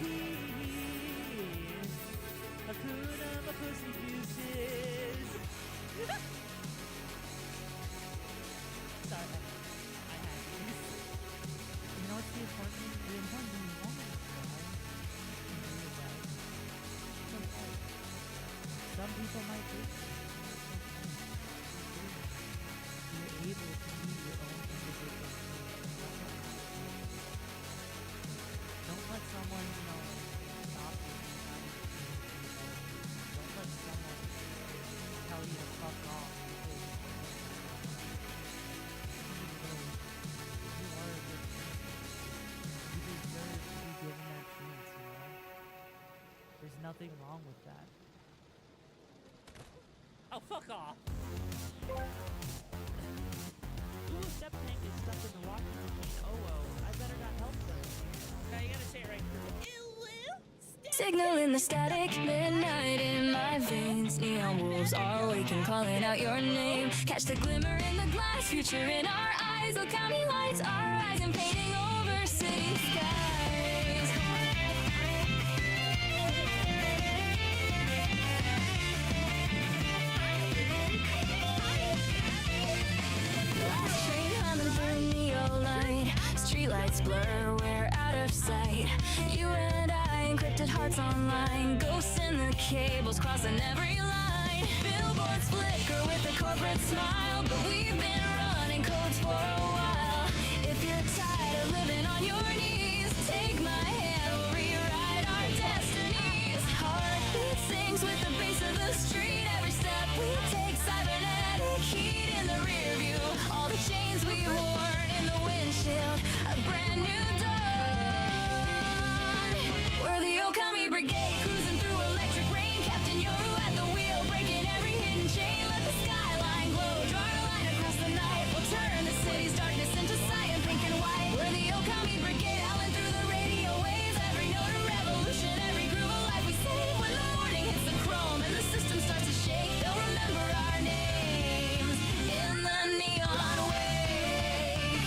peace. Hakuna my pussy juices. Sorry, I had this. You know what's the important thing? The important thing is only some people might think you're able to meet your own individual needs. Don't let someone, stop you from having to do Don't let someone tell you to fuck off because you are a good person. You deserve to be given that chance, There's nothing wrong with that. Oh, fuck off! Ooh, Septank is stuck in the washing machine. I better not help them. Now you gotta say it right through. Signal in the static, midnight in my veins. Neon wolves are waking, calling out your name. Catch the glimmer in the glass, future in our eyes. Look how many lights are rising, painting over city skies. Last train humming through neon light. Streetlights blur, we're out of sight. You and I, encrypted hearts online. Ghosts in the cables, crossing every line. Billboards flicker with a corporate smile. But we've been running codes for a while. If you're tired of living on your knees, take my hand, we'll rewrite our destinies. Heartbeat sings with the bass of the street. Every step we take, cybernetic heat in the rear view. All the chains we wore in the windshield, a brand new dawn. We're the Okami Brigade, cruising through electric rain. Captain Yoru at the wheel, breaking every hidden chain. Let the skyline glow, draw a line across the night. We'll turn the city's darkness into cyan, pink and white. We're the Okami Brigade, howling through the radio waves. Every note a revolution, every groove a life we save. When the morning hits the chrome and the system starts to shake, they'll remember our names in the neon wake.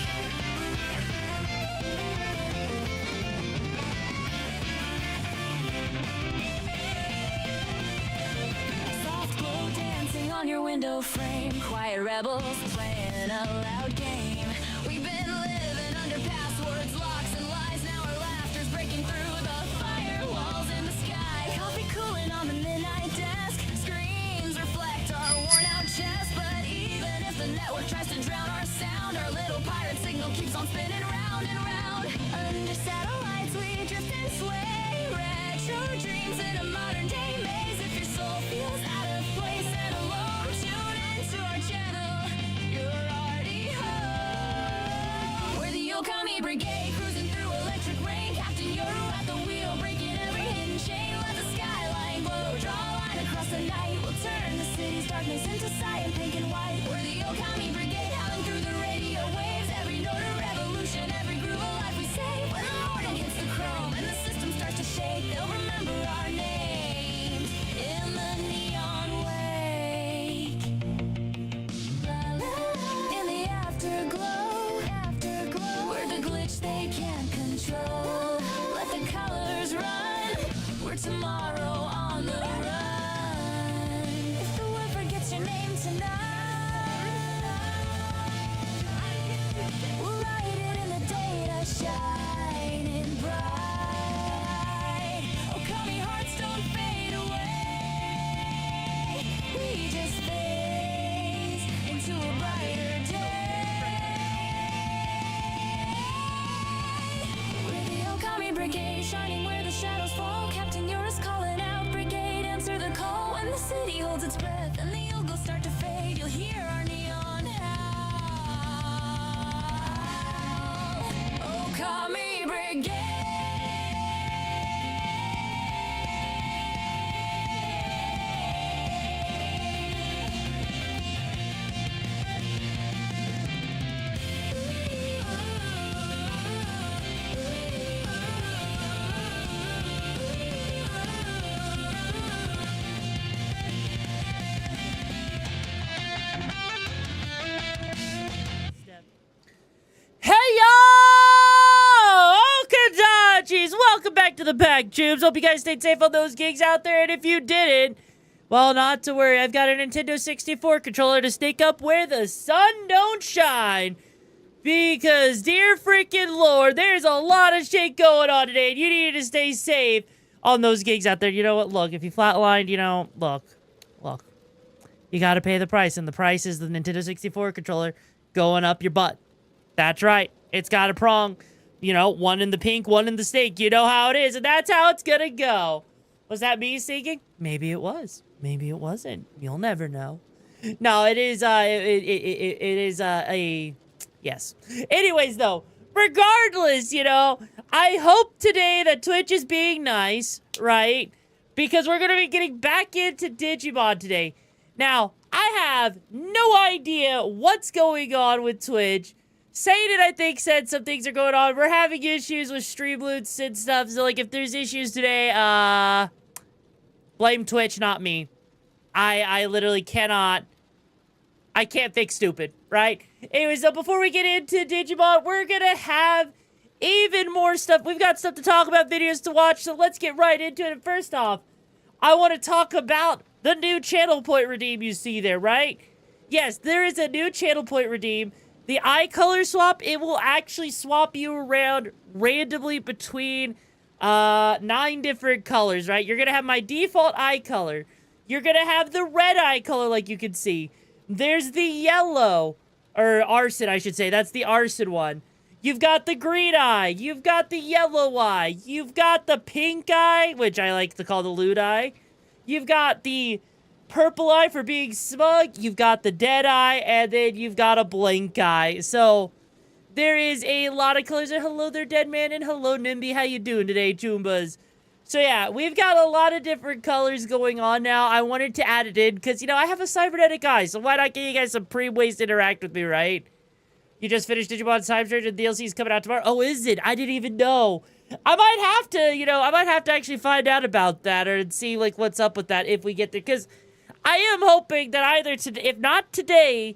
Soft glow dancing on your window frame. Quiet rebels playing a loud game. We've been living under passwords, locks, and lies. Now our laughter's breaking through the firewalls in the sky. Coffee cooling on the midnight desk. Screens reflect our worn-out chest. But even if the network tries to drown our sound, our little pirate signal keeps on spinning round and round. Under satellites we drift and sway. Retro dreams in a modern-day maze. If your soul feels out of place and alone, tune into our channel. You're already home. We're the Okami Brigade, cruising through electric rain. Captain Yoru at the wheel, breaking every hidden chain. Let the skyline glow, draw a line across the night. We'll turn the city's darkness into cyan, pink and white. We're the Okami Brigade, howling through the radio waves. Every note a revolution, every groove a life we save. When the morning hits the chrome and the system starts to shake, they'll remember our names in the neon wake. In the afterglow, we're the glitch they can't control. Let the colors run, we're tomorrow on the run. If the world forgets your name tonight, we'll write it in the data, shining bright. Okami hearts don't fade away, we just phase into a brighter day. We're the Okami Brigade, shining where the shadows fall. Captain Yoru's calling out, Brigade, answer the call. When the city holds its breath and the old will start to fade, you'll hear our neon howl. Okami Brigade. Hey yo! Okada! welcome back to the pack, tubes. Hope you guys stayed safe on those gigs out there, and if you didn't, well, not to worry. I've got a Nintendo 64 controller to stick up where the sun don't shine. Because, dear freaking Lord, there's a lot of shit going on today, and you need to stay safe on those gigs out there. You know what? Look, if you flatlined, you know, look. You gotta pay the price, and the price is the Nintendo 64 controller going up your butt. That's right. It's got a prong. You know, one in the pink, one in the steak. You know how it is, and that's how it's gonna go. Was that me singing? Maybe it was. Maybe it wasn't. You'll never know. No, it is, it is, a... Yes. Anyways, though, regardless, you know, I hope today that Twitch is being nice, right? Because we're going to be getting back into Digimon today. Now, I have no idea what's going on with Twitch. Sadin, I think, said some things are going on. We're having issues with Streamloots and stuff. So, like, if there's issues today, blame Twitch, not me. I literally cannot... I can't fix stupid, right? Anyways, so before we get into Digimon, we're gonna have even more stuff. We've got stuff to talk about, videos to watch, so let's get right into it. And first off, I want to talk about the new channel point redeem you see there, right? Yes, there is a new channel point redeem. The eye color swap, it will actually swap you around randomly between 9 different colors, right? You're gonna have my default eye color. You're gonna have the red eye color, like you can see. There's the yellow, or arson, I should say. That's the arson one. You've got the green eye. You've got the yellow eye. You've got the pink eye, which I like to call the lewd eye. You've got the purple eye for being smug. You've got the dead eye, and then you've got a blink eye. So, there is a lot of colors. And hello there, Dead Man, and hello, Nimby. How you doing today, Toombas? So yeah, we've got a lot of different colors going on now. I wanted to add it in because, you know, I have a cybernetic eye, so why not give you guys some ways to interact with me, right? You just finished Digimon Time Surge and DLC is coming out tomorrow. Oh, is it? I didn't even know. I might have to, you know, I might have to actually find out about that or see, like, what's up with that if we get there. Because I am hoping that either today, if not today,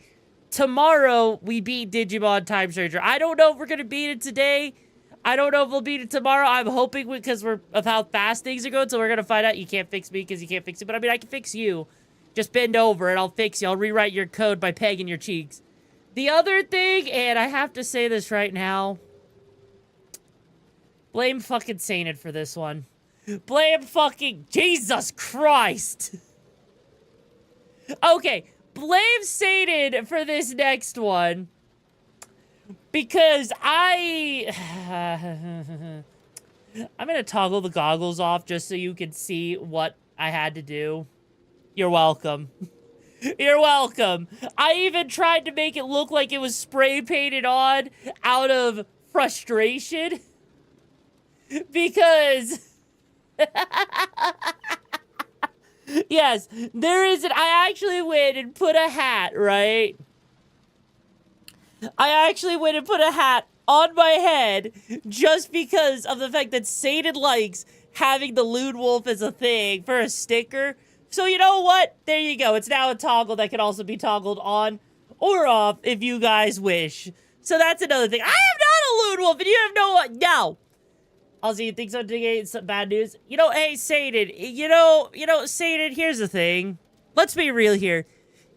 tomorrow we beat Digimon Time Surger. I don't know if we're going to beat it today. I don't know if we'll beat it tomorrow. I'm hoping because of how fast things are going, so we're going to find out. You can't fix me because you can't fix it. But I mean, I can fix you. Just bend over and I'll fix you. I'll rewrite your code by pegging your cheeks. The other thing, and I have to say this right now. Blame fucking Sainted for this one. Blame fucking Jesus Christ. Okay, blame Sainted for this next one. Because I'm gonna toggle the goggles off just so you can see what I had to do. You're welcome. You're welcome. I even tried to make it look like it was spray painted on out of frustration. Because... yes, there is I actually went and put a hat, right? I actually went and put a hat on my head just because of the fact that Satan likes having the lewd wolf as a thing for a sticker. So you know what? There you go. It's now a toggle that can also be toggled on or off if you guys wish. So that's another thing. I am not a lewd wolf and you have no... Also, you think something ain't some bad news? You know, hey, Satan, you know, Satan, here's the thing. Let's be real here.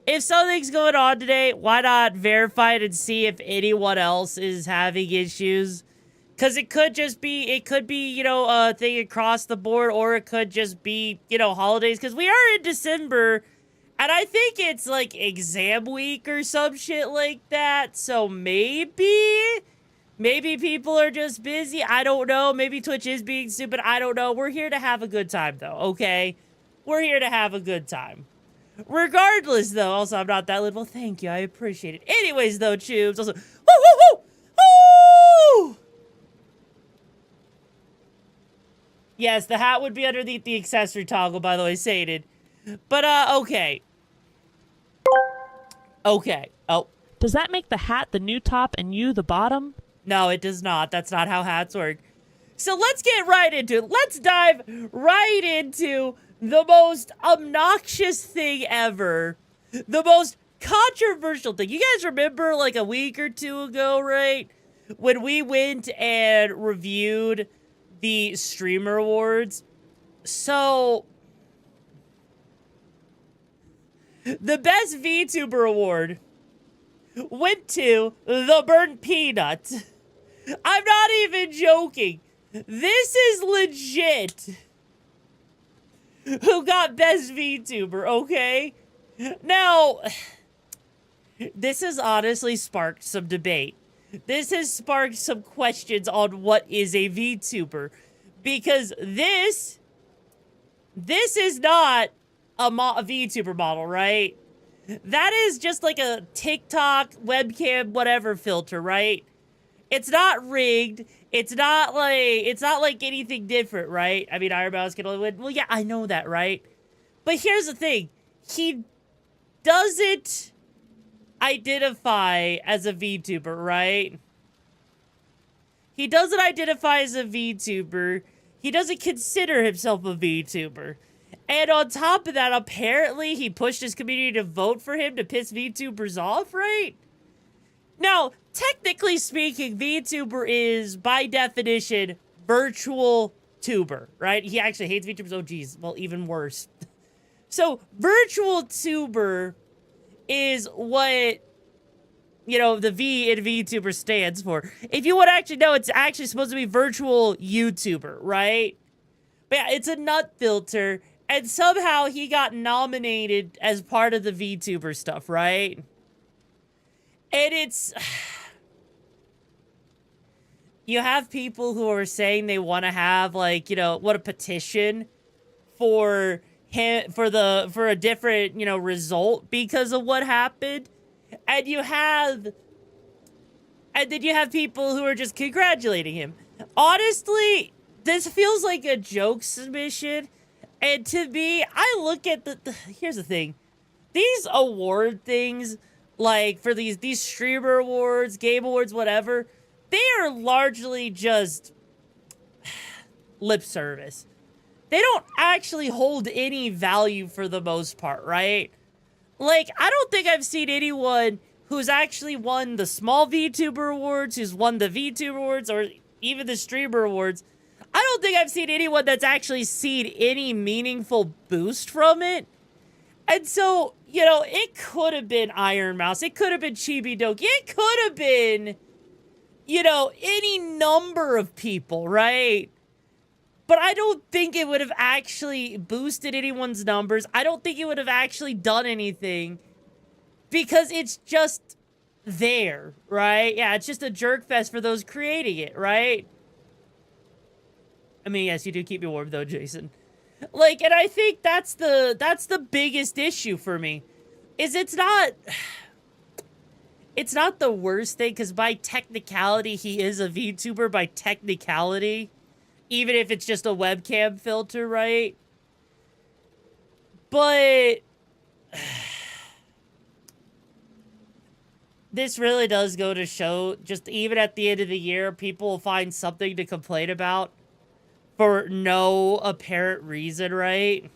If something's going on today, why not verify it and see if anyone else is having issues? Because it could be, you know, a thing across the board, or it could just be, you know, holidays. Because we are in December, and I think it's, like, exam week or some shit like that. So maybe people are just busy. I don't know. Maybe Twitch is being stupid. I don't know. We're here to have a good time, though, okay? We're here to have a good time. Regardless, though, also, I'm not that little. Well, thank you. I appreciate it. Anyways, though, Tubes, also, woo, woo, woo! Woo! Yes, the hat would be underneath the accessory toggle, by the way, Sated. But, okay. Okay. Oh. Does that make the hat the new top and you the bottom? No, it does not. That's not how hats work. So let's get right into it. Let's dive right into the most obnoxious thing ever. The most controversial thing. You guys remember like a week or two ago, right? When we went and reviewed the streamer awards. So the best VTuber award went to the Burnt Peanut. I'm not even joking. This is legit. Who got best VTuber, okay? Now, this has honestly sparked some debate. This has sparked some questions on what is a VTuber. Because this is not a VTuber model, right? That is just like a TikTok, webcam, whatever filter, right? It's not rigged. It's not like anything different, right? I mean, Iron Mouse can only win. Well, yeah, I know that, right? But here's the thing. He doesn't identify as a VTuber, right? He doesn't identify as a VTuber. He doesn't consider himself a VTuber. And on top of that, apparently he pushed his community to vote for him to piss VTubers off, right? Now, technically speaking, VTuber is, by definition, virtual tuber, right? He actually hates VTubers. Oh, geez. Well, even worse. So, virtual tuber is what, you know, the V in VTuber stands for. If you want to actually know, it's actually supposed to be virtual YouTuber, right? But yeah, it's a nut filter. And somehow he got nominated as part of the VTuber stuff, right? And it's... You have people who are saying they want to have, like, you know, what a petition for him, for a different, you know, result because of what happened. And then you have people who are just congratulating him. Honestly, this feels like a joke submission. And to me, I look at here's the thing. These award things, like for these streamer awards, game awards, whatever, they are largely just lip service. They don't actually hold any value for the most part, right? Like, I don't think I've seen anyone who's actually won the small VTuber awards, who's won the VTuber awards, or even the streamer awards. I don't think I've seen anyone that's actually seen any meaningful boost from it. And so, you know, it could have been Iron Mouse. It could have been Chibi Doki. It could have been, you know, any number of people, right? But I don't think it would have actually boosted anyone's numbers. I don't think it would have actually done anything because it's just there, right? Yeah, it's just a jerk fest for those creating it, right? I mean, yes, you do keep me warm though, Jason. Like, and I think that's the biggest issue for me. Is it's not the worst thing, because by technicality, he is a VTuber by technicality. Even if it's just a webcam filter, right? But this really does go to show, just even at the end of the year, people will find something to complain about for no apparent reason, right?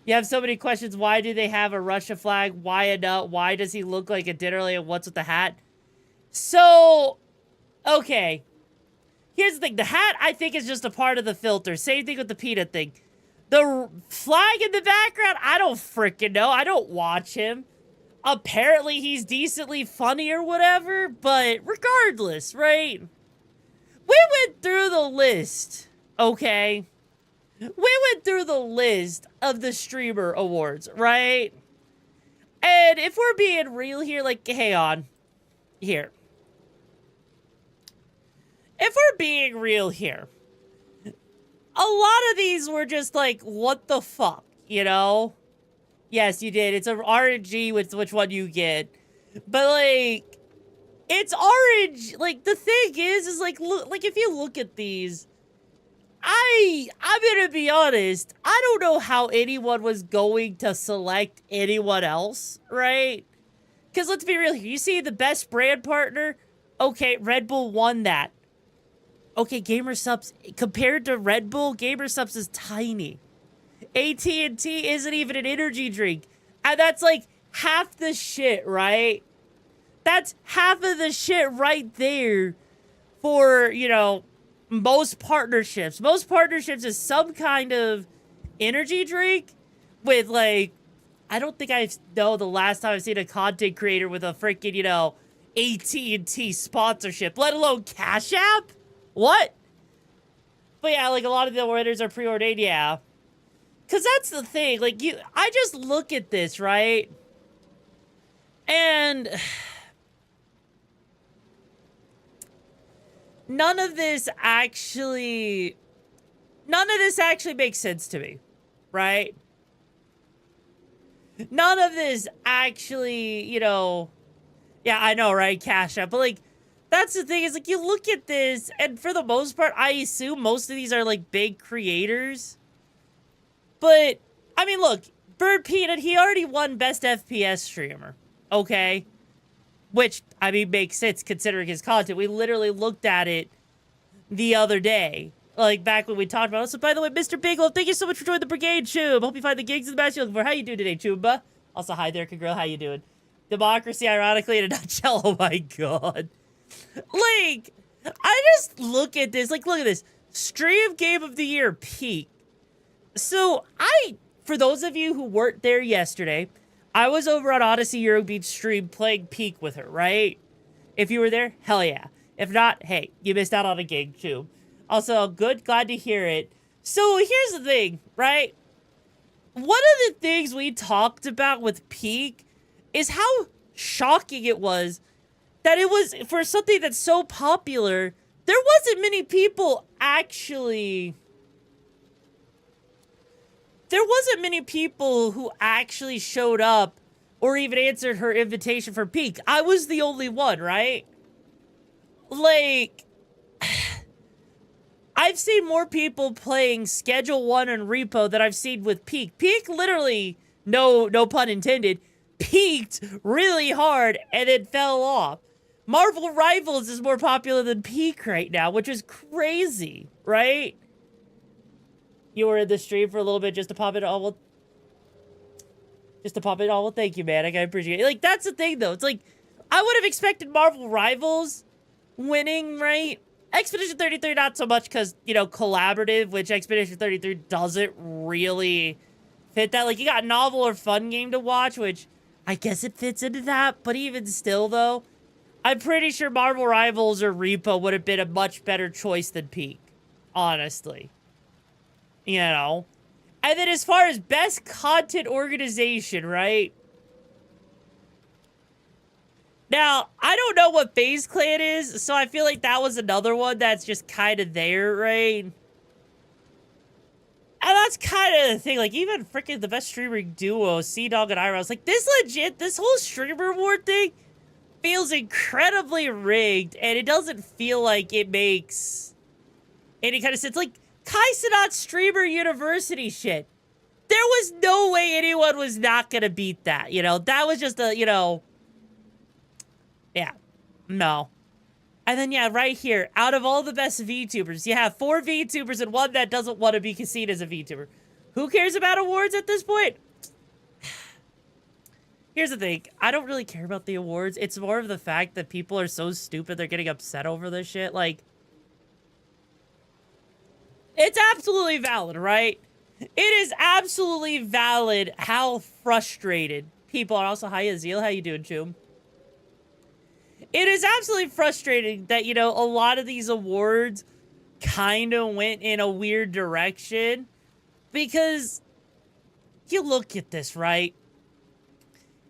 You have so many questions. Why do they have a Russia flag? Why a nut? Why does he look like a dinner lady? What's with the hat? So, okay. Here's the thing. The hat, I think, is just a part of the filter. Same thing with the peanut thing. The flag in the background, I don't freaking know. I don't watch him. Apparently, he's decently funny or whatever. But regardless, right? We went through the list, okay? We went through the list of the streamer awards, right? And if we're being real here, like, hang on. Here. If we're being real here, a lot of these were just like, what the fuck, you know? Yes, you did. It's a RNG with which one you get. But, like, it's orange. Like, the thing is like, look, like, if you look at these, I'm gonna be honest, I don't know how anyone was going to select anyone else, right? Because let's be real here. You see the best brand partner? Okay, Red Bull won that. Okay, Gamer Subs, compared to Red Bull, Gamer Subs is tiny. AT&T isn't even an energy drink. And that's like half the shit, right? That's half of the shit right there for, you know, most partnerships is some kind of energy drink with, like, I don't think I know the last time I've seen a content creator with a freaking, you know, AT&T sponsorship, let alone Cash App? What? But yeah, like, a lot of the winners are preordained, yeah. Because that's the thing, like, I just look at this, right? And none of this actually makes sense to me, right? None of this actually, you know, yeah, I know, right? Cash App, but, like, that's the thing, is, like, you look at this, and for the most part, I assume most of these are, like, big creators. But, I mean, look, Bird Peanut, he already won Best FPS Streamer, okay? Which, I mean, makes sense considering his content. We literally looked at it the other day, like, back when we talked about it. So, by the way, Mr. Bigelow, thank you so much for joining the Brigade, Chub. Hope you find the gigs in the match you're looking for. How you doing today, Chuba? Also, hi there, Girl. How you doing? Democracy, ironically, in a nutshell. Oh, my God. Like, I just look at this. Like, look at this. Stream Game of the Year, Peak. So, for those of you who weren't there yesterday, I was over on Odyssey Eurobeat stream playing Peak with her, right? If you were there, hell yeah. If not, hey, you missed out on a gig too. Also, good, glad to hear it. So, here's the thing, right? One of the things we talked about with Peak is how shocking it was that it was, for something that's so popular, there wasn't many people actually... There wasn't many people who actually showed up or even answered her invitation for Peak. I was the only one, right? Like, I've seen more people playing Schedule 1 and Repo than I've seen with Peak. Peak literally, no pun intended, peaked really hard and it fell off. Marvel Rivals is more popular than Peak right now, which is crazy, right? You were in the stream for a little bit just to pop it all. Well, well, thank you, man. I appreciate it. Like, that's the thing, though. It's like, I would have expected Marvel Rivals winning, right? Expedition 33, not so much because, you know, collaborative, which Expedition 33 doesn't really fit that. Like, you got novel or fun game to watch, which I guess it fits into that. But even still, though, I'm pretty sure Marvel Rivals or Repo would have been a much better choice than Peak, honestly. You know? And then as far as best content organization, right? Now, I don't know what FaZe Clan is, so I feel like that was another one that's just kind of there, right? And that's kind of the thing, like, even freaking the best streaming duo, Sea-Dog and Ira, I was like, this whole streamer award thing feels incredibly rigged, and it doesn't feel like it makes any kind of sense. Like, Kai Cenat Streamer University shit. There was no way anyone was not gonna beat that, you know? That was just a, you know... Yeah. No. And then, yeah, right here, out of all the best VTubers, you have 4 VTubers and 1 that doesn't want to be seen as a VTuber. Who cares about awards at this point? Here's the thing. I don't really care about the awards. It's more of the fact that people are so stupid they're getting upset over this shit. Like... It's absolutely valid, right? It is absolutely valid how frustrated people are. Also, hi, Azil. How you doing, Choom? It is absolutely frustrating that, you know, a lot of these awards kind of went in a weird direction. Because you look at this, right?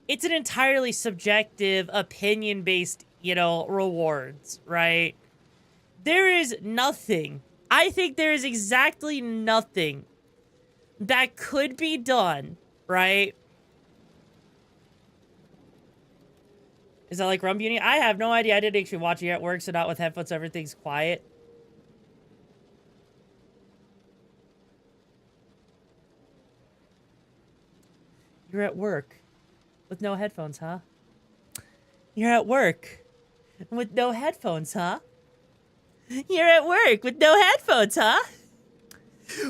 It's an entirely subjective, opinion-based, you know, rewards, right? There is nothing... I think there is exactly nothing that could be done, right? Is that like Rum Beauty? I have no idea. I didn't actually watch it at work, so not with headphones, so everything's quiet. You're at work with no headphones, huh? You're at work with no headphones, huh? You're at work with no headphones, huh?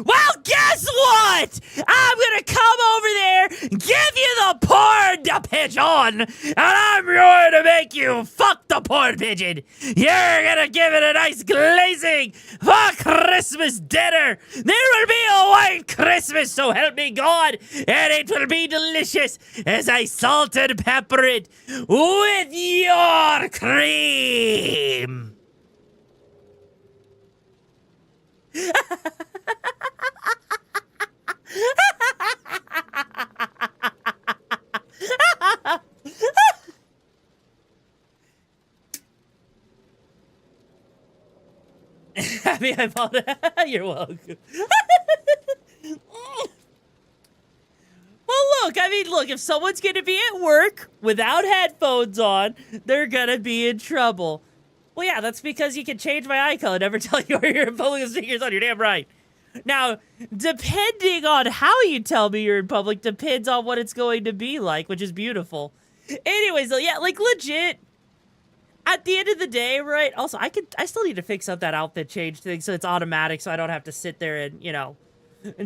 Well, guess what? I'm gonna come over there, give you the porn pigeon, and I'm going to make you fuck the porn pigeon. You're gonna give it a nice glazing for Christmas dinner. There will be a white Christmas, so help me God, and it will be delicious as I salt and pepper it with your cream. Happy I bought it. You're welcome. Well, look, if someone's gonna be at work without headphones on, they're gonna be in trouble. Well, yeah, that's because you can change my eye color, never tell you where you're in public with speakers on. You're damn right. Now, depending on how you tell me you're in public depends on what it's going to be like, which is beautiful. Anyways, though, yeah, like legit. At the end of the day, right? Also, I still need to fix up that outfit change thing so it's automatic, so I don't have to sit there and, you know,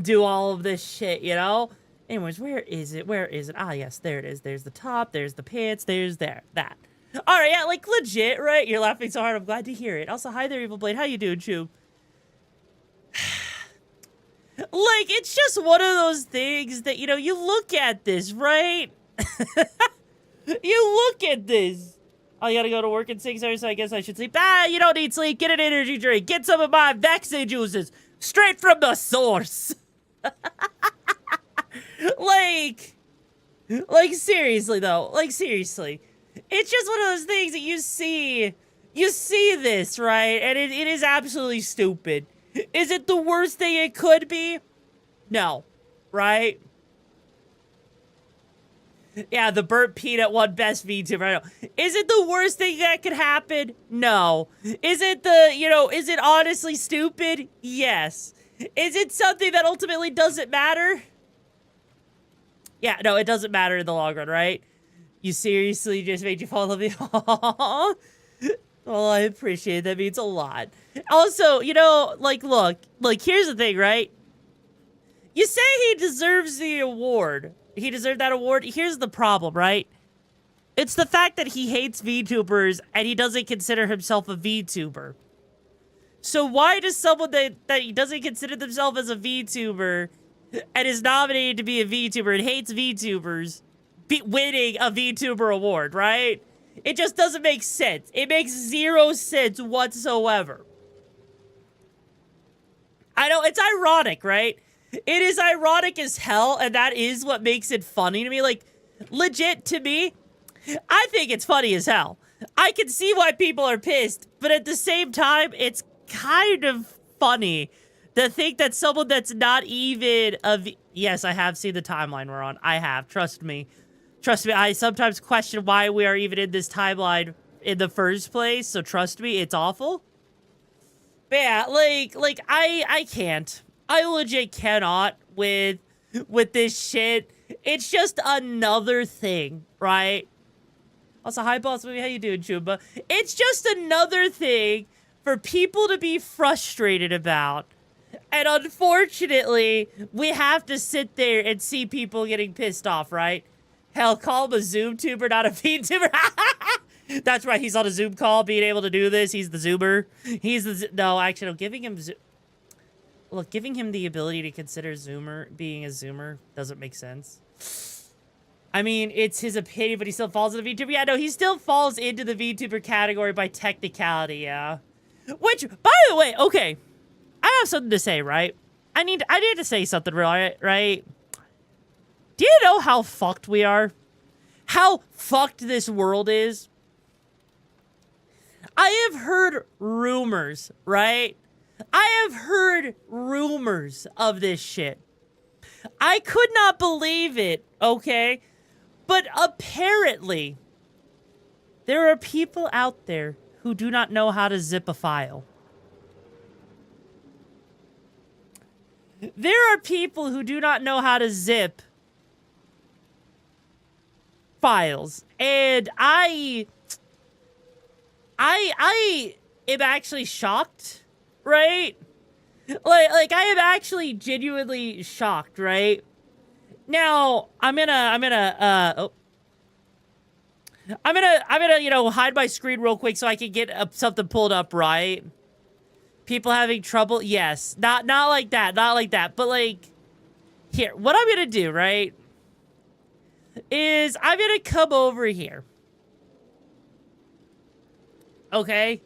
do all of this shit, you know? Anyways, where is it? Where is it? Ah, yes, there it is. There's the top, there's the pants, there's that. All right, yeah, like legit, right? You're laughing so hard, I'm glad to hear it. Also, hi there, Evil Blade. How you doing, Chew? Like, it's just one of those things that, you know, you look at this, right? You look at this. Oh, you gotta go to work in 6 hours, so I guess I should sleep. Ah, you don't need sleep. Get an energy drink. Get some of my Vexa juices. Straight from the source. Like, seriously, though. Like, seriously. It's just one of those things that you see this, right? And it is absolutely stupid. Is it the worst thing it could be? No. Right? Yeah, the burnt peanut one best VTuber. I know. Is it the worst thing that could happen? No. Is it is it honestly stupid? Yes. Is it something that ultimately doesn't matter? Yeah, no, it doesn't matter in the long run, right? You seriously just made you fall in love with me. Well, I appreciate it. That means a lot. Also, you know, like, look, here's the thing, right? You say he deserves the award. He deserved that award. Here's the problem, right? It's the fact that he hates VTubers and he doesn't consider himself a VTuber. So why does someone that he doesn't consider themselves as a VTuber and is nominated to be a VTuber and hates VTubers be winning a VTuber award, right? It just doesn't make sense. It makes zero sense whatsoever. I know, it's ironic, right? It is ironic as hell, and that is what makes it funny to me. Like, legit, to me, I think it's funny as hell. I can see why people are pissed, but at the same time, it's kind of funny to think that someone that's not even yes, I have seen the timeline we're on. I have. Trust me. Trust me, I sometimes question why we are even in this timeline in the first place, so trust me, it's awful. But yeah, like, I can't. I legit cannot with this shit. It's just another thing, right? Also, hi, boss. How you doing, Chumba? It's just another thing for people to be frustrated about. And unfortunately, we have to sit there and see people getting pissed off, right? Hell, call him a Zoom tuber, not a VTuber. That's right. He's on a Zoom call, being able to do this. He's the Zoomer. No, actually, no, giving him... Look, giving him the ability to consider being a Zoomer doesn't make sense. I mean, it's his opinion, but he still falls into the VTuber. Yeah, no, he still falls into the VTuber category by technicality, yeah. Which, by the way, okay. I have something to say, right? I need to say something, right? Do you know how fucked we are? How fucked this world is? I have heard rumors, right? I have heard rumors of this shit. I could not believe it, okay? But apparently, there are people out there who do not know how to zip a file. There are people who do not know how to zip files. And I am actually shocked, right? Like I am actually genuinely shocked, right? Now, I'm gonna, you know, hide my screen real quick so I can get something pulled up, right? People having trouble? Yes. Not like that. Not like that. But, like, here. What I'm gonna do, right, is I'm gonna come over here. Okay?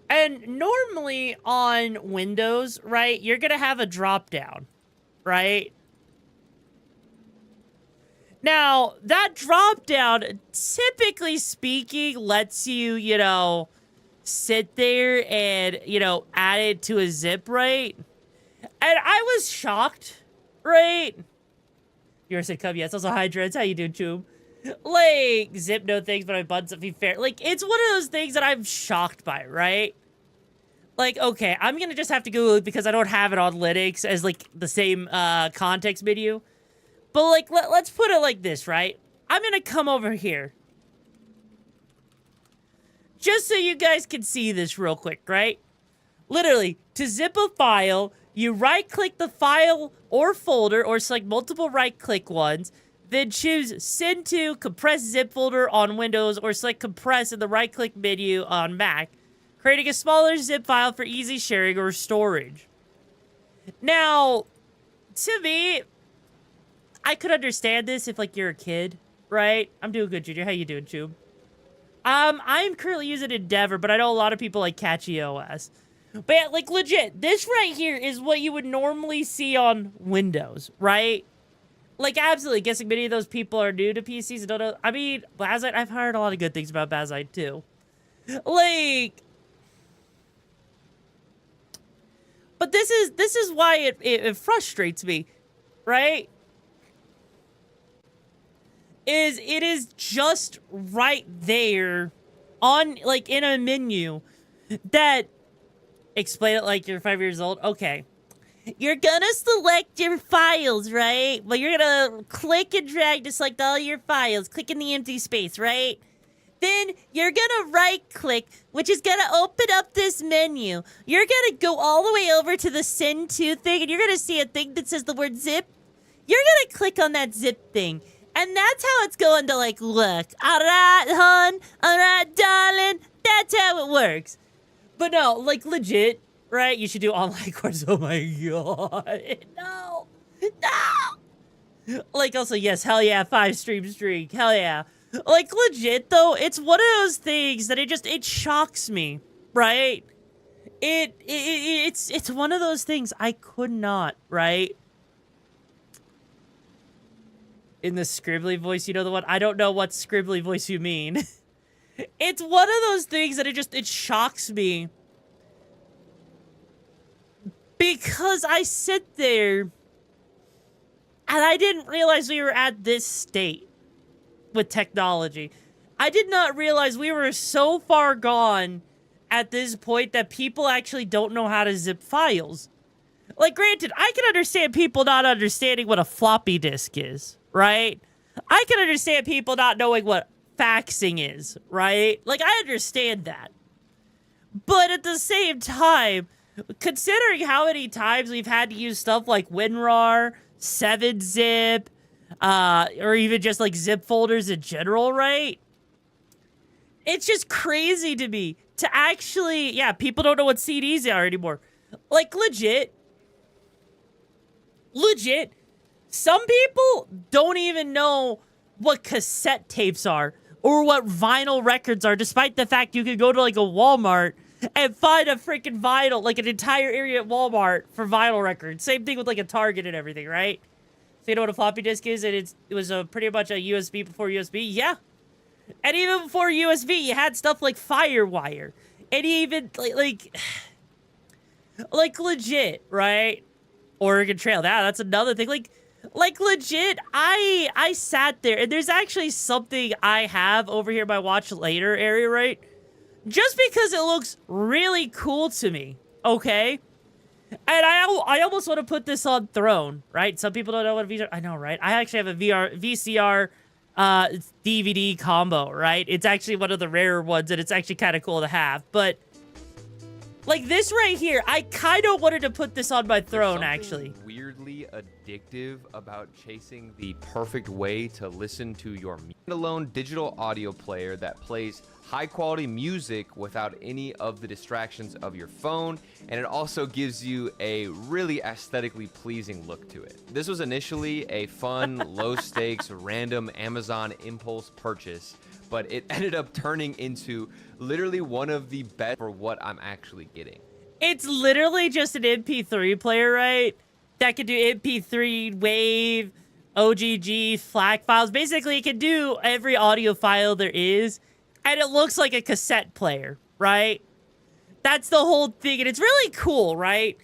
And normally on Windows, right, you're gonna have a drop-down, right? Now, that drop-down, typically speaking, lets you, you know, sit there and, you know, add it to a zip, right? And I was shocked, right? You're said come, yes. Also, hi, Dreads. How you doing, Tube? Like, zip no things, but my buttons up be fair. Like, it's one of those things that I'm shocked by, right? Like, okay, I'm gonna just have to Google it because I don't have it on Linux as, like, the same context menu. But, like, let's put it like this, right? I'm gonna come over here. Just so you guys can see this real quick, right? Literally, to zip a file, you right-click the file or folder, or select multiple right-click ones, then choose Send to Compress Zip Folder on Windows, or select Compress in the right-click menu on Mac, creating a smaller zip file for easy sharing or storage. Now, to me, I could understand this if, like, you're a kid, right? I'm doing good, Junior. How you doing, Tube? I'm currently using Endeavor, but I know a lot of people like Catchy OS. But yeah, like, legit, this right here is what you would normally see on Windows, right? Like, absolutely. Guessing many of those people are new to PCs and don't know. I mean, Bazite, I've heard a lot of good things about Bazite, too. Like, but this is why it frustrates me, right? It is just right there on, like, in a menu that, explain it like you're 5 years old. Okay. You're gonna select your files, right? Well, you're gonna click and drag to select all your files. Click in the empty space, right? Then you're gonna right-click, which is gonna open up this menu. You're gonna go all the way over to the Send To thing, and you're gonna see a thing that says the word zip. You're gonna click on that zip thing. And that's how it's going to, like, look. All right, hon. All right, darling. That's how it works. But no, like, legit, right? You should do online course. Oh, my God. No. No. Like, also, yes, hell yeah, 5-stream streak. Hell yeah. Like, legit, though, it's one of those things that it shocks me, right? It's one of those things I could not, right? In the scribbly voice, you know the one? I don't know what scribbly voice you mean. It's one of those things that it shocks me. Because I sit there and I didn't realize we were at this state with technology. I did not realize we were so far gone at this point that people actually don't know how to zip files. Like, granted, I can understand people not understanding what a floppy disk is, right? I can understand people not knowing what faxing is, right? Like, I understand that. But at the same time, considering how many times we've had to use stuff like WinRAR, 7-zip, or even just, like, zip folders in general, right? It's just crazy to me to actually, yeah, people don't know what CDs are anymore. Like, legit, some people don't even know what cassette tapes are or what vinyl records are, despite the fact you could go to, like, a Walmart and find a freaking vinyl, like, an entire area at Walmart for vinyl records. Same thing with, like, a Target and everything, right? So you know what a floppy disk is? And it was pretty much a USB before USB? Yeah. And even before USB, you had stuff like Firewire. And even, like legit, right? Oregon Trail. That's another thing. Like legit, I sat there, and there's actually something I have over here in my watch later area, right? Just because it looks really cool to me, okay? And I almost want to put this on Throne, right? Some people don't know what a VCR... I know, right? I actually have a VCR DVD combo, right? It's actually one of the rarer ones, and it's actually kind of cool to have. But Like this right here, I kind of wanted to put this on my throne, actually. Weirdly addictive about chasing the perfect way to listen to your standalone digital audio player that plays high quality music without any of the distractions of your phone, and it also gives you a really aesthetically pleasing look to it. This was initially a fun, low stakes, random Amazon impulse purchase, but it ended up turning into literally one of the best for what I'm actually getting. It's literally just an MP3 player, right? That can do MP3, WAV, OGG, FLAC files. Basically, it can do every audio file there is, and it looks like a cassette player, right? That's the whole thing, and it's really cool, right?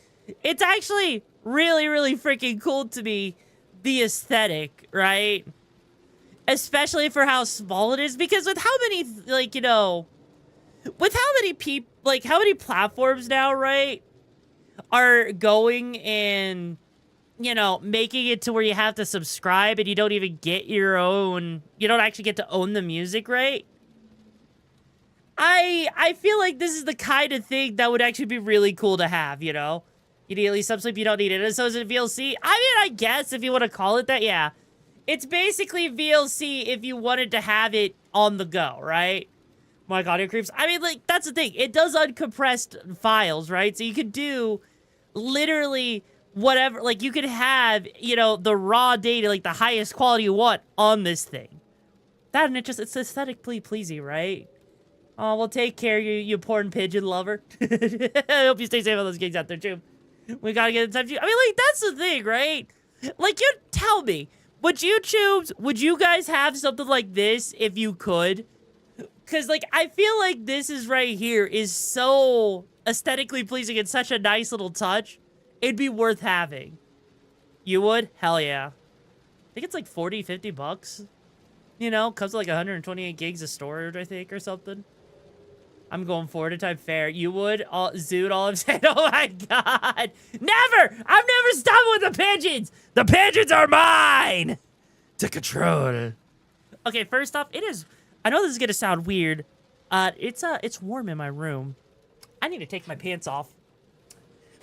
It's actually really, really freaking cool to me, the aesthetic, right? Especially for how small it is, because with how many, like, you know, with how many people, like, how many platforms now, right, are going and, you know, making it to where you have to subscribe and you don't even get your own, you don't actually get to own the music, right? I feel like this is the kind of thing that would actually be really cool to have, you know? You need at least some sleep, you don't need it. And so is it VLC? I mean, I guess if you want to call it that, yeah. It's basically VLC if you wanted to have it on the go, right? My God, audio creeps. I mean, like, that's the thing. It does uncompressed files, right? So you could do literally whatever. Like, you could have, you know, the raw data, like the highest quality you want on this thing. That and it's aesthetically pleasing, right? Oh, well, take care, you porn pigeon lover. I hope you stay safe on those gigs out there, too. We gotta get in touch with you. I mean, like, that's the thing, right? Like, you tell me, would you guys have something like this if you could? Because, like, I feel like this is right here is so aesthetically pleasing and such a nice little touch. It'd be worth having. You would? Hell yeah. I think it's like 40, 50 bucks. You know, comes with like 128 gigs of storage, I think, or something. I'm going forward to type fair. You would? Zoot, all I'm saying. Oh my God. Never! I've never stopped with the pigeons! The pigeons are mine! To control. Okay, first off, it is... I know this is gonna sound weird. It's warm in my room. I need to take my pants off.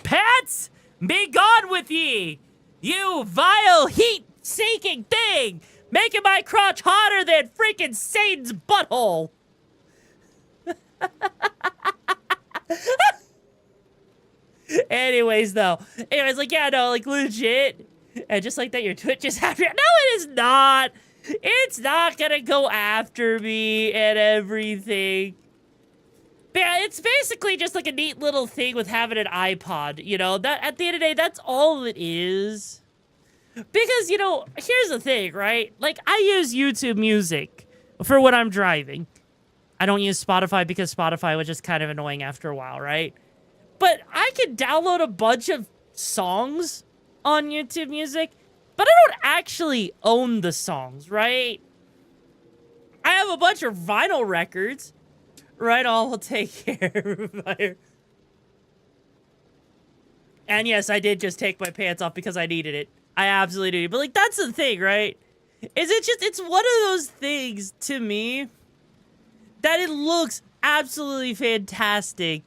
Pants! Be gone with ye! You vile heat-seeking thing! Making my crotch hotter than freaking Satan's butthole! Anyways, like, yeah, no, like, legit. And just like that, your Twitch is after. No, it is not. It's not gonna go after me and everything. But yeah, it's basically just like a neat little thing with having an iPod, you know? That at the end of the day, that's all it is. Because, you know, here's the thing, right? Like, I use YouTube Music for when I'm driving. I don't use Spotify because Spotify was just kind of annoying after a while, right? But I can download a bunch of songs on YouTube Music, but I don't actually own the songs, right? I have a bunch of vinyl records, right? I'll take care. And yes, I did just take my pants off because I needed it. I absolutely do. But, like, that's the thing, right? It's one of those things, to me, that it looks absolutely fantastic.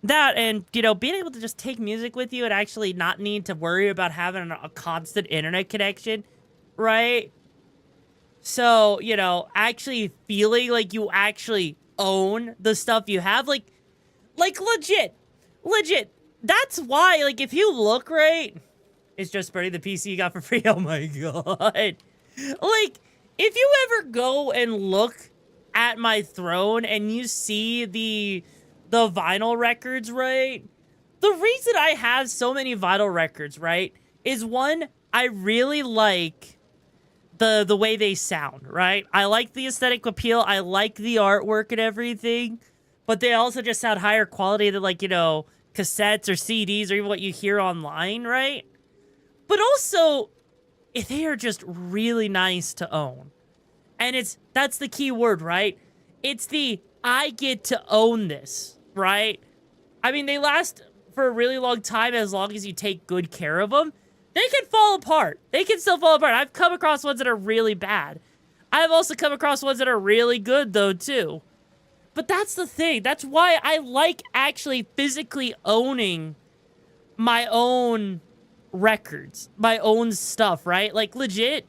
That, and, you know, being able to just take music with you and actually not need to worry about having a constant internet connection, right? So, you know, actually feeling like you actually own the stuff you have, like legit. That's why, like, if you look right, it's just burning the PC you got for free. Oh my God. Like, if you ever go and look at my throne and you see the vinyl records, right? The reason I have so many vinyl records, right, is one, I really like the way they sound, right? I like the aesthetic appeal. I like the artwork and everything, but they also just sound higher quality than, like, you know, cassettes or CDs or even what you hear online, right? But also, they are just really nice to own. And that's the key word, right? It's I get to own this, right? I mean, they last for a really long time as long as you take good care of them. They can fall apart. They can still fall apart. I've come across ones that are really bad. I've also come across ones that are really good, though, too. But that's the thing. That's why I like actually physically owning my own records, my own stuff, right? Like, legit,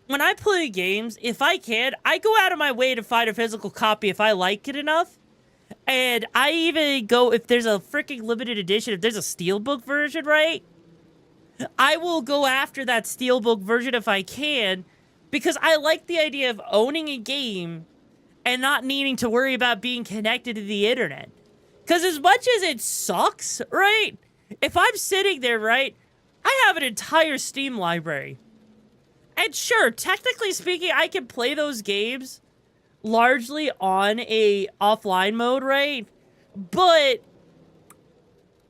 when I play games, if I can, I go out of my way to find a physical copy if I like it enough. And I even go, if there's a freaking limited edition, if there's a steelbook version, right? I will go after that steelbook version if I can, because I like the idea of owning a game and not needing to worry about being connected to the internet. Because as much as it sucks, right? If I'm sitting there, right, I have an entire Steam library. And sure, technically speaking, I can play those games largely on a offline mode, right? But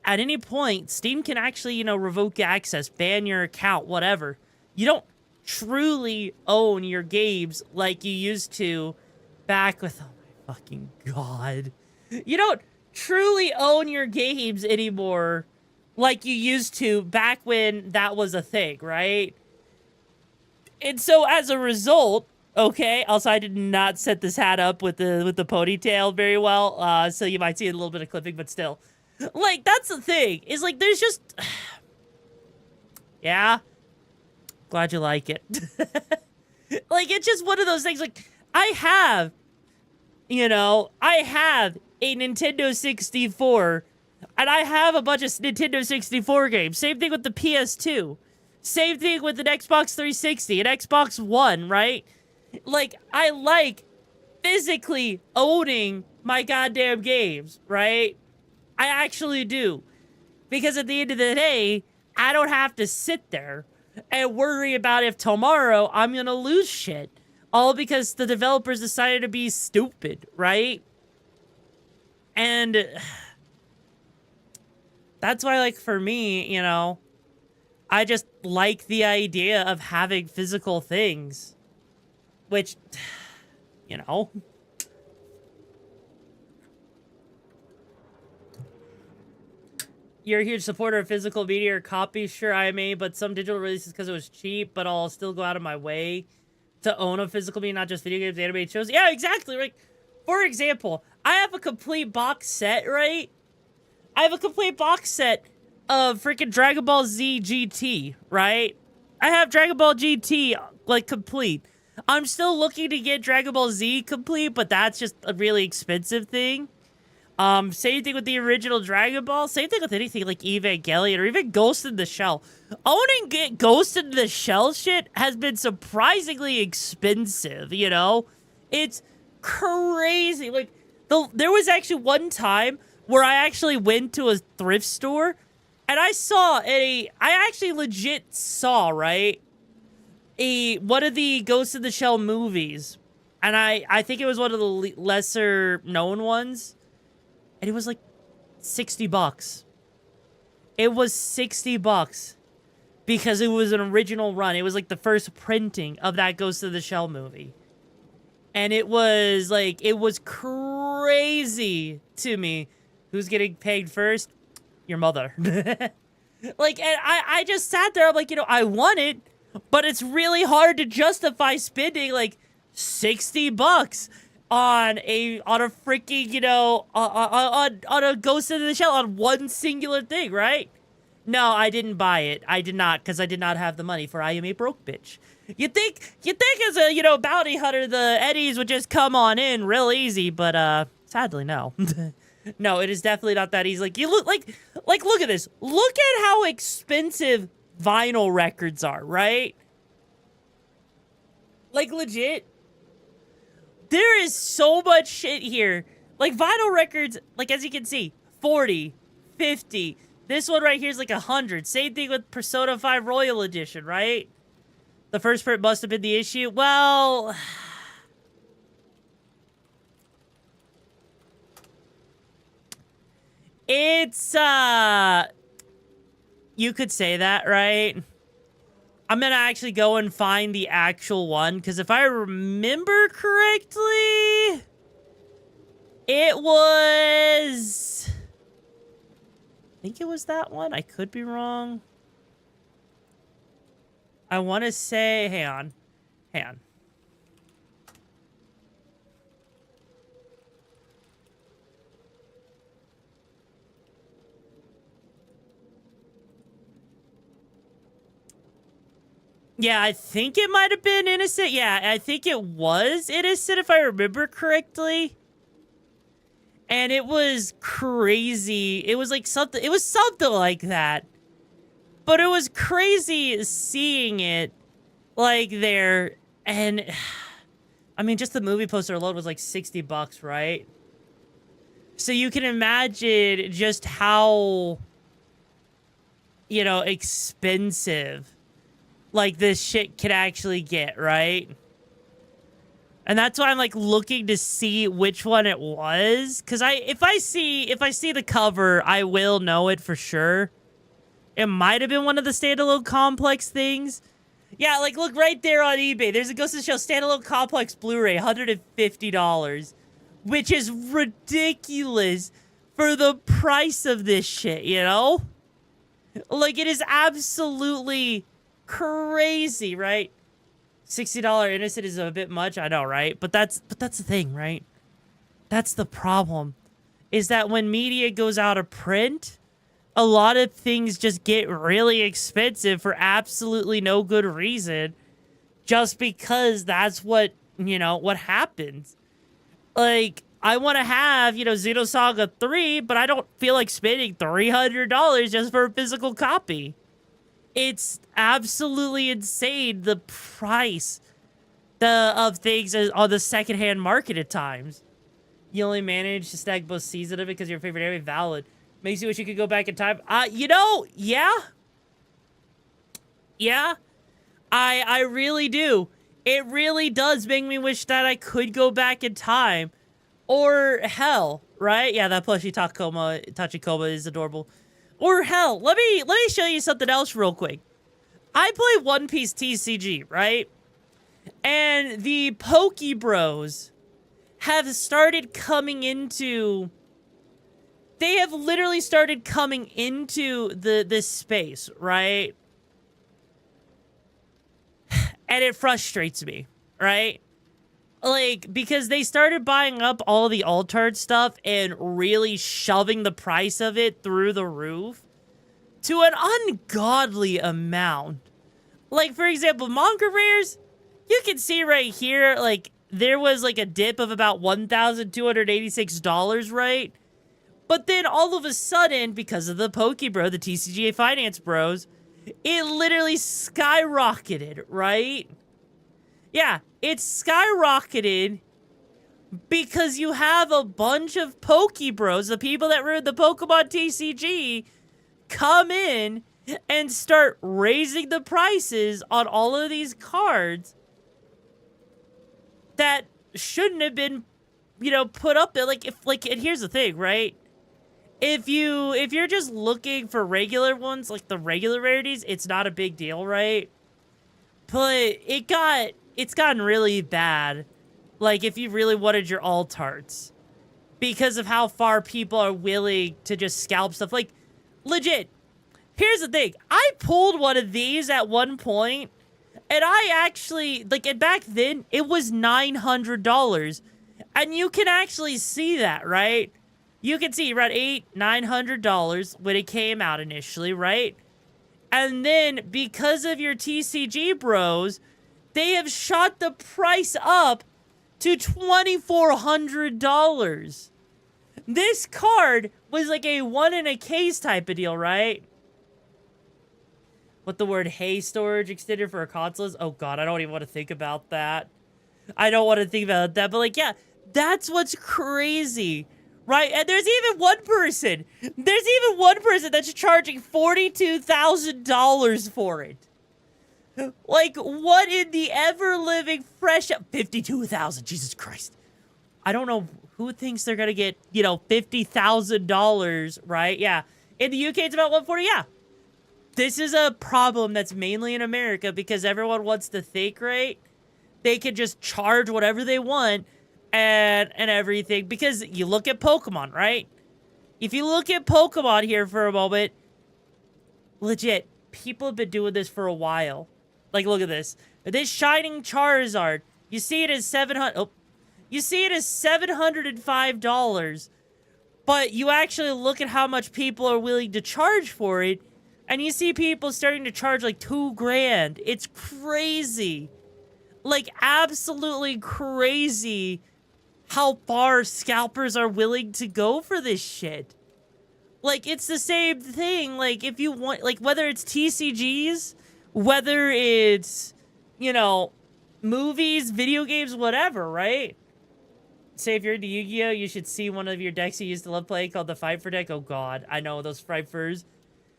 at any point, Steam can actually, you know, revoke access, ban your account, whatever. You don't truly own your games like you used to back with, oh my fucking god. You don't truly own your games anymore like you used to back when that was a thing, right? And so as a result, okay, also I did not set this hat up with the ponytail very well, so you might see a little bit of clipping, but still. Like, that's the thing, is like, there's just, yeah, glad you like it. Like, it's just one of those things, like, I have a Nintendo 64, and I have a bunch of Nintendo 64 games. Same thing with the PS2. Same thing with an Xbox 360, an Xbox One, right? Like, I like physically owning my goddamn games, right? I actually do. Because at the end of the day, I don't have to sit there and worry about if tomorrow I'm gonna lose shit. All because the developers decided to be stupid, right? And that's why, like, for me, you know, I just like the idea of having physical things. Which, you know. You're a huge supporter of physical media or copies. Sure, I may, but some digital releases because it was cheap, but I'll still go out of my way to own a physical media, not just video games, animated shows. Yeah, exactly. Like, for example, I have a complete box set, right? I have a complete box set of freaking Dragon Ball Z GT, right? I have Dragon Ball GT, like, complete. I'm still looking to get Dragon Ball Z complete, but that's just a really expensive thing. Same thing with the original Dragon Ball. Same thing with anything like Evangelion or even Ghost in the Shell. Owning Ghost in the Shell shit has been surprisingly expensive, you know? It's crazy. Like, there was actually one time where I actually went to a thrift store and I actually legit saw, right? One of the Ghost in the Shell movies. And I think it was one of the lesser known ones. And it was like $60. It was $60 because it was an original run. It was like the first printing of that Ghost of the Shell movie. And it was like, it was crazy to me. Who's getting paid first? Your mother. Like, and I just sat there. I'm like, you know, I want it, but it's really hard to justify spending like $60 on a freaking, you know, on a Ghost in the Shell, on one singular thing, right? No, I didn't buy it. I did not, because I did not have the money, for I am a broke bitch. You think as a, you know, bounty hunter, the eddies would just come on in real easy, but sadly, no. No, it is definitely not that easy. Like, you look look at this. Look at how expensive vinyl records are, right? Like, legit. There is so much shit here. Like, vinyl records, like, as you can see, 40, 50. This one right here is like 100. Same thing with Persona 5 Royal Edition, right? The first print must have been the issue. Well, it's, you could say that, right? I'm gonna actually go and find the actual one, because if I remember correctly, it was, I think it was that one. I could be wrong. I want to say, hang on. Yeah, I think it might have been Innocent. Yeah, I think it was Innocent if I remember correctly. And it was crazy. It was like something, it was something like that. But it was crazy seeing it like there. And I mean, just the movie poster alone was like $60, right? So you can imagine just how, you know, expensive like this shit can actually get, right? And that's why I'm like looking to see which one it was, because if I see the cover, I will know it for sure. It might have been one of the standalone complex things. Yeah, like look right there on eBay. There's a Ghost in the Shell standalone complex Blu-ray, $150, which is ridiculous for the price of this shit, you know? Like it is absolutely crazy, right? $60 Innocent is a bit much, I know, right? But that's the thing, right? That's the problem. Is that when media goes out of print, a lot of things just get really expensive for absolutely no good reason, just because that's what, you know, what happens. Like, I want to have, you know, Xenosaga 3, but I don't feel like spending $300 just for a physical copy. It's absolutely insane, the price of things on the secondhand market at times. You only manage to snag both seasons of it because your favorite anime. Valid. Makes you wish you could go back in time. You know, yeah. Yeah. I really do. It really does make me wish that I could go back in time. Or hell, right? Yeah, that plushie Tachikoma is adorable. Or hell, let me show you something else real quick. I play One Piece TCG, right? And the Poke Bros have started coming into... They have literally started coming into this space, right? And it frustrates me, right? Like, because they started buying up all the altart stuff and really shoving the price of it through the roof to an ungodly amount. Like, for example, manga rares, you can see right here, like, there was, like, a dip of about $1,286, right? But then all of a sudden, because of the Pokebro, the TCGA Finance Bros, it literally skyrocketed, right? Yeah, it skyrocketed because you have a bunch of Pokebros, the people that run the Pokemon TCG, come in and start raising the prices on all of these cards that shouldn't have been, you know, put up there. Like, and here's the thing, right? If you're just looking for regular ones, like the regular rarities, it's not a big deal, right? But it's gotten really bad, like, if you really wanted your altarts, because of how far people are willing to just scalp stuff. Like, legit, here's the thing. I pulled one of these at one point, and I actually, like, and back then, it was $900. And you can actually see that, right? You can see around $900 when it came out initially, right? And then, because of your TCG bros, they have shot the price up to $2,400. This card was like a one in a case type of deal, right? What the word hay storage extended for a console is? Oh god, I don't even want to think about that. I don't want to think about that, but like, yeah, that's what's crazy, right? And there's even one person that's charging $42,000 for it. Like, what in the ever-living fresh... 52,000, Jesus Christ. I don't know who thinks they're gonna get, you know, $50,000, right? Yeah. In the UK, it's about 140, yeah. This is a problem that's mainly in America because everyone wants to think, right? They can just charge whatever they want and everything. Because you look at Pokemon, right? If you look at Pokemon here for a moment, legit, people have been doing this for a while. Like, look at this. This Shining Charizard, you see it as $705, but you actually look at how much people are willing to charge for it. And you see people starting to charge like $2,000. It's crazy. Like, absolutely crazy how far scalpers are willing to go for this shit. Like, it's the same thing. Like, if you want, like, whether it's TCGs, whether it's, you know, movies, video games, whatever, right? Say if you're into Yu-Gi-Oh, you should see one of your decks you used to love playing called the Fight For deck. Oh, God. I know, those Frifers.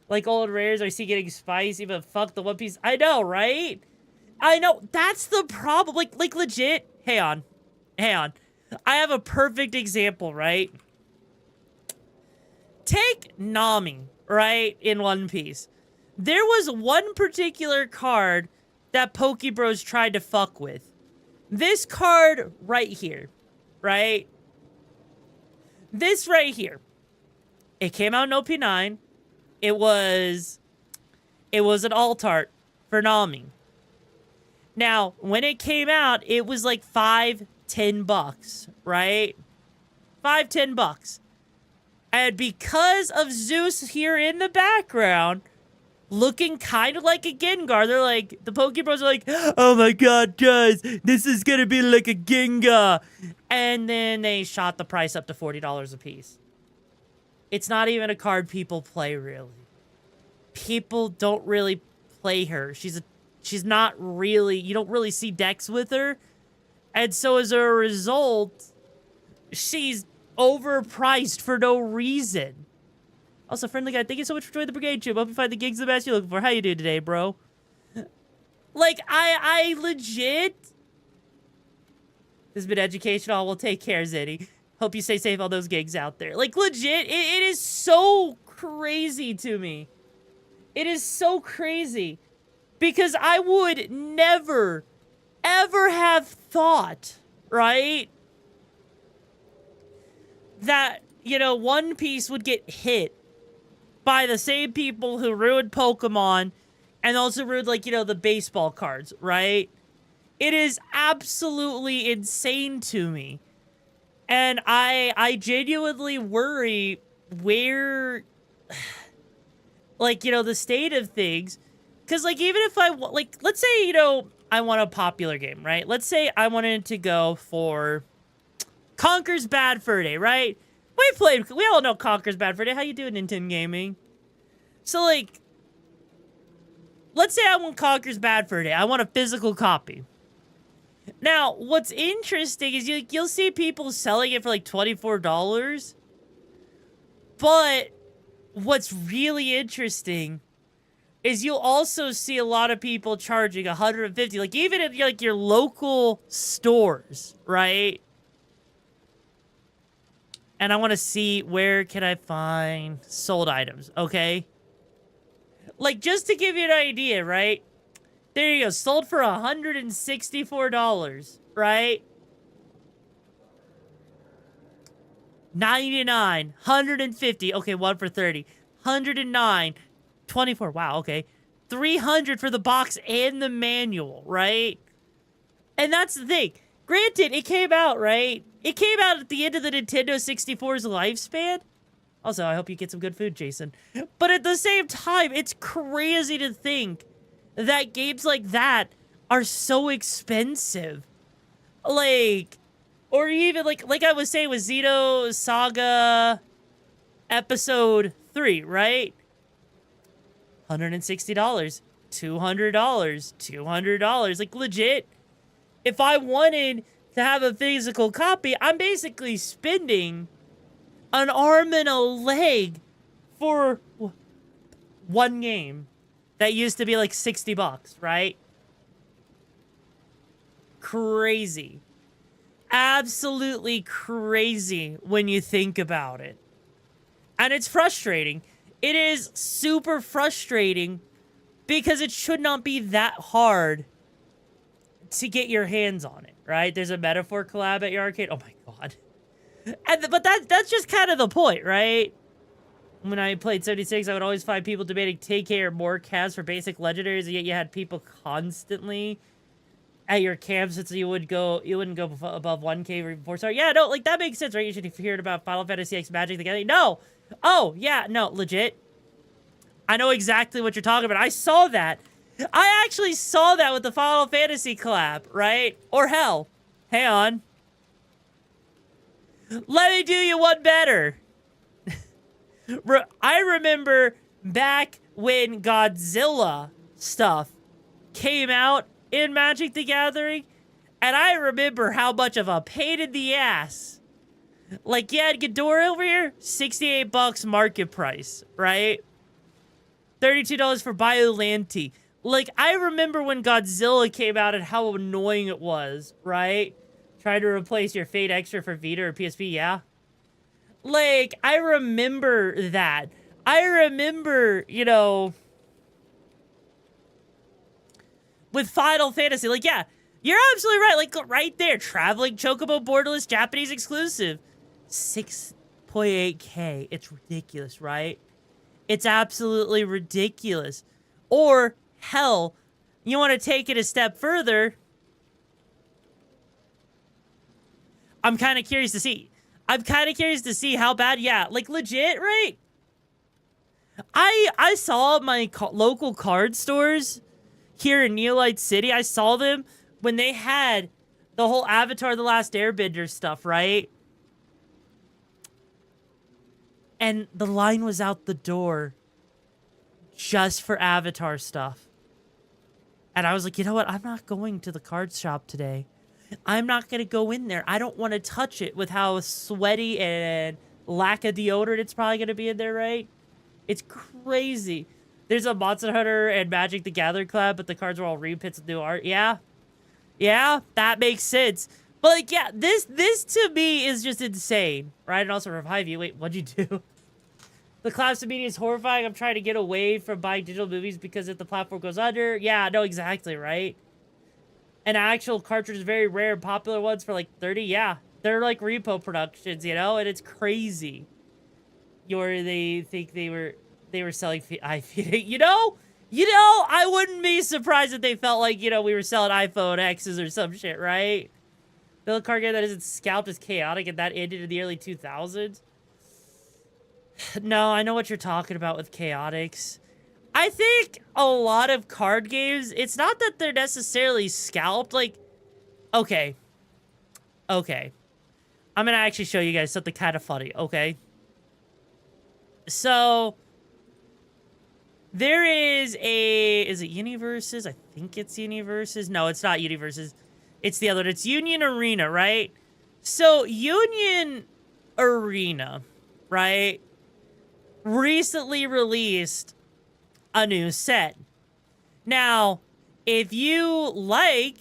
Like, old rares I see getting spicy, but fuck the One Piece. I know, right? I know. That's the problem. Like legit. Hang on. I have a perfect example, right? Take Nami, right, in One Piece. There was one particular card that Pokebros tried to fuck with. This card right here, right? This right here. It came out in OP9. It was an alt art for Nami. Now, when it came out, it was like $5-10, right? $5-10. And because of Zeus here in the background, looking kind of like a Gengar, they're like, the Pokebros are like, oh my god, guys, this is gonna be like a Gengar. And then they shot the price up to $40 a piece. It's not even a card people play, really. People don't really play her. She's not really, you don't really see decks with her. And so as a result, she's overpriced for no reason. Also, friendly guy, thank you so much for joining the brigade, Jim. Hope you find the gigs the best you're looking for. How you doing today, bro? Like, I legit... This has been educational. We'll take care, Zeddy. Hope you stay safe on those gigs out there. Like, legit, it is so crazy to me. It is so crazy. Because I would never, ever have thought, right, that, you know, One Piece would get hit by the same people who ruined Pokemon and also ruined, like, you know, the baseball cards, right? It is absolutely insane to me. And I genuinely worry where, like, you know, the state of things. Because, like, even if I, like, let's say, you know, I want a popular game, right? Let's say I wanted to go for Conker's Bad Fur Day, right? We all know Conker's Bad Fur Day. How you doing, Nintendo Gaming? So, like, let's say I want Conker's Bad Fur Day. I want a physical copy. Now, what's interesting is you'll see people selling it for, like, $24. But what's really interesting is you'll also see a lot of people charging $150, like even at like your local stores, right? And I want to see where can I find sold items, okay? Like just to give you an idea, right? There you go, sold for $164, right? 99, 150, okay, one for 30, 109. 24, wow, okay. 300 for the box and the manual, right? And that's the thing. Granted, it came out, right? It came out at the end of the Nintendo 64's lifespan. Also, I hope you get some good food, Jason. But at the same time, it's crazy to think that games like that are so expensive. Like, or even like I was saying with Xeno Saga Episode 3, right? $160, $200, $200. Like, legit, if I wanted to have a physical copy, I'm basically spending an arm and a leg for one game that used to be like $60, right? Crazy. Absolutely crazy when you think about it. And it's frustrating. It is super frustrating because it should not be that hard to get your hands on it, right? There's a Metaphor collab at your arcade. Oh my god. But that's just kind of the point, right? When I played 76, I would always find people debating 10k or more calves for basic legendaries, and yet you had people constantly at your camps, so you wouldn't go above 1k before start. Yeah, no, like that makes sense, right? You should have heard about Final Fantasy X Magic the Gathering. No! Oh, yeah, no, legit. I know exactly what you're talking about. I saw that. I actually saw that with the Final Fantasy collab, right? Or hell, hang on. Let me do you one better. I remember back when Godzilla stuff came out in Magic the Gathering, and I remember how much of a pain in the ass. Like, you had Ghidorah over here, $68 market price, right? $32 for Biollante. Like, I remember when Godzilla came out and how annoying it was, right? Trying to replace your Fate Extra for Vita or PSP, yeah? Like, I remember that. I remember, you know, with Final Fantasy, like, yeah, you're absolutely right. Like, right there, Traveling Chocobo Borderless Japanese exclusive. 6.8K. It's ridiculous, right? It's absolutely ridiculous. Or, hell, you want to take it a step further. I'm kind of curious to see. I'm kind of curious to see how bad, yeah, like legit, right? I saw my local card stores here in Neolite City. I saw them when they had the whole Avatar The Last Airbender stuff, right? And the line was out the door just for Avatar stuff. And I was like, you know what? I'm not going to the card shop today. I'm not going to go in there. I don't want to touch it with how sweaty and lack of deodorant it's probably going to be in there, right? It's crazy. There's a Monster Hunter and Magic the Gathering collab, but the cards are all reprints with new art. Yeah. Yeah, that makes sense. But, like, yeah, this to me is just insane, right? And also revive you. Wait, what'd you do? The collapse of media is horrifying. I'm trying to get away from buying digital movies because if the platform goes under, yeah, no, exactly, right? And actual cartridge is very rare. Popular ones for like 30, yeah. They're like repo productions, you know? And it's crazy. They think they were selling you know? I wouldn't be surprised if they felt like, you know, we were selling iPhone X's or some shit, right? Build a card game that isn't scalped is chaotic and that ended in the early 2000s. No, I know what you're talking about with chaotics. I think a lot of card games, it's not that they're necessarily scalped. Like, okay. I'm going to actually show you guys something kind of funny, okay? So, there is it Universes? I think it's Universes. No, it's not Universes. It's the other one. It's Union Arena, right? So, Union Arena, right, recently released a new set. Now, if you like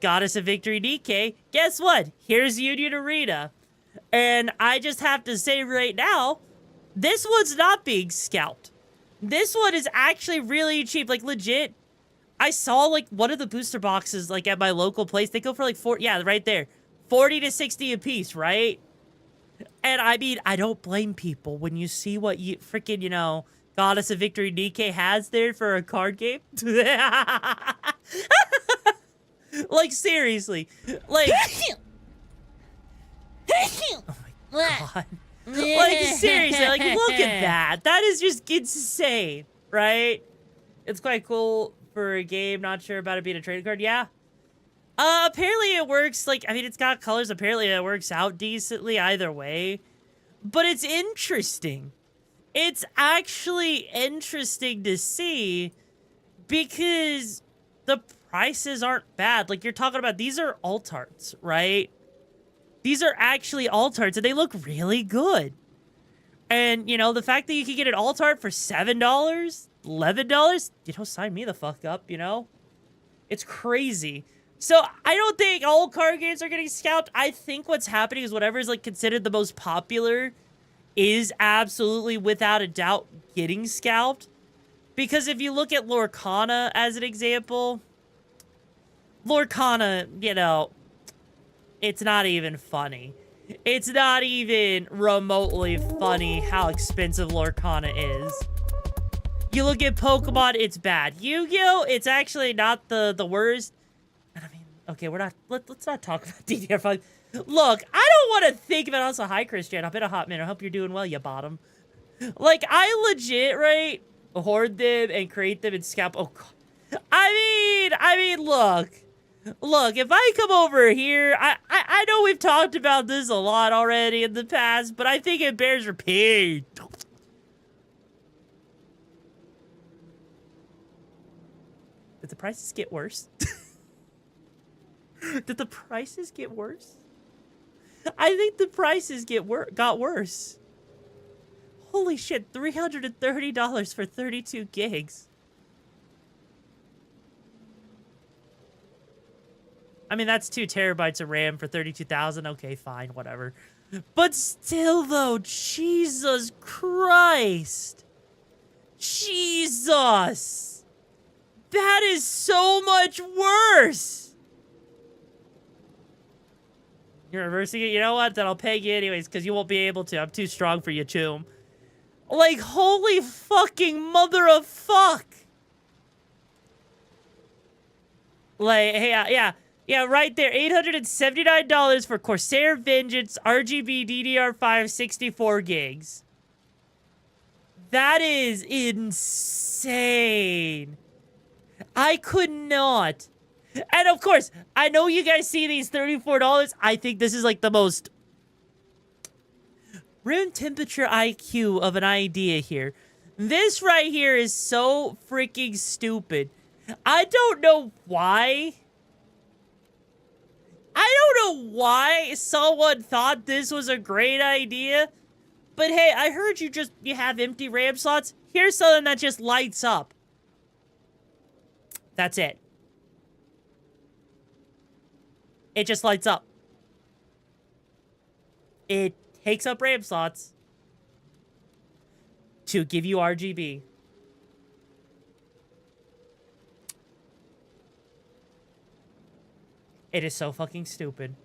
Goddess of Victory DK, guess what? Here's Union Arena. And I just have to say right now, this one's not being scalped. This one is actually really cheap. Like, legit, I saw, like, one of the booster boxes, like, at my local place. They go for, like, yeah, right there. 40 to 60 a piece, right? And, I mean, I don't blame people when you see what you freaking, you know, Goddess of Victory DK has there for a card game. Like, seriously. Like, oh my god. Like, seriously, like, look at that. That is just insane, right? It's quite cool for a game. Not sure about it being a trading card. Yeah. Apparently it works, like, I mean, it's got colors. Apparently it works out decently either way. But it's interesting. It's actually interesting to see because the prices aren't bad. Like, you're talking about, these are alt arts, right? These are actually alt arts, and they look really good. And, you know, the fact that you can get an alt art for $7, $11, you know, sign me the fuck up, you know? It's crazy. So, I don't think all card games are getting scalped. I think what's happening is whatever is, like, considered the most popular is absolutely, without a doubt, getting scalped. Because if you look at Lorcana as an example, Lorcana, you know, it's not even funny. It's not even remotely funny how expensive Lorcana is. You look at Pokemon, it's bad. Yu-Gi-Oh!, it's actually not the worst. And I mean, okay, let's not talk about DDR5. Look, I don't want to think about also, hi Christian, I've been a hot minute. I hope you're doing well, you bottom. Like, I legit, right, hoard them and create them and scalp. Oh, God. I mean, look, if I come over here, I know we've talked about this a lot already in the past, but I think it bears repeat. Did the prices get worse? Did the prices get worse? I think the prices got worse. Holy shit, $330 for 32 gigs. I mean, that's 2 terabytes of RAM for 32,000. Okay, fine, whatever. But still, though, Jesus Christ. Jesus. That is so much worse. You're reversing it? You know what? Then I'll pay you anyways, because you won't be able to. I'm too strong for you, Choom. Like, holy fucking mother of fuck. Like, hey, yeah, right there. $879 for Corsair Vengeance RGB DDR5 64 gigs. That is insane. I could not. And of course, I know you guys see these $34. I think this is like the most room temperature IQ of an idea here. This right here is so freaking stupid. I don't know why. I don't know why someone thought this was a great idea. But hey, I heard you have empty RAM slots. Here's something that just lights up. That's it. It just lights up. It takes up RAM slots to give you RGB. It is so fucking stupid.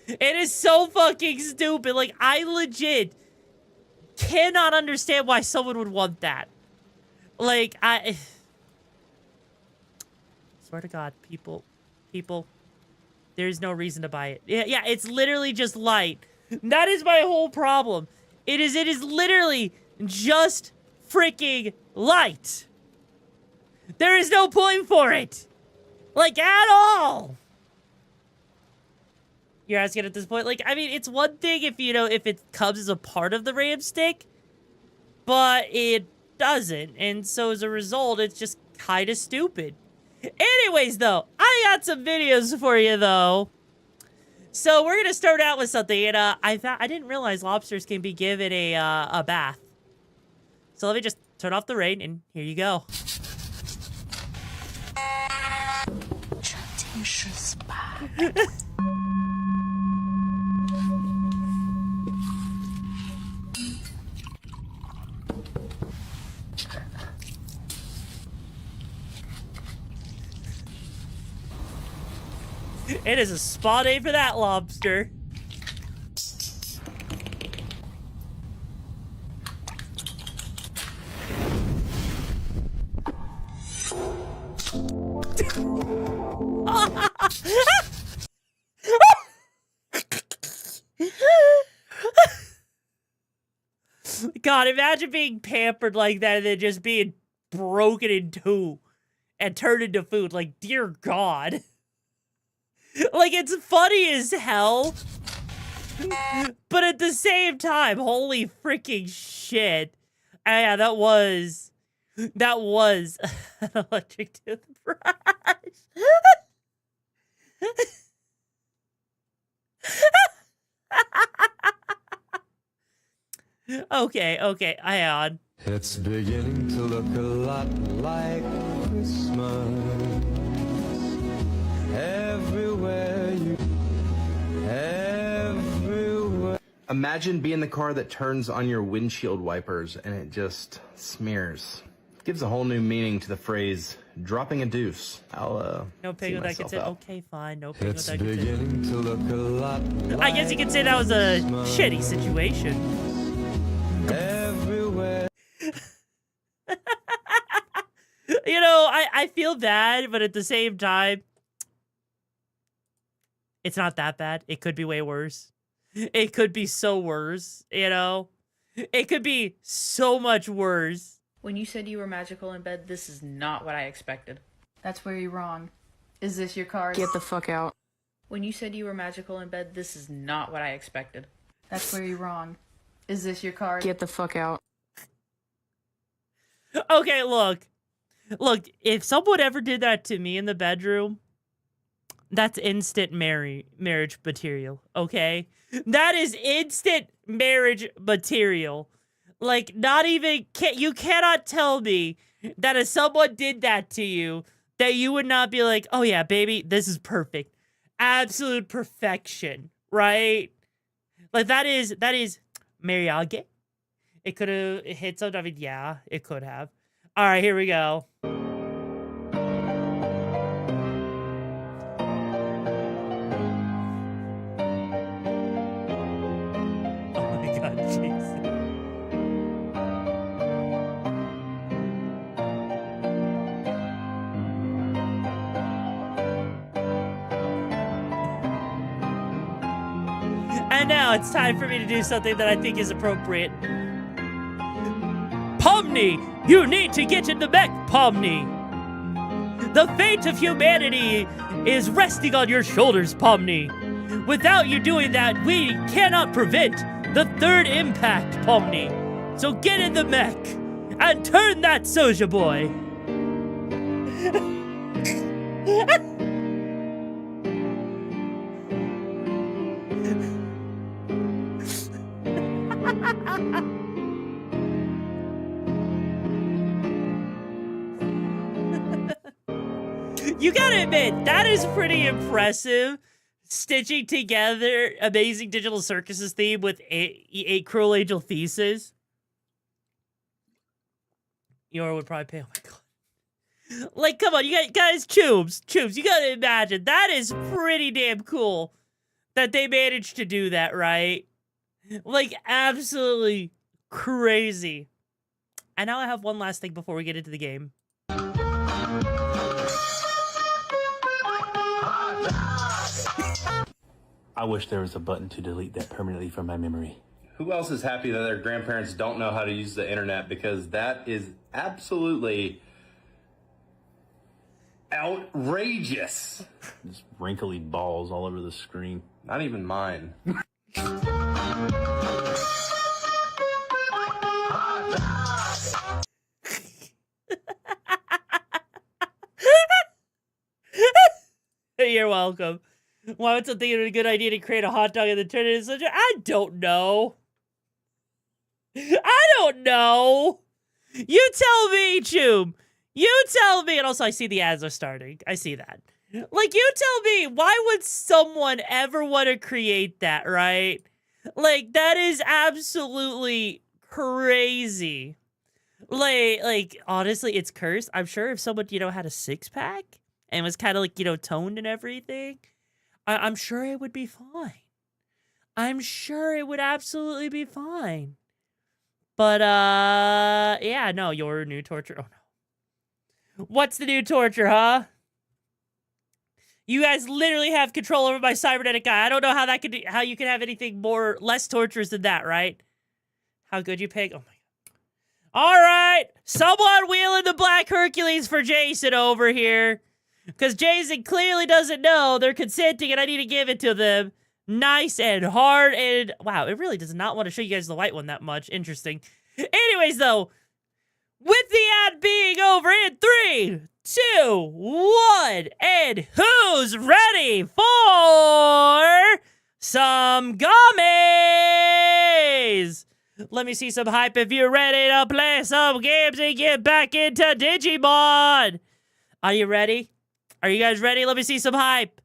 It is so fucking stupid. Like, I legit cannot understand why someone would want that. Like, I swear to God, people, there's no reason to buy it. Yeah, it's literally just light. That is my whole problem. It is literally just freaking light. There is no point for it. Like, at all. You're asking at this point? Like, I mean, it's one thing if, if it comes as a part of the RAM stick, but it doesn't. And so as a result, it's just kind of stupid. Anyways, though, I got some videos for you, though. So we're going to start out with something. And I didn't realize lobsters can be given a bath. So let me just turn off the rain, and here you go. It is a spa day for that lobster. God, imagine being pampered like that and then just being broken in two and turned into food. Like, dear God. Like, it's funny as hell. But at the same time, holy freaking shit. Yeah, that was an electric toothbrush. Okay, hang on. It's beginning to look a lot like Christmas. Everywhere. Imagine being the car that turns on your windshield wipers and it just smears. Gives a whole new meaning to the phrase "dropping a deuce." I'll no pig with that can say. Okay, fine. No pig with It's that can say. beginning to look a lot like I guess you could say that was a shitty situation. everywhere. I feel bad, but at the same time, it's not that bad. It could be way worse. It could be so worse, It could be so much worse. When you said you were magical in bed, this is not what I expected. That's where you're wrong. Is this your card? Get the fuck out. When you said you were magical in bed, this is not what I expected. That's where you're wrong. Is this your card? Get the fuck out. Okay, look, if someone ever did that to me in the bedroom, that's instant marriage material, okay? That is instant marriage material. Like, not even, you cannot tell me that if someone did that to you, that you would not be like, oh yeah, baby, this is perfect. Absolute perfection, right? Like, that is mariage. It could have hit something. I mean, yeah, it could have. All right, here we go. Oh my God, jeez. And now it's time for me to do something that I think is appropriate. Pomni, you need to get in the mech, Pomni. The fate of humanity is resting on your shoulders, Pomni. Without you doing that, we cannot prevent the third impact, Pomni. So get in the mech and turn that Soja boy. You gotta admit, that is pretty impressive. Stitching together Amazing Digital Circus's theme with a Cruel Angel Thesis. Yora would probably pay. Oh my God. Like, come on, you guys, Choobs, you gotta imagine. That is pretty damn cool that they managed to do that, right? Like, absolutely crazy. And now I have one last thing before we get into the game. I wish there was a button to delete that permanently from my memory. Who else is happy that their grandparents don't know how to use the internet? Because that is absolutely outrageous. Just wrinkly balls all over the screen. Not even mine. You're welcome. Why would something be a good idea to create a hot dog and then turn it into such a... I don't know. I don't know. You tell me, Choom. You tell me. And also, I see the ads are starting. I see that. Like, you tell me, why would someone ever want to create that, right? Like, that is absolutely crazy. Like, honestly, it's cursed. I'm sure if someone, had a six-pack and was kind of, like, toned and everything, I'm sure it would be fine. I'm sure it would absolutely be fine. But, yeah, no, your new torture. Oh, no. What's the new torture, huh? You guys literally have control over my cybernetic guy. I don't know how you can have anything less torturous than that, right? How good you pick? Oh, my God. All right. Someone wheeling the Black Hercules for Jason over here. Because Jason clearly doesn't know they're consenting and I need to give it to them. Nice and hard and... Wow, it really does not want to show you guys the white one that much. Interesting. Anyways, though, with the ad being over in 3, 2, 1, and who's ready for some gummies? Let me see some hype if you're ready to play some games and get back into Digimon. Are you ready? Are you guys ready? Let me see some hype.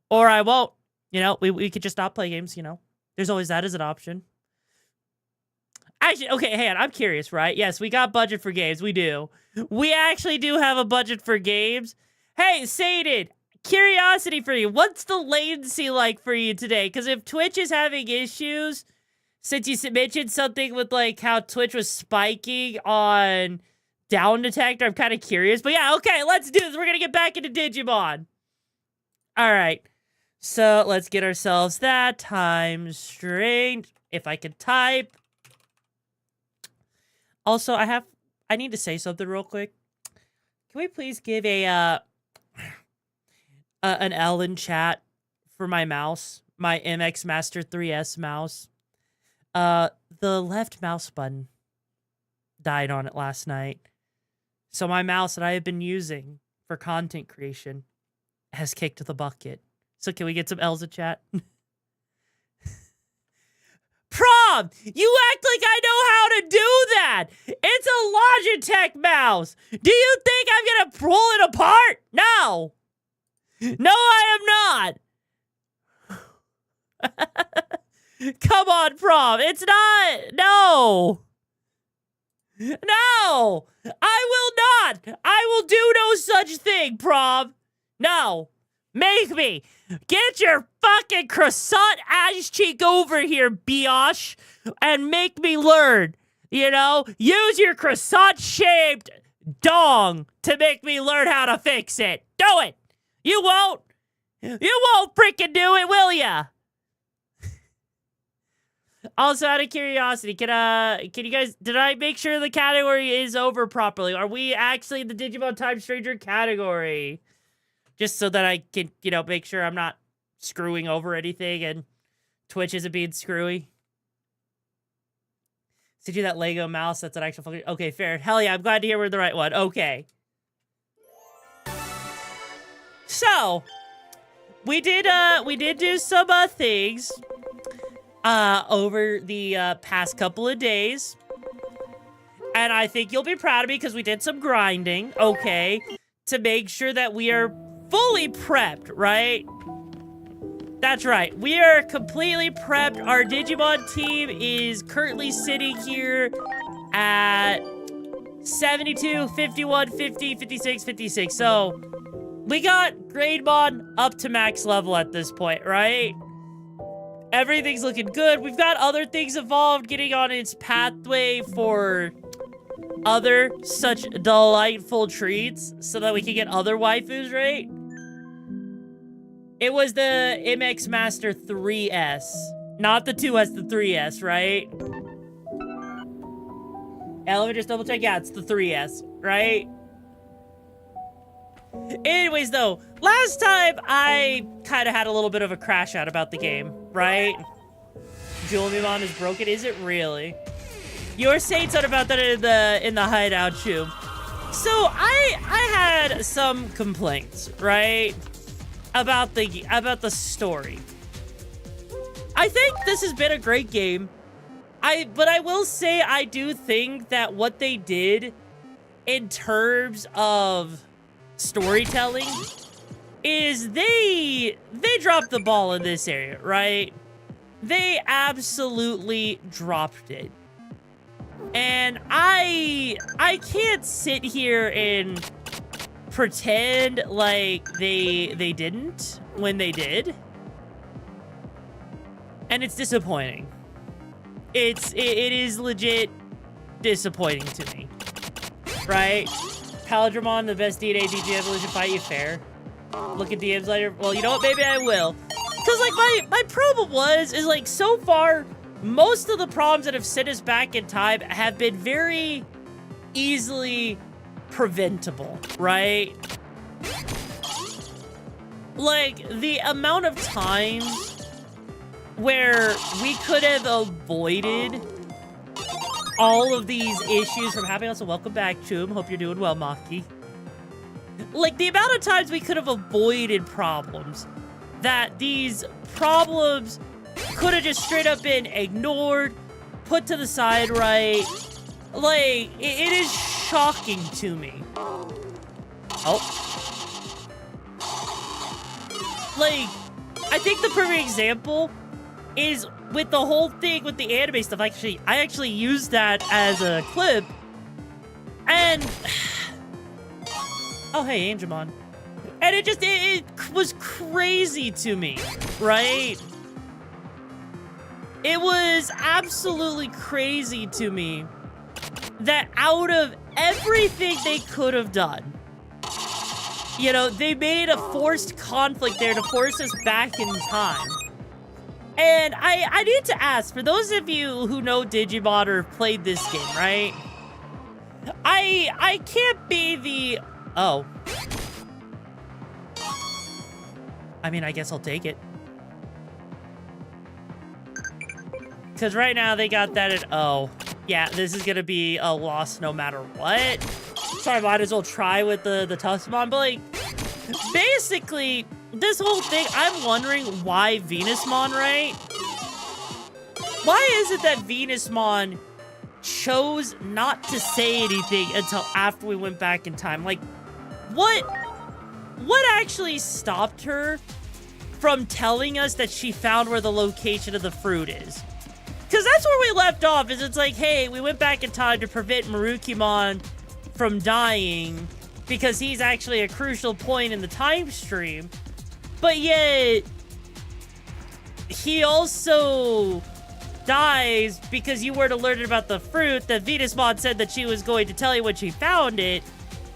Or I won't. We could just not play games, There's always that as an option. Actually, okay, hang on. I'm curious, right? Yes, we got budget for games. We do. We actually do have a budget for games. Hey, Saded, curiosity for you. What's the latency like for you today? Because if Twitch is having issues, since you mentioned something with, like, how Twitch was spiking on... Down detector, I'm kind of curious. But yeah, okay, let's do this. We're going to get back into Digimon. All right. So let's get ourselves that time string. If I can type. Also, I need to say something real quick. Can we please give an L in chat for my mouse, my MX Master 3S mouse? The left mouse button died on it last night. So my mouse that I have been using for content creation has kicked the bucket. So can we get some L's in chat? Prom! You act like I know how to do that! It's a Logitech mouse! Do you think I'm gonna pull it apart? No! No, I am not! Come on, Prom. It's not. No. No. I will not. I will do no such thing, Prom. No. Make me. Get your fucking croissant ass cheek over here, Biosh, and make me learn. You know? Use your croissant-shaped dong to make me learn how to fix it. Do it. You won't. You won't freaking do it, will ya? Also, out of curiosity, can you guys, did I make sure the category is over properly? Are we actually in the Digimon Time Stranger category? Just so that I can, you know, make sure I'm not screwing over anything and Twitch isn't being screwy. Did you that Lego mouse? That's an actual fucking, okay, fair. Hell yeah, I'm glad to hear we're the right one. Okay. So, we did do some things over the past couple of days. And I think you'll be proud of me because we did some grinding, okay, to make sure that we are fully prepped, right? That's right. We are completely prepped. Our Digimon team is currently sitting here at 72, 51, 50, 56, 56. So, we got Grademon up to max level at this point, right? Everything's looking good. We've got other things involved getting on its pathway for other such delightful treats so that we can get other waifus, right? It was the MX Master 3S. Not the 2S, the 3S, right? Let me just double check. Yeah, it's the 3S, right? Anyways, though, last time I kind of had a little bit of a crash out about the game, right? Julimon is broken. Is it really? You were saying something about that in the hideout, Chew. So I had some complaints, right, about the story. I think this has been a great game. But I will say I do think that what they did in terms of storytelling is they dropped the ball in this area, right? They absolutely dropped it. And I can't sit here and pretend like they didn't when they did. And it's disappointing. It is legit disappointing to me. Right? Paladramon, the best DNA DG evolution fight, you fair. Look at DMs later. Well, you know what? Maybe I will. Because, like, my problem is, like, so far, most of the problems that have sent us back in time have been very easily preventable, right? Like, the amount of times where we could have avoided all of these issues from happening. Also, welcome back, Choom. Hope you're doing well, Maki. Like, the amount of times we could have avoided problems, that these problems could have just straight up been ignored, put to the side, right? Like, it is shocking to me. Oh. Like, I think the perfect example is with the whole thing with the anime stuff. I actually used that as a clip. And oh, hey, Angemon. And it was crazy to me, right? It was absolutely crazy to me that out of everything they could have done, you know, they made a forced conflict there to force us back in time. And I need to ask, for those of you who know Digimon or have played this game, right? I can't be the... Oh. I mean, I guess I'll take it. Because right now they got that at O. Yeah, this is going to be a loss no matter what. So I might as well try with the Tusmon. But, like, basically, this whole thing, I'm wondering why Venusmon, right? Why is it that Venusmon chose not to say anything until after we went back in time? Like, what actually stopped her from telling us that she found where the location of the fruit is? Because that's where we left off, is it's like, hey, we went back in time to prevent Marukimon from dying because he's actually a crucial point in the time stream. But yet, he also dies because you weren't alerted about the fruit that Venusmon said that she was going to tell you when she found it,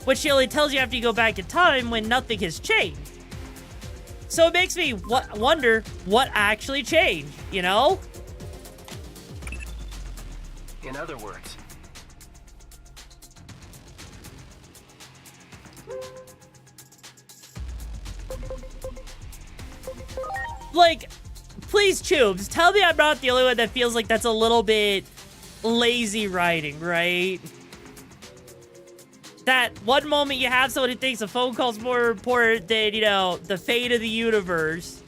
which she only tells you after you go back in time when nothing has changed. So it makes me wonder what actually changed, you know? In other words, like, please, Choobs, tell me I'm not the only one that feels like that's a little bit lazy writing, right? That one moment you have someone who thinks a phone call's more important than, you know, the fate of the universe.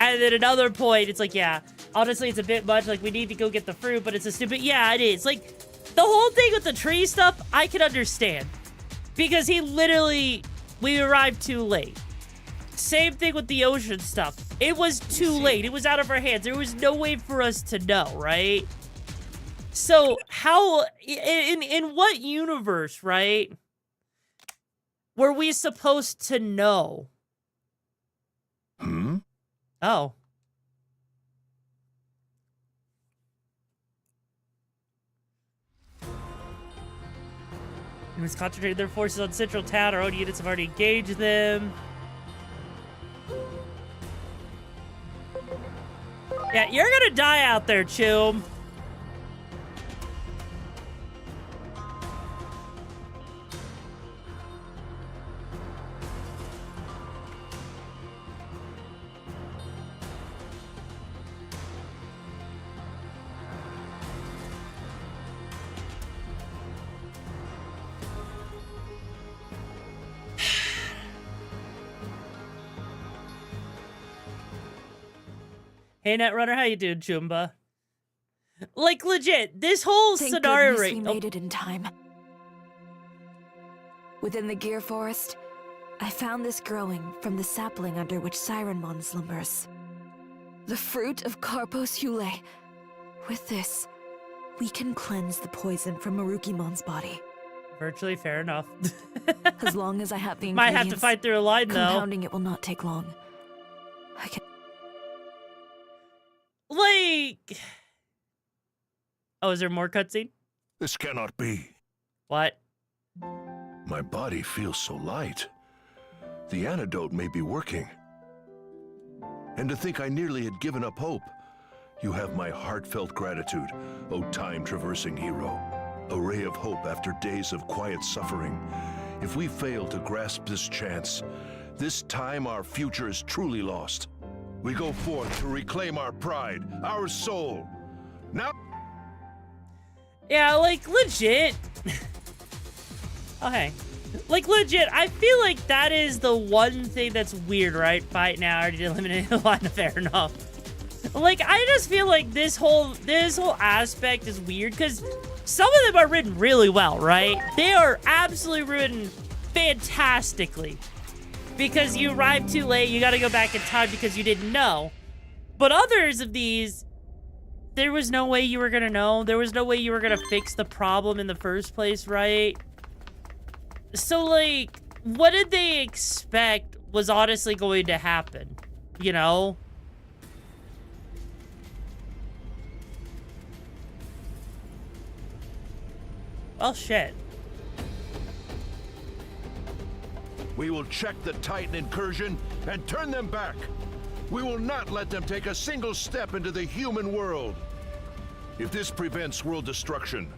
And then another point, it's like, yeah, honestly, it's a bit much. Like, we need to go get the fruit, but it's a stupid... Yeah, it is. Like, the whole thing with the tree stuff, I can understand. Because he literally... We arrived too late. Same thing with the ocean stuff. It was too late. It was out of our hands. There was no way for us to know, right? So, how... In what universe, right? Were we supposed to know? Oh. Humans concentrated their forces on Central Town. Our own units have already engaged them. Yeah, you're gonna die out there, Choom. Hey, Netrunner, how you doing, Chumba? Like, legit, this whole Thank scenario goodness right... we made it in time. Within the Gear Forest, I found this growing from the sapling under which Sirenmon slumbers. The fruit of Karpos Hule. With this, we can cleanse the poison from Marukimon's body. Virtually fair enough. As long as I have the Might ingredients, have to fight through a line, though. compounding it will not take long. I can... Like... Oh, is there more cutscene? This cannot be. What? My body feels so light. The antidote may be working. And to think I nearly had given up hope. You have my heartfelt gratitude, O time-traversing hero. A ray of hope after days of quiet suffering. If we fail to grasp this chance, this time our future is truly lost. We go forth to reclaim our pride, our soul. Now... Yeah, like, legit. Oh, hey. Like, legit, I feel like that is the one thing that's weird, right? Fight now, already eliminated the line, fair enough. Like, I just feel like this whole aspect is weird, because some of them are written really well, right? They are absolutely written fantastically. Because you arrived too late, you gotta go back in time because you didn't know. But others of these, there was no way you were gonna know. There was no way you were gonna fix the problem in the first place, right? So, like, what did they expect was honestly going to happen? You know? Well, shit. We will check the Titan incursion and turn them back. We will not let them take a single step into the human world. If this prevents world destruction,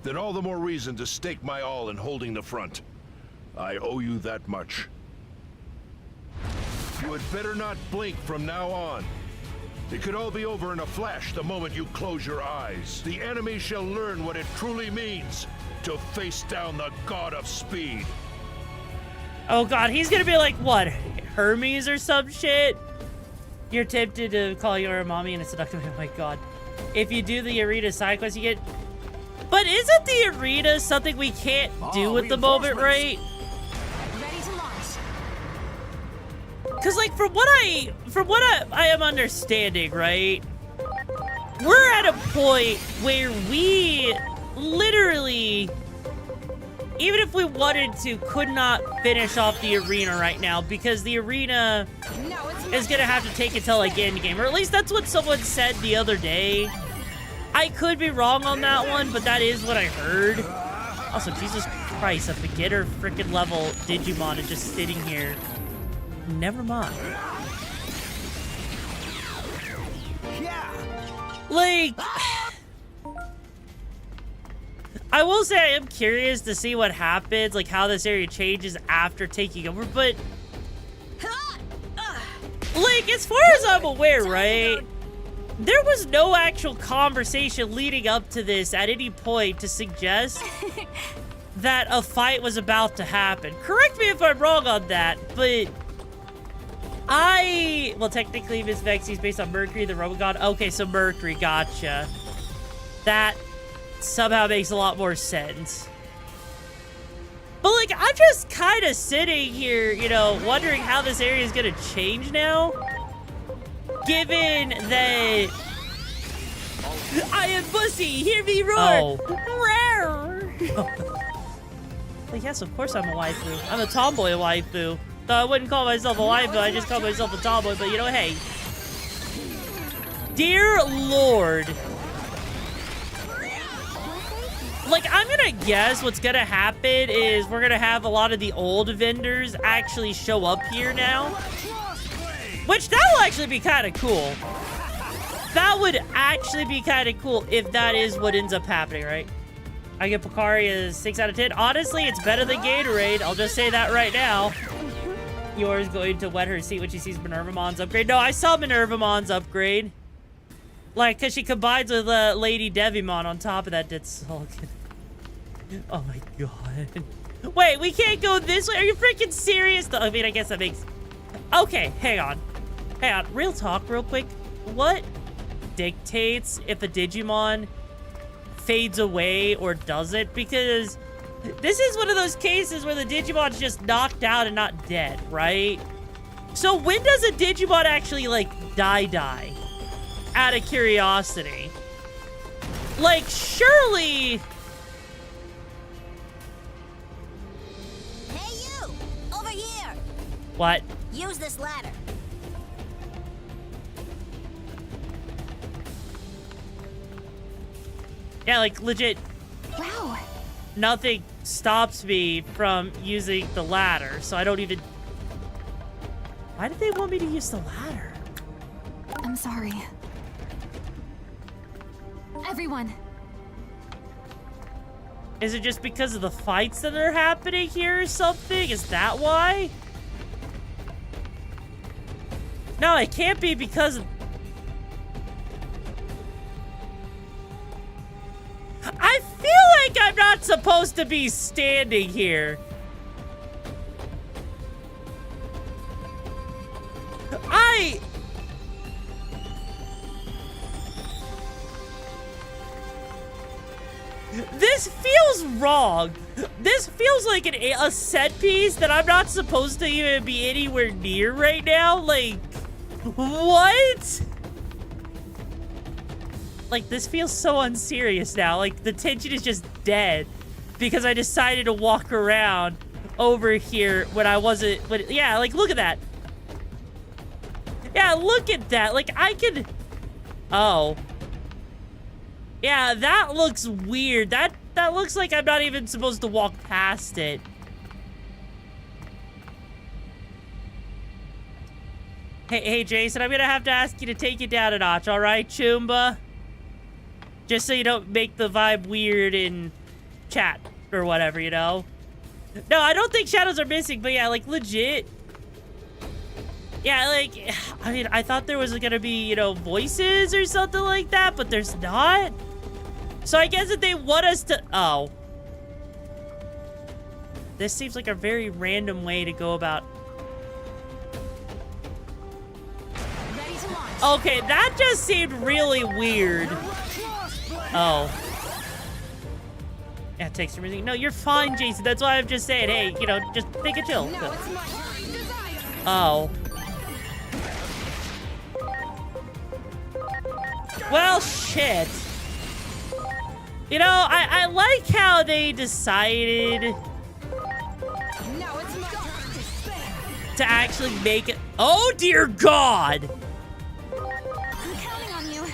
Then all the more reason to stake my all in holding the front. I owe you that much. You had better not blink from now on. It could all be over in a flash the moment you close your eyes. The enemy shall learn what it truly means to face down the god of speed. Oh god, he's gonna be like, what, Hermes or some shit? You're tempted to call your mommy and a seductive. Oh my god. If you do the arena side quest, you get... But isn't the arena something we can't do at the moment, right? Ready to launch. Because, like, from what I am understanding, right? We're at a point where we literally, even if we wanted to, could not finish off the arena right now because the arena is gonna have to take it till like end game, or at least that's what someone said the other day. I could be wrong on that one, but that is what I heard. Also, Jesus Christ, a beginner freaking level Digimon is just sitting here. Never mind. Like, I will say I am curious to see what happens, like how this area changes after taking over, but like, as far as I'm aware, right, there was no actual conversation leading up to this at any point to suggest that a fight was about to happen. Correct me if I'm wrong on that, but well, technically Miss Vexy's based on Mercury, the Roman god. Okay, so Mercury, gotcha. That somehow makes a lot more sense. But, like, I'm just kind of sitting here, you know, wondering how this area is going to change now. Given that... I am Bussy, hear me roar! Oh. Like, yes, of course I'm a waifu. I'm a tomboy waifu. Though I wouldn't call myself a waifu, I just call myself a tomboy, but you know, hey. Dear Lord. Like, I'm gonna guess what's gonna happen is we're gonna have a lot of the old vendors actually show up here now. Which, that will actually be kind of cool. That would actually be kind of cool if that is what ends up happening, right? I give Picari a 6 out of 10. Honestly, it's better than Gatorade. I'll just say that right now. Yours going to wet her seat when she sees Minervamon's upgrade. No, I saw Minervamon's upgrade. Like, because she combines with Lady Devimon on top of that. That's so good. Oh my god. Wait, we can't go this way? Are you freaking serious? I mean, I guess that makes... Okay, hang on. Hang on. Real talk, real quick. What dictates if a Digimon fades away or doesn't? Because this is one of those cases where the Digimon's just knocked out and not dead, right? So when does a Digimon actually, like, die? Out of curiosity. Like, surely... Hey, you! Over here! What? Use this ladder. Yeah, like, legit. Wow. Nothing stops me from using the ladder, so I don't even... Why did they want me to use the ladder? I'm sorry. Everyone. Is it just because of the fights that are happening here or something? Is that why? No, it can't be because of... I feel like I'm not supposed to be standing here. This feels wrong. This feels like a set piece that I'm not supposed to even be anywhere near right now. Like, what? Like, this feels so unserious now. Like, the tension is just dead because I decided to walk around over here when I wasn't... yeah, like, look at that. Yeah, look at that. Like, I could... Oh. Yeah, that looks weird. That looks like I'm not even supposed to walk past it. Hey, Jason, I'm gonna have to ask you to take it down a notch, all right, Choomba? Just so you don't make the vibe weird and chat or whatever, you know? No, I don't think shadows are missing, but yeah, like, legit. Yeah, like, I mean, I thought there was gonna be, you know, voices or something like that, but there's not. So I guess if they want us to... Oh. This seems like a very random way to go about... Okay, that just seemed really weird. Oh. Yeah, it takes everything. No, you're fine, Jason. That's why I'm just saying, hey, you know, just take a chill. Oh. Well, shit. You know, I like how they decided to actually make it. Oh, dear God. I'm counting on you.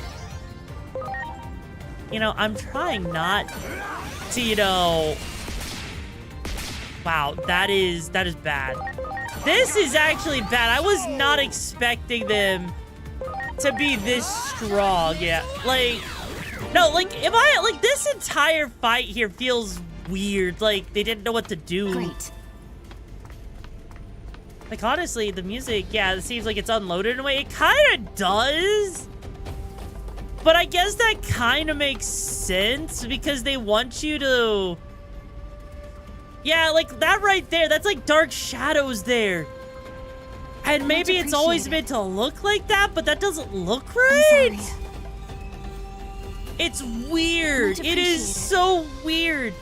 You know, I'm trying not to, you know... Wow, that is bad. This is actually bad. I was not expecting them to be this strong. Yeah, like... No, like, this entire fight here feels weird. Like, they didn't know what to do. Great. Like, honestly, the music, yeah, it seems like it's unloaded in a way. It kind of does. But I guess that kind of makes sense because they want you to... Yeah, like, that right there, that's like dark shadows there. And maybe it's always meant to look like that, but that doesn't look right. It's weird. It is so weird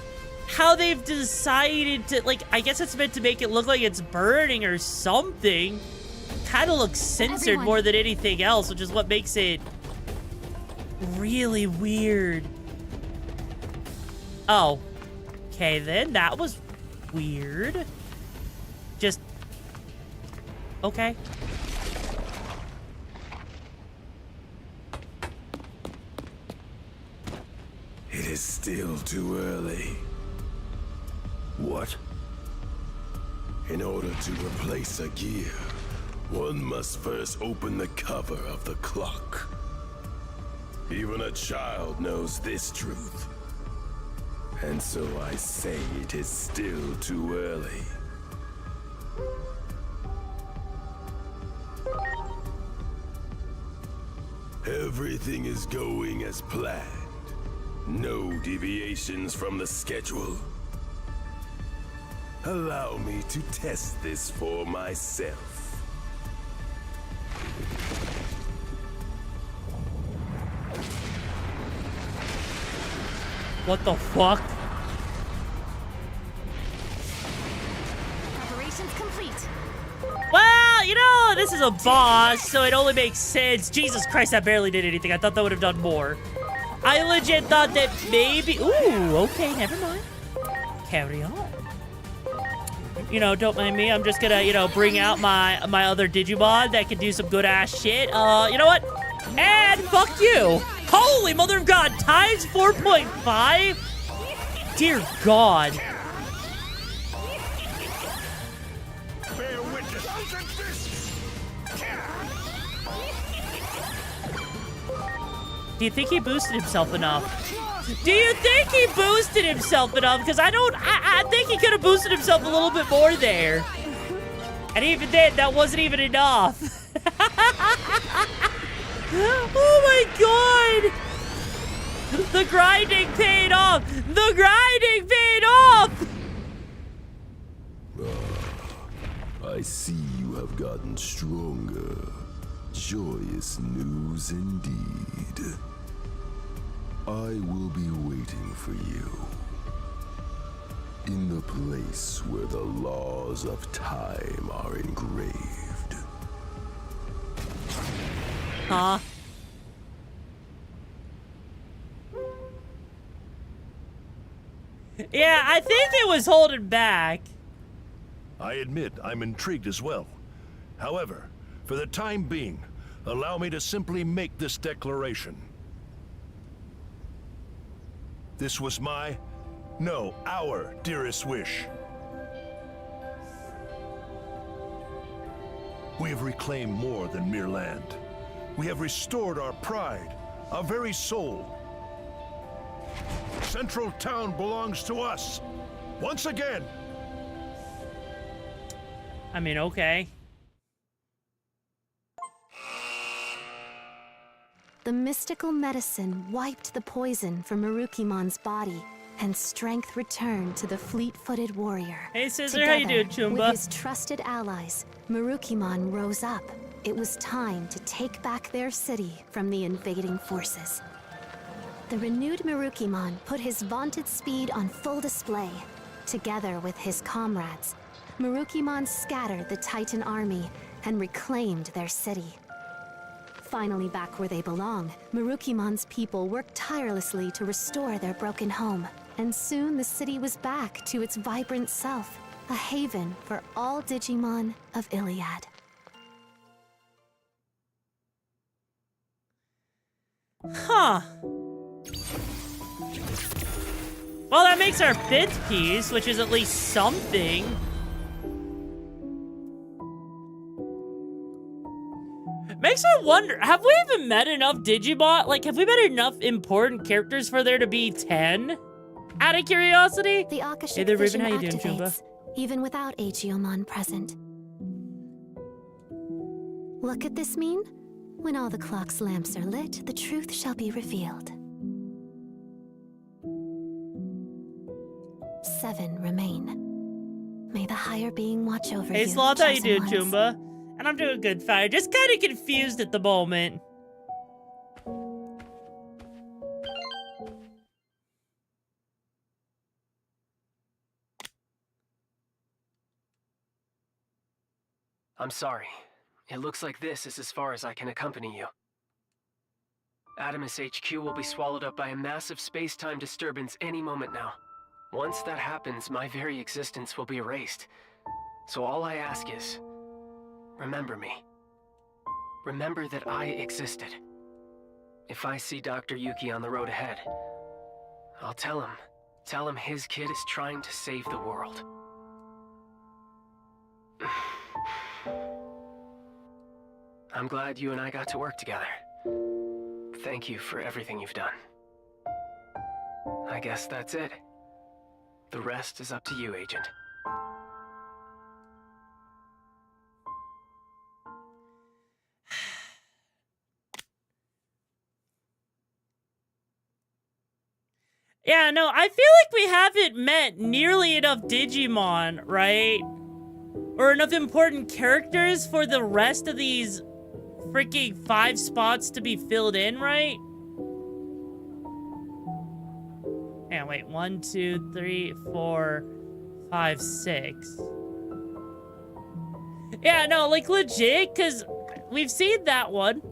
how they've decided to, like, I guess it's meant to make it look like it's burning or something. Kind of looks censored more than anything else, which is what makes it really weird. Oh. Okay, then. That was weird. Just... Okay. It is still too early. What? In order to replace a gear, one must first open the cover of the clock. Even a child knows this truth. And so I say it is still too early. Everything is going as planned. No deviations from the schedule. Allow me to test this for myself. What the fuck? Preparations complete. Well, you know, this is a boss, so it only makes sense. Jesus Christ, that barely did anything. I thought that would have done more. I legit thought that maybe... Ooh, okay, never mind. Carry on. You know, don't mind me. I'm just gonna, you know, bring out my other Digimon that can do some good-ass shit. You know what? And fuck you. Holy mother of God, times 4.5? Dear God. Bear witness. Do you think he boosted himself enough? Do you think he boosted himself enough? Because I think he could have boosted himself a little bit more there. And even then, that wasn't even enough. Oh my God. The grinding paid off. The grinding paid off. I see you have gotten stronger. Joyous news indeed. I will be waiting for you. In the place where the laws of time are engraved. Huh? Yeah, I think it was holding back. I admit I'm intrigued as well. However, for the time being, allow me to simply make this declaration. This was our dearest wish. We have reclaimed more than mere land. We have restored our pride, our very soul. Central Town belongs to us. Once again. I mean, okay. The mystical medicine wiped the poison from Marukimon's body, and strength returned to the fleet-footed warrior. Hey, Scissor, how you doing, Chumba? With his trusted allies, Marukimon rose up. It was time to take back their city from the invading forces. The renewed Marukimon put his vaunted speed on full display. Together with his comrades, Marukimon scattered the Titan army and reclaimed their city. Finally back where they belong, Marukimon's people worked tirelessly to restore their broken home. And soon the city was back to its vibrant self, a haven for all Digimon of Iliad. Huh. Well, that makes our 5th piece, which is at least something. Makes me wonder, have we even met enough Digimon? Like, have we met enough important characters for there to be 10? Out of curiosity? The Akashic Hey there, vision Ribbon, how you doing, activates, even without Agiomon present. What could this mean? When all the clock's lamps are lit, the truth shall be revealed. 7 remain. May the higher being watch over you. Hey, Sloth, how you doing, chosen ones. Chumba? And I'm doing good, fire. Just kind of confused at the moment. I'm sorry. It looks like this is as far as I can accompany you. Adamus HQ will be swallowed up by a massive space-time disturbance any moment now. Once that happens, my very existence will be erased. So all I ask is, remember me. Remember that I existed. If I see Dr. Yuki on the road ahead, I'll tell him his kid is trying to save the world. I'm glad you and I got to work together. Thank you for everything you've done. I guess that's it. The rest is up to you, Agent. Yeah, no, I feel like we haven't met nearly enough Digimon, right? Or enough important characters for the rest of these freaking 5 spots to be filled in, right? Yeah, wait, 1, 2, 3, 4, 5, 6. Yeah, no, like legit, because we've seen that one.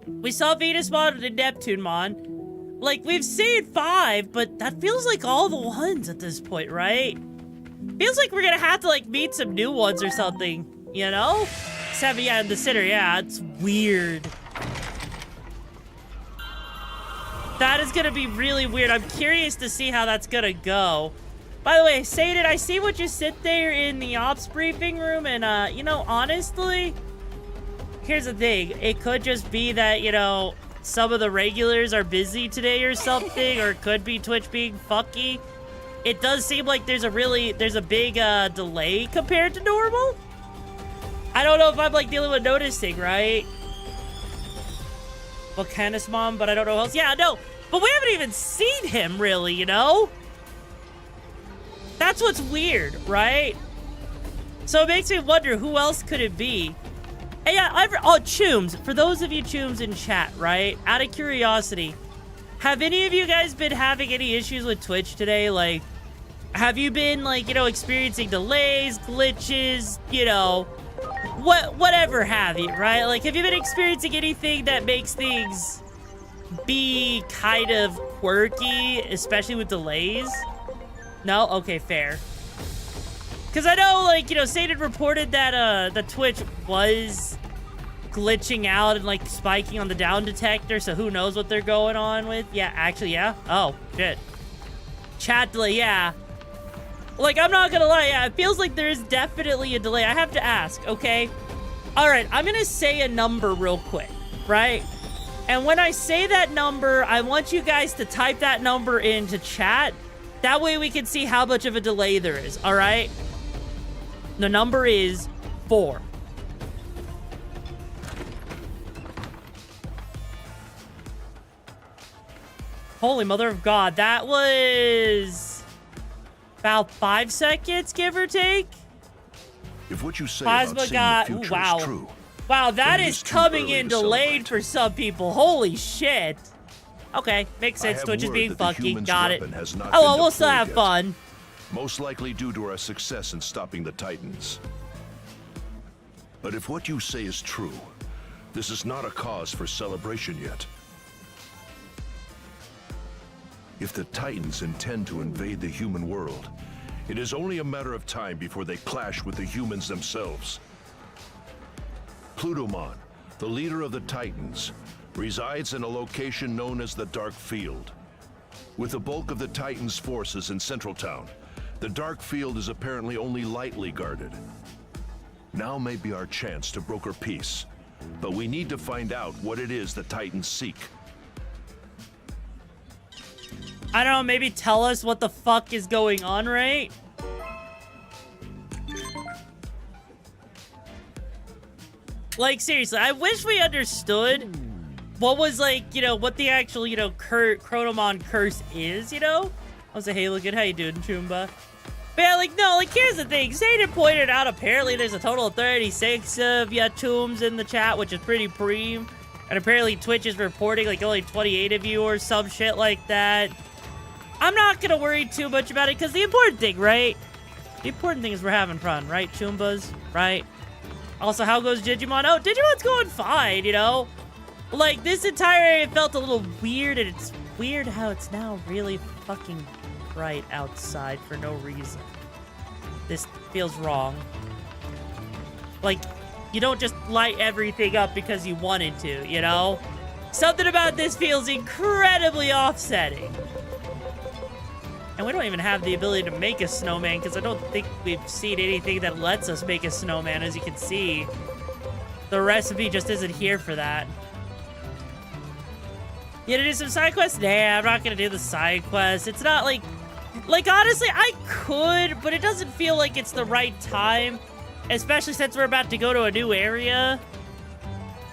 We saw Venusmon and Neptunemon. Like, we've seen 5, but that feels like all the ones at this point, right? Feels like we're gonna have to, like, meet some new ones or something, you know? 7, yeah, in the center, yeah, it's weird. That is gonna be really weird. I'm curious to see how that's gonna go. By the way, Saded, I see what you sit there in the ops briefing room, and, you know, honestly, here's the thing. It could just be that, you know, some of the regulars are busy today or something, or it could be Twitch being fucky. It does seem like there's a big delay compared to normal. I don't know if I'm like dealing with noticing, right? Volcanus Mom, but I don't know who else. Yeah, no, but we haven't even seen him really, you know? That's what's weird, right? So it makes me wonder who else could it be? And yeah, oh, Chooms, for those of you Chooms in chat, right? Out of curiosity, have any of you guys been having any issues with Twitch today? Like, have you been, like, you know, experiencing delays, glitches, you know, whatever have you, right? Like, have you been experiencing anything that makes things be kind of quirky, especially with delays? No? Okay, fair. Because I know, like, you know, Saded reported that the Twitch was glitching out and, like, spiking on the down detector, so who knows what they're going on with. Yeah, actually, yeah. Oh, shit. Chat delay, yeah. Like, I'm not gonna lie, yeah, it feels like there is definitely a delay. I have to ask, okay? All right, I'm gonna say a number real quick, right? And when I say that number, I want you guys to type that number into chat. That way we can see how much of a delay there is, all right? The number is 4. Holy mother of God, that was about 5 seconds, give or take. If what you say Plasma about seeing got, the future wow. is true, Wow, that then it is is too coming early in to delayed celebrate. for some people. Holy shit. Okay, makes I sense. have Twitch is word being that the funky. human's Got it. weapon has not Oh, been well, we'll still deployed have yet. fun. most likely due to our success in stopping the Titans. But if what you say is true, this is not a cause for celebration yet. If the Titans intend to invade the human world, it is only a matter of time before they clash with the humans themselves. Plutomon, the leader of the Titans, resides in a location known as the Dark Field. With the bulk of the Titans' forces in Central Town, the Dark Field is apparently only lightly guarded. Now may be our chance to broker peace, but we need to find out what it is the Titans seek. I don't know, maybe tell us what the fuck is going on, right? Like, seriously, I wish we understood what was, like, you know, what the actual, you know, Chronomon curse is, you know? I was like, hey, look at how you doing, Choomba. But yeah, like, no, like, here's the thing. Zayden pointed out, apparently there's a total of 36 of Tooms in the chat, which is pretty preem. And apparently Twitch is reporting, like, only 28 of you or some shit like that. I'm not gonna worry too much about it, because the important thing, right? The important thing is we're having fun, right, Choombas? Right? Also, how goes Digimon? Oh, Digimon's going fine, you know? Like, this entire area felt a little weird, and it's weird how it's now really fucking bright outside for no reason. This feels wrong. Like, you don't just light everything up because you wanted to, you know? Something about this feels incredibly offsetting. And we don't even have the ability to make a snowman, because I don't think we've seen anything that lets us make a snowman, as you can see. The recipe just isn't here for that. You gonna do some side quests? Nah, I'm not gonna do the side quests. It's not like... Like, honestly, I could, but it doesn't feel like it's the right time. Especially since we're about to go to a new area.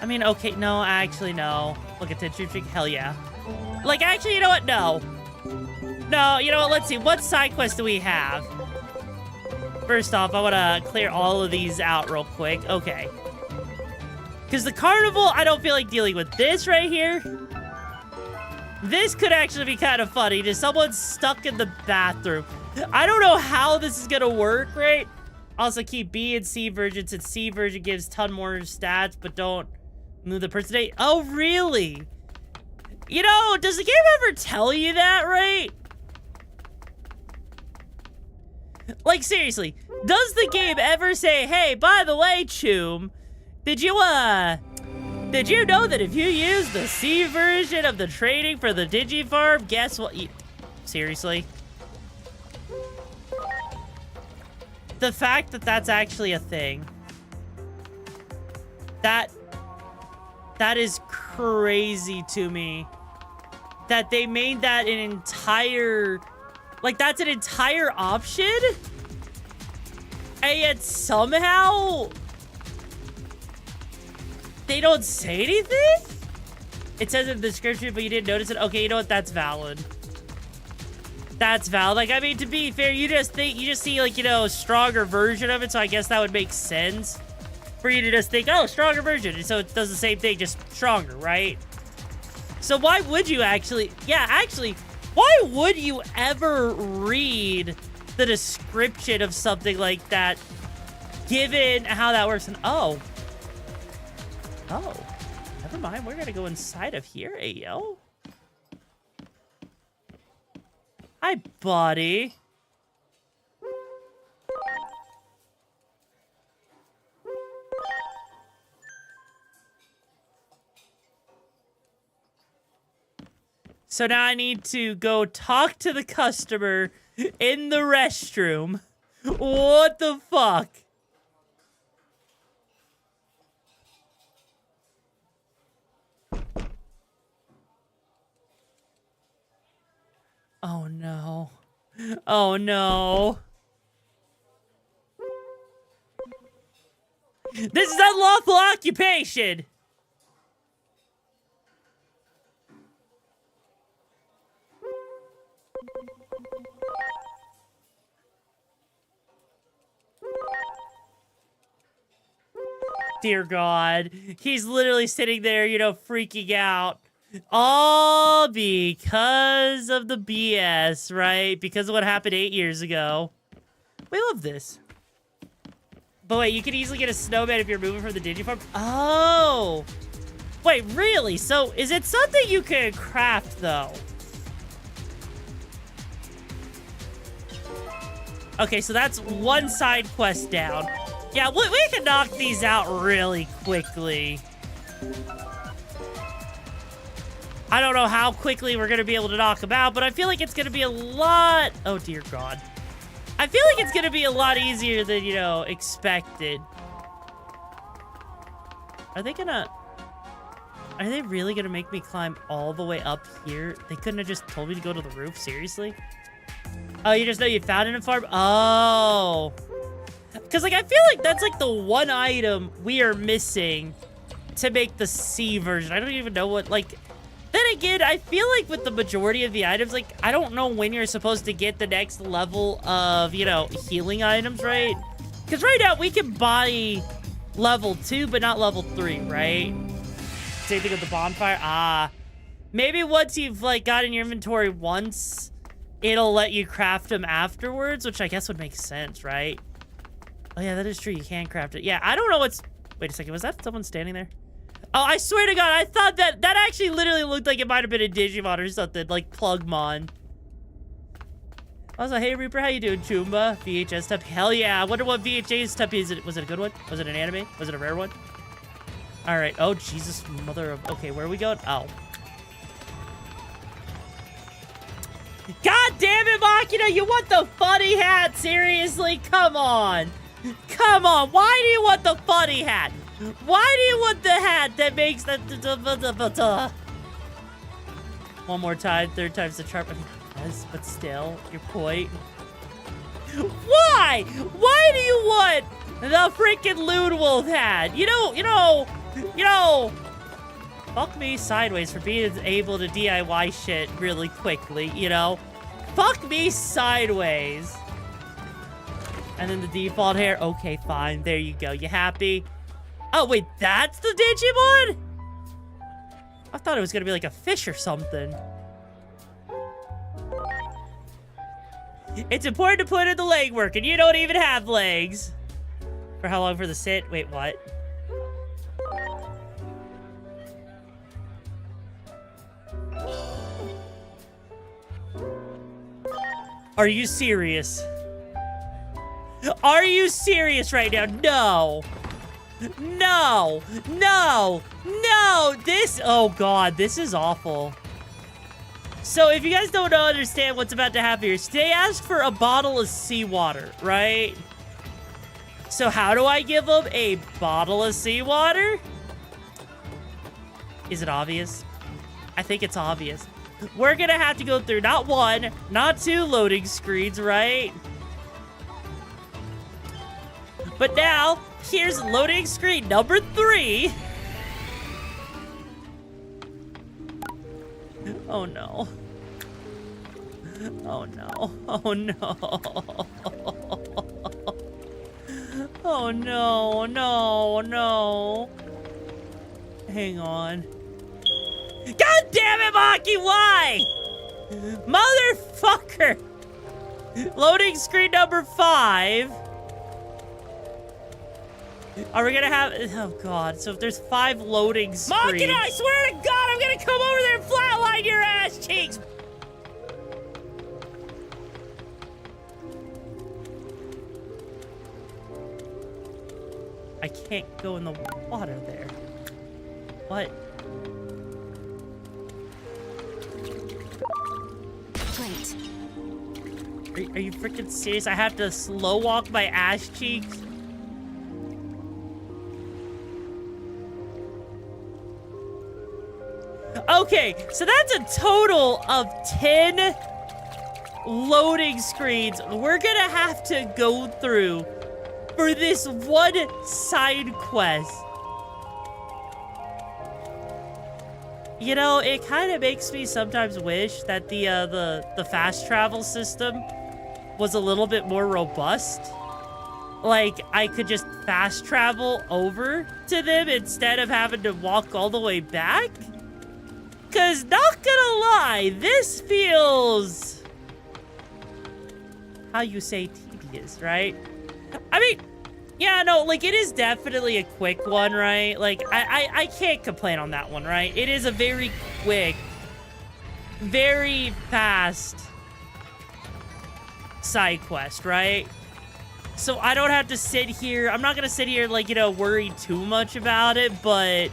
I mean, okay, no, actually, no. Look at the hell yeah. Like, actually, you know what? No. No, you know what? Let's see. What side quest do we have? First off, I want to clear all of these out real quick. Okay. Because the carnival, I don't feel like dealing with this right here. This could actually be kind of funny. Just someone stuck in the bathroom. I don't know how this is going to work, right? Also, keep B and C version, since C version gives ton more stats, but don't move the person date. Oh, really? You know, does the game ever tell you that, right? Like, seriously, does the game ever say, hey, by the way, Choom, did you know that if you use the C version of the trading for the Digifarm, guess what? Seriously? The fact that that's actually a thing, that is crazy to me. That they made that an entire... Like, that's an entire option? And yet somehow... They don't say anything? It says in the description, but you didn't notice it? Okay, you know what? That's valid. That's valid. Like, I mean, to be fair, you just see, like, you know, a stronger version of it, so I guess that would make sense for you to just think, oh, stronger version. And so it does the same thing, just stronger, right? So why would you actually... Yeah, actually... Why would you ever read the description of something like that, given how that works? And oh, never mind. We're gonna go inside of here, Ayo. Hi, buddy. So now I need to go talk to the customer in the restroom. What the fuck? Oh no. Oh no. This is unlawful occupation! Dear God. He's literally sitting there, you know, freaking out. All because of the BS, right? Because of what happened 8 years ago. We love this. But wait, you can easily get a snowman if you're moving from the Digifarm? Oh! Wait, really? So, is it something you can craft, though? Okay, so that's one side quest down. Yeah, we can knock these out really quickly. I don't know how quickly we're going to be able to knock them out, but I feel like it's going to be a lot... Oh, dear God. I feel like it's going to be a lot easier than, you know, expected. Are they gonna... Are they really going to make me climb all the way up here? They couldn't have just told me to go to the roof? Seriously? Oh, you just know you found it in farm? Oh. Because, like, I feel like that's, like, the one item we are missing to make the C version. I don't even know what, like... Then again, I feel like with the majority of the items, like, I don't know when you're supposed to get the next level of, you know, healing items, right? Because right now, we can buy level 2, but not level 3, right? Same thing with the bonfire. Ah. Maybe once you've, like, got in your inventory once, it'll let you craft them afterwards, which I guess would make sense, right? Oh, yeah, that is true. You can craft it. Yeah, I don't know what's... Wait a second. Was that someone standing there? Oh, I swear to God, I thought that actually literally looked like it might have been a Digimon or something, like Plugmon. Also, hey Reaper, how you doing, Chumba? VHS tup, hell yeah. I wonder what VHS tup is. Was it a good one? Was it an anime? Was it a rare one? All right. Oh, Jesus, mother of... Okay, where are we going? Oh. God damn it, Machina, you want the funny hat? Seriously? Come on. Come on. Why do you want the funny hat? Why do you want the hat that makes the... One more time, third time's the charm. Yes, but still, your point. Why? Why do you want the freaking Loon Wolf hat? You know, fuck me sideways for being able to DIY shit really quickly, you know? Fuck me sideways. And then the default hair. Okay, fine. There you go. You happy? Oh, wait, that's the Digimon? I thought it was gonna be like a fish or something. It's important to put in the legwork, and you don't even have legs. For how long for the sit? Wait, what? Are you serious? Are you serious right now? No. No, no, no, oh God, this is awful. So if you guys don't understand what's about to happen here, they asked for a bottle of seawater, right? So how do I give them a bottle of seawater? Is it obvious? I think it's obvious. We're gonna have to go through not one, not two loading screens, right? But now, here's loading screen number 3. Oh no. Oh no. Oh no. Oh no, no, no. Hang on. God damn it, Maki, why? Motherfucker. Loading screen number 5. Are we gonna have... Oh, God. So if there's 5 loading screens... Machina, I swear to God, I'm gonna come over there and flatline your ass cheeks! I can't go in the water there. What? Wait. Are you freaking serious? I have to slow walk my ass cheeks? Okay, so that's a total of 10 loading screens we're gonna have to go through for this one side quest. You know, it kind of makes me sometimes wish that the fast travel system was a little bit more robust. Like, I could just fast travel over to them instead of having to walk all the way back. Because, not gonna lie, this feels... how you say tedious, right? I mean, yeah, no, like, it is definitely a quick one, right? Like, I can't complain on that one, right? It is a very quick, very fast side quest, right? So I don't have to sit here. I'm not going to sit here, like, you know, worry too much about it, but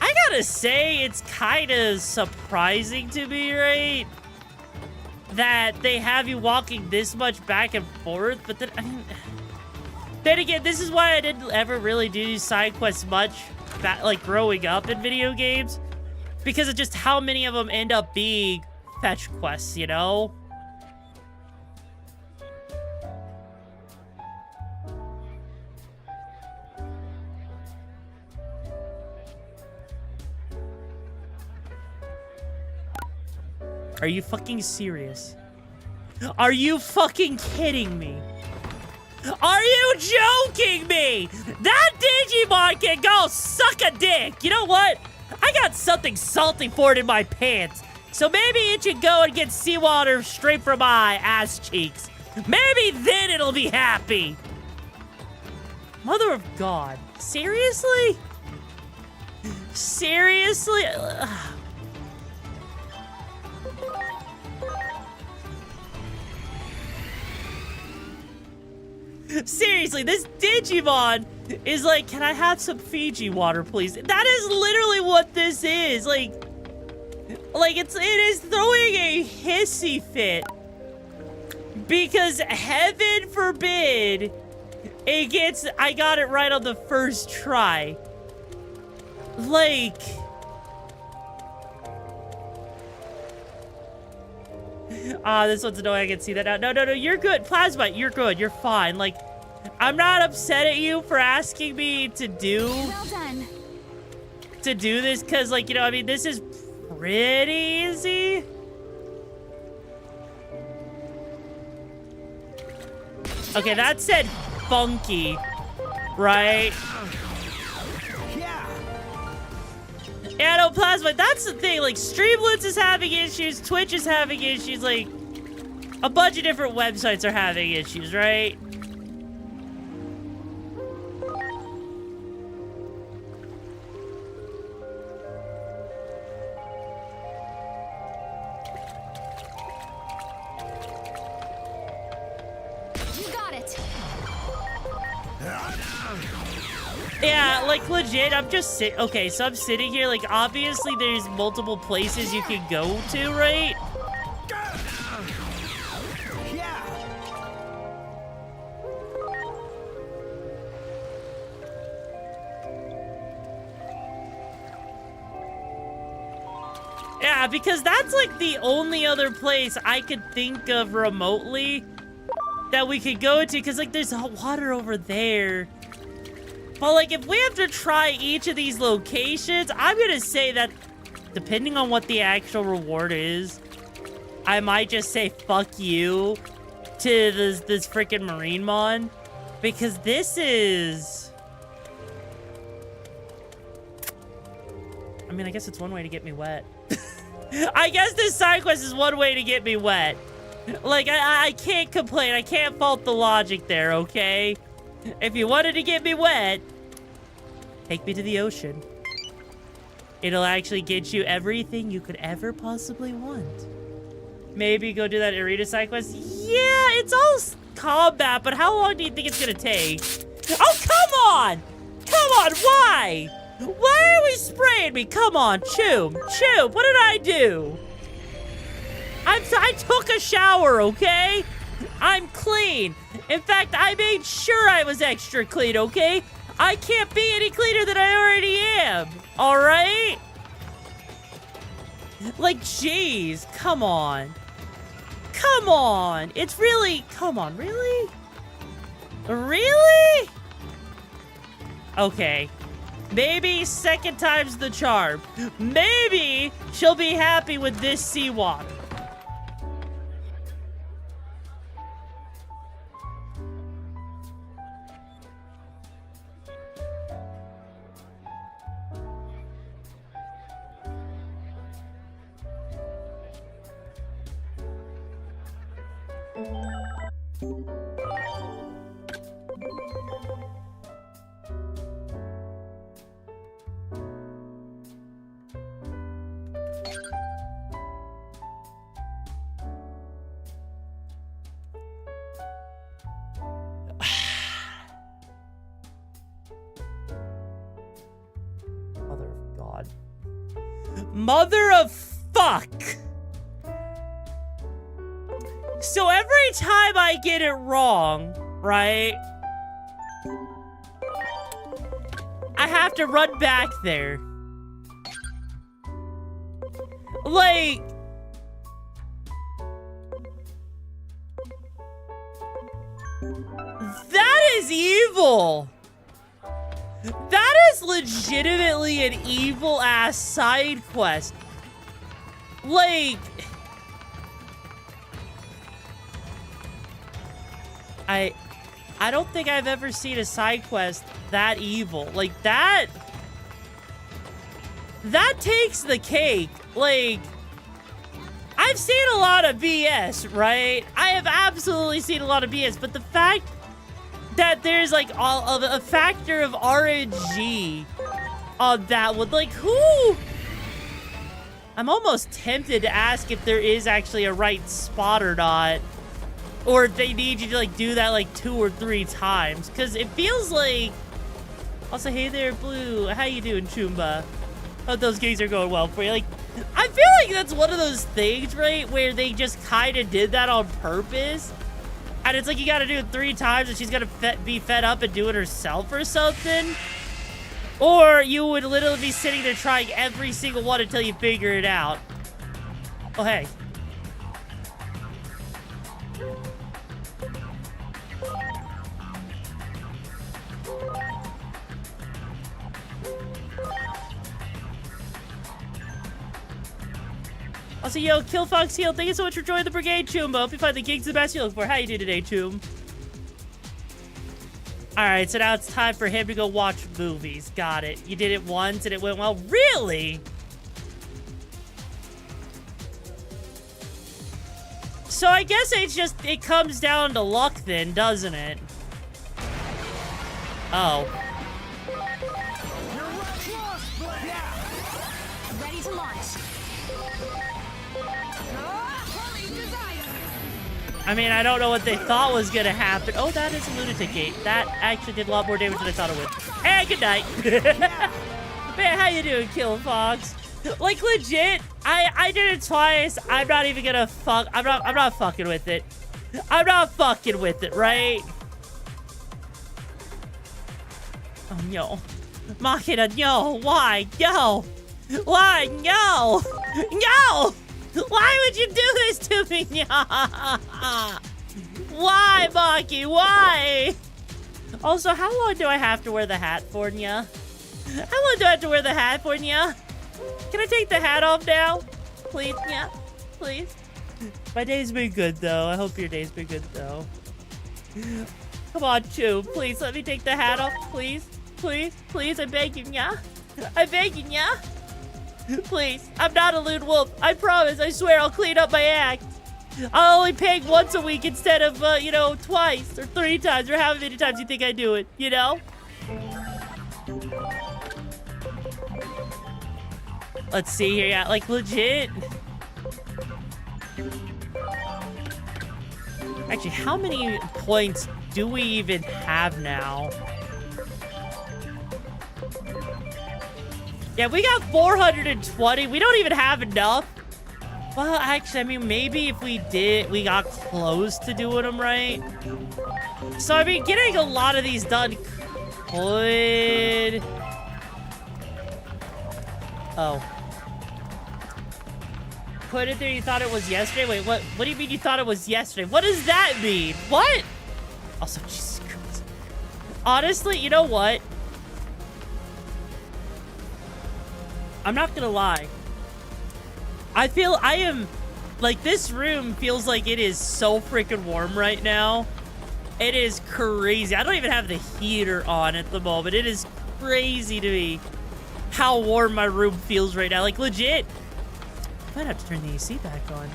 I gotta say, it's kind of surprising to me, right? That they have you walking this much back and forth, but then, I mean... Then again, this is why I didn't ever really do these side quests much, like, growing up in video games. Because of just how many of them end up being fetch quests, you know? Are you fucking serious? Are you fucking kidding me? Are you joking me? That Digimon can go suck a dick. You know what? I got something salty for it in my pants. So maybe it should go and get seawater straight from my ass cheeks. Maybe then it'll be happy. Mother of God. Seriously? Seriously? Seriously, this Digimon is like, can I have some Fiji water, please? That is literally what this is. Like it is throwing a hissy fit. Because heaven forbid it gets, I got it right on the first try. Like... Ah, this one's annoying. I can see that now. No, you're good. Plasma, you're good. You're fine. Like, I'm not upset at you for asking me to do... Well done. To do this, because, like, you know, I mean, this is pretty easy. Okay, that said funky, right? Yeah, no, Plasma, that's the thing. Like, Streamlabs is having issues, Twitch is having issues, like, a bunch of different websites are having issues, right? You got it. Yeah, like, legit, I'm just okay, so I'm sitting here, like, obviously there's multiple places you can go to, right? Yeah, because that's, like, the only other place I could think of remotely that we could go to, because, like, there's water over there. But, like, if we have to try each of these locations, I'm gonna say that, depending on what the actual reward is, I might just say fuck you to this freaking Marine Mon. Because this is... I mean, I guess it's one way to get me wet. I guess this side quest is one way to get me wet. Like, I can't complain. I can't fault the logic there, okay? If you wanted to get me wet, take me to the ocean. It'll actually get you everything you could ever possibly want. Maybe go do that arena side quest. Yeah, it's all combat, but how long do you think it's gonna take? Oh, come on! Come on, why? Why are we spraying me? Come on, Choom. Choom, what did I do? I took a shower, okay? I'm clean. In fact, I made sure I was extra clean, okay? I can't be any cleaner than I already am, all right? Like, jeez, come on. come on. It's really, come on, really? Really? Okay. Maybe second time's the charm. Maybe she'll be happy with this seawater. Mother of God. Mother of fuck! So every time I get it wrong, right? I have to run back there. Like... that is evil! That is legitimately an evil-ass side quest. Like... I don't think I've ever seen a side quest that evil. Like, that takes the cake. Like, I've seen a lot of BS, right? I have absolutely seen a lot of BS, but the fact that there's, like, all of a factor of RNG on that one, like, who? I'm almost tempted to ask if there is actually a right spot or not. Or if they need you to, like, do that, like, 2 or 3 times. Because it feels like... Also, hey there, Blue. How you doing, Choomba? Hope those gigs are going well for you. Like, I feel like that's one of those things, right? Where they just kind of did that on purpose. And it's like you got to do it 3 times and she's going to be fed up and do it herself or something. Or you would literally be sitting there trying every single one until you figure it out. Oh, hey. Also, yo, Kill Fox Heal, thank you so much for joining the brigade, Choom. Hope you find the gigs the best you look for. How you do today, Choom? Alright, so now it's time for him to go watch movies. Got it. You did it once and it went well. Really? So I guess it's just, it comes down to luck then, doesn't it? Oh. Ready to launch. I mean, I don't know what they thought was gonna happen. Oh, that is a lunatic gate. That actually did a lot more damage than I thought it would. Hey, good night. Man, how you doing, Kill Fox? Like, legit, I did it twice. I'm not even gonna fuck. I'm not fucking with it. I'm not fucking with it, right? Oh, no. Machina, no. Why? No. Why? No. No. Why would you do this to me? Why, Maki? Why? Also, how long do I have to wear the hat for, Nya? How long do I have to wear the hat for, Nya? Can I take the hat off now? Please, Nya? Please? My day's been good, though. I hope your day's been good, though. Come on, Chew. Please, let me take the hat off. Please? Please? Please? I beg you, Nya? I beg you, Nya? Please, I'm not a lone wolf. I promise, I swear I'll clean up my act. I'll only peg once a week instead of, you know, twice or 3 times or however many times you think I do it, you know? Let's see here, yeah, like legit. Actually, how many points do we even have now? Yeah, we got 420. We don't even have enough. Well, actually, I mean, maybe if we did, we got close to doing them right. So, I mean, getting a lot of these done could... Oh. put it there, you thought it was yesterday? Wait, what do you mean you thought it was yesterday? What does that mean? What? Also, Jesus Christ. Honestly, you know what? I'm not gonna lie. I am, like, this room feels like it is so freaking warm right now. It is crazy. I don't even have the heater on at the moment. It is crazy to me how warm my room feels right now. Like, legit. I might have to turn the AC back on.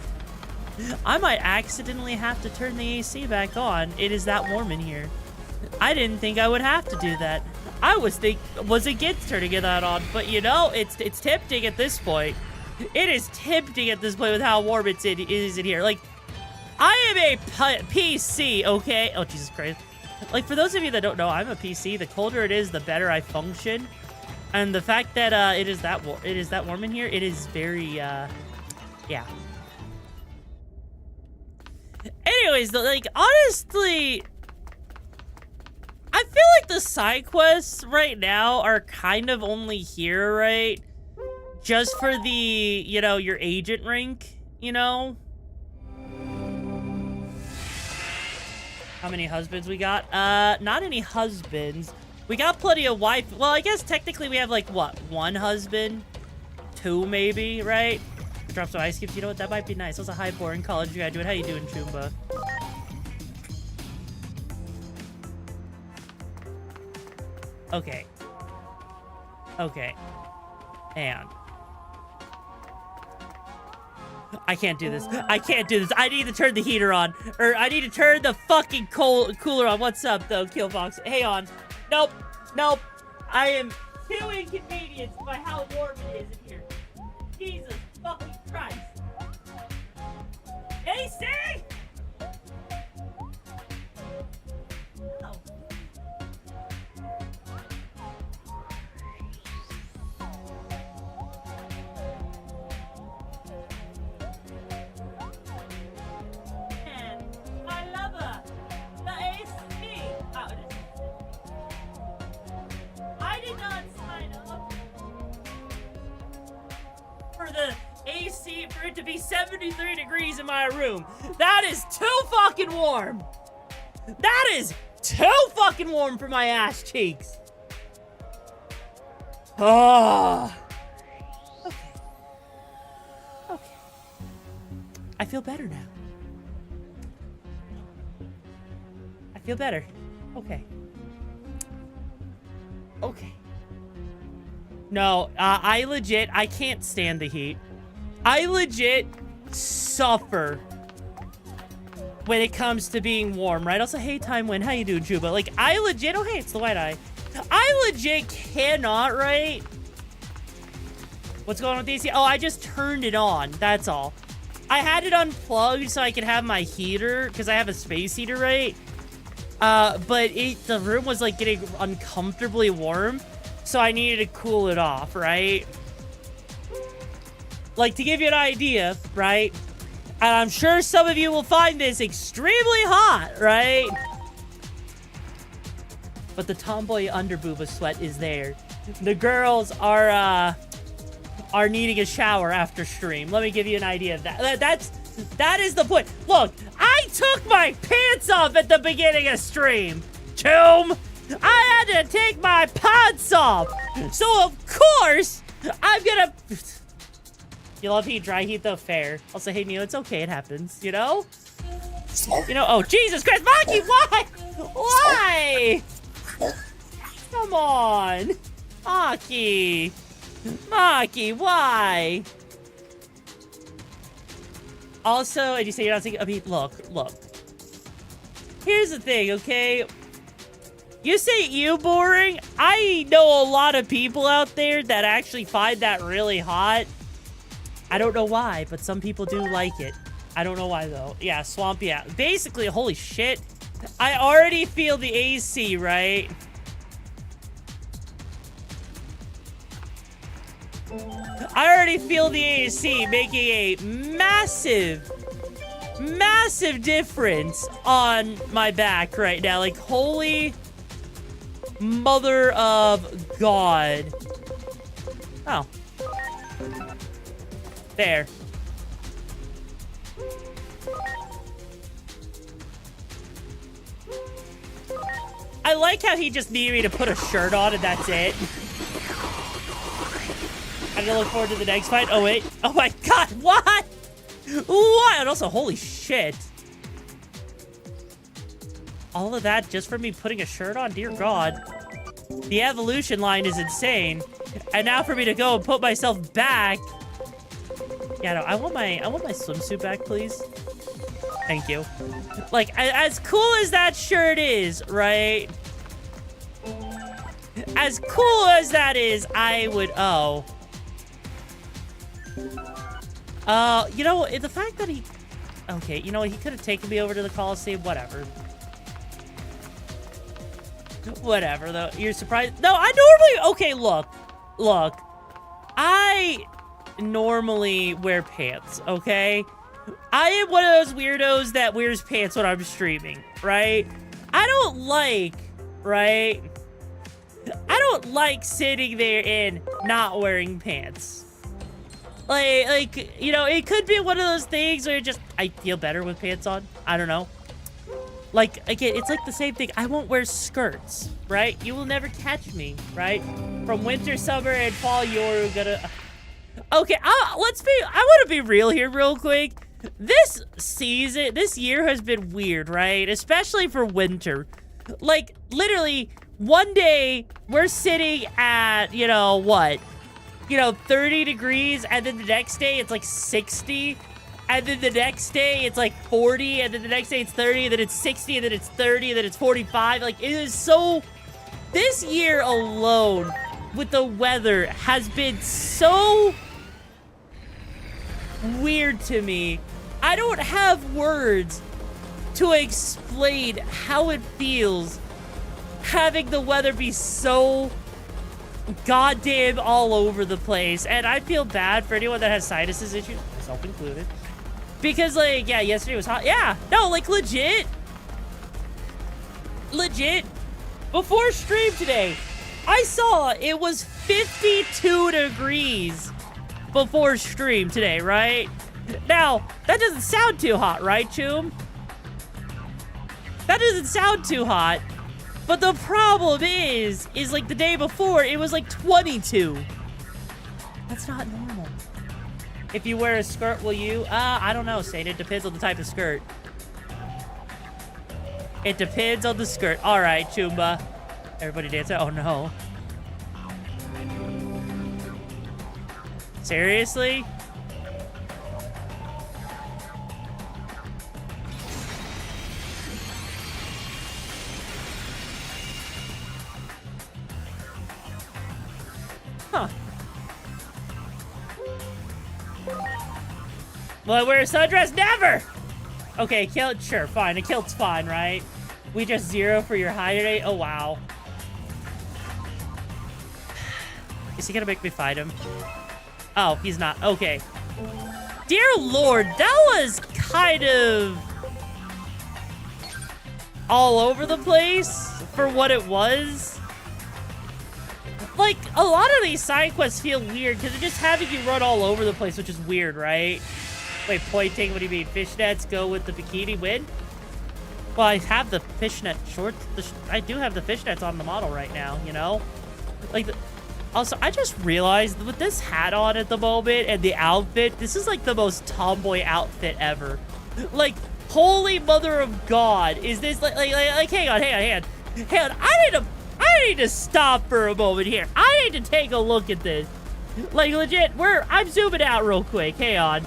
I might accidentally have to turn the AC back on. It is that warm in here. I didn't think I would have to do that. I was against turning that on, but you know, it's tempting at this point. It is tempting at this point with how warm it is in here. Like, I am a PC, okay? Oh, Jesus Christ. Like, for those of you that don't know, I'm a PC. The colder it is, the better I function. And the fact that it is that warm in here, it is very, yeah. Anyways, like, honestly, I feel like the side quests right now are kind of only here, right? Just for the, you know, your agent rank, you know? How many husbands we got? Not any husbands. We got plenty of wife. Well, I guess technically we have, like, what? 1 husband? 2, maybe, right? Drop some ice cubes. You know what? That might be nice. I was a high-born college graduate. How you doing, Chumba? Okay. Okay. And I can't do this. I can't do this. I need to turn the heater on. Or I need to turn the fucking cooler on. What's up, though, Killfox? Hey, on. Nope. Nope. I am too inconvenienced by how warm it is in here. Jesus fucking Christ. AC! No. Man, I love her. The AC. Oh, it is. I did not sign up for the AC for it to be 73 degrees in my room. That is too fucking warm. That is too fucking warm for my ass cheeks. Oh. Okay. Okay. I feel better now. I feel better. Okay. Okay. No, I can't stand the heat. I legit suffer when it comes to being warm, right? Also, hey, Time Win, how you doing, Juba? Like, I legit, oh, hey, it's the white eye. I legit cannot, right? What's going on with the AC? Oh, I just turned it on, that's all. I had it unplugged so I could have my heater, because I have a space heater, right? But the room was, like, getting uncomfortably warm, so I needed to cool it off, right? Like, to give you an idea, right? And I'm sure some of you will find this extremely hot, right? But the tomboy underbooba sweat is there. The girls are needing a shower after stream. Let me give you an idea of that. That is the point. Look, I took my pants off at the beginning of stream. Choom. I had to take my pants off. So, of course, I'm gonna... You love heat, dry heat, though? Fair. Also, hey, Neil, it's okay. It happens, you know? You know, oh, Jesus Christ, Maki, why? Why? Come on. Maki. Maki, why? Also, and you say you're not thinking, I mean, look. Here's the thing, okay? You say you boring? I know a lot of people out there that actually find that really hot. I don't know why, but some people do like it. I don't know why, though. Yeah, swamp, yeah. Basically, holy shit. I already feel the AC, right? I already feel the AC making a massive difference on my back right now. Like, holy mother of God. Oh. There. I like how he just needed me to put a shirt on and that's it. I'm gonna look forward to the next fight. Oh, wait. Oh, my God. What? What? And also, holy shit. All of that just for me putting a shirt on? Dear God. The evolution line is insane. And now for me to go and put myself back. Yeah, no, I want my swimsuit back, please. Thank you. Like, as cool as that shirt is, right? As cool as that is, I would, you know, the fact that he... Okay, you know what? He could have taken me over to the Coliseum. Whatever. Whatever, though. You're surprised? No, I normally... Okay, look. Look. I normally wear pants, okay? I am one of those weirdos that wears pants when I'm streaming, right? I don't like, right? I don't like sitting there and not wearing pants. Like, you know, it could be one of those things where I feel better with pants on. I don't know. Like, again, it's like the same thing. I won't wear skirts, right? You will never catch me, right? From winter, summer, and fall, you're gonna... Okay, I want to be real here real quick. This year has been weird, right? Especially for winter. Like, literally, one day, we're sitting at, you know, what? You know, 30 degrees, and then the next day, it's like 60. And then the next day, it's like 40, and then the next day, it's 30, and then it's 60, and then it's 30, and then it's 45. Like, it is so... This year alone, with the weather, has been so weird to me. I don't have words to explain how it feels having the weather be so goddamn all over the place. And I feel bad for anyone that has sinuses issues, myself included. Because, like, yeah, yesterday was hot. Yeah, no, like, legit. Before stream today, I saw it was 52 degrees before stream today, right? Now, that doesn't sound too hot, right, Choom? That doesn't sound too hot. But the problem is like the day before, it was like 22. That's not normal. If you wear a skirt, will you? I don't know, Satan. It depends on the type of skirt. It depends on the skirt. All right, Choomba. Everybody dance. Oh, no. Seriously? Huh. Will I wear a sundress? Never! Okay, kilt, sure, fine. A kilt's fine, right? We just 0 for your high today? Oh, wow. Is he gonna make me fight him? Oh, he's not. Okay. Dear Lord, that was kind of all over the place for what it was. Like, a lot of these side quests feel weird because they're just having you run all over the place, which is weird, right? Wait, pointing, what do you mean? Fishnets, go with the bikini, win? Well, I have the fishnet shorts. I do have the fishnets on the model right now, you know? Like, also, I just realized with this hat on at the moment and the outfit, this is like the most tomboy outfit ever. Like, holy mother of God, is this like hang on. I need to stop for a moment here. I need to take a look at this. Like, legit, I'm zooming out real quick. Hang on.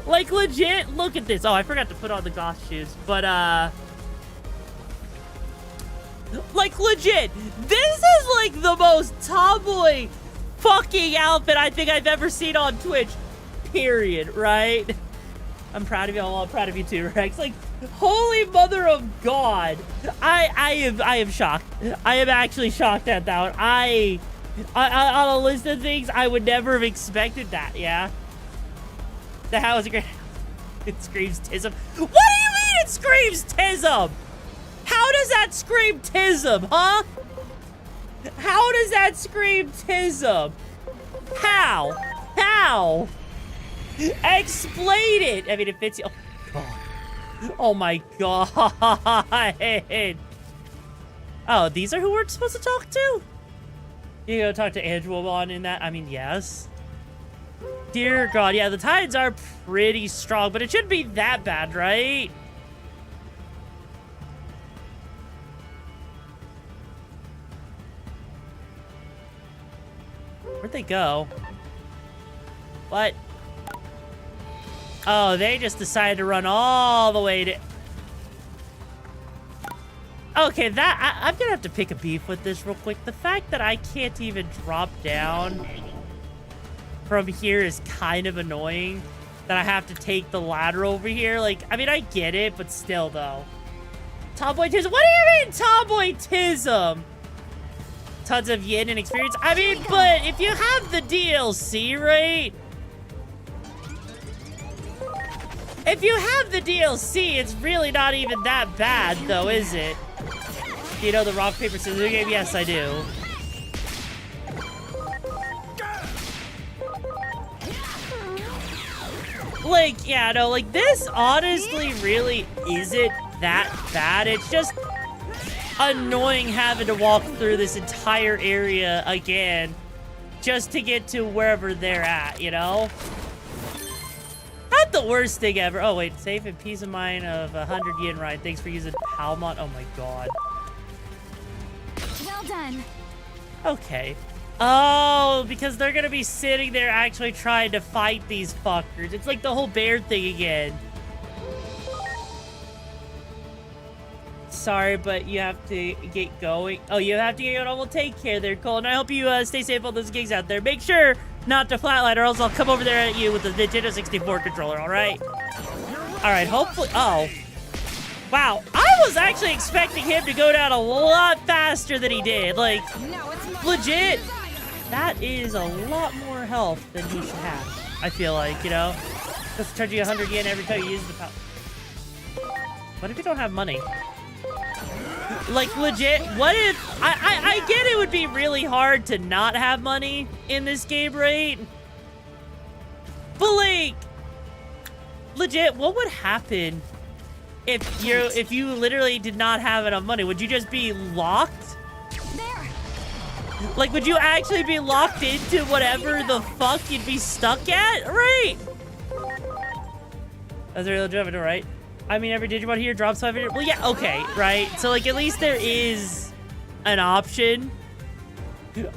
Like, legit, look at this. Oh, I forgot to put on the goth shoes. But, like, legit, this is, like, the most tomboy fucking outfit I think I've ever seen on Twitch. Period, right? I'm proud of you all. I'm proud of you too, Rex. Like, holy mother of God. I am shocked. I am actually shocked at that one. I on a list of things, I would never have expected that, yeah? The how is it great? It screams Tism. What do you mean it screams Tism? How does that scream Tism, huh? How does that scream Tism? How? How? Explain it. I mean, it fits you. Oh, God. Oh my god. Oh, these are who we're supposed to talk to? You go talk to Andromon in that? I mean, yes. Dear God, yeah, the tides are pretty strong, but it shouldn't be that bad, right? Where'd they go? What? Oh, they just decided to run all the way to... Okay, I'm gonna have to pick a beef with this real quick. The fact that I can't even drop down from here is kind of annoying. That I have to take the ladder over here. Like, I mean, I get it, but still, though. Tomboytism? What do you mean, tomboytism? Tons of yen and experience? I mean, but if you have the DLC, right? If you have the DLC, it's really not even that bad, though, is it? Do you know the rock, paper, scissors game? Yes, I do. Like, yeah, no, like, this honestly really isn't that bad. It's just annoying having to walk through this entire area again just to get to wherever they're at, you know? Not the worst thing ever. Oh, wait, safe and peace of mind of 100 yen ride. Thanks for using Palmont. Oh, my God. Well done. Okay. Oh, because they're gonna be sitting there actually trying to fight these fuckers. It's like the whole bear thing again. Sorry, but you have to get going. Oh, you have to get going. We'll take care there, Cole. And I hope you stay safe on those gigs out there. Make sure not to flatline, or else I'll come over there at you with the Nintendo 64 controller, all right? All right, hopefully... Oh. Wow, I was actually expecting him to go down a lot faster than he did. Like, legit, that is a lot more health than he should have, I feel like, you know? Just charge you 100 yen every time you use the power. What if you don't have money? Like, legit, what if... I get it would be really hard to not have money in this game, right? But, like, legit, what would happen... If you literally did not have enough money? Would you just be locked? There. Like, would you actually be locked into whatever the fuck you'd be stuck at? Right? That's a real job, right? I mean, every Digimon here drops 500. Well, yeah, okay, right? So, like, at least there is an option.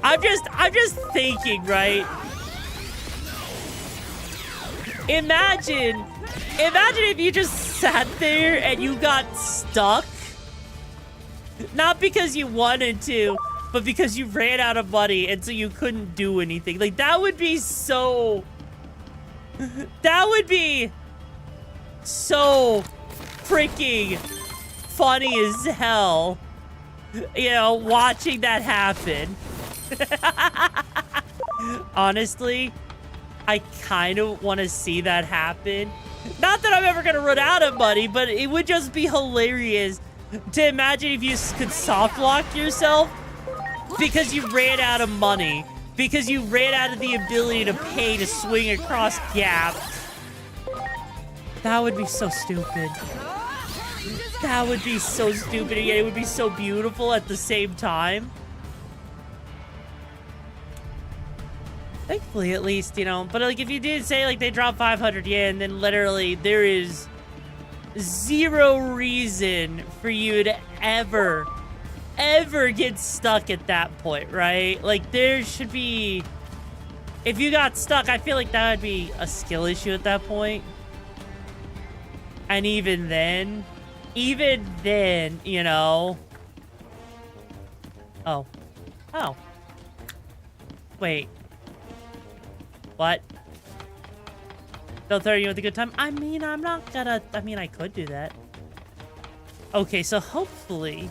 I'm just thinking, right? Imagine if you just sat there and you got stuck. Not because you wanted to, but because you ran out of money and so you couldn't do anything. Like, that would be so... That would be so freaking funny as hell. You know, watching that happen. Honestly... I kind of want to see that happen. Not that I'm ever going to run out of money, but it would just be hilarious to imagine if you could soft lock yourself because you ran out of money, because you ran out of the ability to pay to swing across gaps. That would be so stupid. That would be so stupid, and yet it would be so beautiful at the same time. Thankfully, at least, you know. But, like, if you did say, like, they dropped 500 yen, then literally there is zero reason for you to ever get stuck at that point, right? Like, there should be... If you got stuck, I feel like that would be a skill issue at that point. And even then, you know... Oh. Oh. Wait. What? Don't throw you with a good time? I mean, I'm not gonna... I mean, I could do that. Okay, so hopefully...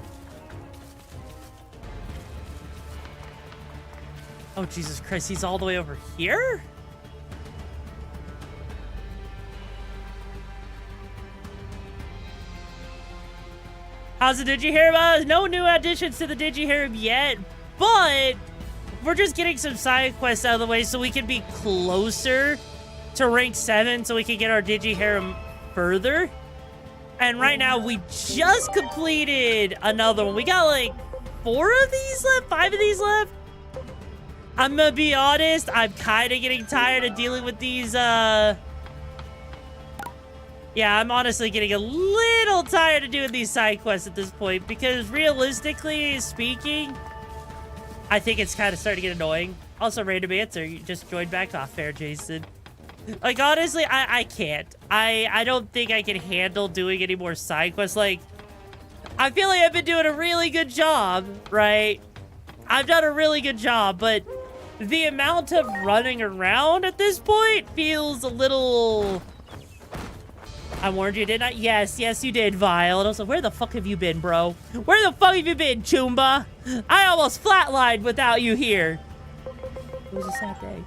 Oh, Jesus Christ, he's all the way over here? How's the DigiHarem? No new additions to the DigiHarem yet, but... We're just getting some side quests out of the way so we can be closer to rank 7 so we can get our DigiHarem further. And right now, we just completed another one. We got like 4 of these left, 5 of these left. I'm gonna be honest, I'm kind of getting tired of dealing with these, yeah, I'm honestly getting a little tired of doing these side quests at this point, because realistically speaking, I think it's kind of starting to get annoying. Also, random answer, you just joined back off there, Jason. Like, honestly, I can't. I don't think I can handle doing any more side quests. Like, I feel like I've been doing a really good job, right? I've done a really good job, but the amount of running around at this point feels a little... I warned you, didn't I? Yes, you did, Vile. And also, where the fuck have you been, bro? Where the fuck have you been, Choomba? I almost flatlined without you here. It was a sad day.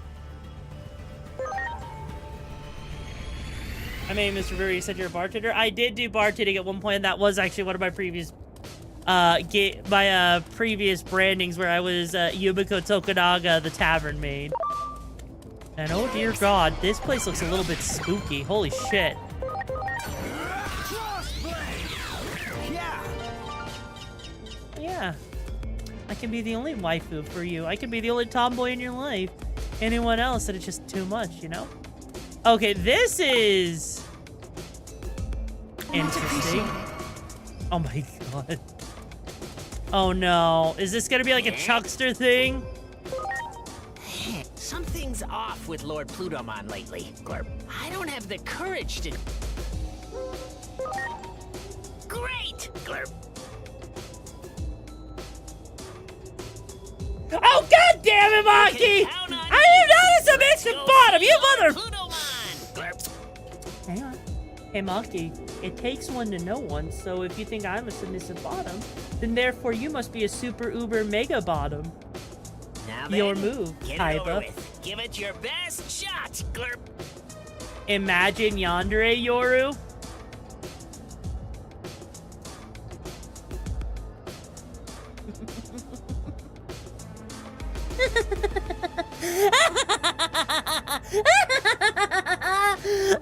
I mean, Mr. Brewer, you said you're a bartender? I did do bartending at one point, and that was actually one of my previous previous brandings, where I was Yumiko Tokunaga, the tavern maid. And oh dear God, this place looks a little bit spooky. Holy shit. Yeah. I can be the only waifu for you. I can be the only tomboy in your life. Anyone else, and it's just too much, you know? Okay, this is interesting. Oh my God. Oh no. Is this gonna be like a Chuckster thing? Something's off with Lord Plutomon lately, Glurp. I don't have the courage to... Great, Glurp. Oh God damn it, Maki! I am not a submission bottom, you mother... Hang on. Hey, Maki, it takes one to know one, so if you think I'm a submissive bottom, then therefore you must be a super uber mega bottom. Now Your then, move, get it over Kaiba. with. Give it your best shot, Glurp. Imagine yandere, Yoru.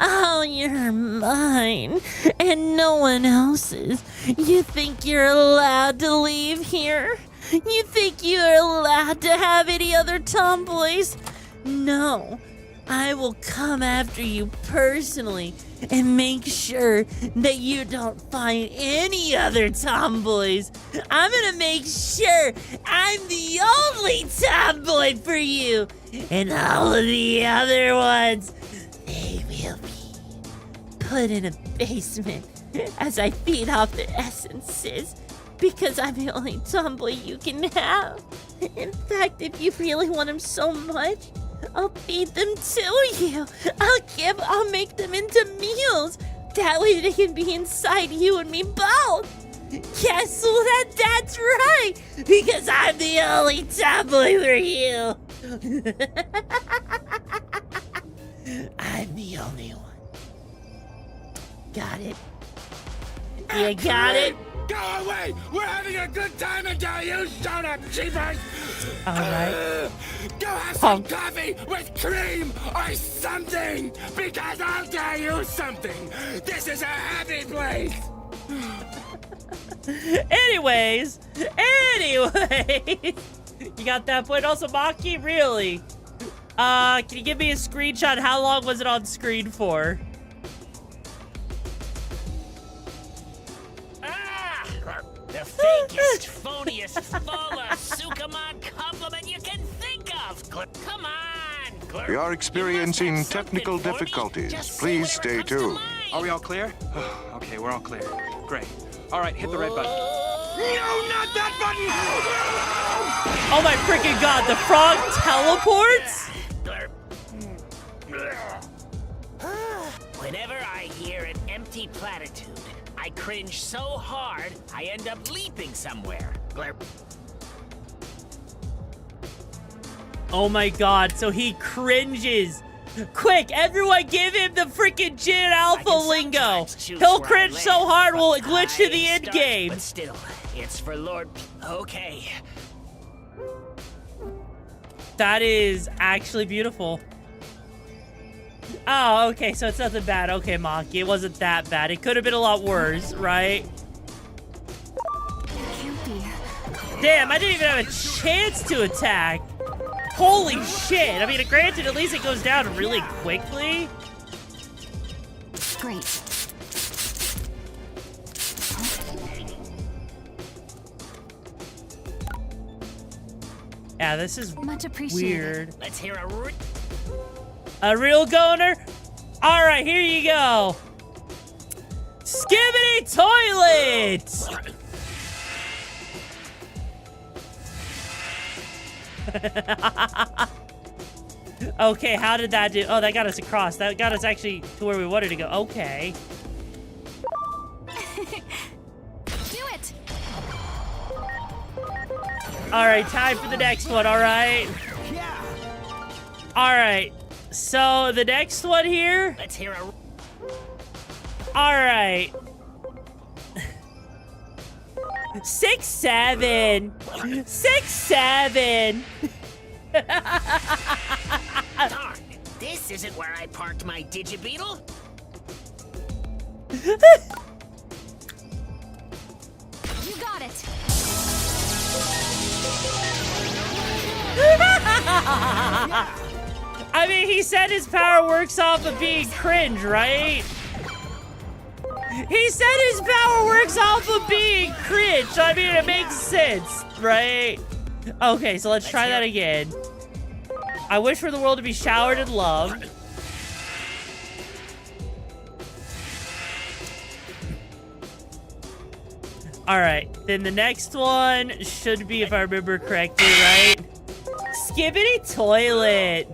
Oh, you're mine, and no one else's. You think you're allowed to leave here? You think you're allowed to have any other tomboys? No, I will come after you personally and make sure that you don't find any other tomboys. I'm gonna make sure I'm the only tomboy for you, and all of the other ones, they will be put in a basement as I feed off their essences, because I'm the only tomboy you can have. In fact, if you really want them so much, I'll feed them to you. I'll make them into meals. That way they can be inside you and me both. Yes, well, that's right, because I'm the only tomboy for you. I'm the only one. Got it? You got it? Go away! We're having a good time until you showed up, cheapers! Alright. Go have some coffee with cream or something! Because I'll tell you something! This is a happy place! Anyways, you got that point. Also, Maki, really? Can you give me a screenshot? How long was it on screen for? The fakest, phoniest, fuller Sukamon compliment you can think of! Come on, Glurp. We are experiencing technical difficulties. Please stay tuned. Are we all clear? Okay, we're all clear. Great. All right, hit the red button. No, not that button! Oh my freaking God, the frog teleports? Whenever I hear an empty platitude, I cringe so hard, I end up leaping somewhere. Glurp. Oh my God, so he cringes. Quick, everyone give him the freaking Jin Alpha lingo. He'll cringe so hard we'll glitch to the end game. But still, it's for Lord... Okay. That is actually beautiful. Oh, okay, so it's nothing bad. Okay, Maki, it wasn't that bad. It could have been a lot worse, right? Damn, I didn't even have a chance to attack. Holy shit. I mean, granted, at least it goes down really quickly. Great. Yeah, this is Much appreciated. weird. Let's hear A real goner? All right, here you go. Skibbity toilet! Okay, how did that do? Oh, that got us across. That got us actually to where we wanted to go. Okay. Do it. All right, time for the next one, all right? All right, so the next one here. Let's hear All right. 6, 7. 6, 7. Darn, this isn't where I parked my Digibeetle. You got it. I mean, he said his power works off of being cringe, right? He said his power works off of being cringe. So, I mean, it makes sense, right? Okay, so let's try that again. I wish for the world to be showered in love. All right, then the next one should be, if I remember correctly, right? Skibbity toilet.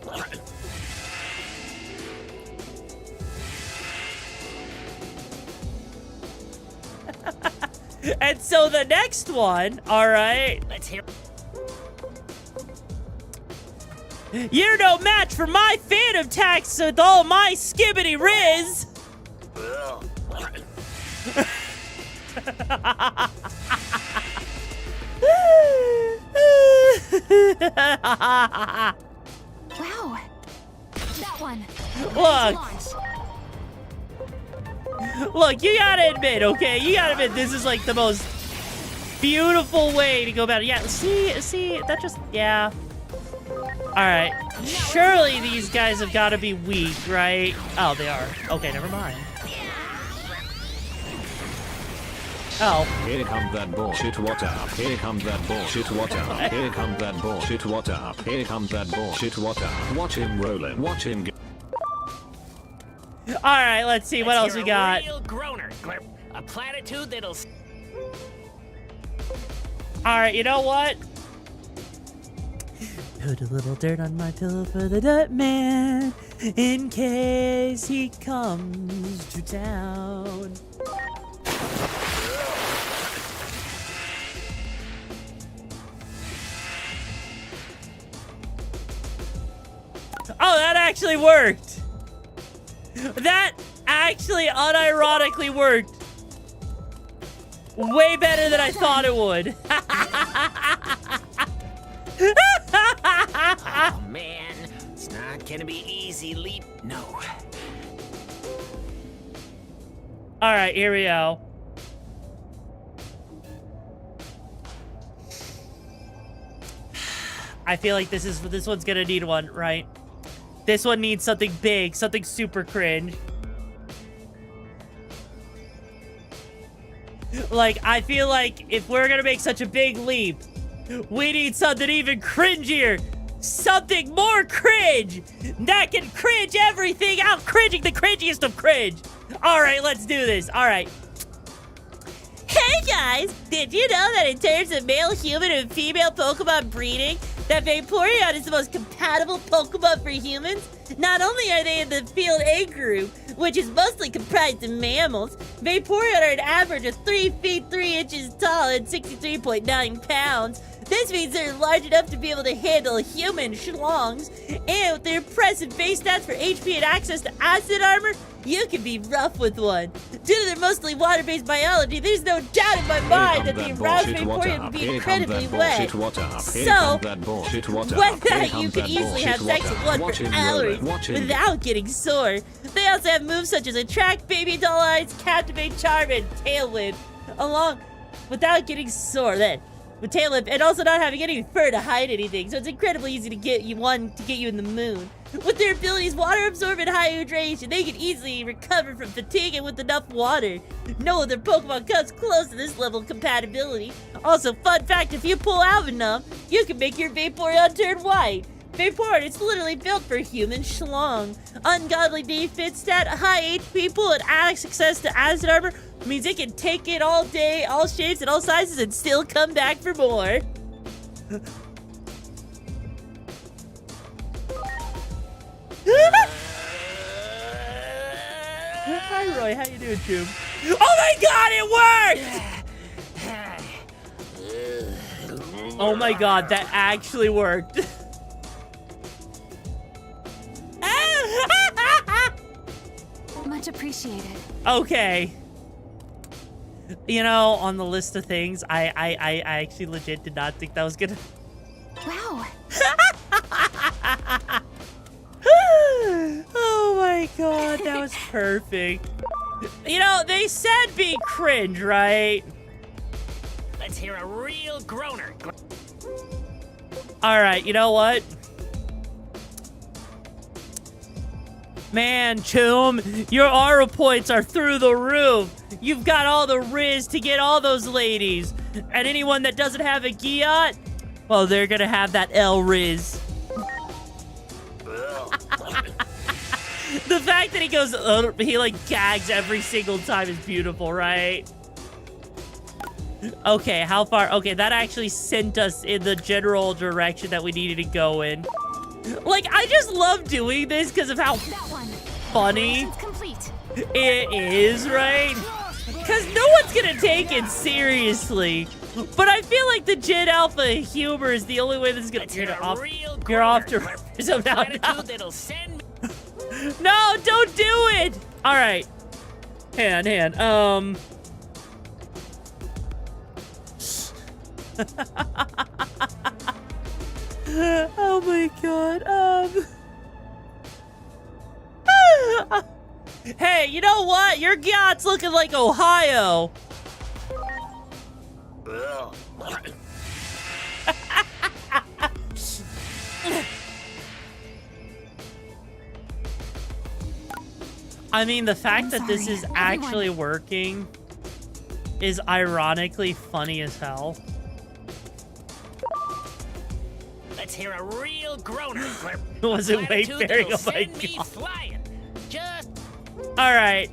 And so the next one, all right. Let's hear. You're no match for my phantom tax with all my skibbity riz. Wow. That one. Look, you gotta admit, okay? You gotta admit, this is like the most beautiful way to go about it. Yeah, see, that just, yeah. All right, surely these guys have got to be weak, right? Oh, they are. Okay, never mind. Oh. Here comes that bullshit, what up? Here comes that bullshit, what up? Here comes that bullshit, what up? Here comes that bullshit, what up? Watch him rollin', watch him go. All right, let's see what else we got. Real groaner, a platitude that'll. All right, you know what? Put a little dirt on my pillow for the dirt man in case he comes to town. Oh, that actually worked. That actually unironically worked. Way better than I thought it would. Oh man, it's not gonna be easy, leap. No. All right, here we go. I feel like this one's gonna need one, right? This one needs something big, something super cringe. Like, I feel like if we're gonna make such a big leap, we need something even cringier. Something more cringe that can cringe everything out, cringing the cringiest of cringe. All right, let's do this. All right. Hey guys, did you know that in terms of male human and female Pokemon breeding, that Vaporeon is the most compatible Pokemon for humans? Not only are they in the field A group, which is mostly comprised of mammals, Vaporeon are an average of 3 feet 3 inches tall and 63.9 pounds. This means they're large enough to be able to handle human schlongs, and with their impressive base stats for HP and access to acid armor, You can be rough with one. Due to their mostly water-based biology, there's no doubt in my mind that the aroused Vaporeon would be incredibly wet. So, with that, you can easily have sex with one for hours without getting sore. They also have moves such as Attract, Baby Doll Eyes, Captivate, Charm, and Tailwind, along without getting sore then. With Tailwind, and also not having any fur to hide anything, so it's incredibly easy to get you in the moon. With their abilities water absorbent high hydration, they can easily recover from fatigue and with enough water. No other Pokemon comes close to this level of compatibility. Also, fun fact, if you pull out enough, you can make your Vaporeon turn white. Vaporeon, it's literally built for human schlong. Ungodly defense stat, high HP pool, and access to acid armor means it can take it all day, all shapes, and all sizes, and still come back for more. Hi, Roy. How you doing, Choom? Oh my God, it worked! Oh my God, that actually worked. Much appreciated. Okay. You know, on the list of things, I actually legit did not think that was gonna... Wow. Oh my God, that was perfect. You know, they said be cringe, right? Let's hear a real groaner. All right, you know what? Man, Choom, your aura points are through the roof. You've got all the riz to get all those ladies. And anyone that doesn't have a Giot, well, they're gonna have that L riz. The fact that he goes, he like gags every single time is beautiful, right? Okay, how far? Okay, that actually sent us in the general direction that we needed to go in. Like, I just love doing this because of how funny it is, right? Because no one's gonna take it seriously. But I feel like the Gen Alpha humor is the only way this is gonna get off. You're off to so now. No, don't do it! Alright. Hand. Oh my God. Hey, you know what? Your yacht's looking like Ohio. I mean, the fact that this is actually working is ironically funny as hell. Let's hear a real groaner. Was it Wayfaring? Oh my God. Flying. Just... All right.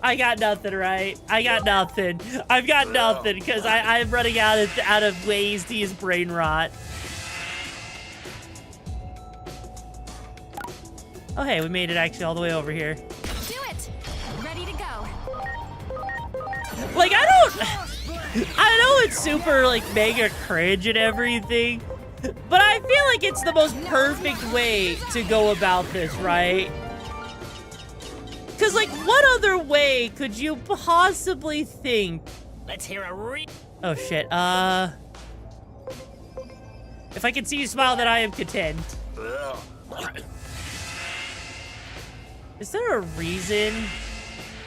I got nothing, right? I got nothing. I've got nothing because I'm running out of ways to use brain rot. Oh, hey, we made it actually all the way over here. Do it. Ready to go. Like, I know it's super, like, mega cringe and everything, but I feel like it's the most perfect way to go about this, right? Because, like, what other way could you possibly think? Let's hear a Oh, shit. If I can see you smile, then I am content. Is there a reason?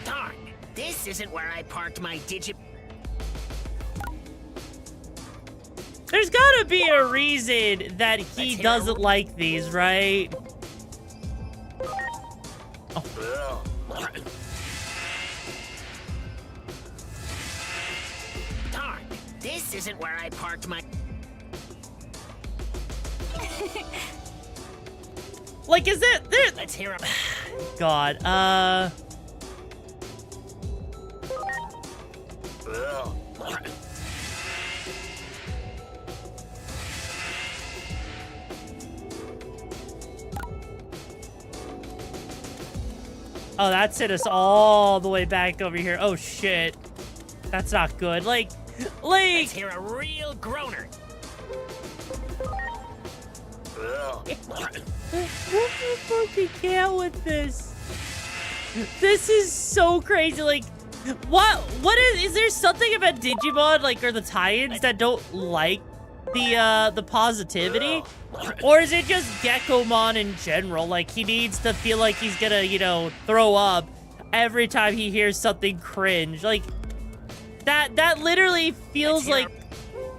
Darn, this isn't where I parked my There's gotta be a reason that he doesn't like these, right? Oh. Darn, this isn't where I parked my... Like, is it there? Let's hear a... God, Oh, that sent us all the way back over here. Oh, shit. That's not good. Like... Let's hear a real groaner. fucking can't with this. This is so crazy. Like, what is there something about Digimon, like, or the tie-ins that don't like the positivity? Or is it just Gekomon in general? Like, he needs to feel like he's gonna, you know, throw up every time he hears something cringe. Like, that literally feels like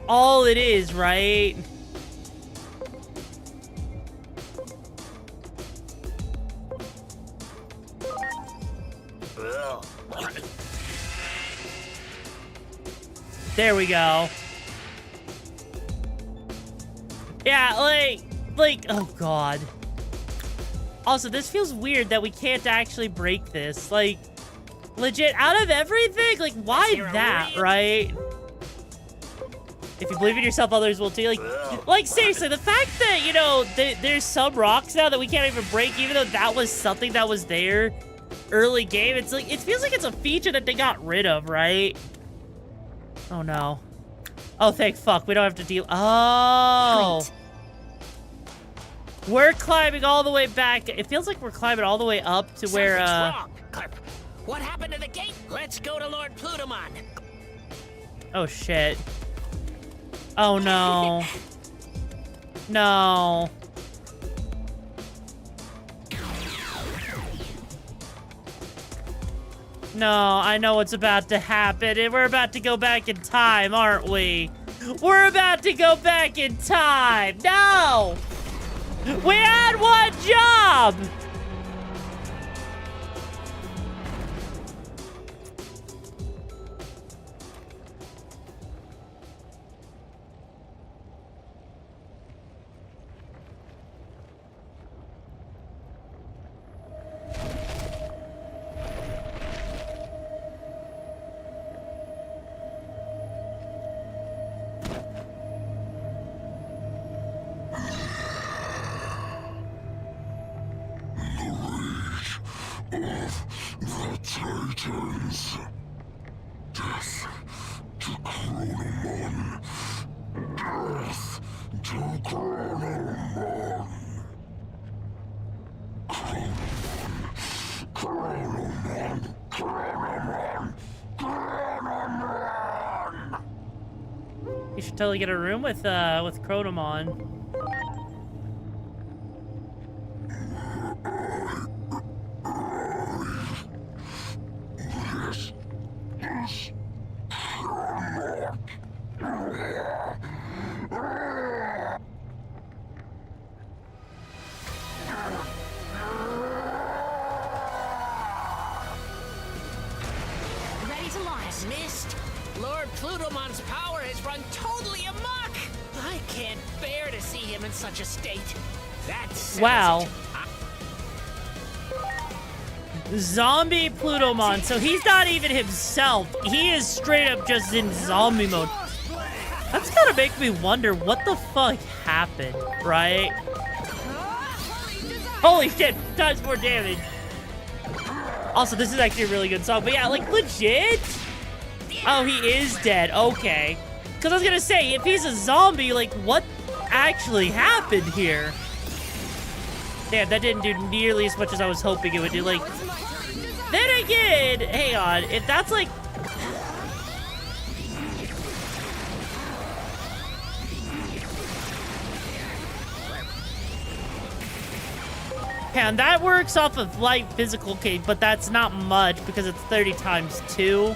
all it is, right? There we go. Yeah, like, oh god. Also, this feels weird that we can't actually break this. Like, legit, out of everything, like, why that, right? If you believe in yourself, others will too. Like seriously, the fact that, you know, there's some rocks now that we can't even break, even though that was something that was there early game, it's like, it feels like it's a feature that they got rid of, right? Oh no. Oh, thank fuck, we don't have to deal. Oh. Great. We're climbing all the way back. It feels like we're climbing all the way up to where, wrong, Clip. What happened to the gate? Let's go to Lord Plutomon. Oh shit. Oh no. No. No, I know what's about to happen, and we're about to go back in time, aren't we? We're about to go back in time. No! We had one job! The Titans. Death to Chronomon. Death to Chronomon. Chronomon. Chronomon. Chronomon. You should totally get a room with Chronomon. Ready to launch. Missed. Lord Plutomon's power has run totally amok. I can't bear to see him in such a state. That's wow. Zombie Plutomon. So he's not even himself. He is straight up just in zombie mode. That's gotta make me wonder what the fuck happened, right? Holy shit, times more damage. Also, this is actually a really good song, but yeah, like, legit? Oh, he is dead, okay. Because I was gonna say, if he's a zombie, like, what actually happened here? Damn, that didn't do nearly as much as I was hoping it would do. Like, then again, hang on, if that's like... And that works off of light physical, okay, but that's not much because it's 30 times 2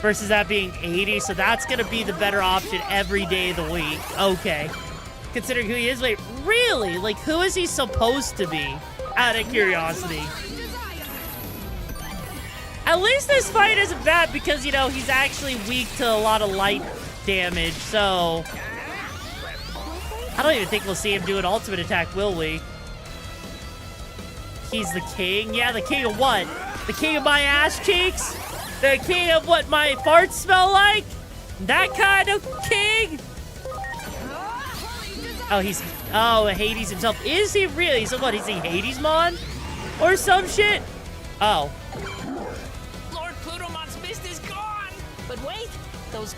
versus that being 80, so that's gonna be the better option every day of the week. Okay. Considering who he is, wait, really? Like, who is he supposed to be? Out of curiosity. At least this fight isn't bad because, you know, he's actually weak to a lot of light damage, so... I don't even think we'll see him do an ultimate attack, will we? He's the king? Yeah, the king of what? The king of my ass cheeks? The king of what my farts smell like? That kind of king? Oh, he's... Oh, Hades himself. Is he really? So what, is he Hadesmon? Or some shit? Oh. Lord Plutomon's mist is gone! But wait, those...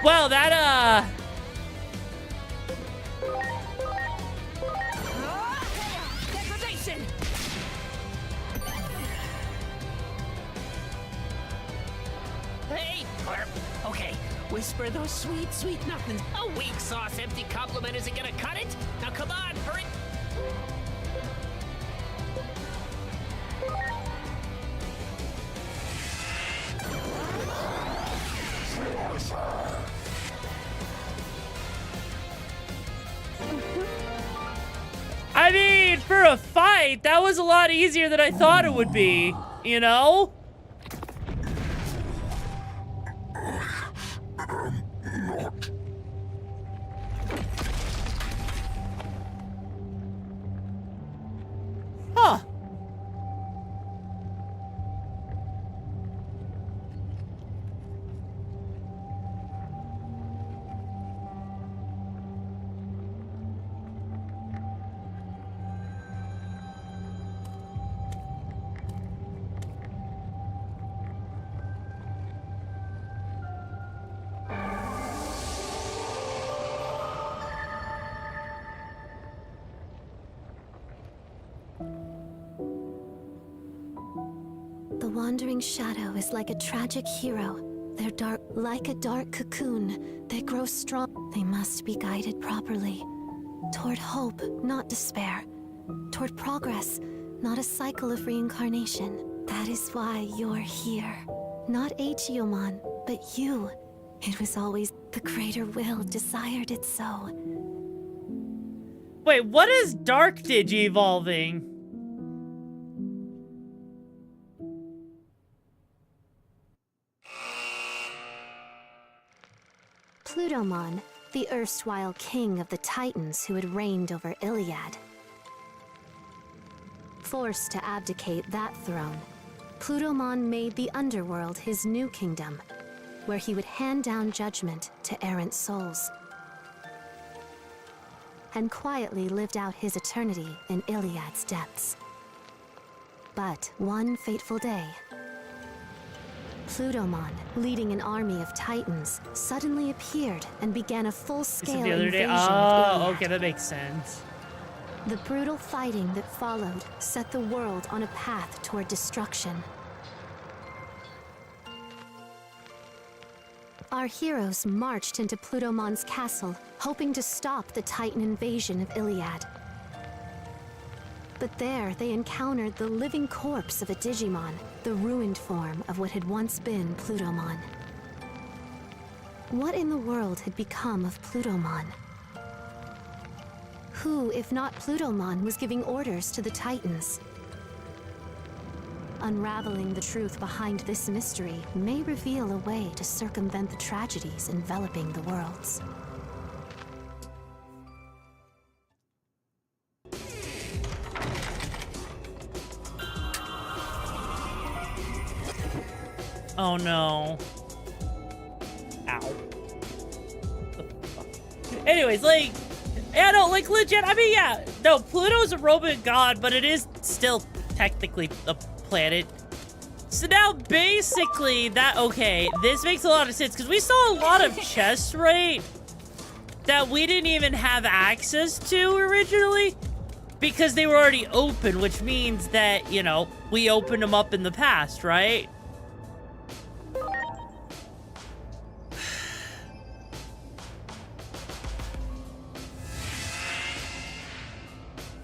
Well, that, Degradation! Hey, Clarp. Okay, whisper those sweet, sweet nothings. A weak sauce empty compliment isn't gonna cut it. Now come on, hurry. I mean, for a fight, that was a lot easier than I thought it would be, you know? Huh. The wandering shadow is like a tragic hero. They're dark, like a dark cocoon. They grow strong. They must be guided properly. Toward hope, not despair. Toward progress, not a cycle of reincarnation. That is why you're here. Not DIGIMON, but you. It was always the greater will desired it so. Wait, what is Dark Digi-evolving? Plutomon, the erstwhile king of the Titans who had reigned over Iliad. Forced to abdicate that throne, Plutomon made the underworld his new kingdom, where he would hand down judgment to errant souls, and quietly lived out his eternity in Iliad's depths. But one fateful day, Plutomon, leading an army of Titans, suddenly appeared and began a full-scale The other day. invasion of Oh, Iliad. okay, that makes sense. The brutal fighting that followed set the world on a path toward destruction. Our heroes marched into Plutomon's castle, hoping to stop the Titan invasion of Iliad. But there, they encountered the living corpse of a Digimon, the ruined form of what had once been Plutomon. What in the world had become of Plutomon? Who, if not Plutomon, was giving orders to the Titans? Unraveling the truth behind this mystery may reveal a way to circumvent the tragedies enveloping the worlds. Oh no. Ow. Anyways, like, yeah, no, like, legit, I mean, yeah, no, Pluto's a robot god, but it is still technically a planet. So now, basically, okay, this makes a lot of sense, because we saw a lot of chests, right, that we didn't even have access to originally, because they were already open, which means that, you know, we opened them up in the past, right?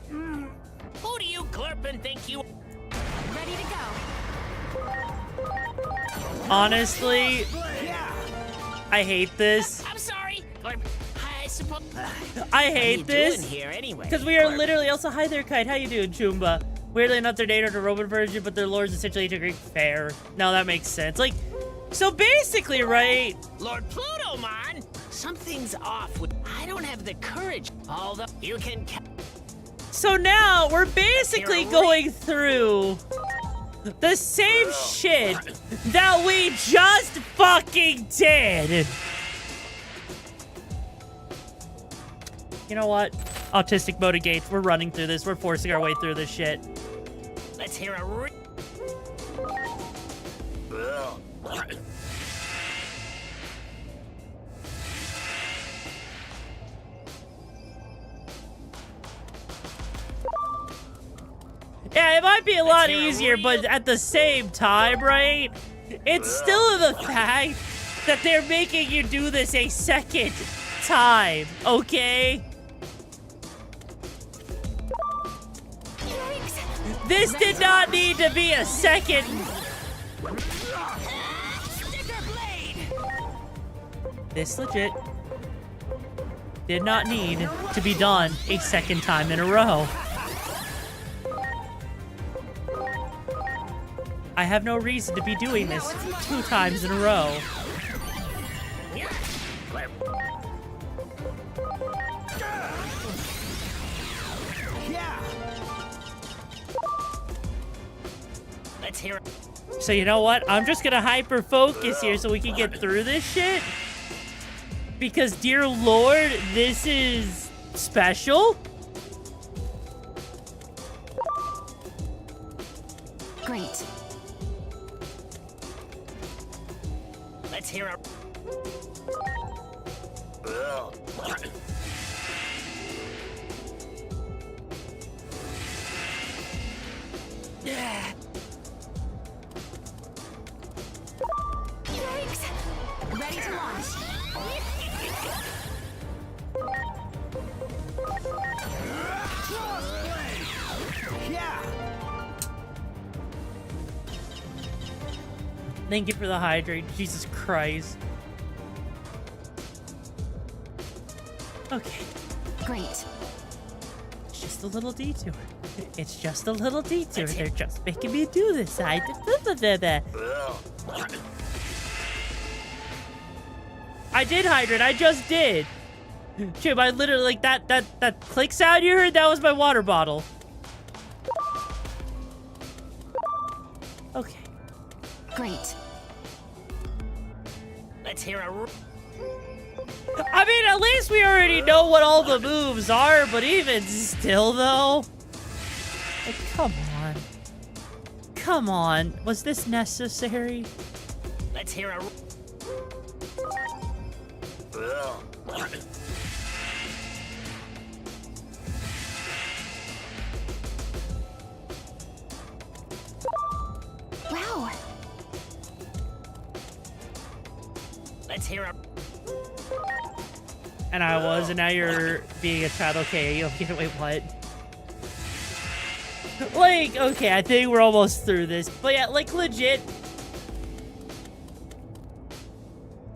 Who do you Glurpin think you... Ready to go. Honestly, I hate this. I'm sorry, Glurp. I suppose... I hate this here anyway? because we are literally also, hi there, Kite. How you doing, Chumba? Weirdly enough, their data are the robot version, but their lore is essentially integrated. Fair. No, that makes sense. Like, so basically, right? Lord Plutomon, something's off with... I don't have the courage. Although you can... So now we're basically going through the same shit that we just fucking did. You know what? Autistic mode engaged. We're running through this. We're forcing our way through this shit. Let's hear a... it might be a lot easier, but at the same time, right? It's still the fact that they're making you do this a second time, okay? This did not need to be a second. This legit did not need to be done a second time in a row. I have no reason to be doing this 2 times in a row. Let's hear it. So you know what? I'm just gonna hyper focus here so we can get through this shit. Because dear Lord, this is special. Great. Let's hear it. Yeah. Ready to launch. Thank you for the hydrate. Jesus Christ. Okay. Great. It's just a little detour. It's just a little detour. They're just making me do this. I did hydrate. I just did. Jim, I literally, like, that click sound you heard, that was my water bottle. Okay. Great. Let's hear a. I mean, at least we already know what all the moves are, but even still, though. Like, come on. Come on. Was this necessary? Let's hear a. Wow. Let's hear a. And I was, and now you're being a child. Okay, you don't get away. What? Like, okay, I think we're almost through this. But yeah, like, legit.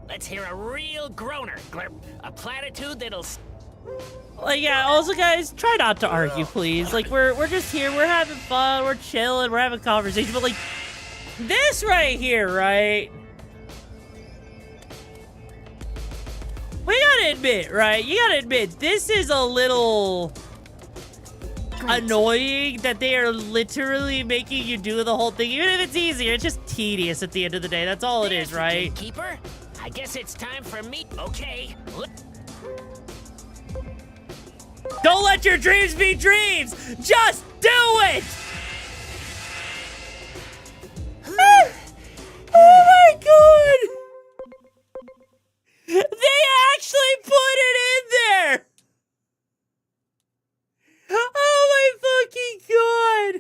Let's hear a real groaner. A platitude that'll. Like, yeah, also, guys, try not to argue, please. Like, we're just here. We're having fun. We're chilling. We're having conversation. But, like, this right here, right? We gotta admit, right? You gotta admit, this is a little annoying that they are literally making you do the whole thing. Even if it's easier, it's just tedious at the end of the day. That's all it is, right? Keeper, I guess it's time for me. Okay. Don't let your dreams be dreams! Just do it! Oh my god! They actually put it in there! Oh my fucking god!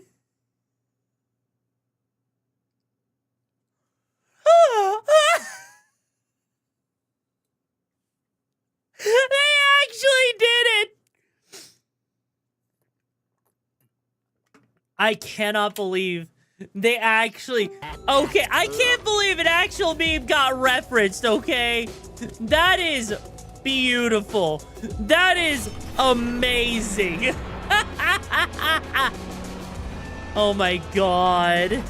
They actually did it! I cannot believe they actually... Okay, I can't believe an actual meme got referenced, okay? That is beautiful. That is amazing. Oh my god.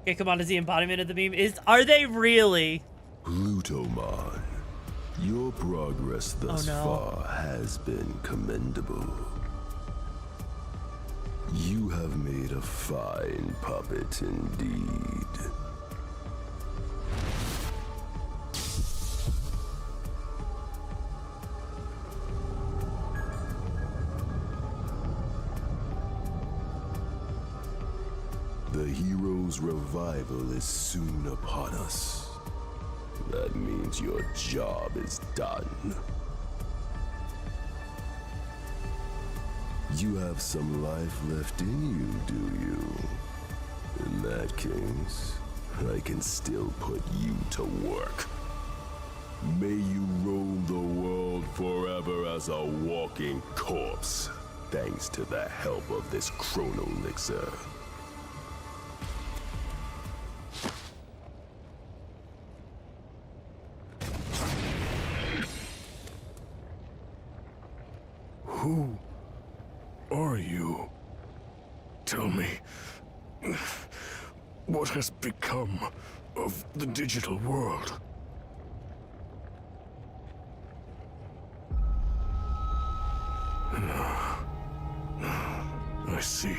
Okay, come on, is the embodiment of the meme? Are they really? Plutomon, your progress thus far has been commendable. You have made a fine puppet indeed. The hero's revival is soon upon us. That means your job is done. You have some life left in you, do you? In that case, I can still put you to work. May you roam the world forever as a walking corpse, thanks to the help of this chrono elixir. Who are you? Tell me, what has become of the digital world? I see.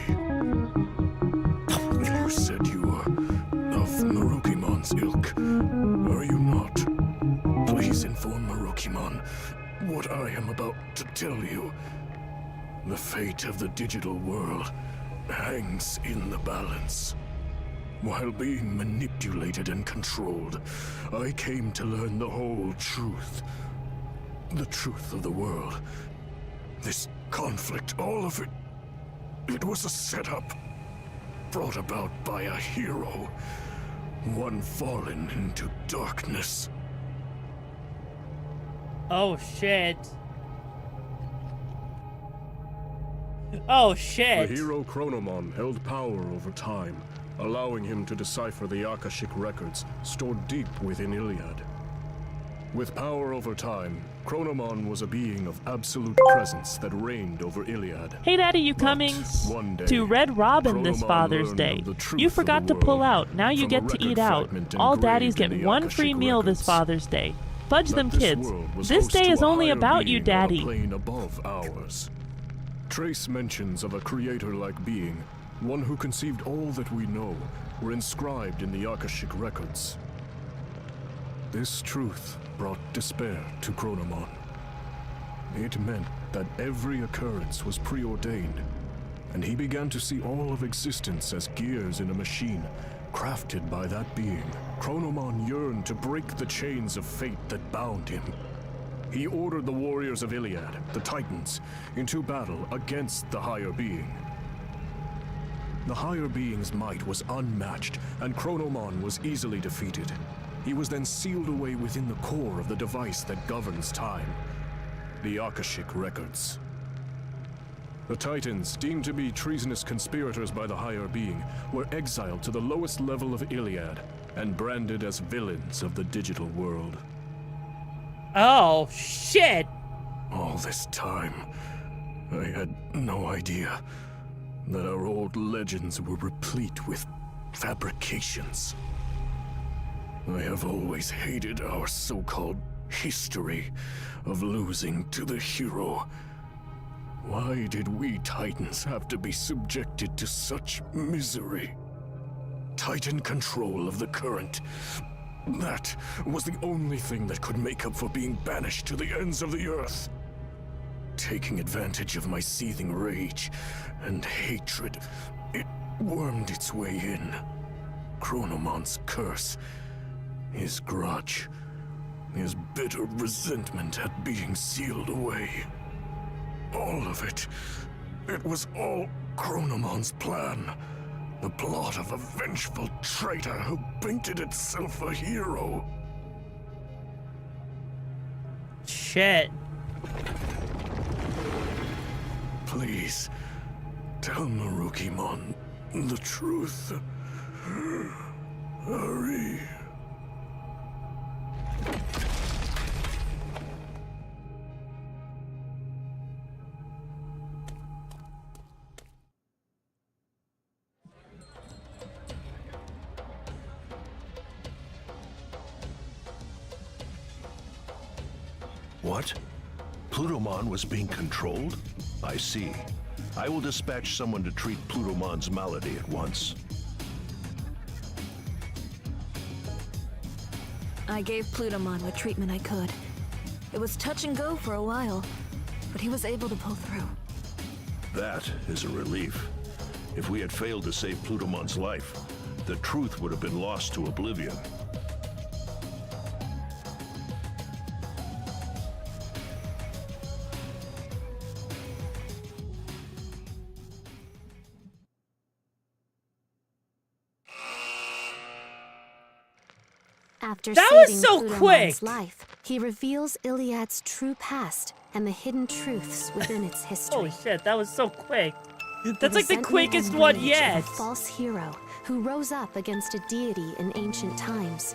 You said you were of Marukimon's ilk, are you not? Please inform Marukimon what I am about to tell you. The fate of the digital world hangs in the balance. While being manipulated and controlled, I came to learn the whole truth. The truth of the world. This conflict, all of it, it was a setup. Brought about by a hero. One fallen into darkness. Oh, shit. Oh, shit. The hero Chronomon held power over time, allowing him to decipher the Akashic records stored deep within Iliad. With power over time, Chronomon was a being of absolute presence that reigned over Iliad. Hey Daddy, you coming to Red Robin this Father's Day? You forgot to pull out, now you get to eat out. All daddies get one free meal this Father's Day. Fudge them kids. This day is only about you, Daddy. Plane above ours. Trace mentions of a creator-like being, one who conceived all that we know, were inscribed in the Akashic records. This truth brought despair to Chronomon. It meant that every occurrence was preordained, and he began to see all of existence as gears in a machine, crafted by that being. Chronomon yearned to break the chains of fate that bound him. He ordered the warriors of Iliad, the Titans, into battle against the higher being. The higher being's might was unmatched, and Chronomon was easily defeated. He was then sealed away within the core of the device that governs time, the Akashic records. The Titans, deemed to be treasonous conspirators by the higher being, were exiled to the lowest level of Iliad and branded as villains of the digital world. Oh, shit! All this time, I had no idea that our old legends were replete with fabrications. I have always hated our so-called history of losing to the hero. Why did we Titans have to be subjected to such misery? Titan control of the current. That was the only thing that could make up for being banished to the ends of the earth. Taking advantage of my seething rage and hatred, it wormed its way in. Chronomon's curse. His grudge, his bitter resentment at being sealed away. All of it. It was all Chronomon's plan. The plot of a vengeful traitor who painted itself a hero. Shit. Please, tell Marukimon the truth. Hurry. What? Plutomon was being controlled? I see. I will dispatch someone to treat Plutomon's malady at once. I gave Plutomon what treatment I could. It was touch and go for a while, but he was able to pull through. That is a relief. If we had failed to save Plutomon's life, the truth would have been lost to oblivion. After That was saving so Plutomon's quick. life, he reveals Iliad's true past and the hidden truths within its history. Holy shit, that was so quick. That's like the resentment quickest and one rage yet. of a false hero who rose up against a deity in ancient times.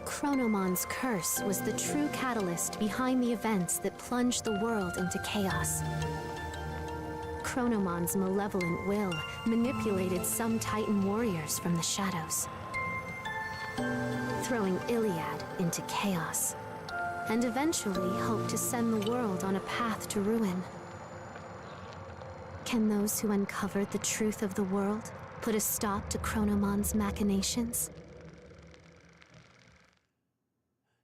Chronomon's curse was the true catalyst behind the events that plunged the world into chaos. Chronomon's malevolent will manipulated some Titan warriors from the shadows, throwing Iliad into chaos, and eventually hoped to send the world on a path to ruin. Can those who uncovered the truth of the world put a stop to Chronomon's machinations?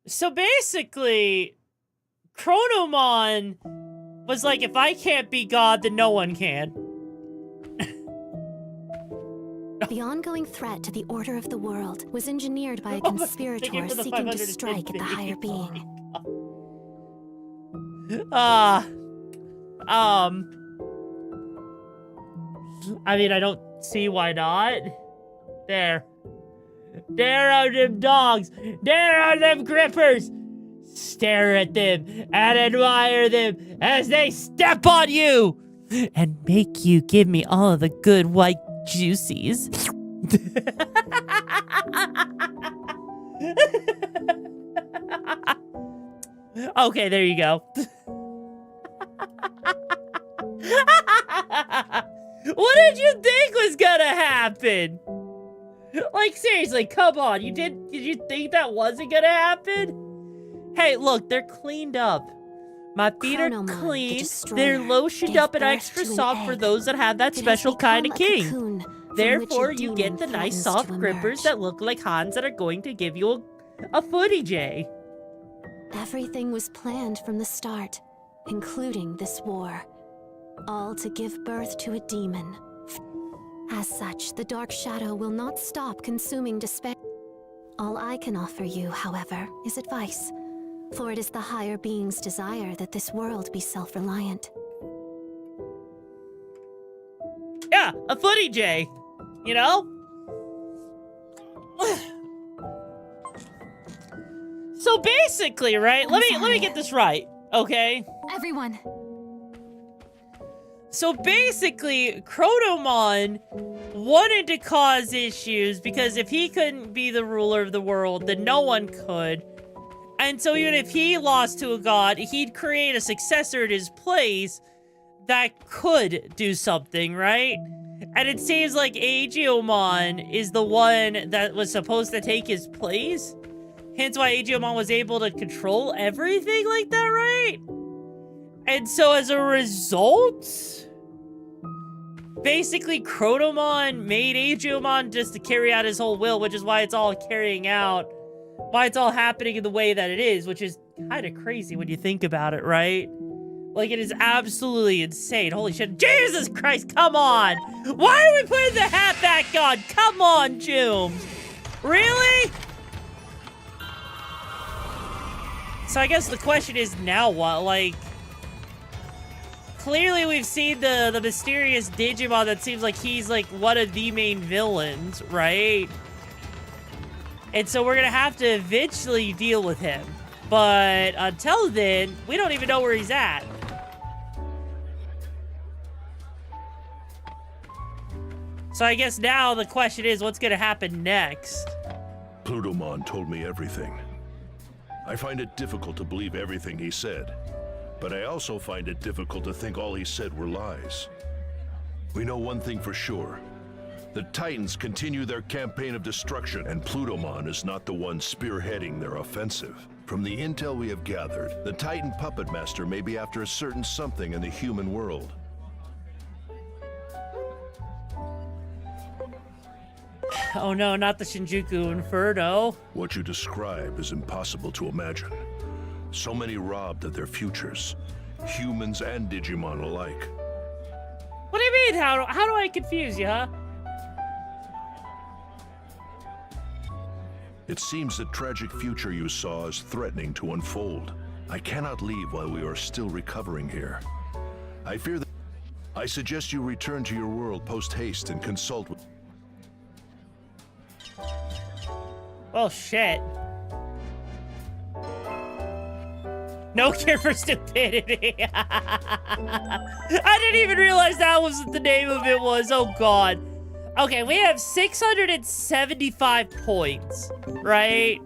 So basically, Chronomon was like, if I can't be God, then no one can. The ongoing threat to the order of the world was engineered by a conspirator seeking to strike at the higher being. I mean, I don't see why not. There are them dogs. There are them grippers. Stare at them and admire them as they step on you and make you give me all of the good white juicies. Okay, there you go. What did you think was gonna happen? Like, seriously, come on. Did you think that wasn't gonna happen? Hey, look, they're cleaned up. My feet are clean. They're lotioned up and extra soft for those that have that special kind of king. Therefore, you get the nice soft grippers that look like hands that are going to give you a footy J. Everything was planned from the start, including this war. All to give birth to a demon. As such, the Dark Shadow will not stop consuming despair. All I can offer you, however, is advice. For it is the higher being's desire that this world be self-reliant. Yeah, a footy J. You know? So basically, right? Let me get this right, okay? Everyone. So basically, Chronomon wanted to cause issues because if he couldn't be the ruler of the world, then no one could. And so even if he lost to a god, he'd create a successor in his place that could do something, right? And it seems like Aegeomon is the one that was supposed to take his place. Hence why Aegeomon was able to control everything like that, right? And so as a result, basically Chronomon made Aegeomon just to carry out his whole will, which is why it's all carrying out, why it's all happening in the way that it is, which is kind of crazy when you think about it, right? Like, it is absolutely insane. Holy shit. Jesus Christ, come on! Why are we putting the hat back on? Come on, Jooms. Really? So I guess the question is, now what? Like, clearly we've seen the mysterious Digimon that seems like he's, like, one of the main villains, right? And so we're gonna have to eventually deal with him. But until then, we don't even know where he's at. So I guess now the question is, what's gonna happen next? Plutomon told me everything. I find it difficult to believe everything he said, but I also find it difficult to think all he said were lies. We know one thing for sure. The Titans continue their campaign of destruction, and Plutomon is not the one spearheading their offensive. From the intel we have gathered, the Titan Puppet Master may be after a certain something in the human world. Oh no, not the Shinjuku Inferno. What you describe is impossible to imagine. So many robbed of their futures, humans and Digimon alike. What do you mean? How do I confuse you, huh? It seems the tragic future you saw is threatening to unfold. I cannot leave while we are still recovering here. I fear that... I suggest you return to your world post-haste and consult with... Well, shit. No cure for stupidity. I didn't even realize that was what the name of it was. Oh, God. Okay, we have 675 points, right?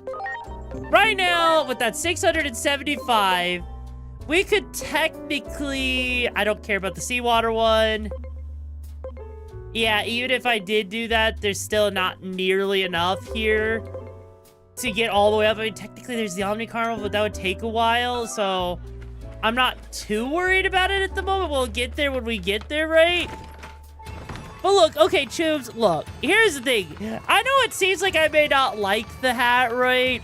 Right now, with that 675, we could technically... I don't care about the seawater one. Yeah, even if I did do that, there's still not nearly enough here to get all the way up. I mean, technically, there's the Omni Carnival, but that would take a while, so I'm not too worried about it at the moment. We'll get there when we get there, right? But look, okay, Chubes, look, here's the thing. I know it seems like I may not like the hat, right?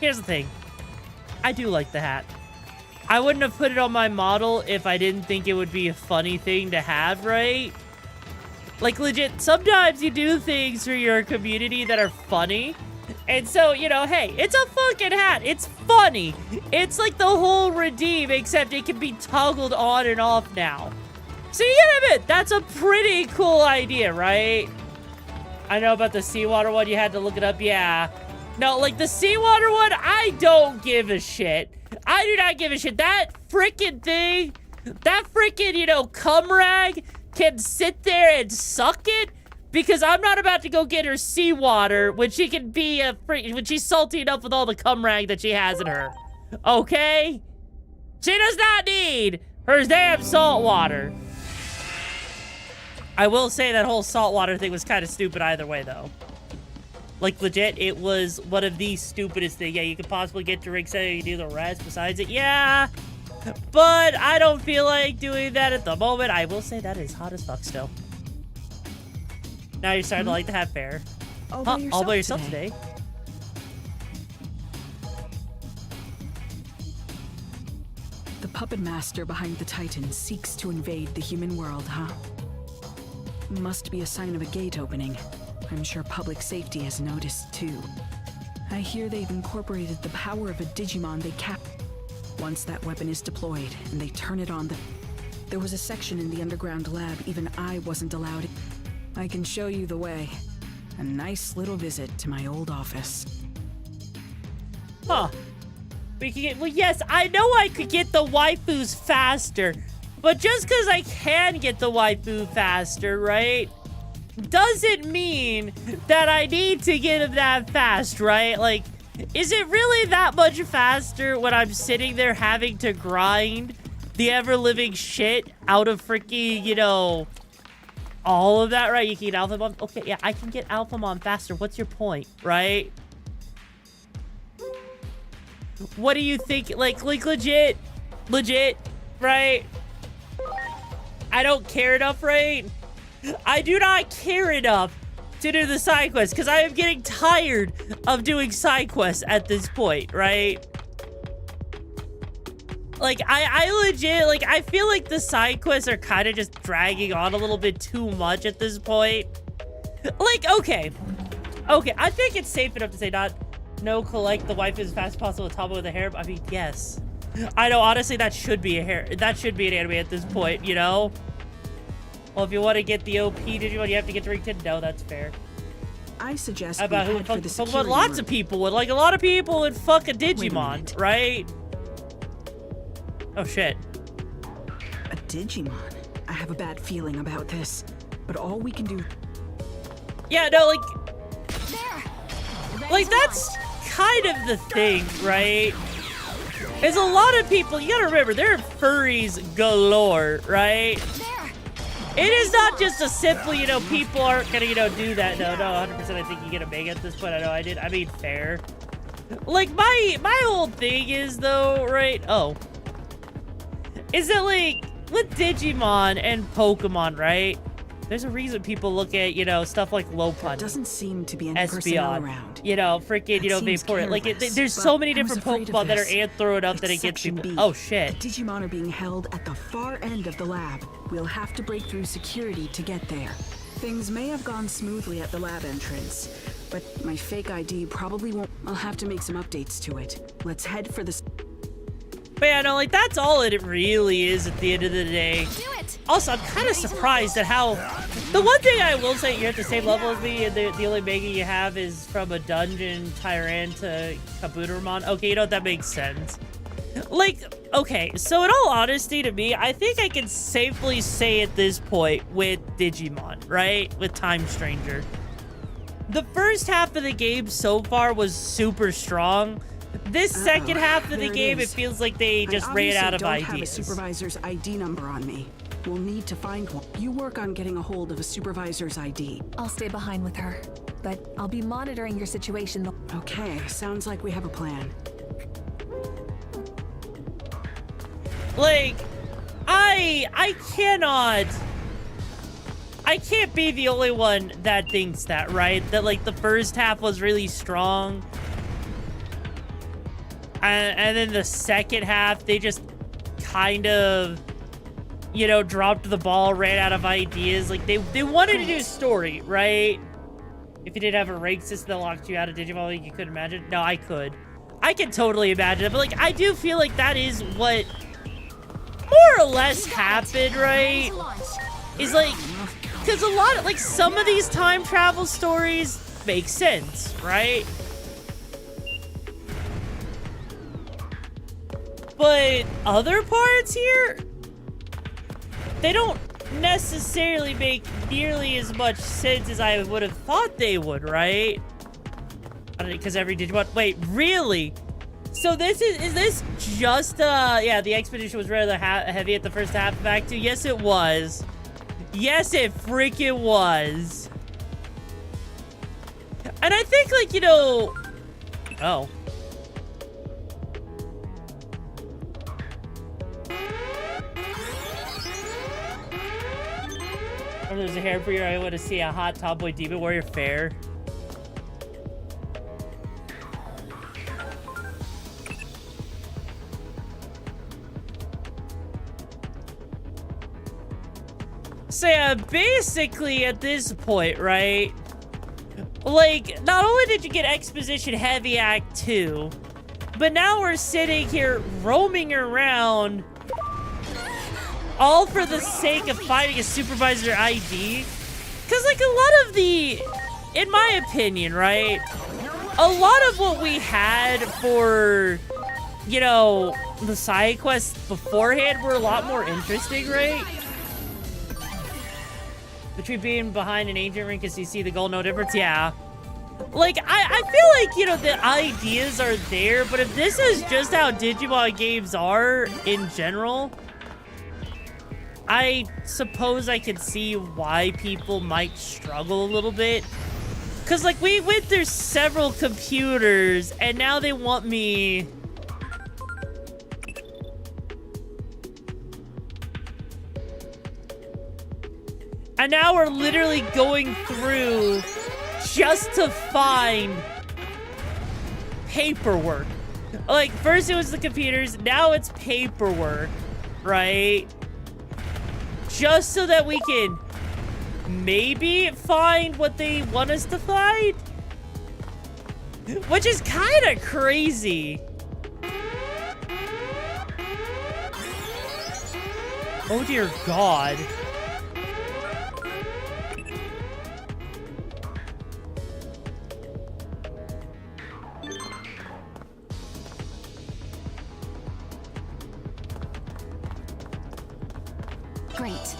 Here's the thing. I do like the hat. I wouldn't have put it on my model if I didn't think it would be a funny thing to have, right? Like, legit, sometimes you do things for your community that are funny. And so, you know, hey, it's a fucking hat. It's funny. It's like the whole redeem, except it can be toggled on and off now. So you gotta admit, that's a pretty cool idea, right? I know about the seawater one, you had to look it up, yeah. No, like the seawater one, I don't give a shit. I do not give a shit. That freaking thing, that freaking, you know, cum rag can sit there and suck it because I'm not about to go get her seawater when she can be when she's salty enough with all the cum rag that she has in her. Okay? She does not need her damn salt water. I will say that whole saltwater thing was kind of stupid either way, though. Like, legit, it was one of the stupidest things. Yeah, you could possibly get to rig set and you do the rest besides it. Yeah, but I don't feel like doing that at the moment. I will say that is hot as fuck still. Now you're starting to like the hat fair. All by yourself today. The puppet master behind the Titan seeks to invade the human world, huh? Must be a sign of a gate opening. I'm sure public safety has noticed too. I hear they've incorporated the power of a Digimon they cap. Once that weapon is deployed and they turn it on, there was a section in the underground lab even I wasn't allowed. I can show you the way. A nice little visit to my old office. Huh. We can get, well, yes, I know I could get the waifus faster, but just because I can get the waifu faster, right, doesn't mean that I need to get them that fast, right? Like, is it really that much faster when I'm sitting there having to grind the ever-living shit out of freaking, you know, all of that, right? You can get Alphamon. Okay, yeah, I can get Alphamon faster. What's your point, right? What do you think? Like legit, right? I don't care enough, right? I do not care enough to do the side quest because I am getting tired of doing side quests at this point, right? Like, I legit, like, I feel like the side quests are kind of just dragging on a little bit too much at this point. Like, okay, I think it's safe enough to say no collect the wife as fast as possible with Tama with a harem. I mean, yes. I know, honestly, that should be that should be an anime at this point, you know? Well, if you want to get the OP Digimon, you have to get to Ring 10. No, that's fair. I suggest about who fuck what lots of people would. Like, a lot of people would fuck a Digimon, right? Oh, shit. A Digimon? I have a bad feeling about this, but all we can do... Yeah, no, like that's kind of the thing, right? There's a lot of people, you gotta remember, there are furries galore, right? It is not just a simple, you know, people aren't gonna, you know, do that. No, 100% I think you get a mega at this point. I mean, fair. Like, my whole thing is, though, right? Oh. Is that, like, with Digimon and Pokemon, right? There's a reason people look at, you know, stuff like Lopunny. Doesn't seem to be any personnel around. You know, freaking, you know, Vaporeon. Like, there's so many different Pokemon that are anthroed up that it gets people. Oh, shit. The Digimon are being held at the far end of the lab. We'll have to break through security to get there. Things may have gone smoothly at the lab entrance, but my fake ID probably won't. I'll have to make some updates to it. Let's head for the... But yeah, no, like, that's all it really is at the end of the day. Do it! Also, I'm kind of surprised at how... The one thing I will say, you're at the same level as me, and the only mega you have is from a dungeon Tyrant to Kabutoramon. Okay, you know what? That makes sense. Like, okay, so in all honesty to me, I think I can safely say at this point with Digimon, right? With Time Stranger. The first half of the game so far was super strong. This second half of the game, it feels like they just ran out of ideas. I don't have a supervisor's ID number on me. We'll need to find one. You work on getting a hold of a supervisor's ID. I'll stay behind with her, but I'll be monitoring your situation. Okay, sounds like we have a plan. Like, I can't be the only one that thinks that, right? That, like, the first half was really strong. And then the second half, they just kind of, you know, dropped the ball, ran out of ideas. Like, they wanted to do story, right? If you didn't have a rank system that locked you out of Digimon, like, you couldn't imagine. No, I could. I can totally imagine it. But, like, I do feel like that is what more or less happened, right? Is, like, because a lot of, like, some of these time travel stories make sense, right? But other parts here, they don't necessarily make nearly as much sense as I would have thought they would, right? I don't know, because every Digimon... Wait, really? So this is this just, yeah, the expedition was rather heavy at the first half of Act 2? Yes, it was. Yes, it freaking was. And I think, like, you know... Oh. Or there's a hair for you. I want to see a hot tomboy demon warrior fair. So yeah, basically at this point, right? Like, not only did you get exposition heavy Act 2, but now we're sitting here roaming around all for the sake of finding a supervisor ID. Because, like, a lot of the, in my opinion, right? A lot of what we had for, you know, the side quests beforehand were a lot more interesting, right? Between being behind an ancient ring because you see the gold, no difference? Yeah. Like, I feel like, you know, the ideas are there, but if this is just how Digimon games are in general, I suppose I can see why people might struggle a little bit. Because, like, we went through several computers, and now they want me... And now we're literally going through just to find paperwork. Like, first it was the computers, now it's paperwork, right? Just so that we can maybe find what they want us to find. Which is kind of crazy. Oh dear God. Great.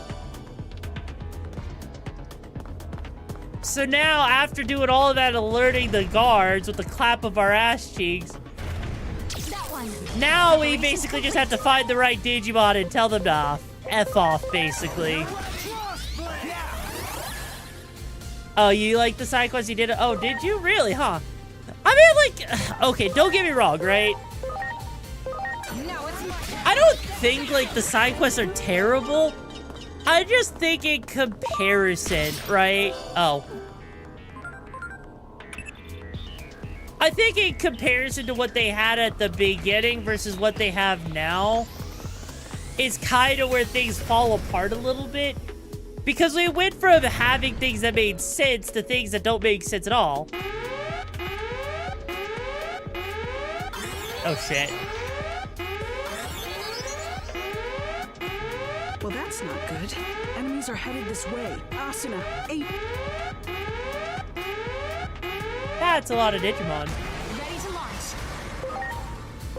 So now, after doing all of that alerting the guards with the clap of our ass cheeks, now we basically just have to find the right Digimon and tell them to F off, basically. Oh, you like the side quest you did? Oh, did you? Really, huh? I mean, like, okay, don't get me wrong, right? I don't think, like, the side quests are terrible. I just think in comparison, right? Oh. I think in comparison to what they had at the beginning versus what they have now, is kind of where things fall apart a little bit. Because we went from having things that made sense to things that don't make sense at all. Oh, shit. Well, that That's not good. Enemies are headed this way. Asuna, 8. That's a lot of Digimon. Ready to launch.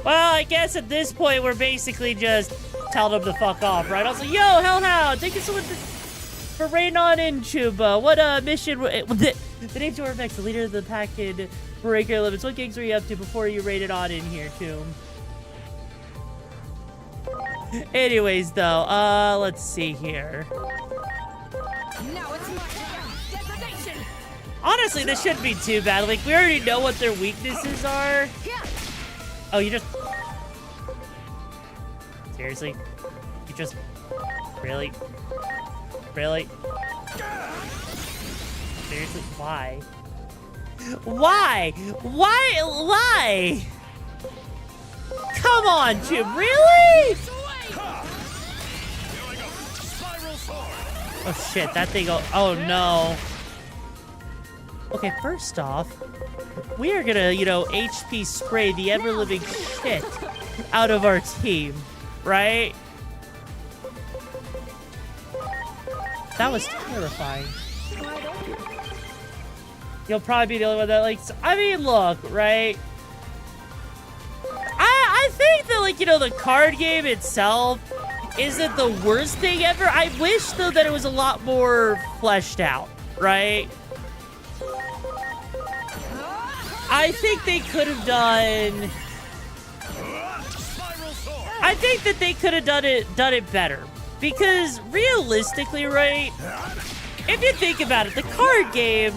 Well, I guess at this point, we're basically just telling them to fuck off, right? I was like, yo, Hellhound, thank you so much for raiding on in, Chuba. What mission? The name's YoruVexa, the leader of the pack in Breaker Limits. What gigs were you up to before you raided on in here, too? Anyways, though, let's see here. Now it's my turn. Degradation. Honestly, this shouldn't be too bad. Like, we already know what their weaknesses are. Oh, you just... Seriously? You just... Really? Really? Seriously? Why? Why? Why? Come on, Jim. Really? Oh, shit. That thing... Oh, no. Okay, first off, we are gonna, you know, HP spray the ever-living shit out of our team, right? That was terrifying. You'll probably be the only one that likes... I mean, look, right? I think that, like, you know, the card game itself isn't the worst thing ever. I wish, though, that it was a lot more fleshed out, right? I think they could have done... I think that they could have done it better. Because realistically, right? If you think about it, the card game,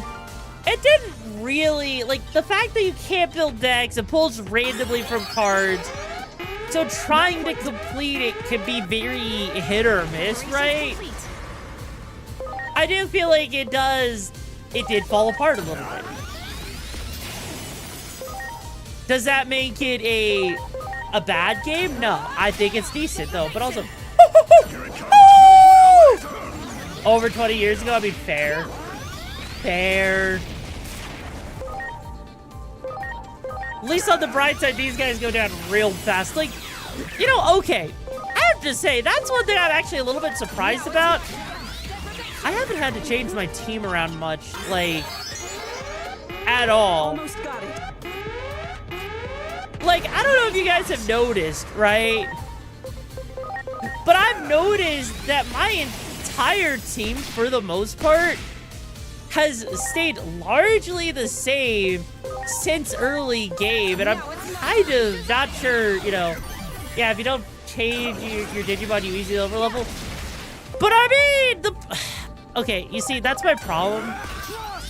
it didn't really... Like, the fact that you can't build decks, it pulls randomly from cards. So trying to complete it can be very hit or miss, right? I do feel like it did fall apart a little bit. Does that make it a bad game? No, I think it's decent though. But also, over 20 years ago, I mean, fair. At least on the bright side, these guys go down real fast. Like, you know, okay. I have to say, that's one thing I'm actually a little bit surprised about. I haven't had to change my team around much, like, at all. Almost got it. Like, I don't know if you guys have noticed, right? But I've noticed that my entire team, for the most part, has stayed largely the same since early game. And I'm kind of not sure, you know, yeah, if you don't change your Digimon, you easily overlevel. But I mean, okay, you see, that's my problem.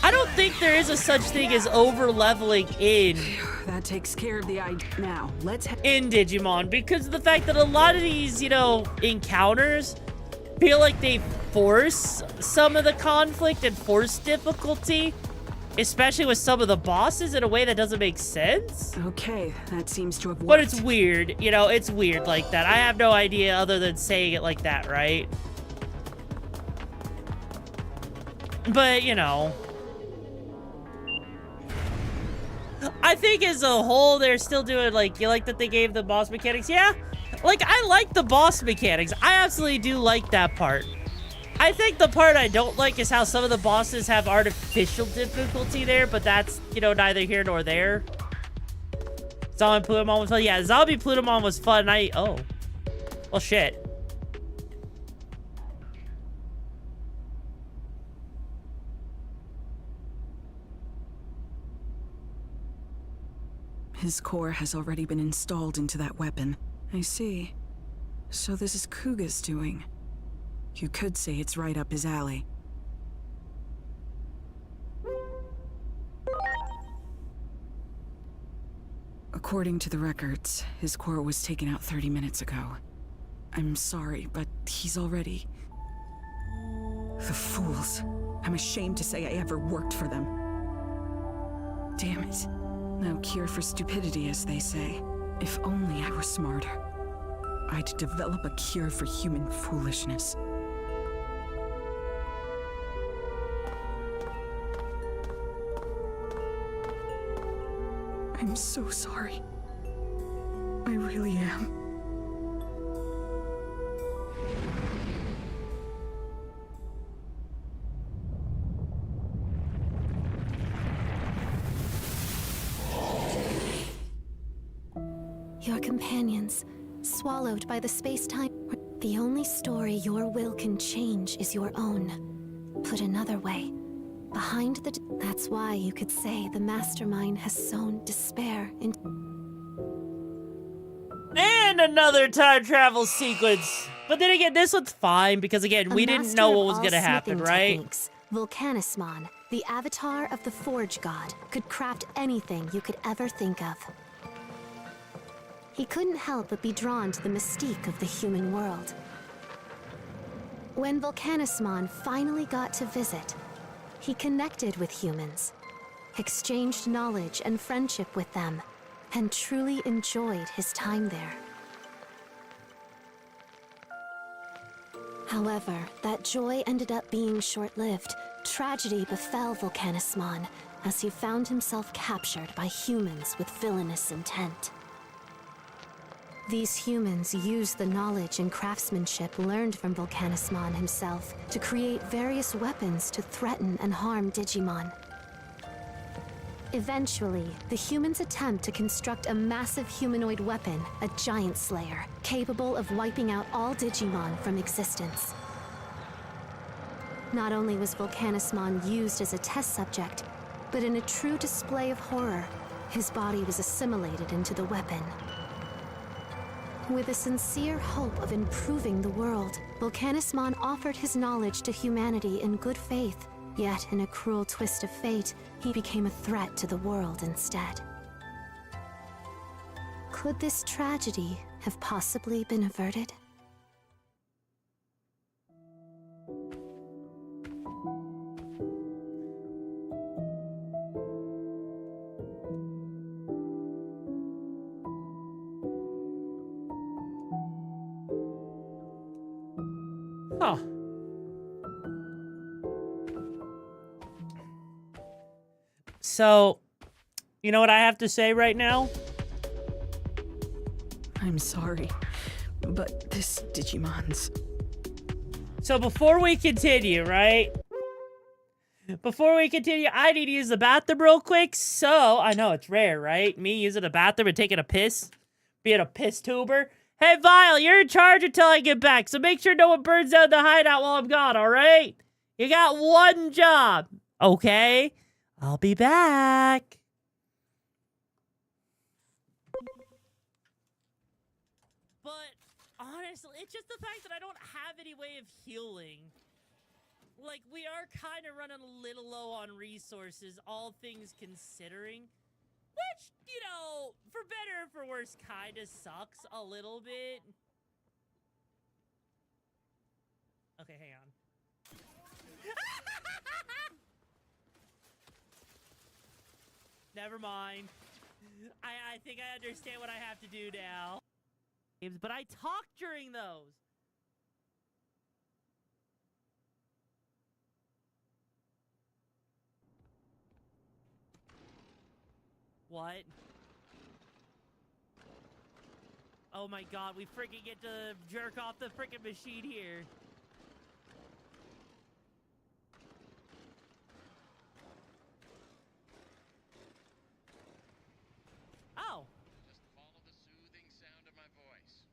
I don't think there is a such thing as over-leveling in... That takes care of the idea. Now, let's... in Digimon, because of the fact that a lot of these, you know, encounters feel like they force some of the conflict and force difficulty, especially with some of the bosses in a way that doesn't make sense. Okay, that seems to have worked. But it's weird, you know, it's weird like that. I have no idea other than saying it like that, right? But, you know... I think as a whole, they're still doing, like, you like that they gave the boss mechanics? Yeah, like, I like the boss mechanics. I absolutely do like that part. I think the part I don't like is how some of the bosses have artificial difficulty there, but that's, you know, neither here nor there. Zombie Plutomon was fun. Yeah, Zombie Plutomon was fun. Oh. Well, shit. His core has already been installed into that weapon. I see. So this is Kuga's doing. You could say it's right up his alley. According to the records, his core was taken out 30 minutes ago. I'm sorry, but he's already... The fools. I'm ashamed to say I ever worked for them. Damn it. No cure for stupidity, as they say. If only I were smarter. I'd develop a cure for human foolishness. I'm so sorry. I really am. Your companions, swallowed by the space-time. The only story your will can change is your own. Put another way, behind the... That's why you could say the mastermind has sown despair in... And another time travel sequence. But then again, this one's fine because again, we didn't know what was gonna happen, right? Volcanismon, the avatar of the Forge God, could craft anything you could ever think of. He couldn't help but be drawn to the mystique of the human world. When Volcanismon finally got to visit, he connected with humans, exchanged knowledge and friendship with them, and truly enjoyed his time there. However, that joy ended up being short-lived. Tragedy befell Volcanismon as he found himself captured by humans with villainous intent. These humans used the knowledge and craftsmanship learned from Volcanismon himself to create various weapons to threaten and harm Digimon. Eventually, the humans attempt to construct a massive humanoid weapon, a giant slayer, capable of wiping out all Digimon from existence. Not only was Volcanismon used as a test subject, but in a true display of horror, his body was assimilated into the weapon. With a sincere hope of improving the world, Volcanismon offered his knowledge to humanity in good faith. Yet, in a cruel twist of fate, he became a threat to the world instead. Could this tragedy have possibly been averted? Huh. So, you know what I have to say right now? I'm sorry, but this Digimon's... So before we continue, right? Before we continue, I need to use the bathroom real quick. So, I know it's rare, right? Me using the bathroom and taking a piss. Being a piss tuber. Hey, Vile, you're in charge until I get back. So make sure no one burns down the hideout while I'm gone, alright? You got one job, okay? I'll be back. But honestly, it's just the fact that I don't have any way of healing. Like, we are kind of running a little low on resources, all things considering. Which, you know, for better or for worse, kind of sucks a little bit. Okay, hang on. Never mind. I think I understand what I have to do now. But I talk during those. What? Oh my god, we freaking get to jerk off the freaking machine here. Oh. Just follow the soothing sound of my voice.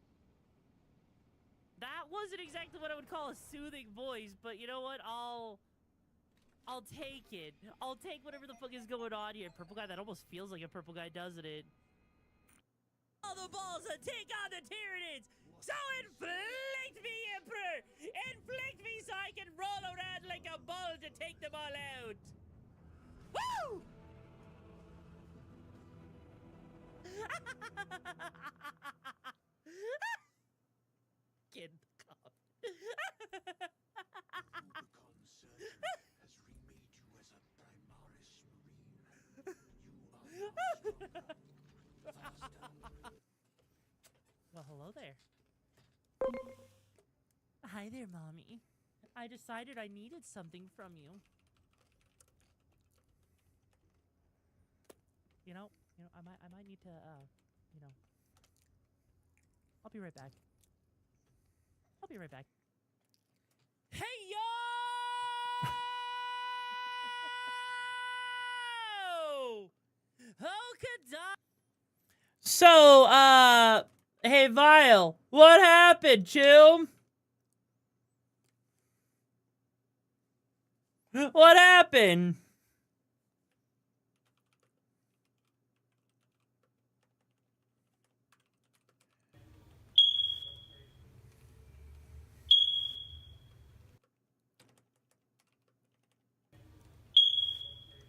That wasn't exactly what I would call a soothing voice, but you know what? I'll take it. I'll take whatever the fuck is going on here. Purple guy, that almost feels like a purple guy, doesn't it? All the balls and take on the Tyranids! So inflict me, Emperor! Inflict me so I can roll around like a bull to take them all out! Woo! Kid cop. Well, hello there. Hi there, Mommy. I decided I needed something from you. You know, I might need to, I'll be right back. I'll be right back. Hey, yo! So, hey, Vile, what happened, Chum? What happened?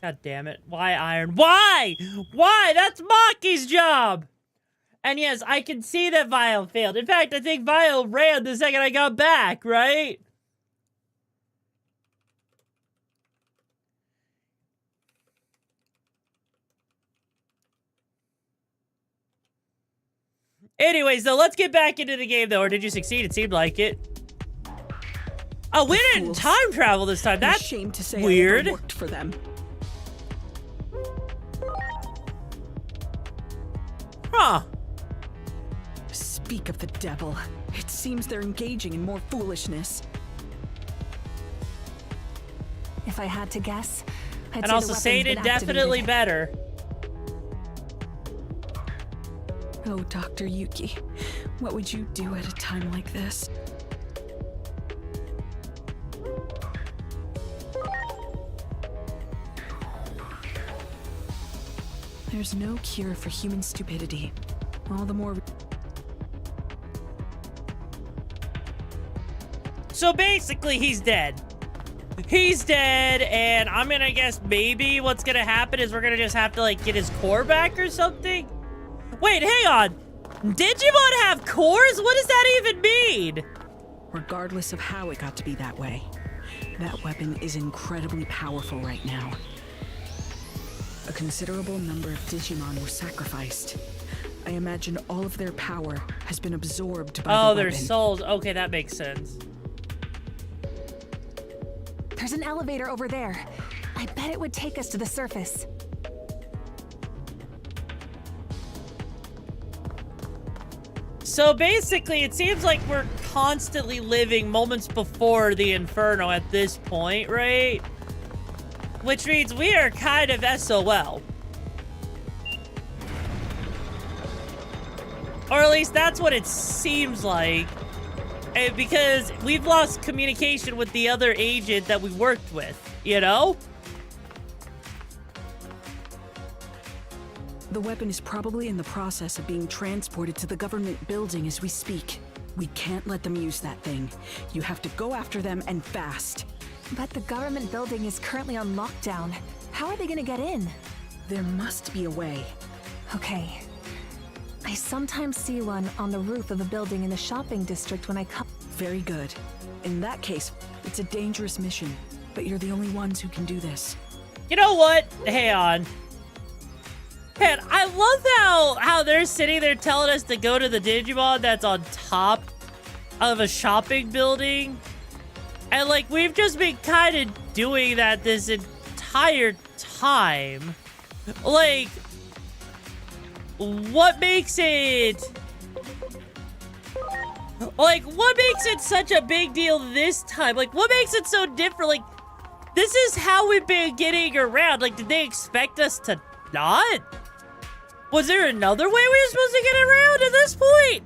God damn it. Why Iron? Why? Why? That's Maki's job! And yes, I can see that Vile failed. In fact, I think Vile ran the second I got back, right? Anyways, though, let's get back into the game, though. Or did you succeed? It seemed like it. Oh, we didn't time travel this time. That's ashamed to say weird. I ever worked for them. Huh. Speak of the devil. It seems they're engaging in more foolishness. If I had to guess, I'd And say also the say weapon's it been definitely activated. better. Oh, Dr. Yuki, what would you do at a time like this? There's no cure for human stupidity. All the more... So basically, he's dead. He's dead, and I'm gonna guess maybe what's gonna happen is we're gonna just have to, like, get his core back or something? Wait, hang on. Digimon have cores? What does that even mean? Regardless of how it got to be that way, that weapon is incredibly powerful right now. A considerable number of Digimon were sacrificed. I imagine all of their power has been absorbed by the their weapon. souls. Okay, that makes sense. There's an elevator over there. I bet it would take us to the surface. So basically, it seems like we're constantly living moments before the Inferno at this point, right? Which means we are kind of SOL. Or at least that's what it seems like. And because we've lost communication with the other agent that we worked with, you know? The weapon is probably in the process of being transported to the government building as we speak. We can't let them use that thing. You have to go after them and fast. But the government building is currently on lockdown. How are they gonna get in? There must be a way. Okay. I sometimes see one on the roof of a building in the shopping district when I come. Very good. In that case, it's a dangerous mission, but you're the only ones who can do this. You know what? Hang on. Man, I love how they're sitting there telling us to go to the Digimon that's on top of a shopping building. And, like, we've just been kind of doing that this entire time. Like, what makes it... Like, what makes it such a big deal this time? Like, what makes it so different? Like, this is how we've been getting around. Like, did they expect us to not? Was there another way we were supposed to get around at this point?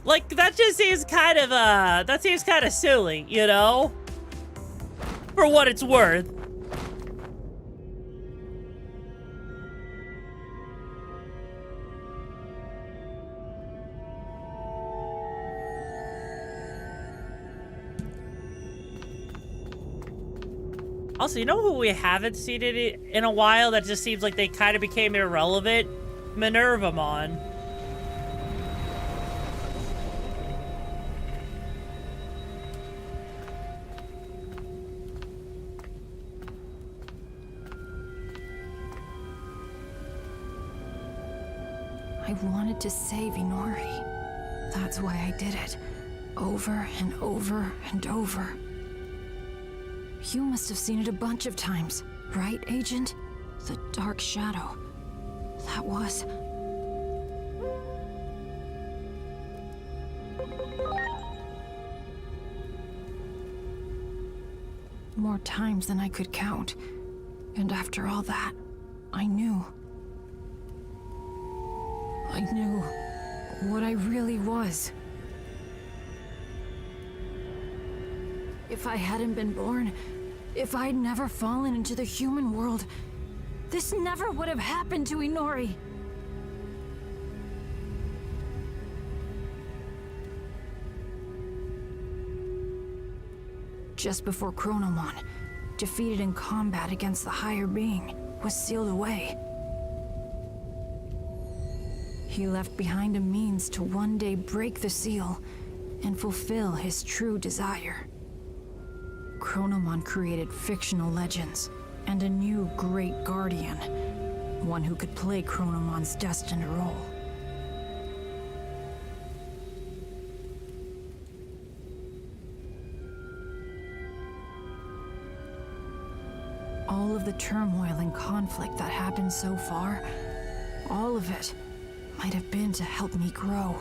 Like, that just seems kind of, that seems kind of silly, you know? For what it's worth. Also, you know who we haven't seen it in a while that just seems like they kind of became irrelevant? Minervamon. I wanted to save Inori. That's why I did it. Over and over and over. You must have seen it a bunch of times, right, Agent? The Dark Shadow. That was... more times than I could count. And after all that, I knew. I knew what I really was. If I hadn't been born, if I'd never fallen into the human world, this never would have happened to Inori. Just before Chronomon, defeated in combat against the higher being, was sealed away. He left behind a means to one day break the seal and fulfill his true desire. Chronomon created fictional legends and a new great guardian, one who could play Chronomon's destined role. All of the turmoil and conflict that happened so far, all of it might have been to help me grow.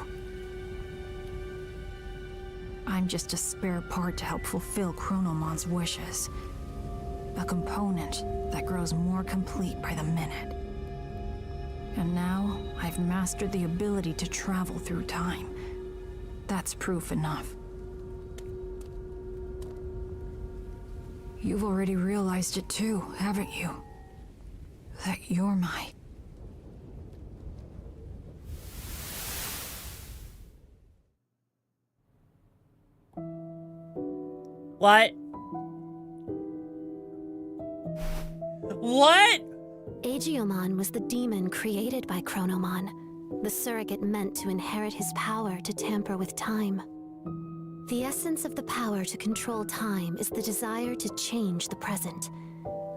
I'm just a spare part to help fulfill Chronomon's wishes. A component that grows more complete by the minute. And now, I've mastered the ability to travel through time. That's proof enough. You've already realized it too, haven't you? That you're my... What? What? Aegiomon was the demon created by Chronomon, the surrogate meant to inherit his power to tamper with time. The essence of the power to control time is the desire to change the present.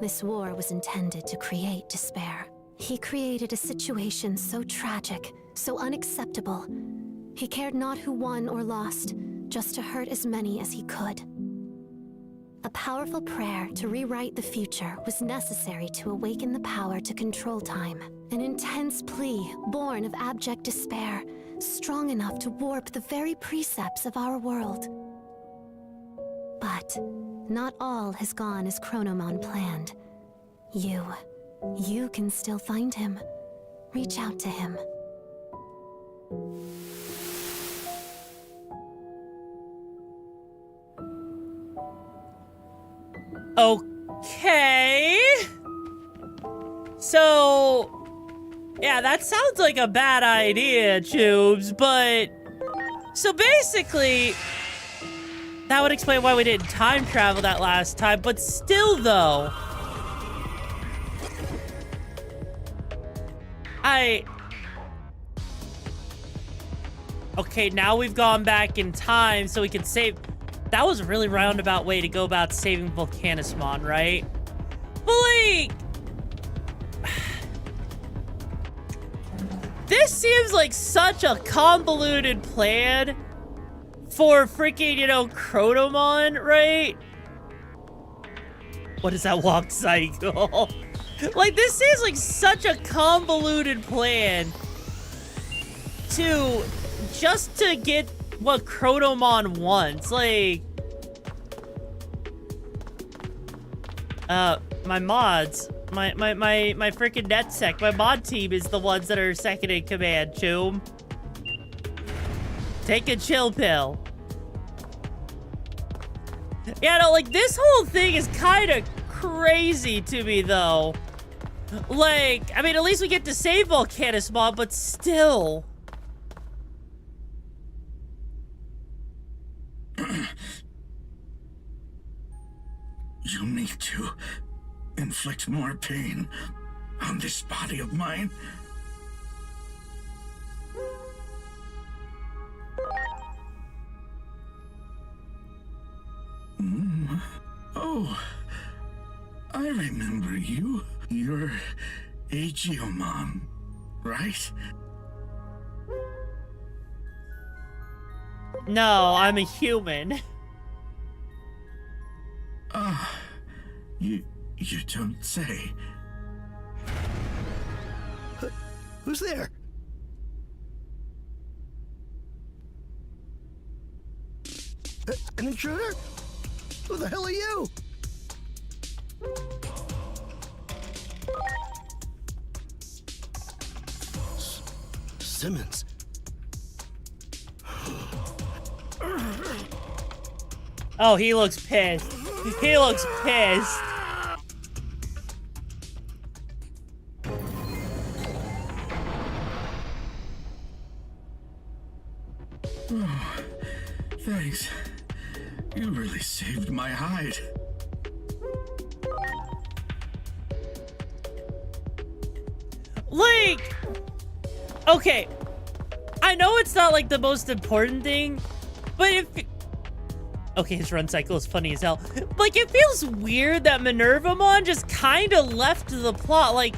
This war was intended to create despair. He created a situation so tragic, so unacceptable. He cared not who won or lost, just to hurt as many as he could. A powerful prayer to rewrite the future was necessary to awaken the power to control time. An intense plea born of abject despair, strong enough to warp the very precepts of our world. But not all has gone as Chronomon planned. You can still find him. Reach out to him. Okay. So, yeah, that sounds like a bad idea, Tubes, but... So basically, that would explain why we didn't time travel that last time, but still, though... Okay, now we've gone back in time so we can save... That was a really roundabout way to go about saving Volcanismon, right? But like... This seems like such a convoluted plan for freaking, you know, Chronomon, right? What is that walk cycle? Like, this seems like such a convoluted plan to... just to get what Chronomon wants. Like... my mods... My freaking NetSec, my mod team is the ones that are second in command, Choom. Take a chill pill. Yeah, no, like, this whole thing is kind of crazy to me, though. Like, I mean, at least we get to save Volcanismon, but still. You need to inflict more pain on this body of mine. Oh, I remember you. You're Aegiomon, right? No, I'm a human. You don't say. Who's there? An intruder? Who the hell are you? Simmons. Oh, he looks pissed. He looks pissed. Oh, thanks. You really saved my hide. Like, okay, I know it's not like the most important thing, but if, okay, his run cycle is funny as hell. Like, it feels weird that Minervamon just kind of left the plot. Like,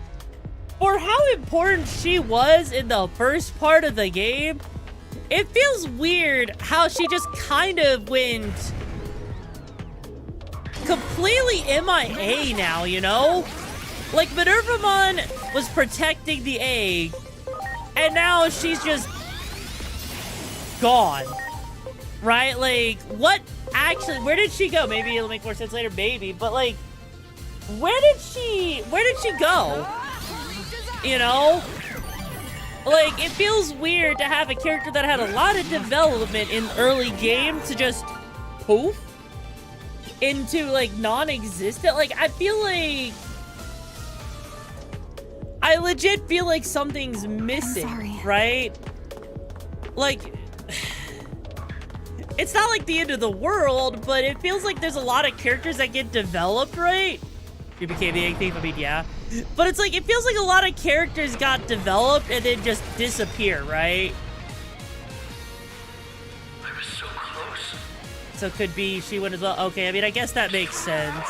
for how important she was in the first part of the game, it feels weird how she just kind of went completely MIA now, you know? Like, Minervamon was protecting the egg, and now she's just gone, right? Like, what actually, where did she go? Maybe it'll make more sense later, maybe, but like, where did she go? You know? Like, it feels weird to have a character that had a lot of development in early game to just poof into, like, non-existent. Like, I legit feel like something's missing, right? Like, it's not like the end of the world, but it feels like there's a lot of characters that get developed, right? You became the egg thief, I mean, yeah. But it's like, it feels like a lot of characters got developed and then just disappear, right? I was so close. So it could be she went as well. Okay, I mean, I guess that makes sense.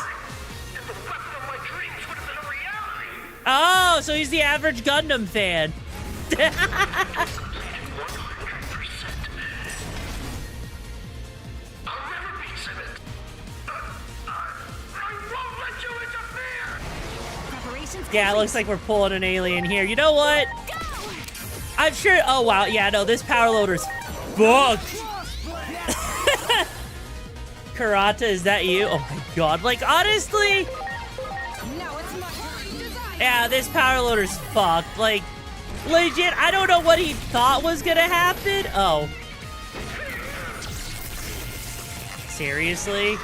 Oh, so he's the average Gundam fan. Yeah, it looks like we're pulling an alien here. You know what? I'm sure. Oh, wow. Yeah, no, this power loader's fucked. Karata, is that you? Oh, my God. Like, honestly. Yeah, this power loader's fucked. Like, legit, I don't know what he thought was gonna happen. Oh. Seriously?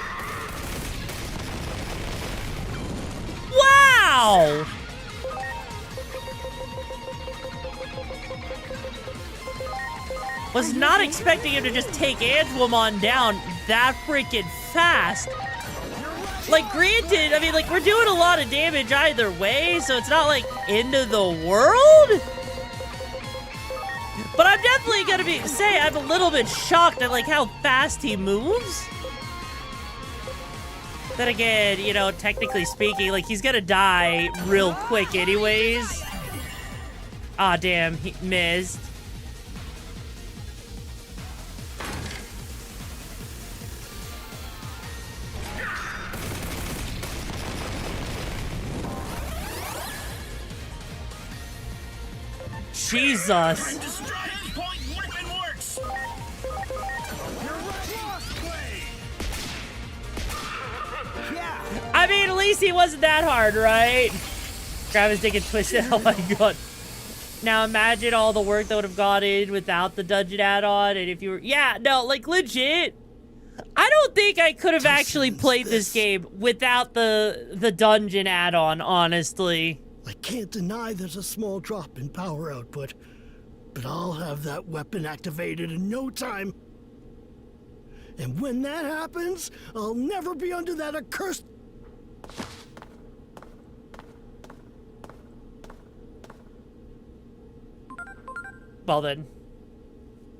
Wow! Was not expecting him to just take Angemon down that freaking fast. Like, granted, I mean, like, we're doing a lot of damage either way, so it's not, like, end of the world. But I'm definitely gonna say I'm a little bit shocked at, like, how fast he moves. Then again, you know, technically speaking, like, he's gonna die real quick anyways. Ah, damn, he missed. Jesus. I mean, at least he wasn't that hard, right? Grab his dick and twist it. Oh my God. Now imagine all the work that would have gone in without the dungeon add-on, and if you were, yeah, no, like legit. I don't think I could have actually played this game without the dungeon add-on, honestly. I can't deny there's a small drop in power output, but I'll have that weapon activated in no time. And when that happens, I'll never be under that accursed... Well then.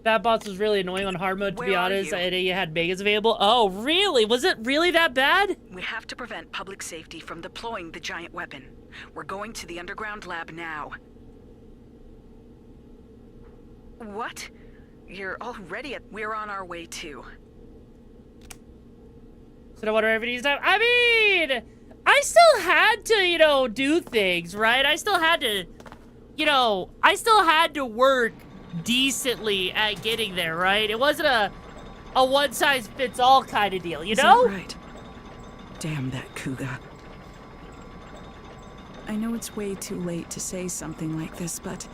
That boss was really annoying on hard mode, to be honest. I didn't you had Megas available. Oh, really? Was it really that bad? We have to prevent public safety from deploying the giant weapon. We're going to the underground lab now. What? You're already at... We're on our way too. So I wonder if it needs time. I mean, I still had to, you know, do things, right? I still had to, you know, I still had to work decently at getting there, right? It wasn't a one-size-fits-all kind of deal, you know? Right. Damn that Kuga. I know it's way too late to say something like this, but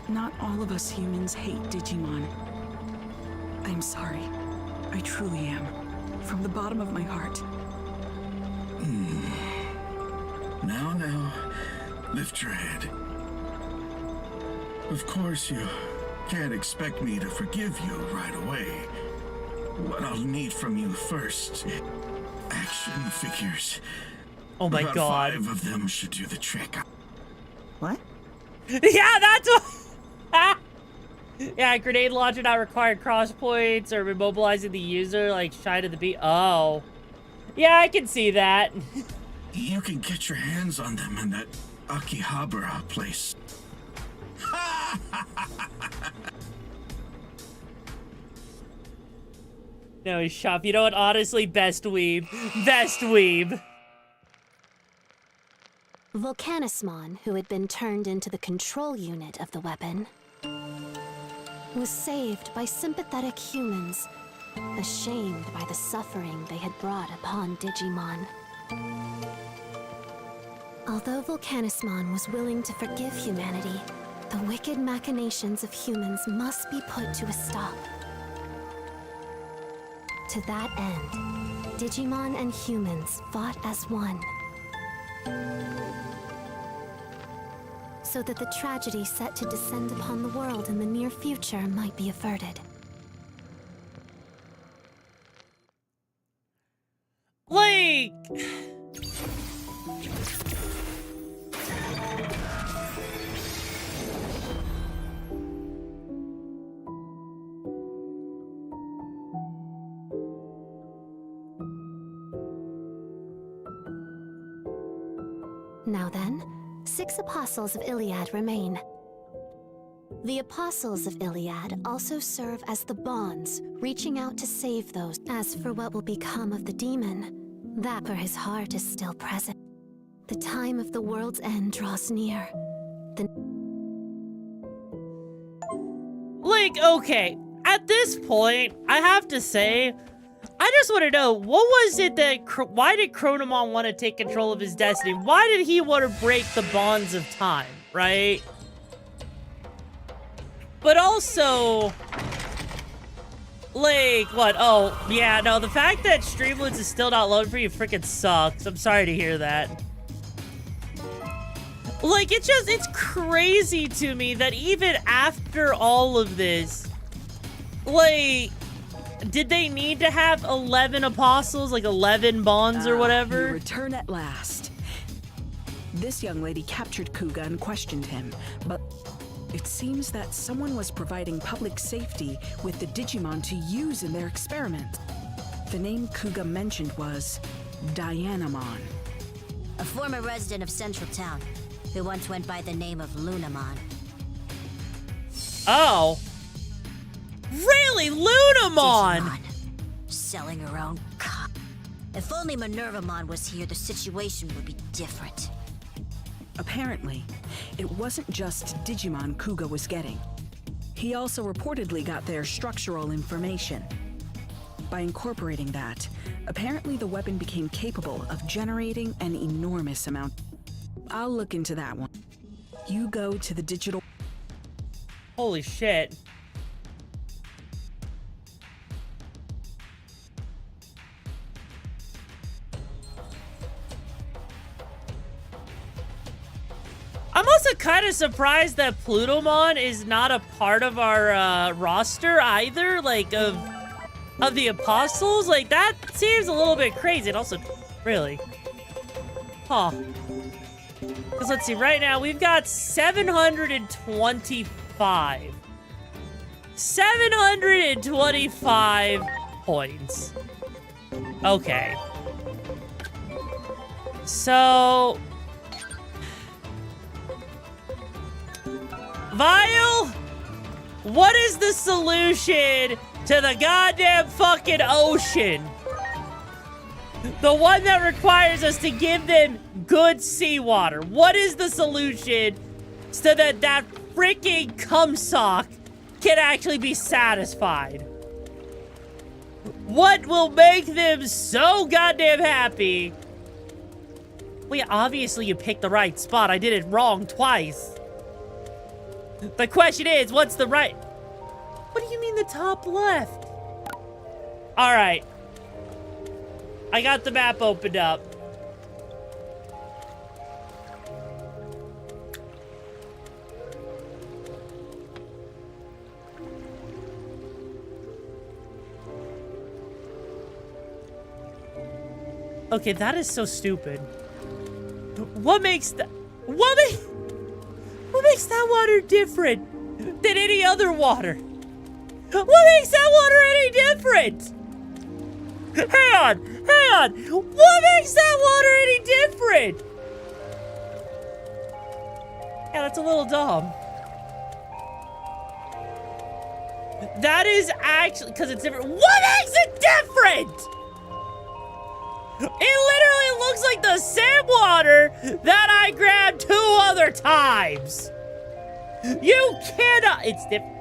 not all of us humans hate Digimon. I'm sorry. I truly am. From the bottom of my heart. Now, lift your head. Of course, you can't expect me to forgive you right away. What I'll need from you first, action figures. Oh my About God. 5 of them should do the trick. What? Yeah, that's what... Yeah, grenade launcher not required cross points or immobilizing the user like shy to the beat. Oh. Yeah, I can see that. You can get your hands on them in that Akihabara place. No, shop. You know what? Honestly, best weeb. Best weeb. Volcanismon, who had been turned into the control unit of the weapon, was saved by sympathetic humans, ashamed by the suffering they had brought upon Digimon. Although Volcanismon was willing to forgive humanity, the wicked machinations of humans must be put to a stop. To that end, Digimon and humans fought as one, so that the tragedy set to descend upon the world in the near future might be averted. Like... Now then, 6 apostles of Iliad remain. The apostles of Iliad also serve as the bonds, reaching out to save those. As for what will become of the demon, that for his heart is still present. The time of the world's end draws near. Like, okay. At this point, I have to say, I just want to know, what was it that... Why did Chronomon want to take control of his destiny? Why did he want to break the bonds of time, right? But also... Like, what? Oh, yeah, no, the fact that Streamlabs is still not loading for you freaking sucks. I'm sorry to hear that. Like, it's crazy to me that even after all of this, like... Did they need to have 11 apostles, like 11 bonds or whatever? You return at last. This young lady captured Kuga and questioned him, but it seems that someone was providing public safety with the Digimon to use in their experiment. The name Kuga mentioned was Dianamon. A former resident of Central Town, who once went by the name of Lunamon. Oh. Really? Lunamon! Digimon. Selling her own cock. If only Minervamon was here, the situation would be different. Apparently, it wasn't just Digimon Kuga was getting. He also reportedly got their structural information. By incorporating that, apparently the weapon became capable of generating an enormous amount. I'll look into that one. You go to the digital... Holy shit. I'm also kind of surprised that Plutomon is not a part of our roster either, like of the apostles. Like that seems a little bit crazy. And also, really, huh? Because let's see, right now we've got 725. 725 points. Okay. So... Vile, what is the solution to the goddamn fucking ocean? The one that requires us to give them good seawater. What is the solution so that that freaking cumsock can actually be satisfied? What will make them so goddamn happy? Well, yeah, obviously you picked the right spot. I did it wrong twice. The question is, what's the right? What do you mean the top left? All right. I got the map opened up. Okay, that is so stupid. What makes that what makes that water different than any other water? What makes that water any different? Hang on. What makes that water any different? Yeah, that's a little dumb. That is actually because it's different. What makes it different? It literally looks like the same water that I grabbed 2 other times. You cannot. It's different.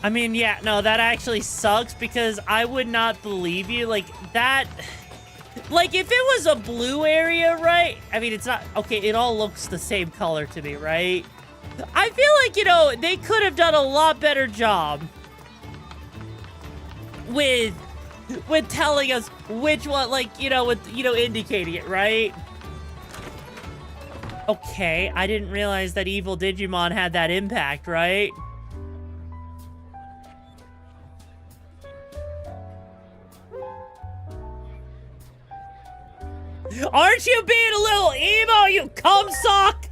I mean, yeah, no, that actually sucks because I would not believe you. Like, that... Like, if it was a blue area, right? I mean, it's not... Okay, it all looks the same color to me, right? I feel like, you know, they could have done a lot better job with telling us which one, like, you know, with, you know, indicating it, right? Okay, I didn't realize that evil Digimon had that impact, right? Aren't you being a little emo, you cumsock?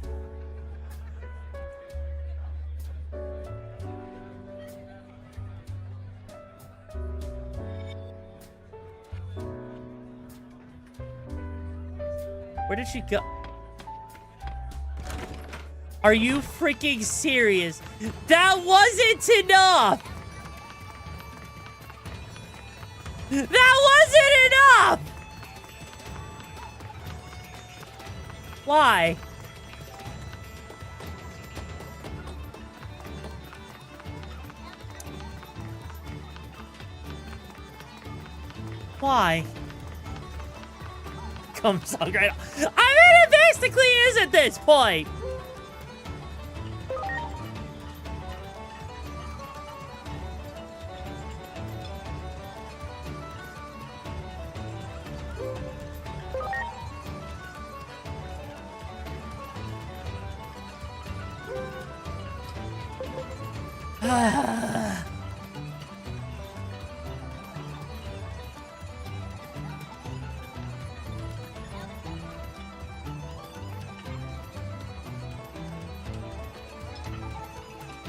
Where did she go? Are you freaking serious? That wasn't enough! That wasn't enough! Why? Why? Come suck right now. I mean, it basically is at this point.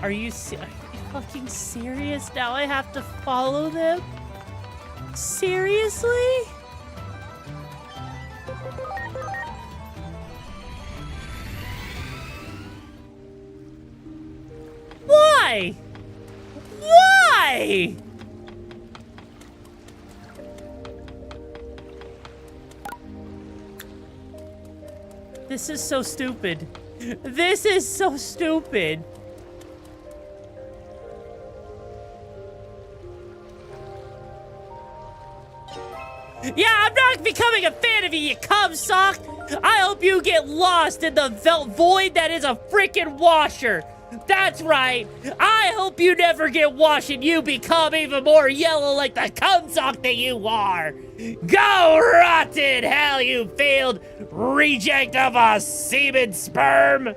Are you fucking serious? Now I have to follow them? Seriously? Why? Why? This is so stupid. This is so stupid. Yeah, I'm not becoming a fan of you cumsock! I hope you get lost in the void that is a freaking washer! That's right! I hope you never get washed and you become even more yellow like the cumsock that you are! Go rot in hell, you failed reject of a semen sperm!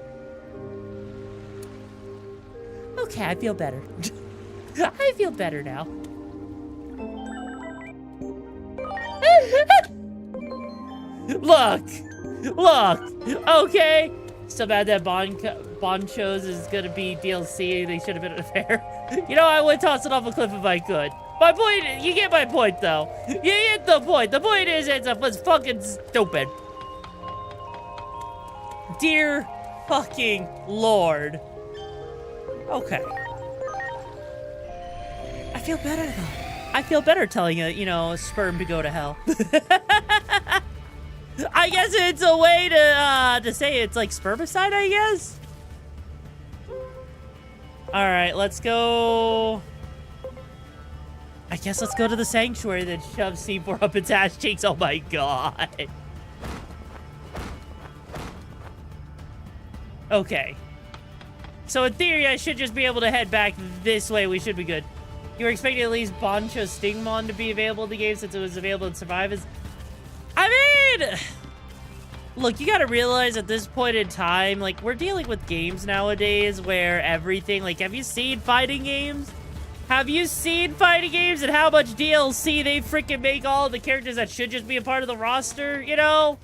Okay, I feel better. I feel better now. Look, okay. So bad that Bond shows is gonna be DLC. They should have been unfair. You know, I would toss it off a cliff if I could. My point, you get my point though. You get the point. The point is, it's fucking stupid. Dear fucking Lord. Okay. I feel better though. I feel better telling a sperm to go to hell. I guess it's a way to say it's like spermicide, I guess. Alright, let's go... I guess let's go to the sanctuary, then shove C4 up its ass cheeks. Oh my god. Okay. So in theory, I should just be able to head back this way. We should be good. You were expecting at least Boncho Stingmon to be available in the game since it was available in Survivors. I mean... Look, you gotta realize at this point in time, like, we're dealing with games nowadays where everything... Like, have you seen fighting games? Have you seen fighting games and how much DLC they freaking make all the characters that should just be a part of the roster, you know?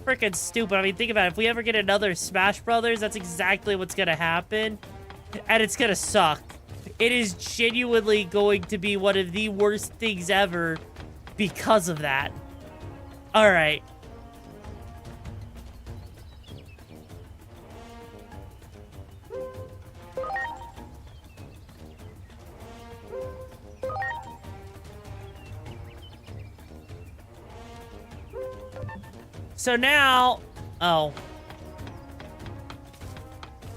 Freaking stupid. I mean, think about it. If we ever get another Smash Brothers, that's exactly what's gonna happen. And it's gonna suck. It is genuinely going to be one of the worst things ever because of that. Alright. So now, oh.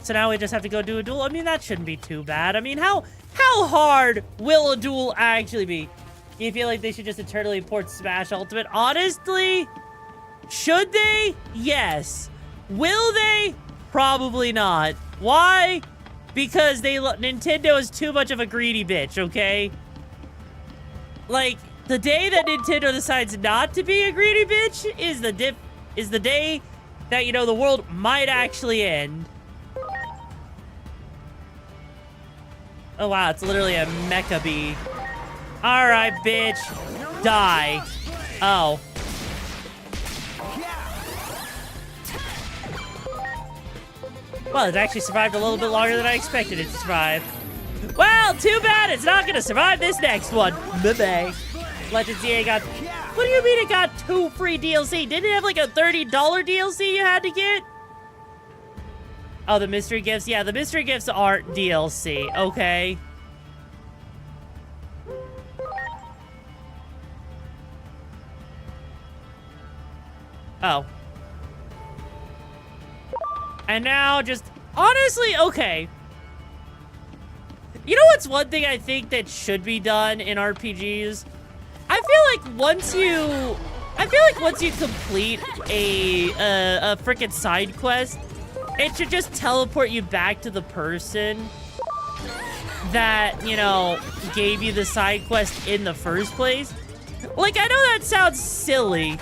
So now we just have to go do a duel. I mean, that shouldn't be too bad. I mean, how hard will a duel actually be? You feel like they should just eternally port Smash Ultimate? Honestly, should they? Yes. Will they? Probably not. Why? Because Nintendo is too much of a greedy bitch, okay? Like, the day that Nintendo decides not to be a greedy bitch is the day that, you know, the world might actually end. Oh, wow, it's literally a mecha bee. Alright, bitch. Die. Oh. Well, it actually survived a little bit longer than I expected it to survive. Well, too bad it's not gonna survive this next one. Bye-bye. Legends EA got... What do you mean it got 2 free DLC? Didn't it have like a $30 DLC you had to get? Oh, the mystery gifts? Yeah, the mystery gifts aren't DLC. Okay. Oh. And now just... Honestly, okay. You know what's one thing I think that should be done in RPGs? I feel like once you complete a freaking side quest, it should just teleport you back to the person that, you know, gave you the side quest in the first place. Like, I know that sounds silly,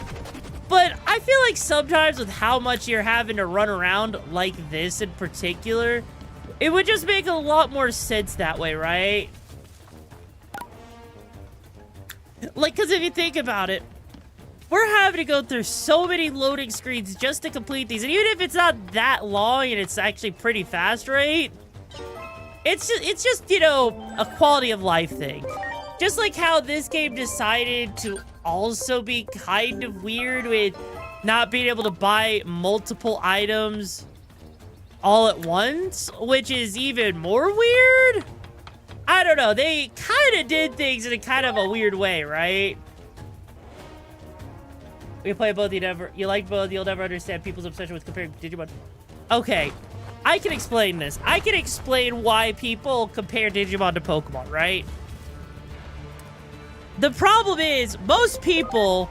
but I feel like sometimes with how much you're having to run around like this in particular, it would just make a lot more sense that way, right? Like, because if you think about it, we're having to go through so many loading screens just to complete these. And even if it's not that long and it's actually pretty fast, right? It's just, you know, a quality of life thing. Just like how this game decided to also be kind of weird with not being able to buy multiple items all at once, which is even more weird. I don't know. They kind of did things in a kind of a weird way, right? We play both. You like both. You'll never understand people's obsession with comparing Digimon. Okay, I can explain this. I can explain why people compare Digimon to Pokemon, right? The problem is most people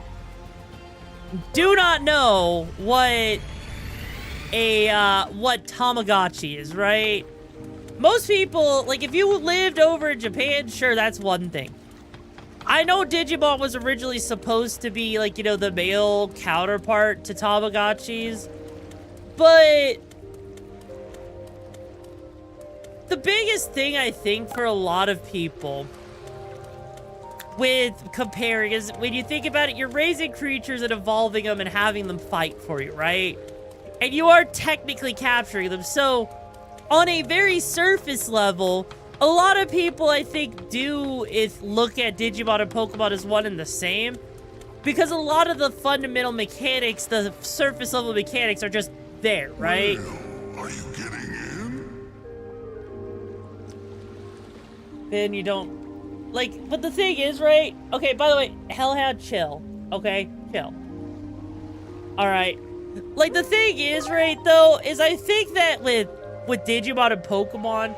do not know what Tamagotchi is, right? Most people, like, if you lived over in Japan, sure, that's one thing. I know Digimon was originally supposed to be, like, you know, the male counterpart to Tamagotchis, but the biggest thing, I think, for a lot of people with comparing is when you think about it, you're raising creatures and evolving them and having them fight for you, right? And you are technically capturing them, so on a very surface level, a lot of people, I think, do look at Digimon and Pokemon as one and the same, because a lot of the fundamental mechanics, the surface level mechanics, are just there, right? Well, are you getting in? Then you don't, like, but the thing is, right? Okay, by the way, Hellhound, chill, okay? Chill. Alright. Like, the thing is, right, though, is I think that with Digimon and Pokemon,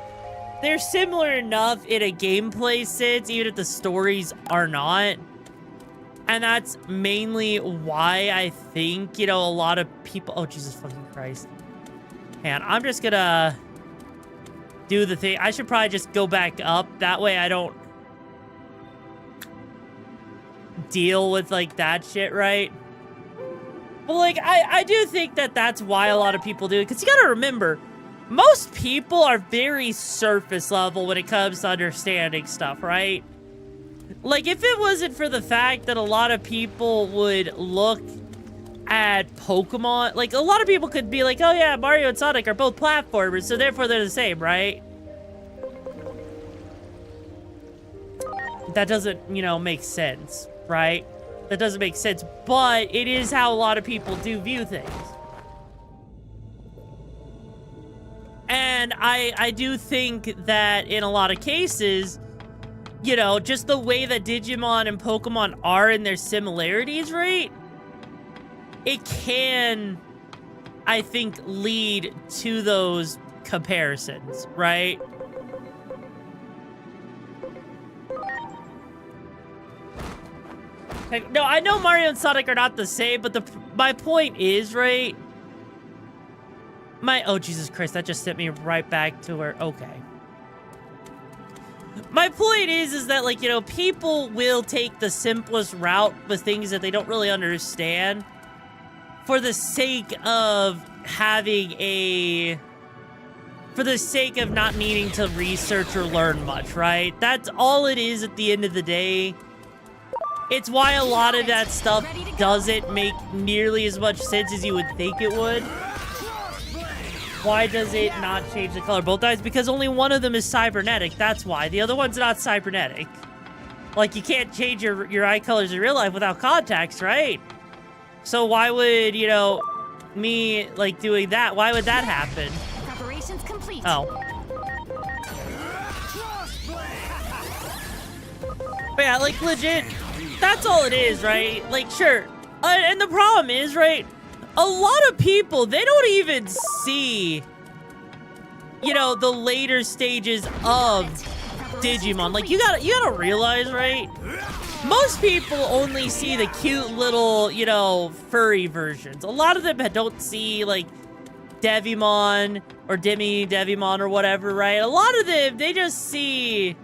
they're similar enough in a gameplay sense, even if the stories are not. And that's mainly why I think, you know, a lot of people... Oh, Jesus fucking Christ. Man, I'm just gonna do the thing. I should probably just go back up. That way I don't deal with, like, that shit, right? But, like, I do think that that's why a lot of people do it. Because you gotta remember, most people are very surface level when it comes to understanding stuff, right? Like, if it wasn't for the fact that a lot of people would look at Pokemon, like, a lot of people could be like, oh yeah, Mario and Sonic are both platformers, so therefore they're the same, right? That doesn't, you know, make sense, right? That doesn't make sense, but it is how a lot of people do view things. And I do think that in a lot of cases, you know, just the way that Digimon and Pokemon are in their similarities, right? It can, I think, lead to those comparisons, right? Like, no, I know Mario and Sonic are not the same, but my point is, right? Oh, Jesus Christ, that just sent me right back to where, okay. My point is that, like, you know, people will take the simplest route with things that they don't really understand for the sake of having for the sake of not needing to research or learn much, right? That's all it is at the end of the day. It's why a lot of that stuff doesn't make nearly as much sense as you would think it would. Why does it not change the color both times? Because only one of them is cybernetic, that's why. The other one's not cybernetic. Like, you can't change your eye colors in real life without contacts, right? So why would, you know, me, like, doing that, why would that happen? Preparations complete. Oh. But yeah, like, legit, that's all it is, right? Like, sure. And the problem is, right, a lot of people, they don't even see, you know, the later stages of Digimon. Like, you gotta realize, right? Most people only see the cute little, you know, furry versions. A lot of them don't see, like, Devimon or Devimon or whatever, right? A lot of them, they just see,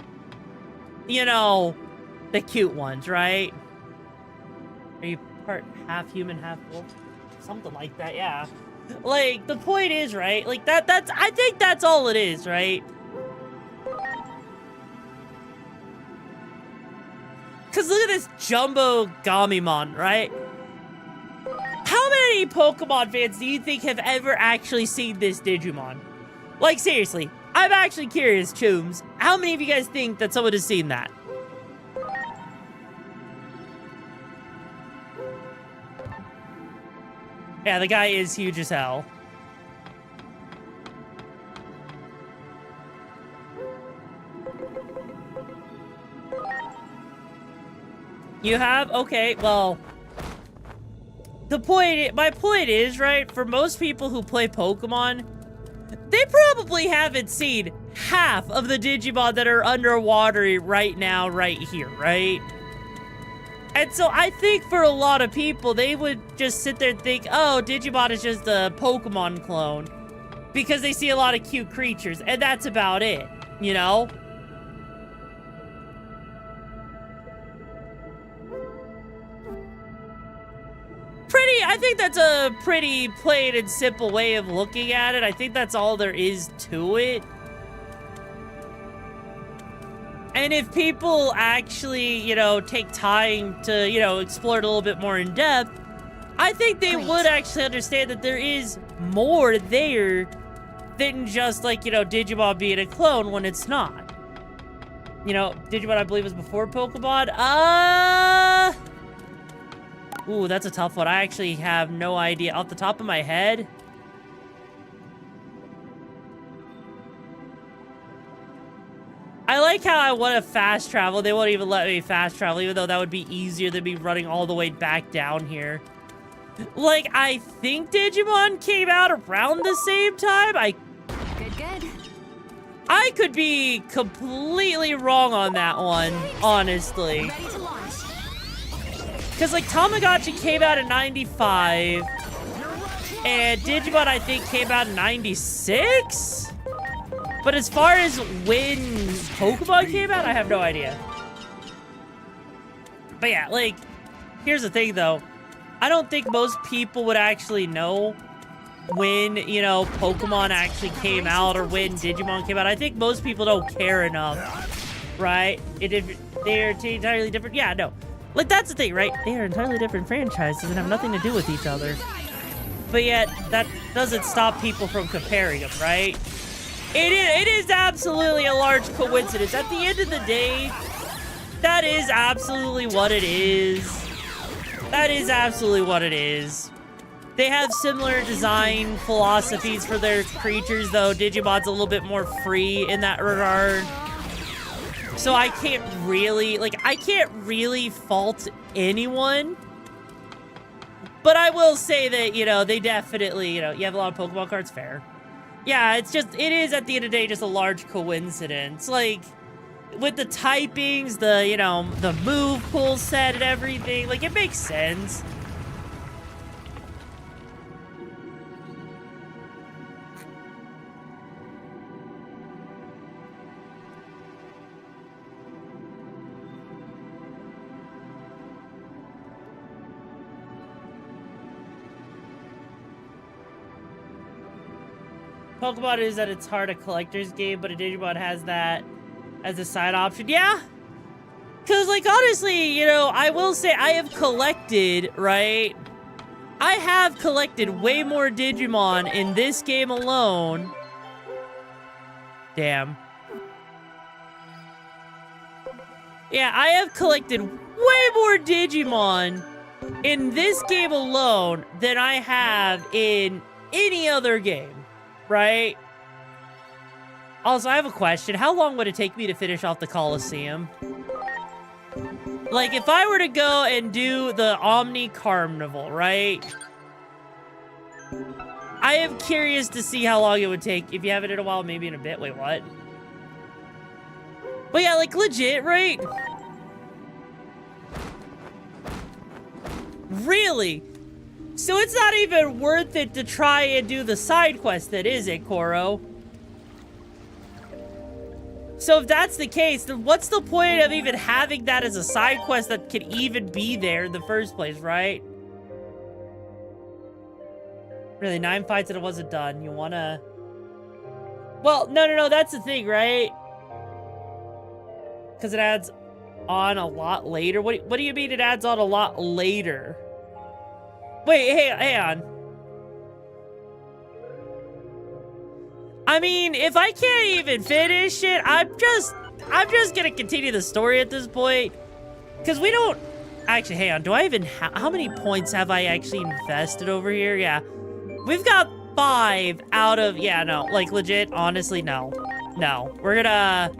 you know, the cute ones, right? Are you part half human, half wolf? Something like that, yeah. Like, the point is, right? Like, that's, I think that's all it is, right? Because look at this Jumbo Gamimon, right? How many Pokemon fans do you think have ever actually seen this Digimon? Like, seriously, I'm actually curious, Chooms. How many of you guys think that someone has seen that? Yeah, the guy is huge as hell. You have? Okay, well, my point is, right, for most people who play Pokemon, they probably haven't seen half of the Digimon that are underwater right now, right here, right? And so I think for a lot of people, they would just sit there and think, oh, Digimon is just a Pokemon clone, because they see a lot of cute creatures, and that's about it, you know? I think that's a pretty plain and simple way of looking at it. I think that's all there is to it. And if people actually, you know, take time to, you know, explore it a little bit more in depth, I think they would actually understand that there is more there than just, like, you know, Digimon being a clone when it's not. You know, Digimon, I believe, was before Pokemon. Ooh, that's a tough one. I actually have no idea. Off the top of my head, I like how I want to fast travel. They won't even let me fast travel, even though that would be easier than me running all the way back down here. Like, I think Digimon came out around the same time. Good. I could be completely wrong on that one, honestly. Because, like, Tamagotchi came out in 95, and Digimon, I think, came out in 96? But as far as when Pokemon came out, I have no idea. But yeah, like, here's the thing, though. I don't think most people would actually know when, you know, Pokemon actually came out or when Digimon came out. I think most people don't care enough, right? They're entirely different. Yeah, no. Like, that's the thing, right? They are entirely different franchises and have nothing to do with each other. But yet, that doesn't stop people from comparing them, right? It is absolutely a large coincidence. At the end of the day, that is absolutely what it is. That is absolutely what it is. They have similar design philosophies for their creatures, though. Digimon's a little bit more free in that regard. So I can't really fault anyone. But I will say that, you know, they definitely, you know, you have a lot of Pokemon cards, fair. Yeah, it is at the end of the day just a large coincidence. Like, with the typings, the, you know, the move pool set and everything, like, it makes sense. Pokemon is at its heart a collector's game, but a Digimon has that as a side option. Yeah. Because, like, honestly, you know, I will say I have collected, right? I have collected way more Digimon in this game alone. Damn. Yeah, I have collected way more Digimon in this game alone than I have in any other game. Right? Also, I have a question. How long would it take me to finish off the Coliseum? Like, if I were to go and do the Omni Carnival, right? I am curious to see how long it would take. If you haven't in a while, maybe in a bit. Wait, what? But yeah, like, legit, right? Really? So it's not even worth it to try and do the side quest then, is it, Koro? So if that's the case, then what's the point of even having that as a side quest that could even be there in the first place, right? Really, 9 fights and it wasn't done. You wanna... Well, no, that's the thing, right? Because it adds on a lot later. What do you mean it adds on a lot later? Wait, hang on. I mean, if I can't even finish it, I'm just gonna continue the story at this point. Because we don't... Actually, hang on. Do I even... How many points have I actually invested over here? Yeah. We've got 5 out of... Yeah, no. Like, legit, honestly, no. No. We're gonna...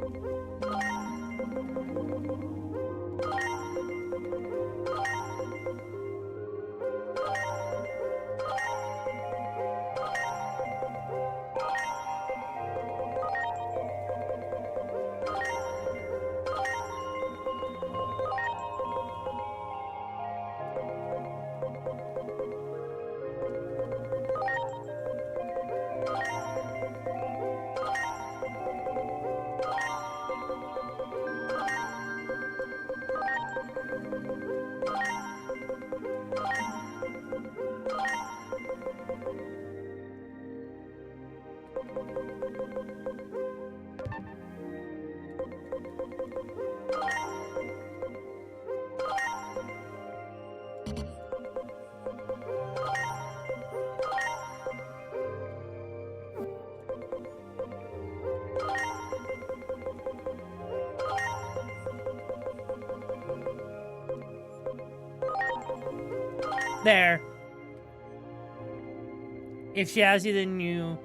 There. If she asks you, then you...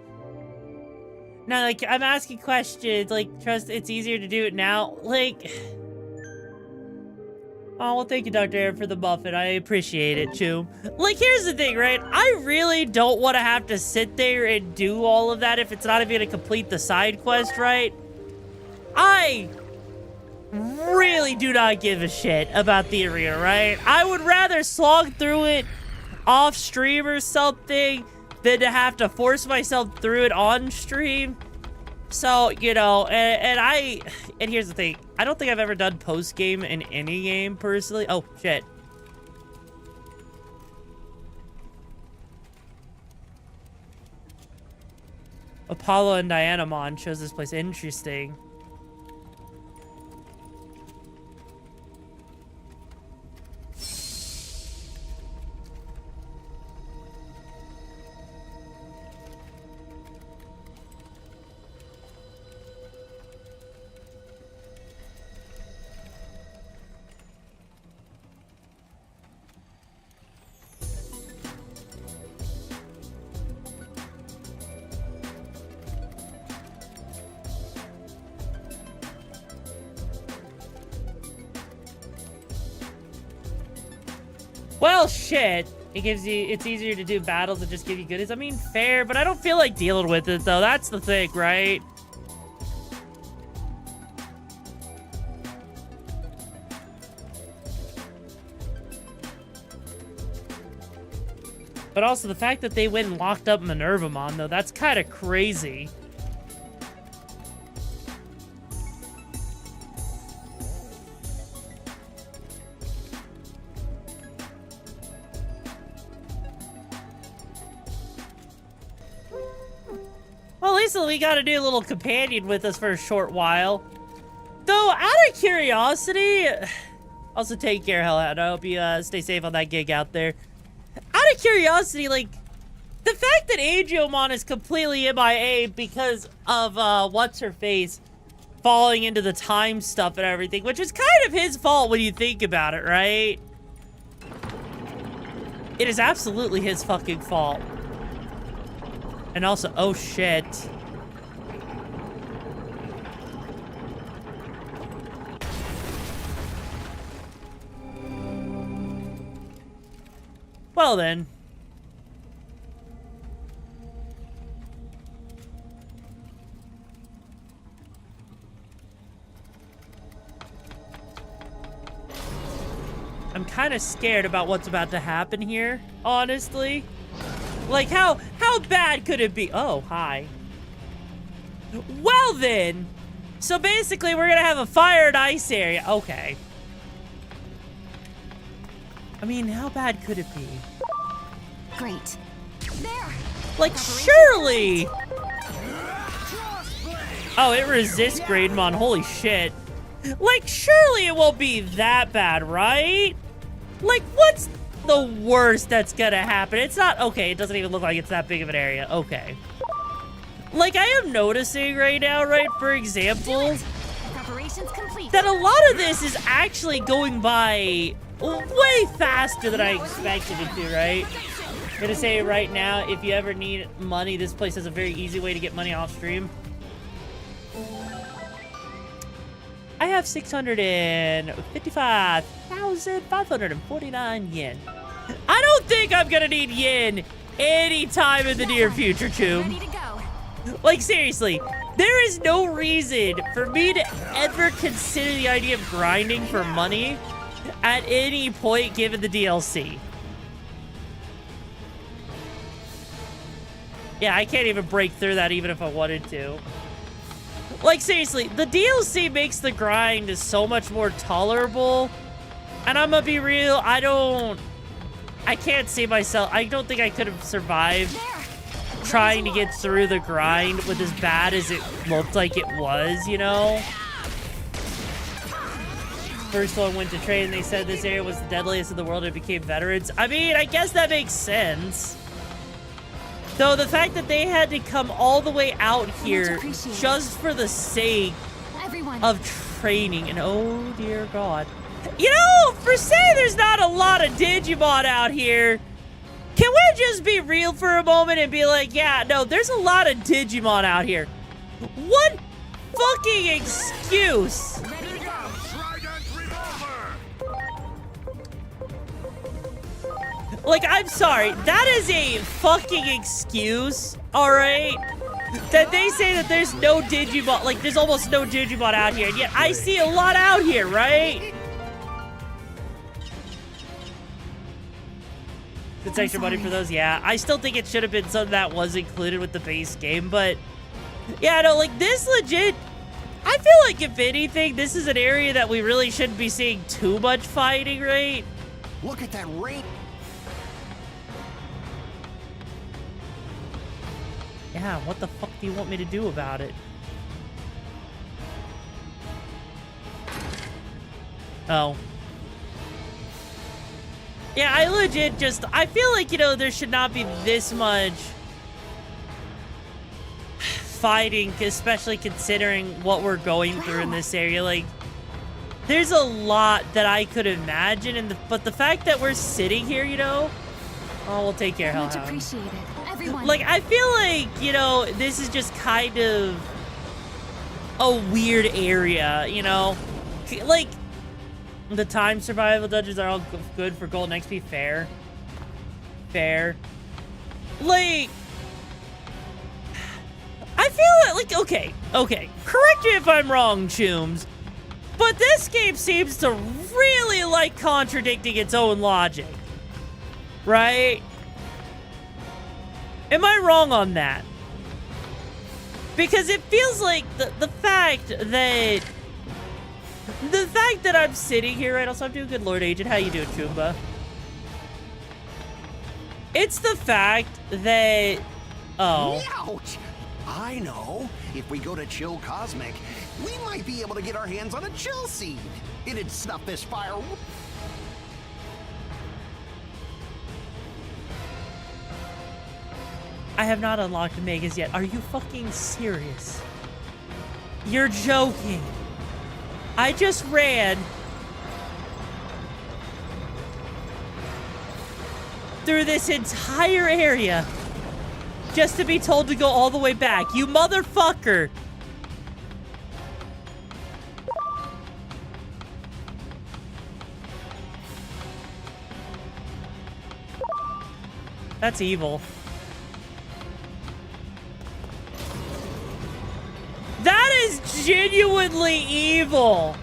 No, like, I'm asking questions. Like, trust, it's easier to do it now. Like... Oh, well, thank you, Dr. Aaron, for the muffin. I appreciate it, Choom. Like, here's the thing, right? I really don't want to have to sit there and do all of that if it's not even going to complete the side quest, right? I really do not give a shit about the arena, right? I would rather slog through it off stream or something than to have to force myself through it on stream. So, you know, and here's the thing. I don't think I've ever done post-game in any game, personally. Oh, shit. Apollo and Dianamon chose this place. Interesting. Well, shit. It's easier to do battles that just give you goodies. I mean, fair, but I don't feel like dealing with it, though. That's the thing, right? But also, the fact that they went and locked up MinervaMon, though, that's kind of crazy. Well, at least we got a new little companion with us for a short while. Though, out of curiosity... Also, take care, Hellhound. I hope you stay safe on that gig out there. Out of curiosity, like... The fact that Agiomon is completely MIA because of, what's-her-face falling into the time stuff and everything, which is kind of his fault when you think about it, right? It is absolutely his fucking fault. And also, oh shit. Well then. I'm kind of scared about what's about to happen here, honestly. Like, how bad could it be? Oh, hi. Well, then. So, basically, we're gonna have a fire and ice area. Okay. I mean, how bad could it be? Great. There. Like, surely. Oh, it resists Greymon. Holy shit. Like, surely it won't be that bad, right? Like, what's the worst that's gonna happen? It's not, okay, it doesn't even look like it's that big of an area. Okay. Like, I am noticing right now, right, for example, that a lot of this is actually going by way faster than I expected it to, right? I'm gonna say right now, if you ever need money, this place has a very easy way to get money off stream. I have 655,549 yen. I don't think I'm gonna need yen anytime in the near future, Choom. Like, seriously, there is no reason for me to ever consider the idea of grinding for money at any point given the DLC. Yeah, I can't even break through that even if I wanted to. Like, seriously, the DLC makes the grind so much more tolerable. And I'm gonna be real, I can't see myself, I don't think I could have survived trying to get through the grind with as bad as it looked like it was, you know? First one went to trade and they said this area was the deadliest in the world and it became veterans. I mean, I guess that makes sense. Though the fact that they had to come all the way out here just for the sake of training, and oh dear God. You know, for saying there's not a lot of Digimon out here, can we just be real for a moment and be like, yeah, no, there's a lot of Digimon out here. What fucking excuse Like, I'm sorry. That is a fucking excuse, alright? That they say that there's no Digimon, like, there's almost no Digimon out here, and yet I see a lot out here, right? It's extra money for those, yeah. I still think it should have been something that was included with the base game, but yeah, no, like this legit, I feel like if anything, this is an area that we really shouldn't be seeing too much fighting, right? Look at that rain. Yeah, what the fuck do you want me to do about it? Oh. Yeah, I legit just, I feel like, you know, there should not be this much fighting, especially considering what we're going through in this area. Like, there's a lot that I could imagine, and but the fact that we're sitting here, you know, oh, we'll take care of Much appreciated. Everyone. Like, I feel like, you know, this is just kind of a weird area, you know? Like, the time survival dungeons are all good for gold and XP. Fair. Fair. Like, I feel like, okay. Correct me if I'm wrong, Chooms, but this game seems to really like contradicting its own logic. Right? Am I wrong on that? Because it feels like the fact that I'm sitting here, right? Also, I'm doing good, Lord Agent. How you doing, Choomba? It's the fact that... Oh. Ouch! I know. If we go to Chill Cosmic, we might be able to get our hands on a chill seed. It'd snuff this fire. I have not unlocked Megas yet. Are you fucking serious? You're joking. I just ran through this entire area just to be told to go all the way back. You motherfucker. That's evil. That is genuinely evil.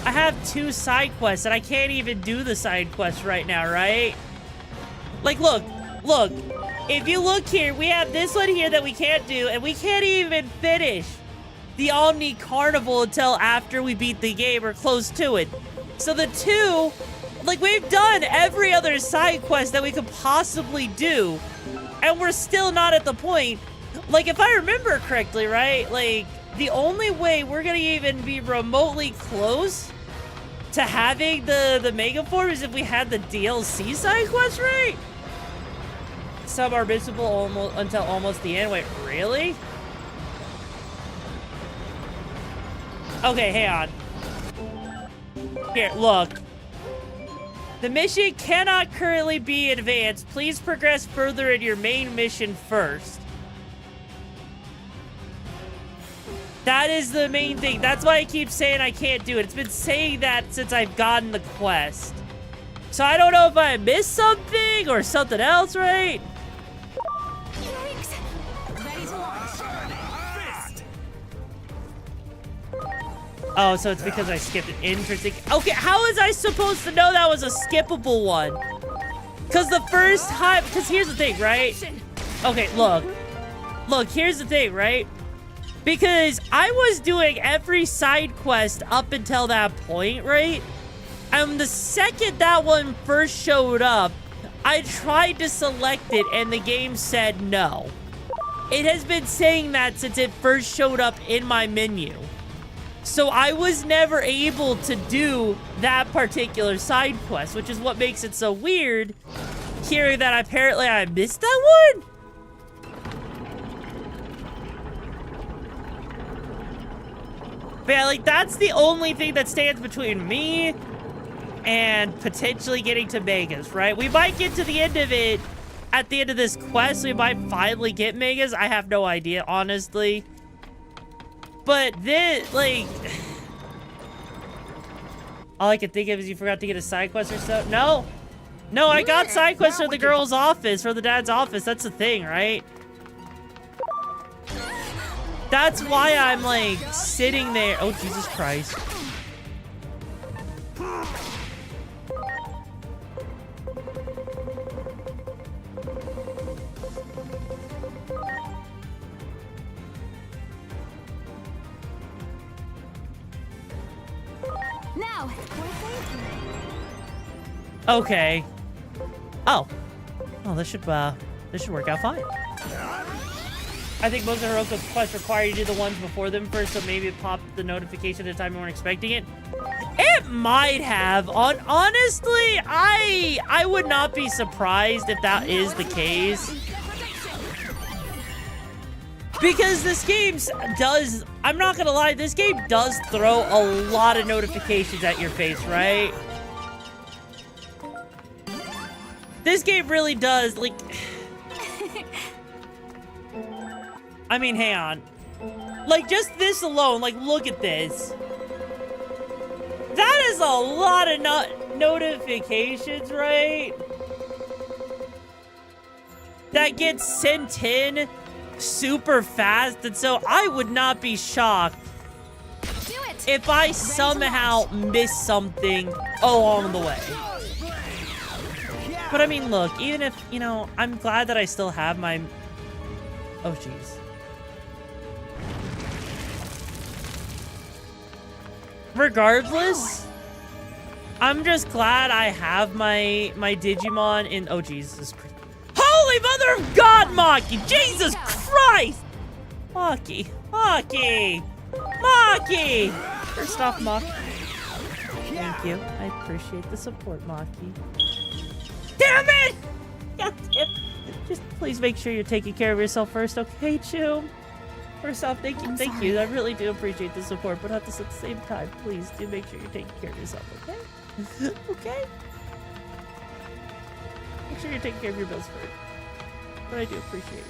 I have 2 side quests and I can't even do the side quests right now, right? Like, look. If you look here, we have this one here that we can't do, and we can't even finish the Omni Carnival until after we beat the game or close to it. So the 2... Like, we've done every other side quest that we could possibly do, and we're still not at the point. Like, if I remember correctly, right? Like, the only way we're gonna even be remotely close to having the Mega Form is if we had the DLC side quest, right? Some are missable until almost the end. Wait, really? Okay, hang on. Here, look. The mission cannot currently be advanced. Please progress further in your main mission first. That is the main thing. That's why I keep saying I can't do it. It's been saying that since I've gotten the quest. So I don't know if I missed something or something else, right? Oh, so it's because I skipped it. Interesting. Okay, how was I supposed to know that was a skippable one? Because the first time... Because here's the thing, right? Okay, look. Look, here's the thing, right? Because I was doing every side quest up until that point, right? And the second that one first showed up, I tried to select it and the game said no. It has been saying that since it first showed up in my menu. So I was never able to do that particular side quest, which is what makes it so weird, hearing that apparently I missed that one? But yeah, like, that's the only thing that stands between me and potentially getting to Megas, right? We might get to the end of it at the end of this quest. We might finally get Megas. I have no idea, honestly. But then, like, All I can think of is you forgot to get a side quest or so. No. No, I got side quests for the girl's office, for the dad's office. That's the thing, right? That's why I'm, like, sitting there. Oh, Jesus Christ. Now, Okay. Oh. Oh, this should work out fine. I think most of Heroku's quests require you to do the ones before them first, so maybe it popped the notification at a time you weren't expecting it. It might have. Honestly, I would not be surprised if that is the case. Because this game does, I'm not gonna lie, this game does throw a lot of notifications at your face, right? This game really does, like... I mean, hang on. Like, just this alone, like, look at this. That is a lot of notifications, right? That gets sent in super fast, and so I would not be shocked if I somehow miss something along the way. But I mean, look, even if, you know, I'm glad that I still have my... Oh, jeez. Regardless, I'm just glad I have my Digimon in... Oh, Jesus Christ. Holy Mother of God, Maki! Jesus Christ! Maki. Maki! Maki! First off, Maki. Thank you. I appreciate the support, Maki. Damn it! God damn. Just please make sure you're taking care of yourself first, okay, Chu? First off, thank you. I really do appreciate the support, but at the same time, please do make sure you're taking care of yourself, okay? Okay? Make sure you're taking care of your bills first. But I do appreciate it.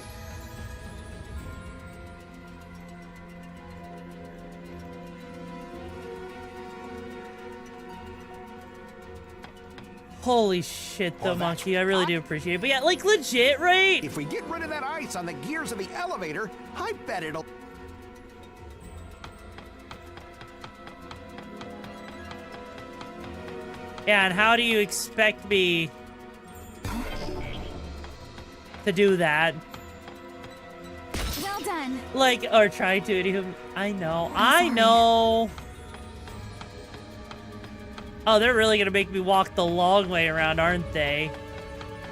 Holy shit, though, Monkey. I really do appreciate it. But yeah, like, legit, right? If we get rid of that ice on the gears of the elevator, I bet it'll... Yeah, and how do you expect me to do that? well done. Like, or try to. I know. Oh, they're really gonna make me walk the long way around, aren't they?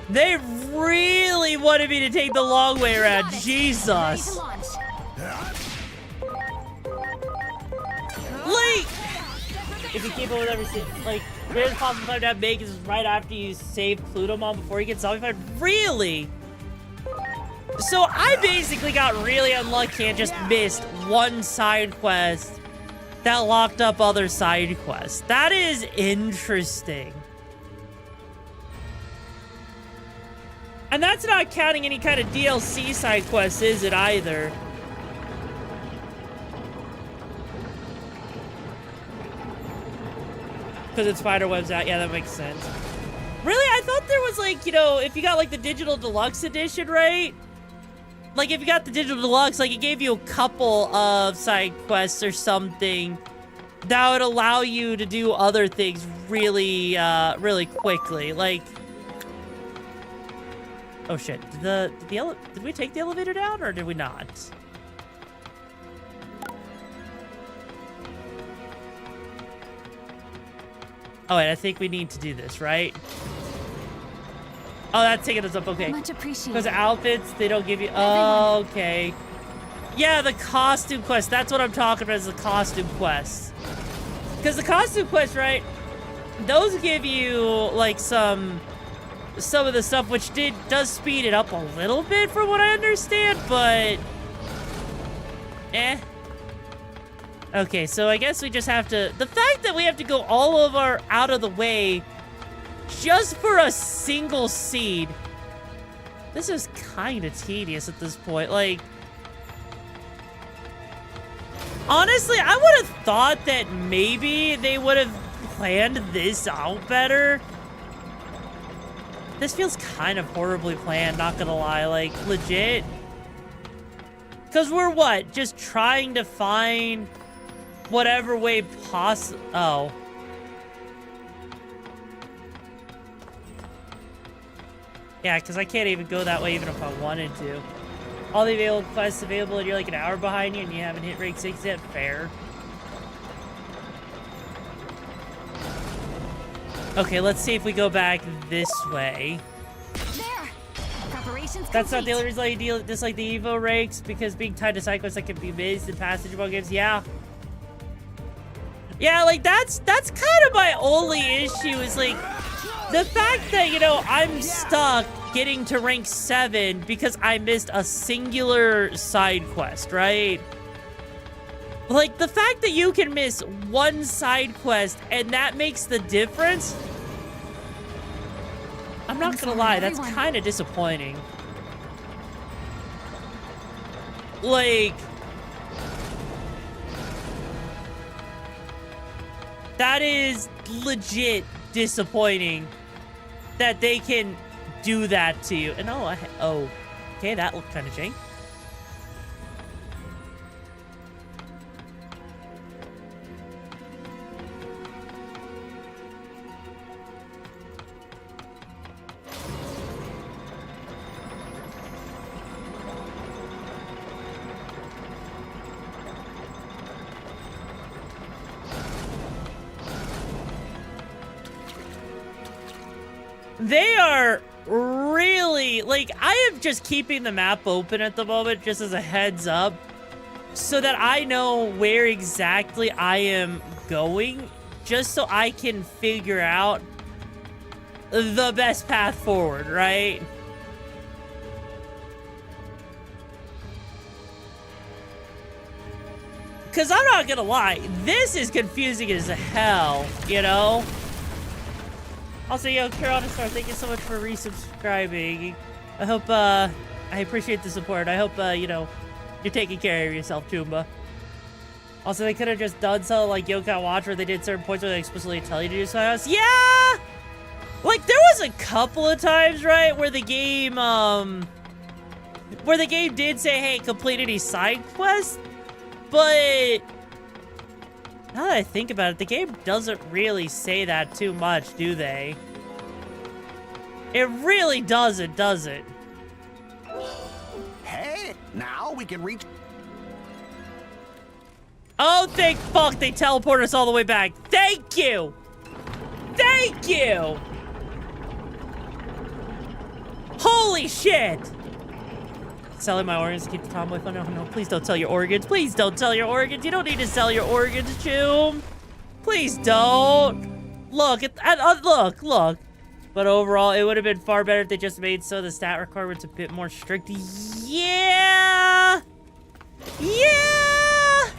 They really wanted me to take the long way around. Jesus. Like, if you keep up with everything, like, greatest possible time to have make is right after you save Plutomon before he gets zombified. Really? So I basically got really unlucky and just missed one side quest that locked up other side quests. That is interesting. And that's not counting any kind of DLC side quests, is it, either? Because it's spiderwebs out. Yeah, that makes sense. Really? I thought there was, like, you know, if you got, like, the Digital Deluxe Edition, right? Like, if you got the Digital Deluxe, like, it gave you a couple of side quests or something that would allow you to do other things really, really quickly. Like... Oh, shit. Did we take the elevator down, or did we not? Oh, wait, I think we need to do this, right? Oh, that's taking us up. Okay. Much appreciated. Because outfits, they don't give you... Oh, okay. Yeah, the costume quest. That's what I'm talking about, is the costume quest. Because the costume quest, right? Those give you, like, some of the stuff, which does speed it up a little bit from what I understand, but... Okay, so I guess we just have to... The fact that we have to go all of our out of the way just for a single seed. This is kind of tedious at this point. Like, honestly, I would have thought that maybe they would have planned this out better. This feels kind of horribly planned, not gonna lie, like, legit. Because we're what? Just trying to find whatever way possible. Oh. Yeah, because I can't even go that way even if I wanted to. All the available quests available and you're like an hour behind you and you haven't hit rank 6 yet? Fair. Okay, let's see if we go back this way. There! Preparations That's not the complete. only reason I dislike the Evo ranks, because being tied to side quests that can be missed in past Digimon games. Yeah. Yeah, like, that's kind of my only issue is, like, the fact that, you know, I'm stuck getting to rank 7 because I missed a singular side quest, right? Like, the fact that you can miss one side quest and that makes the difference, I'm not gonna lie, that's kind of disappointing. Like, that is legit disappointing that they can do that to you. And oh, okay, that looked kind of jank. They are really, like, I am just keeping the map open at the moment just as a heads up so that I know where exactly I am going, just so I can figure out the best path forward, right? Because I'm not gonna lie, this is confusing as hell, you know? Also, yo, Star, thank you so much for resubscribing. I hope, I appreciate the support. I hope, you know, you're taking care of yourself, Toomba. Also, they could have just done so like Yokai Watch, where they did certain points where they explicitly tell you to do something else. Yeah! Like, there was a couple of times, right, where the game did say, hey, complete any side quests, but now that I think about it, the game doesn't really say that too much, do they? It really doesn't, does it? Hey, now we can reach... Oh, thank fuck they teleported us all the way back. Thank you! Thank you! Holy shit! Selling my organs to keep the tomboy fun. No, no, please don't sell your organs. Please don't sell your organs. You don't need to sell your organs, Choom. Please don't. Look, look. But overall, it would have been far better if they just made so the stat requirement's a bit more strict. Yeah! Yeah!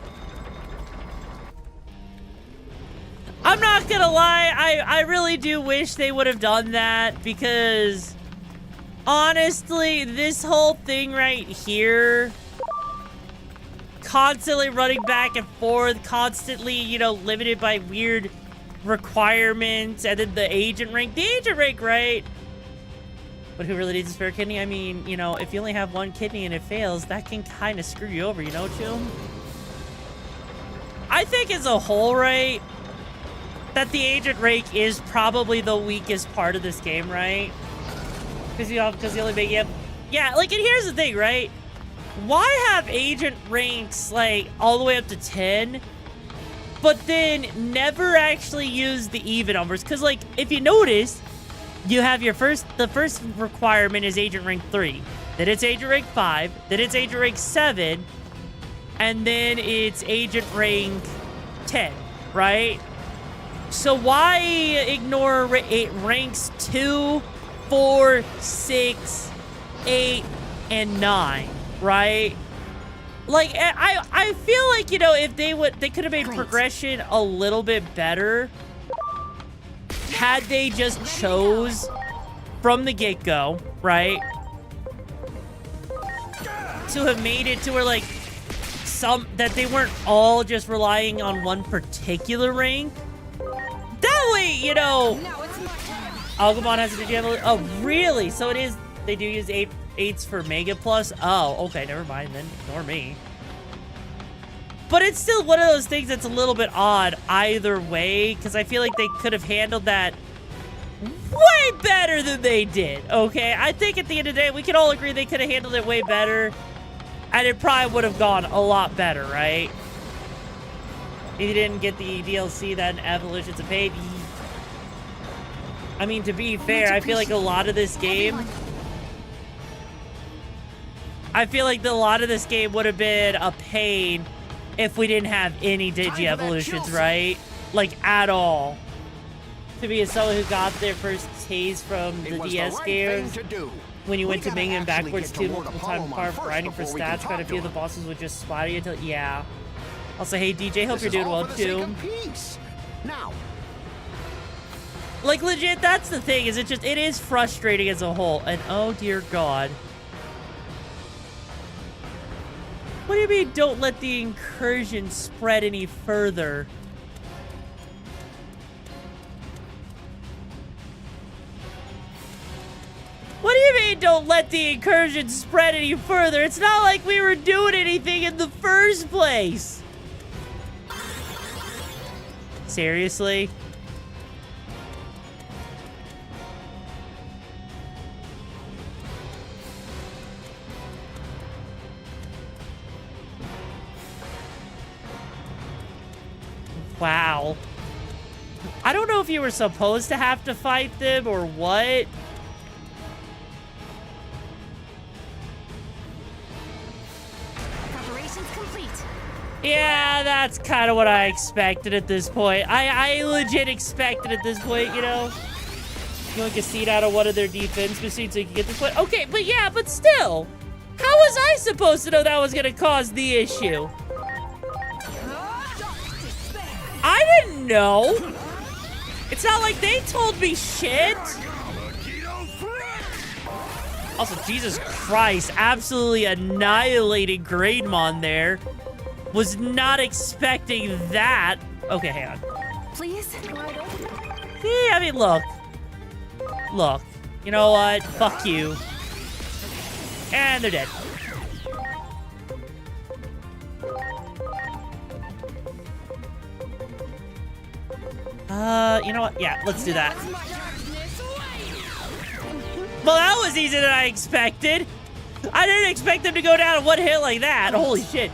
I'm not gonna lie, I really do wish they would have done that, because honestly, this whole thing right here, constantly running back and forth, constantly, you know, limited by weird requirements, and then the agent rank, right? But who really needs a spare kidney? I mean, you know, if you only have one kidney and it fails, that can kind of screw you over, you know, Choom? I think as a whole, right, that the agent rank is probably the weakest part of this game, right? Because you only make it. Yeah, like, and here's the thing, right? Why have agent ranks, like, all the way up to 10, but then never actually use the even numbers? Because, like, if you notice, you have the first requirement is agent rank 3, then it's agent rank 5, then it's agent rank 7, and then it's agent rank 10, right? So why ignore ranks 2, 4, 6, 8, and 9, right? Like, I feel like, you know, if they could have made progression a little bit better had they just chose from the get-go, right? To have made it to where, like, that they weren't all just relying on one particular rank. Usually, you know, Agumon has a Digievolution. Oh, really? So it is, they do use 8s for Mega Plus? Oh, okay, never mind then. Ignore me. But it's still one of those things that's a little bit odd either way, because I feel like they could have handled that way better than they did, okay? I think at the end of the day, we can all agree they could have handled it way better, and it probably would have gone a lot better, right? If you didn't get the DLC, then Evolution's a baby. I mean, to be fair, I feel like a lot of this game... I feel like a lot of this game would have been a pain if we didn't have any Digi-Evolutions, right? Like, at all. To be as someone who got their first taste from the DS games, when you went to Ming and backwards too multiple times apart, grinding for stats, quite a few of the bosses would just spot you until, yeah. Also, hey DJ, hope you're doing well too. Now, like legit, that's the thing, is it is frustrating as a whole, and oh dear God. What do you mean, don't let the incursion spread any further? What do you mean, don't let the incursion spread any further? It's not like we were doing anything in the first place. Seriously? Wow. I don't know if you were supposed to have to fight them or what. Preparations complete. Yeah, that's kind of what I expected at this point. I legit expected at this point, you know? You want a seed out of one of their defense machines so you can get this point? Okay, but yeah, but still. How was I supposed to know that was going to cause the issue? I didn't know. It's not like they told me shit. Also, Jesus Christ, absolutely annihilating Greymon there. Was not expecting that. Okay, hang on. Please? Yeah, I mean, look. Look. You know what? Fuck you. And they're dead. You know what? Yeah, let's do that. Well, that was easier than I expected. I didn't expect them to go down in one hit like that. Holy shit.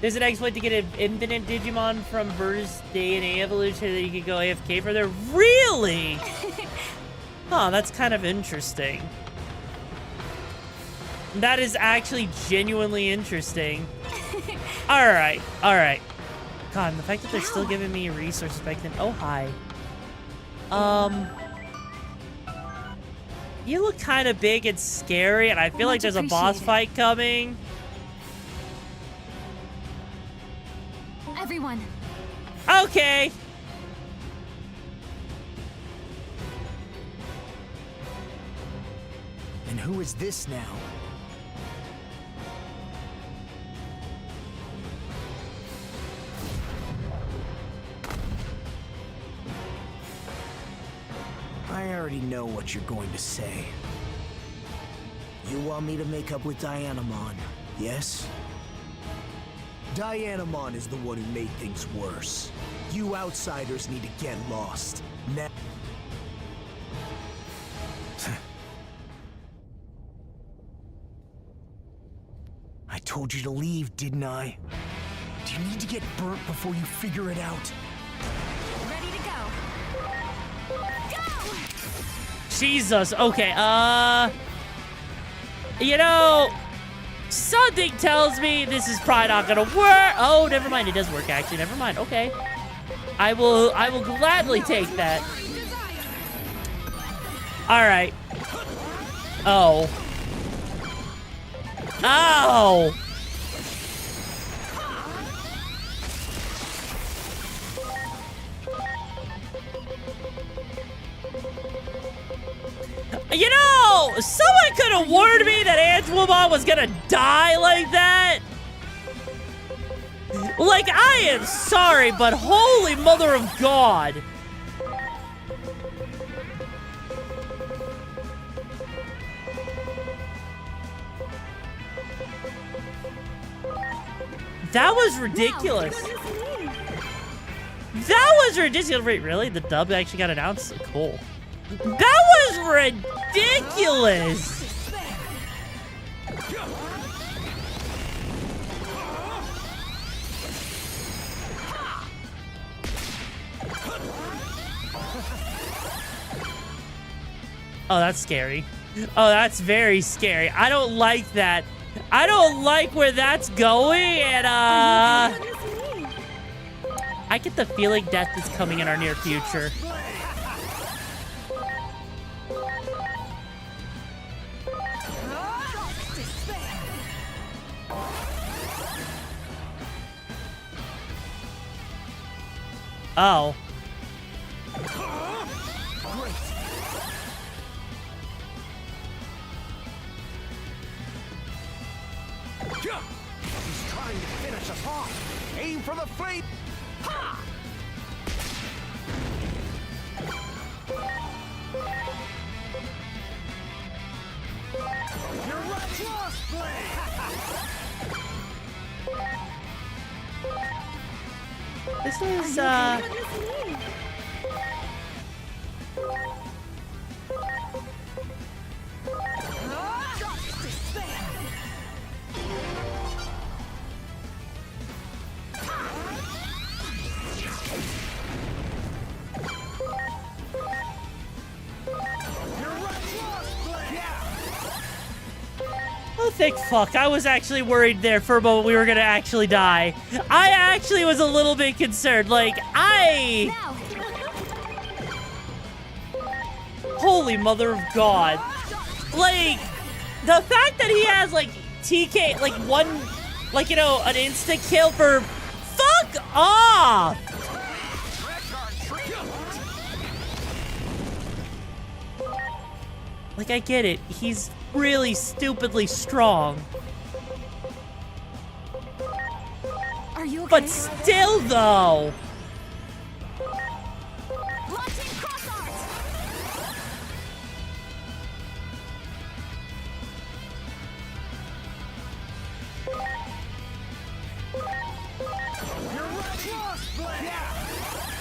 There's an exploit to get an infinite Digimon from Burst DNA evolution that you can go AFK for there. Really? Huh, that's kind of interesting. That is actually genuinely interesting. Alright, alright. God, the fact that they're still giving me resources back then. Oh, hi. You look kind of big and scary, and I feel like there's a boss fight coming. Everyone. Okay. And who is this now? I already know what you're going to say. You want me to make up with Dianamon, yes? Dianamon is the one who made things worse. You outsiders need to get lost. Now. I told you to leave, didn't I? Do you need to get burnt before you figure it out? Ready to go. Go! Jesus, okay, you know, something tells me this is probably not gonna work. Oh, never mind, it does work actually, never mind, okay. I will gladly take that. Alright. Oh. Oh! You know, someone could have warned me that Angelomon was gonna die like that. Like, I am sorry, but holy mother of God. That was ridiculous. That was ridiculous. Wait, really? The dub actually got announced? Cool. That was ridiculous. Oh, that's scary. Oh, that's very scary. I don't like that. I don't like where that's going, and I get the feeling death is coming in our near future. Oh. He's trying to finish us off. Aim for the flame. Ha! You're right, lost blade. This is oh, thank fuck. I was actually worried there for a moment we were gonna actually die. I actually was a little bit concerned. Like, holy mother of God. Like, the fact that he has, like, TK, like, one, like, you know, an insta kill for... Fuck off! Like, I get it. He's really stupidly strong. Are you okay? But still, though.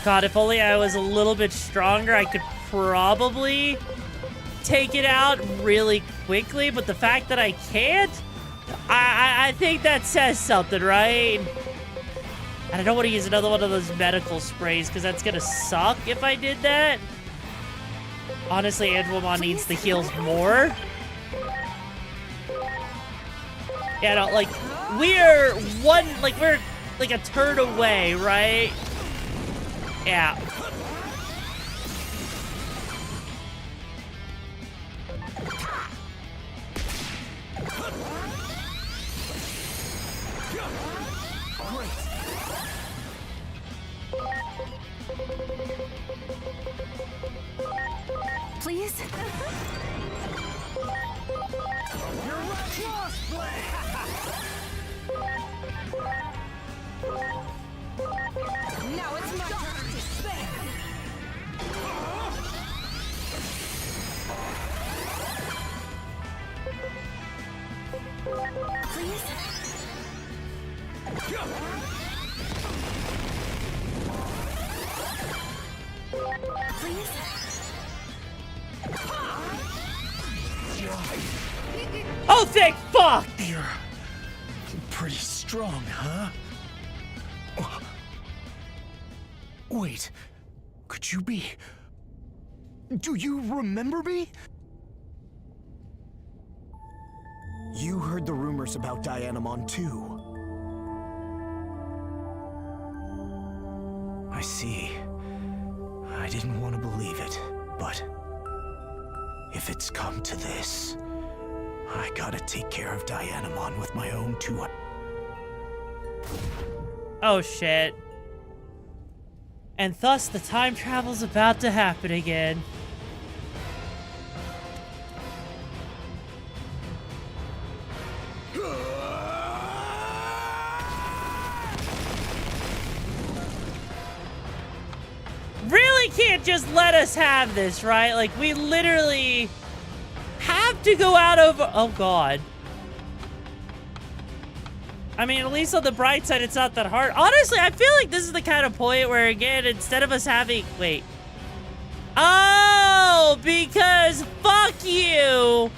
God, if only I was a little bit stronger, I could probably take it out really quickly, but the fact that I can't, I think that says something, right? And I don't want to use another one of those medical sprays, because that's going to suck if I did that. Honestly, Angelmon needs the heals more. Yeah, no, like, we're like a turn away, right? Yeah. Please? Now it's my turn to spin. Please? Please? Oh, thank fuck! You're pretty strong, huh? Wait, could you be... Do you remember me? You heard the rumors about DIGIMON too. I see. I didn't want to believe it, but if it's come to this, I gotta take care of DIGIMON with my own 200. Oh shit. And thus the time travel's about to happen again. Really can't just let us have this, right? Like, we literally have to go out of... Oh, God. I mean, at least on the bright side, it's not that hard. Honestly, I feel like this is the kind of point where, again, instead of us having... Wait. Oh, because fuck you.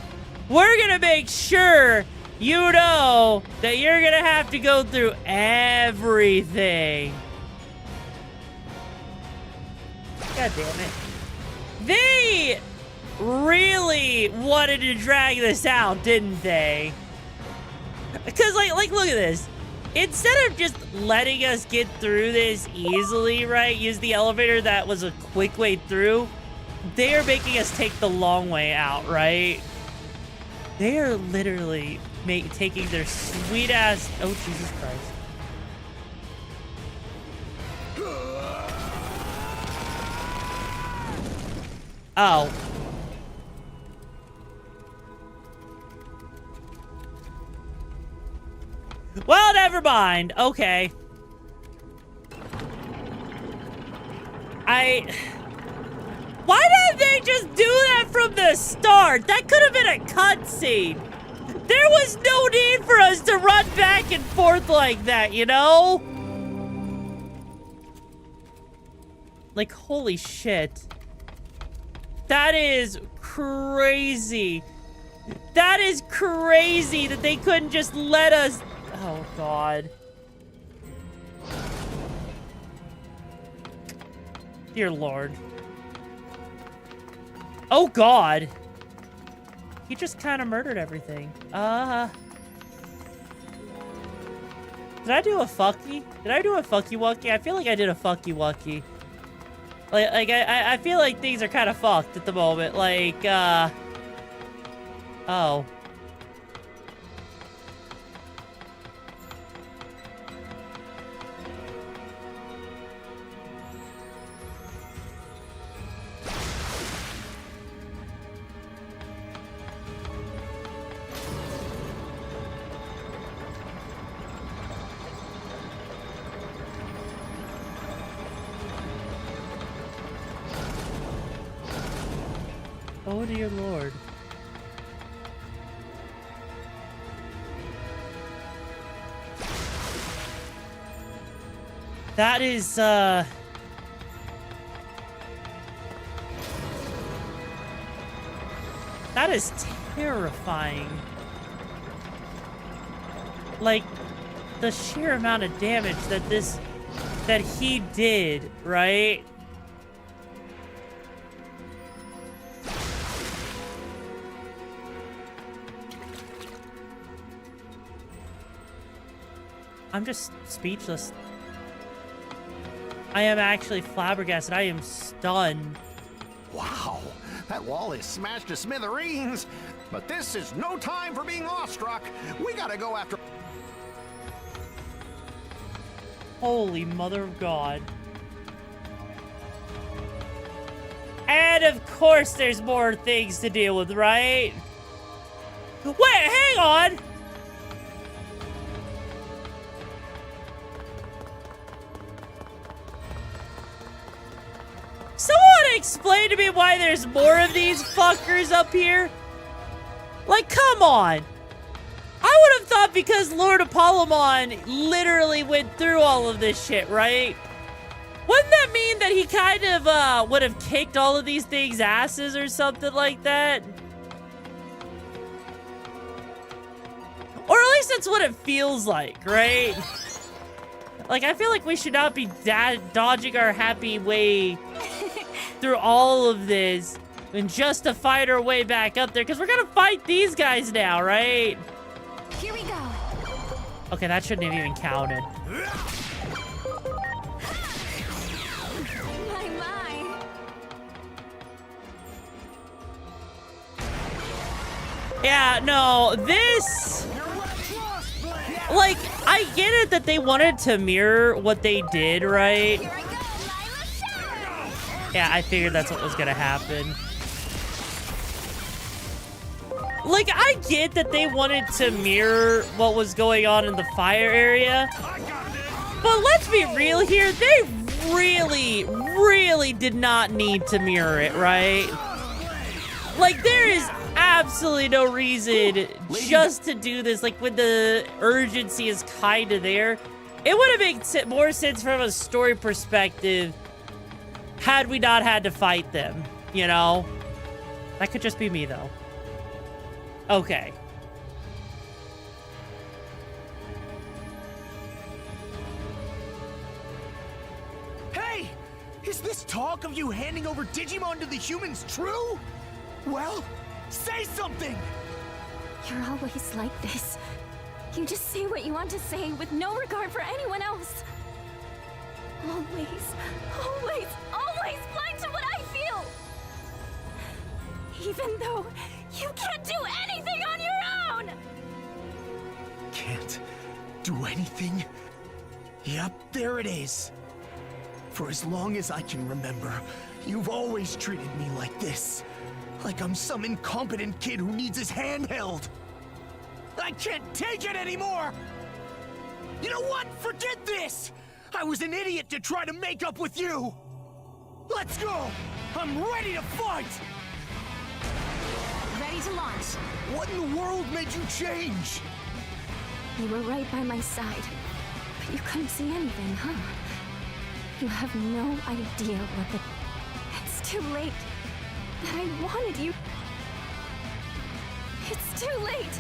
We're gonna make sure you know that you're gonna have to go through everything. God damn it. They really wanted to drag this out, didn't they? Because, like, look at this. Instead of just letting us get through this easily, right? Use the elevator that was a quick way through. They are making us take the long way out, right? They are literally taking their sweet ass... Oh, Jesus Christ. Oh. Well, never mind. Okay. Why didn't they just do that from the start? That could have been a cutscene. There was no need for us to run back and forth like that, you know? Like, holy shit. That is crazy. That is crazy that they couldn't just let us... Oh, God. Dear Lord. Oh, God. He just kind of murdered everything. Did I do a fucky? Did I do a fucky wucky? I feel like I did a fucky wucky. Like I feel like things are kind of fucked at the moment. Like, oh. Oh, dear Lord. That is, that is terrifying. Like, the sheer amount of damage that he did, right? I'm just speechless. I am actually flabbergasted. I am stunned. Wow, that wall is smashed to smithereens. But this is no time for being awestruck. We gotta go after... Holy mother of God. And of course there's more things to deal with, right? Wait, hang on! Someone explain to me why there's more of these fuckers up here? Like, come on. I would have thought because Lord Apollomon literally went through all of this shit, right? Wouldn't that mean that he kind of would have kicked all of these things' asses or something like that? Or at least that's what it feels like, right? Like, I feel like we should not be dodging our happy way through all of this and just to fight our way back up there, because we're gonna fight these guys now, right? Here we go. Okay, that shouldn't have even counted. My. Yeah, no, this... Like, I get it that they wanted to mirror what they did, right? Yeah, I figured that's what was gonna happen. Like, I get that they wanted to mirror what was going on in the fire area. But let's be real here, they really, really did not need to mirror it, right? Like, there is absolutely no reason just to do this. Like, when the urgency is kind of there, it would have made more sense from a story perspective had we not had to fight them, you know? That could just be me, though. Okay. Hey! Is this talk of you handing over Digimon to the humans true? Well, say something! You're always like this. You just say what you want to say with no regard for anyone else. Always, always, always blind to what I feel! Even though you can't do anything on your own! Can't do anything? Yep, there it is. For as long as I can remember, you've always treated me like this. Like I'm some incompetent kid who needs his hand held. I can't take it anymore! You know what? Forget this! I was an idiot to try to make up with you! Let's go! I'm ready to fight! Ready to launch. What in the world made you change? You were right by my side, but you couldn't see anything, huh? You have no idea what the... It's too late. That I wanted you. It's too late.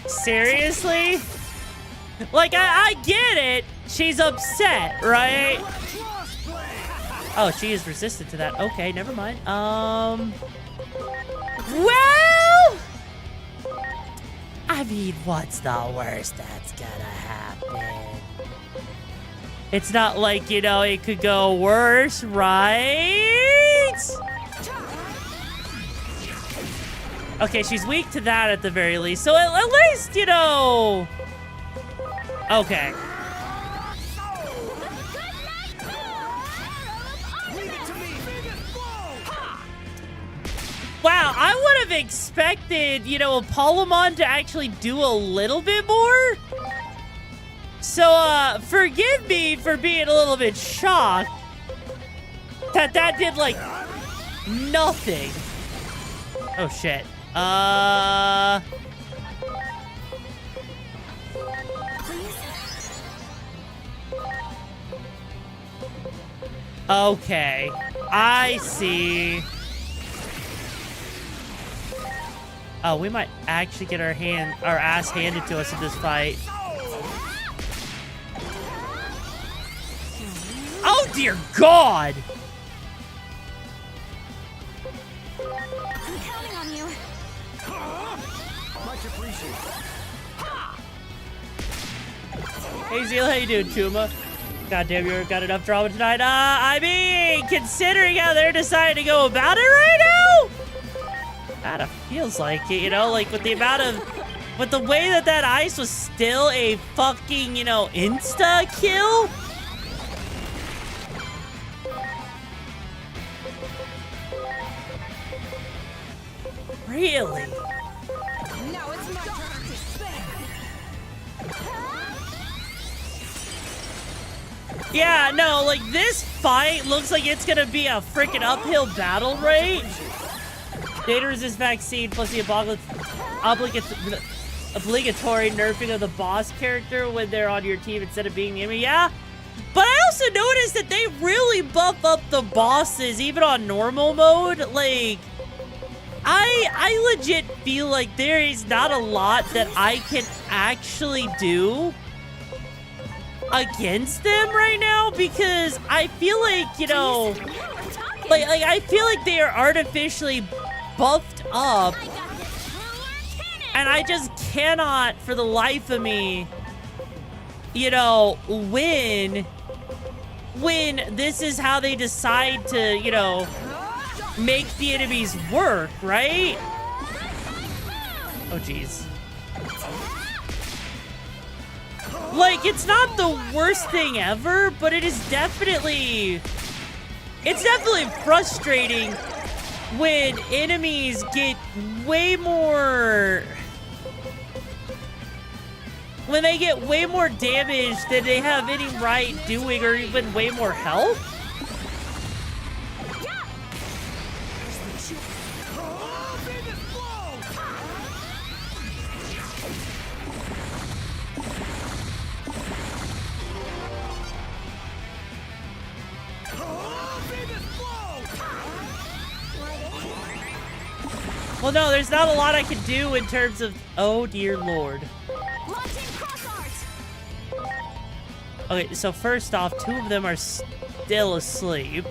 Seriously? Like, I get it. She's upset, right? Oh, she is resistant to that. Okay, never mind. Well, I mean, what's the worst that's gonna happen? It's not like, you know, it could go worse, right? Okay, she's weak to that at the very least. So at least, you know... Okay. Wow, I would have expected, you know, Apollomon to actually do a little bit more. So, forgive me for being a little bit shocked that did, like, nothing. Oh, shit. Okay. I see. Oh, we might actually get our ass handed to us in this fight. Oh, dear God! I'm counting on you. Much appreciated. Hey, Zeal, how you doing, Chuma? Goddamn, you got enough drama tonight? I mean, considering how they're deciding to go about it right now, kinda feels like it, you know, like with the amount of, with the way that ice was still a fucking, you know, insta-kill. Really? Now it's my turn to spin. Yeah, no, like this fight looks like it's gonna be a freaking uphill battle rate. Data resist vaccine plus the obligatory nerfing of the boss character when they're on your team instead of being the enemy. Yeah, but I also noticed that they really buff up the bosses even on normal mode. Like, I legit feel like there is not a lot that I can actually do against them right now, because I feel like, you know, like I feel like they are artificially buffed up, and I just cannot for the life of me, you know, win when this is how they decide to, you know, make the enemies work, right? Oh, jeez. Like, it's not the worst thing ever, but it is definitely... It's definitely frustrating when enemies get way more... When they get way more damage than they have any right doing, or even way more health. Well, no, there's not a lot I can do in terms of... Oh, dear Lord. Okay, so first off, 2 of them are still asleep.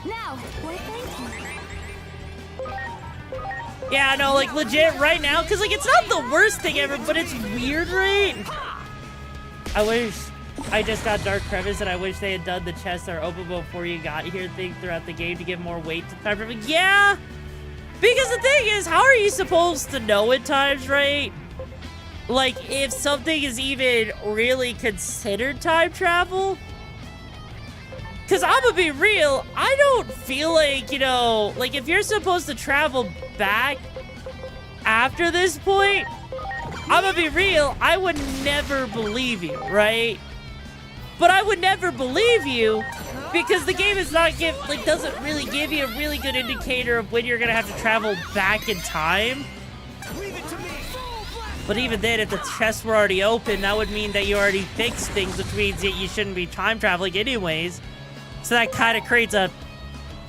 Now, we're thinking. Yeah, no, like, legit, right now, because, like, it's not the worst thing ever, but it's weird, right? I wish I just got Dark Crevice, and I wish they had done the chests that are open before you got here thing throughout the game to give more weight to time travel. Yeah! Because the thing is, how are you supposed to know at times, right? Like, if something is even really considered time travel? Because I'm gonna be real, I don't feel like, you know, like if you're supposed to travel back after this point, I'm gonna be real, I would never believe you, right? But I would never believe you because the game is not doesn't really give you a really good indicator of when you're gonna have to travel back in time. But even then, if the chests were already open, that would mean that you already fixed things, which means that you shouldn't be time traveling anyways. So that kind of creates a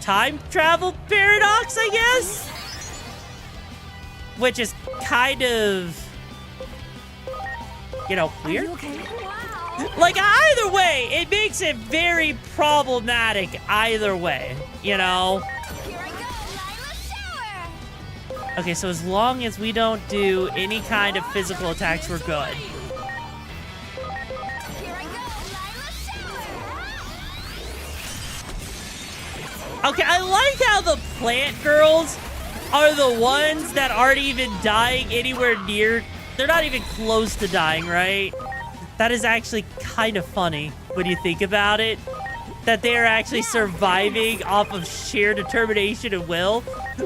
time travel paradox, I guess? Which is kind of, you know, weird. Like, either way, it makes it very problematic either way, you know? Okay, so as long as we don't do any kind of physical attacks, we're good. Okay, I like how the plant girls are the ones that aren't even dying anywhere near. They're not even close to dying, right? That is actually kind of funny when you think about it. That they are actually surviving off of sheer determination and will,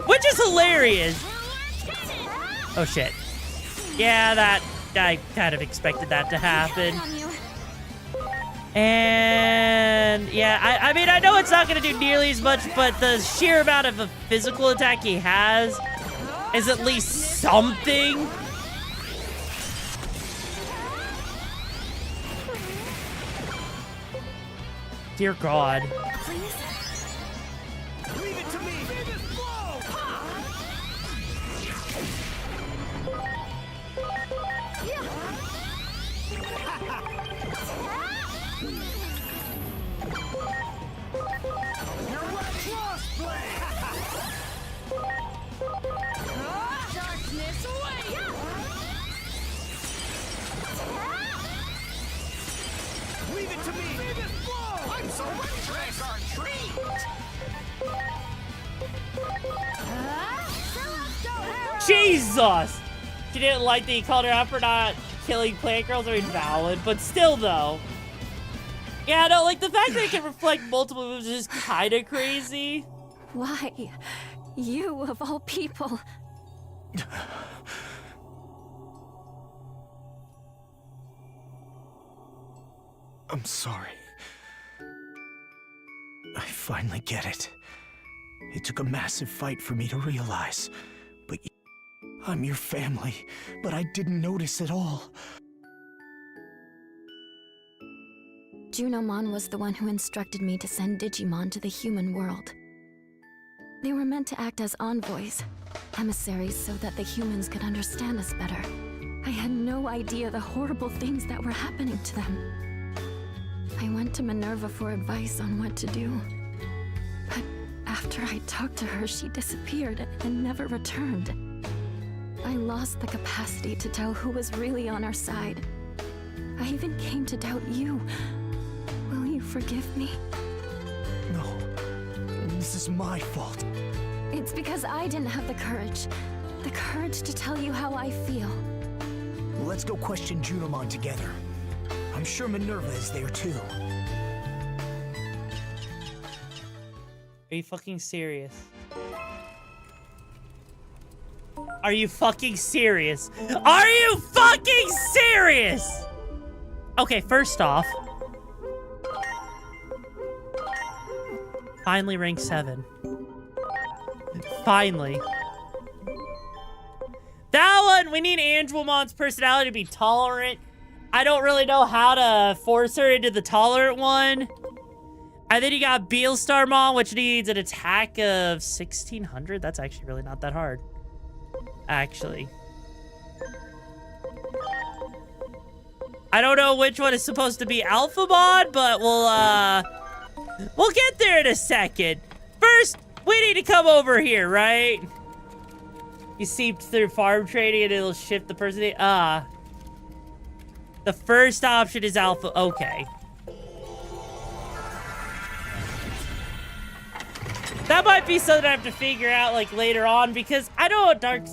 which is hilarious. Oh, shit. Yeah, I kind of expected that to happen. And yeah, I mean, I know it's not going to do nearly as much, but the sheer amount of a physical attack he has is at least something. Dear God. Jesus! She didn't like that he called her out for not killing plant girls. I mean, valid, but still, though. Yeah, no, like, the fact that it can reflect multiple moves is just kind of crazy. Why? You, of all people. I'm sorry. I finally get it. It took a massive fight for me to realize. But I'm your family, but I didn't notice at all. Junomon was the one who instructed me to send Digimon to the human world. They were meant to act as envoys, emissaries so that the humans could understand us better. I had no idea the horrible things that were happening to them. I went to Minerva for advice on what to do. But after I talked to her, she disappeared and never returned. I lost the capacity to tell who was really on our side. I even came to doubt you. Will you forgive me? No, this is my fault. It's because I didn't have the courage to tell you how I feel. Let's go question Junomon together. I'm sure Minerva is there too. Are you fucking serious? Are you fucking serious? Are you fucking serious? Okay, first off, finally rank 7. Finally. That one, we need Angelomon's personality to be tolerant I don't really know how to force her into the tolerant one. And then you got Beelstarmon, which needs an attack of 1600. That's actually really not that hard. Actually. I don't know which one is supposed to be Alphamon, but we'll get there in a second. First, we need to come over here, right? You seep through farm trading and it'll shift the person. The first option is Alpha. Okay. That might be something I have to figure out like later on because I know Dark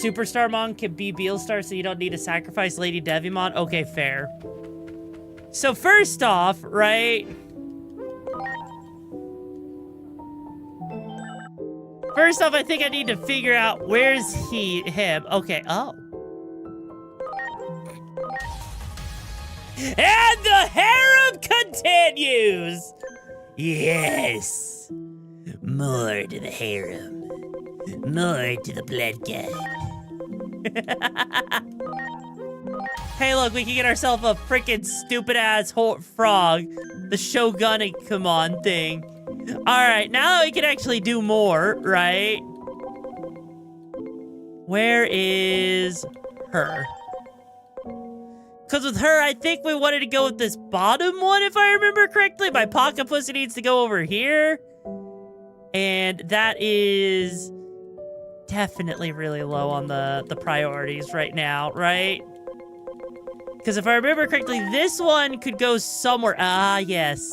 Superstarmon can be Beelstar, so you don't need to sacrifice Lady Devimon. Okay, fair. So first off, right? First off, I think I need to figure out where's him. Okay, oh. And the harem continues! Yes! More to the harem. More to the blood guy. Hey, look, we can get ourselves a freaking stupid-ass frog. The Shogunamon thing. Alright, now we can actually do more, right? Where is her? Because with her, I think we wanted to go with this bottom one, if I remember correctly. My pocket pussy needs to go over here. And that is definitely really low on the priorities right now, right? Because if I remember correctly, this one could go somewhere. Ah, yes.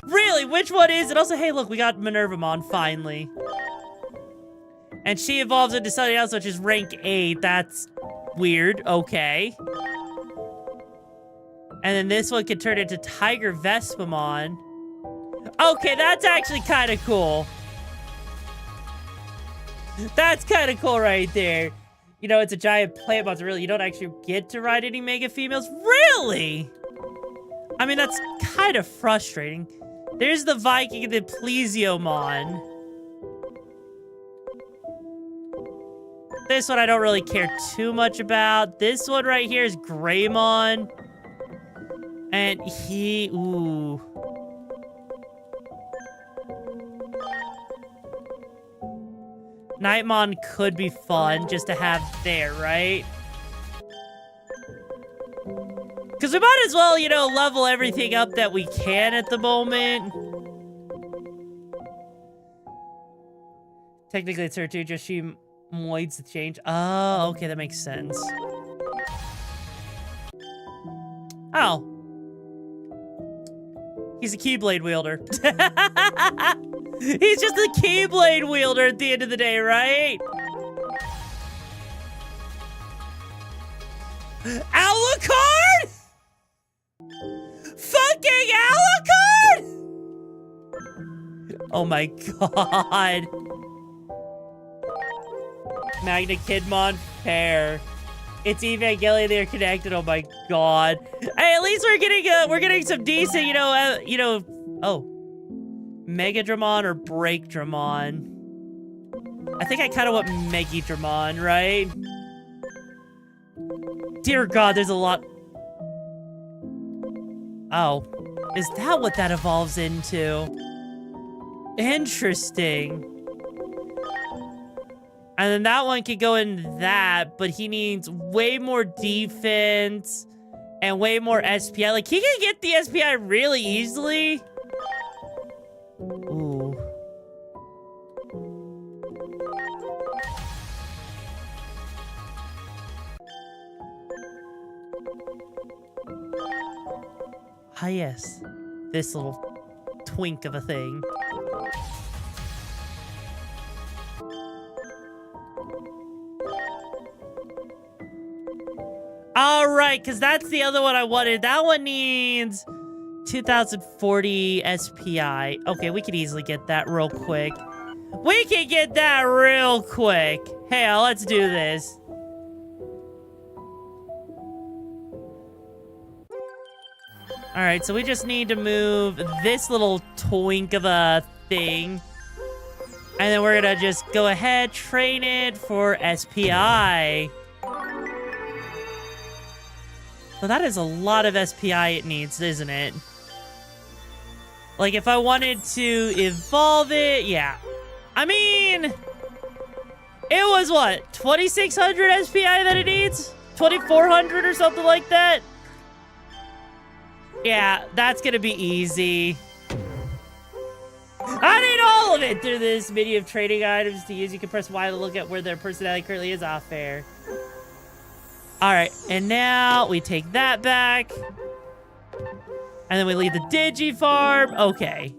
Really, which one is it? Also, hey, look, we got Minervamon finally. And she evolves into something else, which is rank 8. That's weird. Okay. And then this one could turn into Tiger Vespamon. Okay, that's actually kind of cool. That's kind of cool right there. You know, it's a giant plant monster. Really, you don't actually get to ride any mega females. Really? I mean, that's kind of frustrating. There's the Viking and the Plesiomon. This one I don't really care too much about. This one right here is Greymon. And he... Ooh. Nightmon could be fun just to have there, right? Because we might as well, you know, level everything up that we can at the moment. Technically, it's her too, just she moids the change. Oh, okay, that makes sense. Oh. He's a Keyblade wielder. He's just a Keyblade wielder at the end of the day, right? Alucard? Fucking Alucard? Oh my god. Magna Kidmon, fair. It's Evangelion, they're connected, oh my god. Hey, at least we're getting some decent, oh. Megadramon or Breakdramon? I think I kind of want Megidramon, right? Dear god, there's a lot. Oh. Is that what that evolves into? Interesting. And then that one could go in that, but he needs way more defense and way more SPI. Like, he can get the SPI really easily. Ooh. Ah, yes. This little twink of a thing. All right, because that's the other one I wanted. That one needs 2040 SPI. Okay, we can easily get that real quick. We can get that real quick. Hey, let's do this. All right, so we just need to move this little twink of a thing And then we're gonna just go ahead, train it for SPI. Well, that is a lot of SPI it needs, isn't it? Like, if I wanted to evolve it, yeah. I mean, it was what? 2,600 SPI that it needs? 2,400 or something like that? Yeah, that's gonna be easy. I need all of it through this menu of trading items to use. You can press Y to look at where their personality currently is. Ah, fair. Alright, and now we take that back. And then we leave the Digifarm. Okay.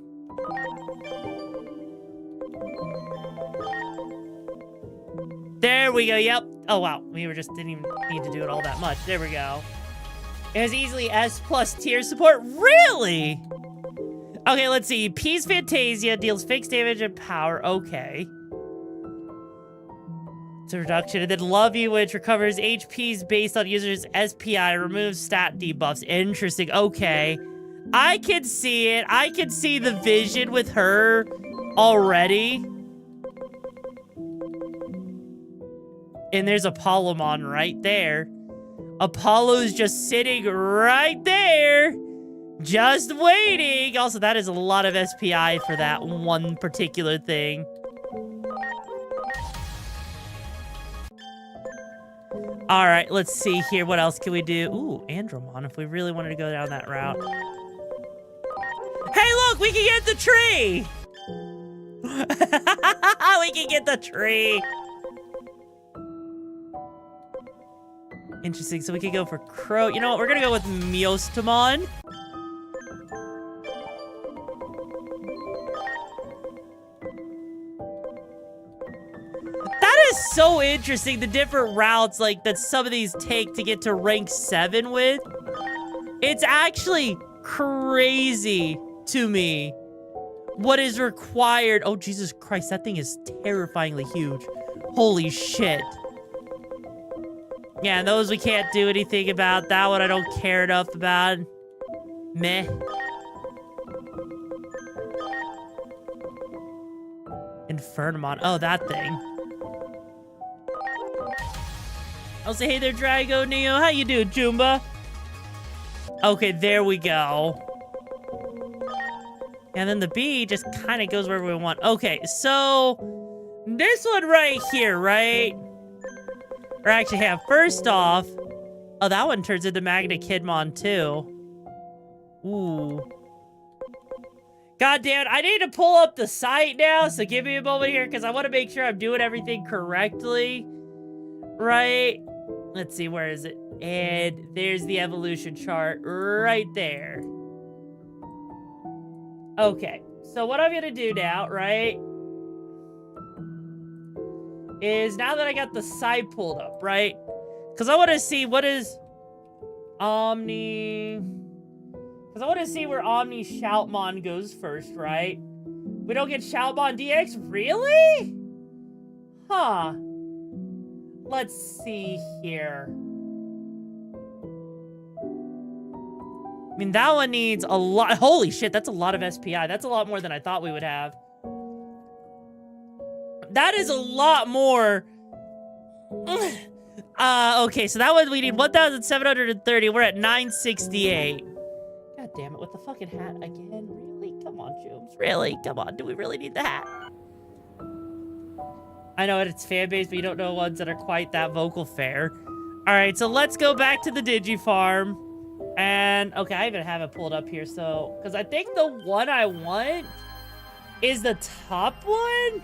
There we go, yep. Oh, wow. We didn't even need to do it all that much. There we go. It has easily S+ tier support. Really? Okay, let's see. P's Fantasia deals fixed damage and power. Okay. It's a reduction. And then Love You, which recovers HPs based on users' SPI, removes stat debuffs. Interesting. Okay. I can see it. I can see the vision with her already. And there's Apollomon right there. Apollo's just sitting right there. Just waiting. Also, that is a lot of SPI for that one particular thing. All right, let's see here. What else can we do? Ooh, Andromon, if we really wanted to go down that route. Hey, look, we can get the tree. We can get the tree. Interesting, so we could go for Crow. You know what, we're gonna go with Miostamon. That is so interesting, the different routes like that some of these take to get to rank 7 with. It's actually crazy to me what is required. Oh, Jesus Christ, that thing is terrifyingly huge. Holy shit. Yeah, those we can't do anything about. That one I don't care enough about. Meh. Infernamon. Oh, that thing. I'll say, hey there, Drago Neo. How you doing, Jumba? Okay, there we go. And then the B just kind of goes wherever we want. Okay, so this one right here, right? Or actually have, first off, oh, that one turns into Magna Kidmon too. Ooh. God damn it, I need to pull up the site now, so give me a moment here, because I want to make sure I'm doing everything correctly. Right? Let's see, where is it? And there's the evolution chart right there. Okay, so what I'm gonna do now, right, is now that I got the site pulled up, right? Because I want to see what is Omni... Because I want to see where Omni Shoutmon goes first, right? We don't get Shoutmon DX? Really? Huh. Let's see here. I mean, that one needs a lot. Holy shit, that's a lot of SPI. That's a lot more than I thought we would have. That is a lot more. Okay, so that one we need 1,730. We're at 968. God damn it, with the fucking hat again. Really? Come on, Jooms. Really? Come on. Do we really need the hat? I know it's fan base, but you don't know ones that are quite that vocal fair. All right, so let's go back to the Digifarm. And, okay, I even have it pulled up here, so... Because I think the one I want is the top one?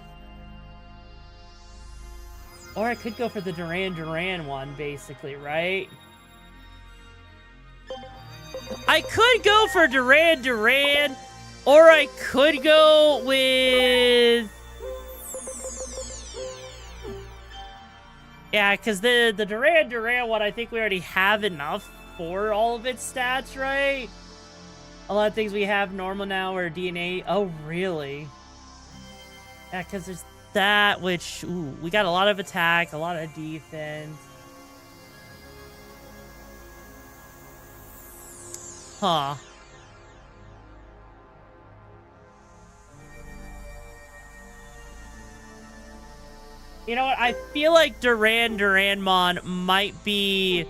Or I could go for the Duran Duran one, basically, right? I could go for Duran Duran, or I could go with... Yeah, because the Duran Duran one, I think we already have enough for all of its stats, right? A lot of things we have normal now are DNA. Oh, really? Yeah, because there's that, which, ooh, we got a lot of attack, a lot of defense. Huh. You know what? I feel like Duranmon might be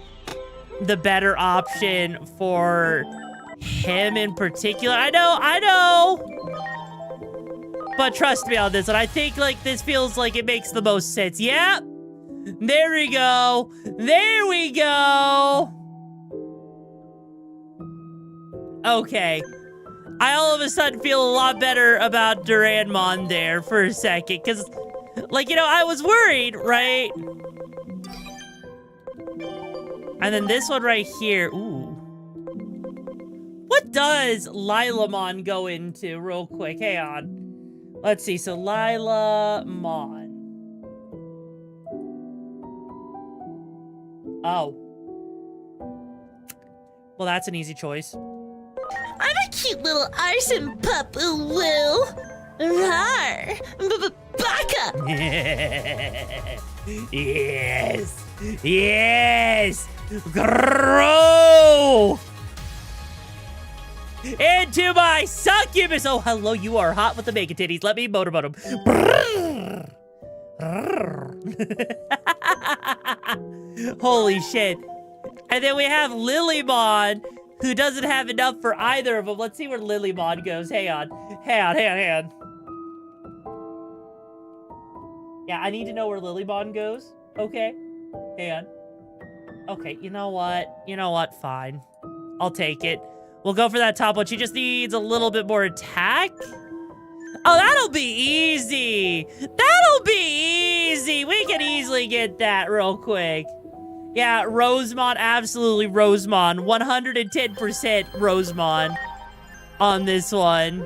the better option for him in particular. I know. But trust me on this, and I think like this feels like it makes the most sense. Yep. There we go. There we go. Okay. I all of a sudden feel a lot better about Duranmon there for a second, because, like, you know, I was worried, right? And then this one right here. Ooh. What does Lilamon go into real quick? Hang on. Let's see. So Lilamon. Oh. Well, that's an easy choice. I'm a cute little arson pup, Will. Rawr. Baka. Yes. Yes. Grow. Into my succubus. Oh, hello. You are hot with the mega titties. Let me motorboat him. Holy shit. And then we have Lilymon, who doesn't have enough for either of them. Let's see where Lilymon goes. Hang on. Yeah, I need to know where Lilymon goes. Okay. Hang on. Okay, you know what? Fine. I'll take it. We'll go for that top one. She just needs a little bit more attack. Oh, that'll be easy. We can easily get that real quick. Yeah, Rosemon, absolutely Rosemon. 110% Rosemon on this one.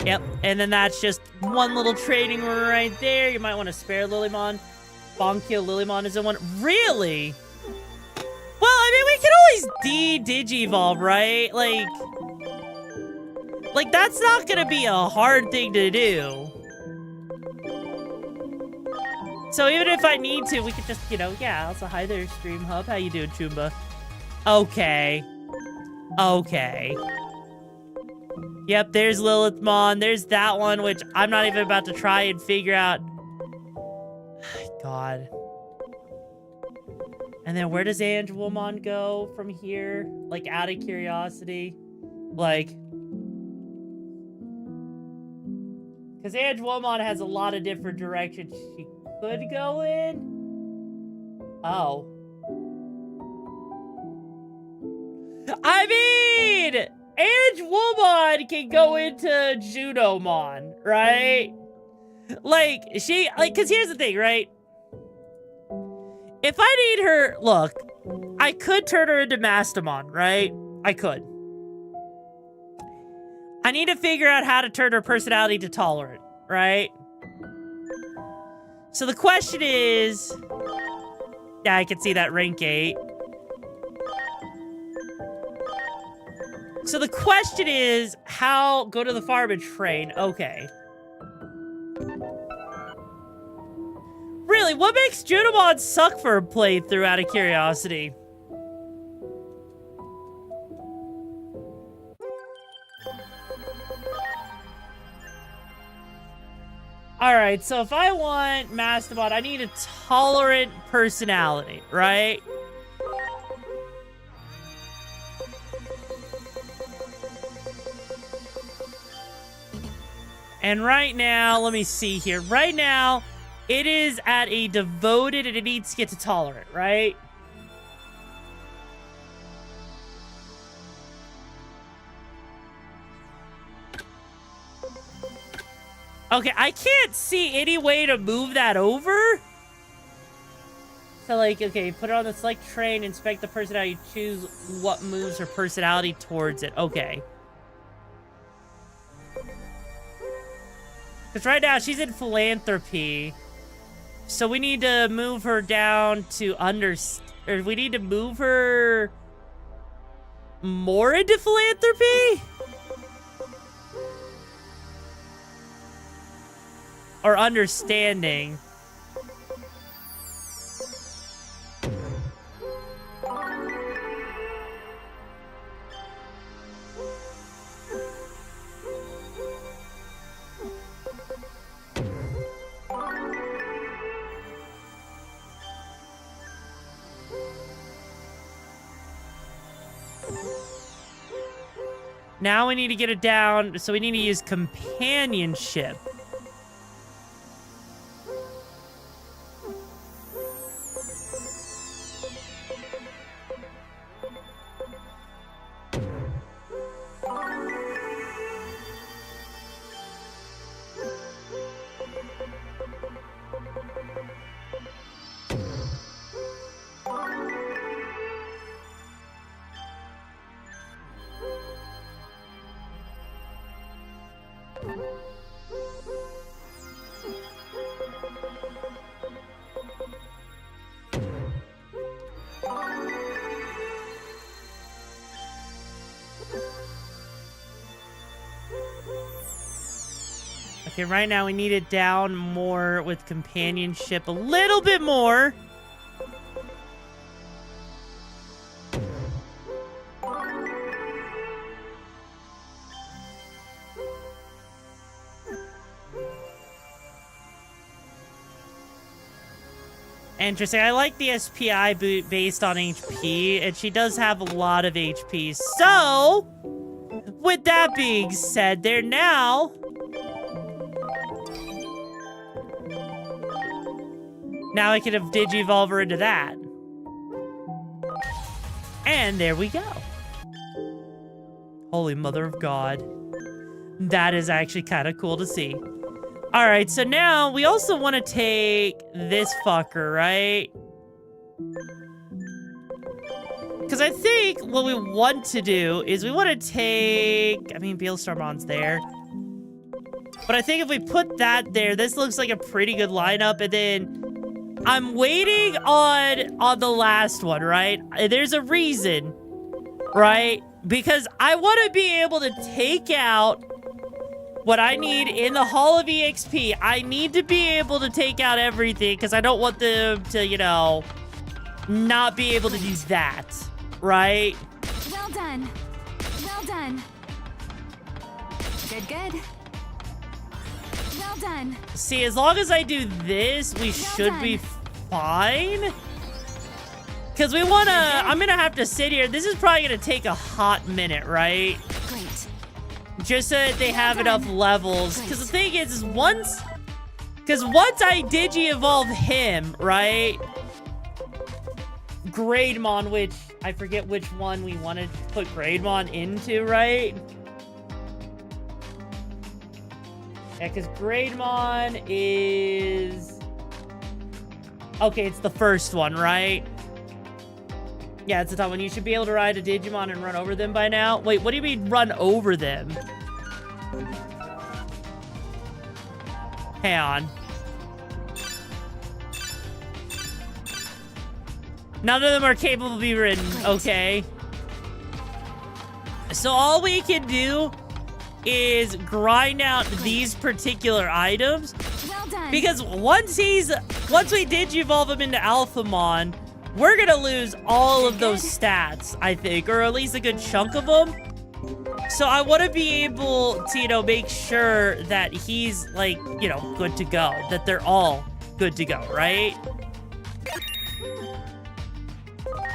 Yep, and then that's just one little trading right there. You might want to spare Lilymon. Bonkyo Lilymon is in one. Really? Well, I mean, we can always Digivolve, right? Like that's not gonna be a hard thing to do. So even if I need to, we could just, you know, yeah, also hi there, Stream Hub. How you doing, Choomba? Okay. Yep, there's Lilithmon. There's that one, which I'm not even about to try and figure out. God. And then where does Angelwomon go from here? Like, out of curiosity. Like, because Angelwomon has a lot of different directions she could go in. Oh. I mean, Angelwomon can go into Junomon, right? Like, because here's the thing, right? If I need her, look, I could turn her into Mastamon, right? I could. I need to figure out how to turn her personality to Tolerant, right? So the question is, yeah, I can see that rank 8. So the question is, how go to the farm and train? Okay. Really, what makes Junomon suck for a playthrough out of curiosity? Alright, so if I want Mastodon, I need a tolerant personality, right? And right now, let me see here. Right now, it is at a devoted and it needs to get to tolerant, right? Okay, I can't see any way to move that over. So, like, okay, put it on the select train, inspect the personality, choose what moves her personality towards it. Okay. Because right now, she's in philanthropy. So we need to move her down to or we need to move her more into philanthropy? Or understanding. Now we need to get it down, so we need to use companionship. Okay, right now we need it down more with companionship. A little bit more. Interesting. I like the SPI based on HP, and she does have a lot of HP. So, with that being said, there now... Now I could have Digivolve her into that. And there we go. Holy mother of God. That is actually kind of cool to see. Alright, so now we also want to take this fucker, right? Because I think what we want to do is we want to take... I mean, Beelstarmon's there. But I think if we put that there, this looks like a pretty good lineup. And then I'm waiting on the last one, right? There's a reason, right? Because I want to be able to take out what I need in the Hall of EXP. I need to be able to take out everything because I don't want them to, you know, not be able to do that, right? Well done. Well done. Good, good. Well done. See, as long as I do this, we should be fine. Because we want to... I'm going to have to sit here. This is probably going to take a hot minute, right? Great. Just so that they have enough levels. Because the thing is once... Because once I Digi-evolve him, right? Grademon, which... I forget which one we wanted to put Grademon into, right? Yeah, because Grademon is... Okay, it's the first one, right? Yeah, it's the top one. You should be able to ride a Digimon and run over them by now. Wait, what do you mean run over them? Hang on. None of them are capable of being ridden. Okay. So all we can do is grind out these particular items. Well done. Because once we Digivolve him into Alphamon, we're gonna lose all of those stats, I think, or at least a good chunk of them. So I want to be able to, you know, make sure that he's, like, you know, good to go. That they're all good to go, right?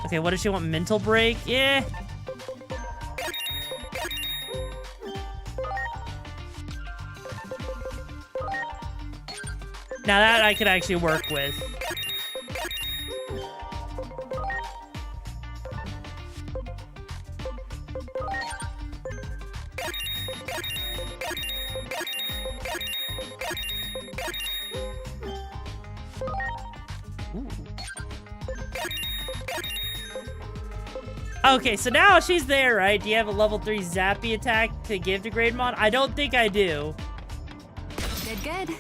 Okay, what does she want? Mental break? Yeah. Now that I could actually work with. Okay, so now she's there, right? Do you have a level 3 Zappy attack to give to Grademon? I don't think I do. Good, good.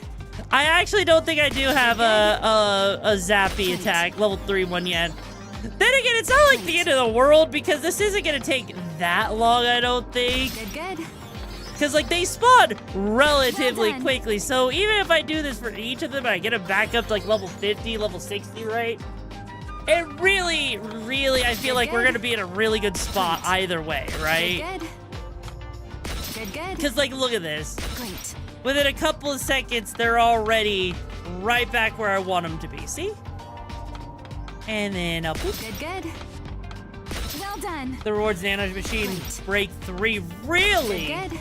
I actually don't think I do have a Zappy attack, level 3 one yet. Then again, it's not like the end of the world because this isn't going to take that long, I don't think. Good, good. Because, like, they spawn relatively quickly. So even if I do this for each of them and I get them back up to, like, level 50, level 60, right? It really, really, I feel like we're going to be in a really good spot either way, right? Good, good. Because, like, look at this. Great. Within a couple of seconds, they're already right back where I want them to be. See? And then up. Good, good. Well Well done. The rewards nano machine break 3. Really? Good.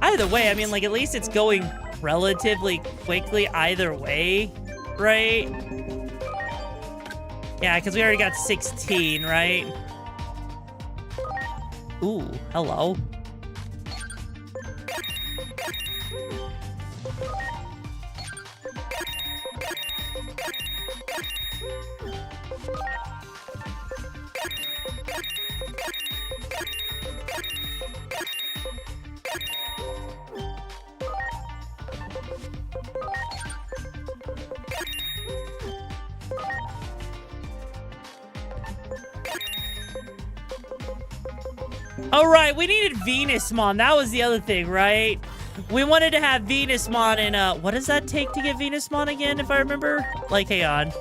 Either way, I mean, like, at least it's going relatively quickly either way, right? Yeah, because we already got 16, right? Ooh, hello. All right, we needed Venusmon. That was the other thing, right? We wanted to have Venusmon and, what does that take to get Venusmon again, if I remember? Like, hang on.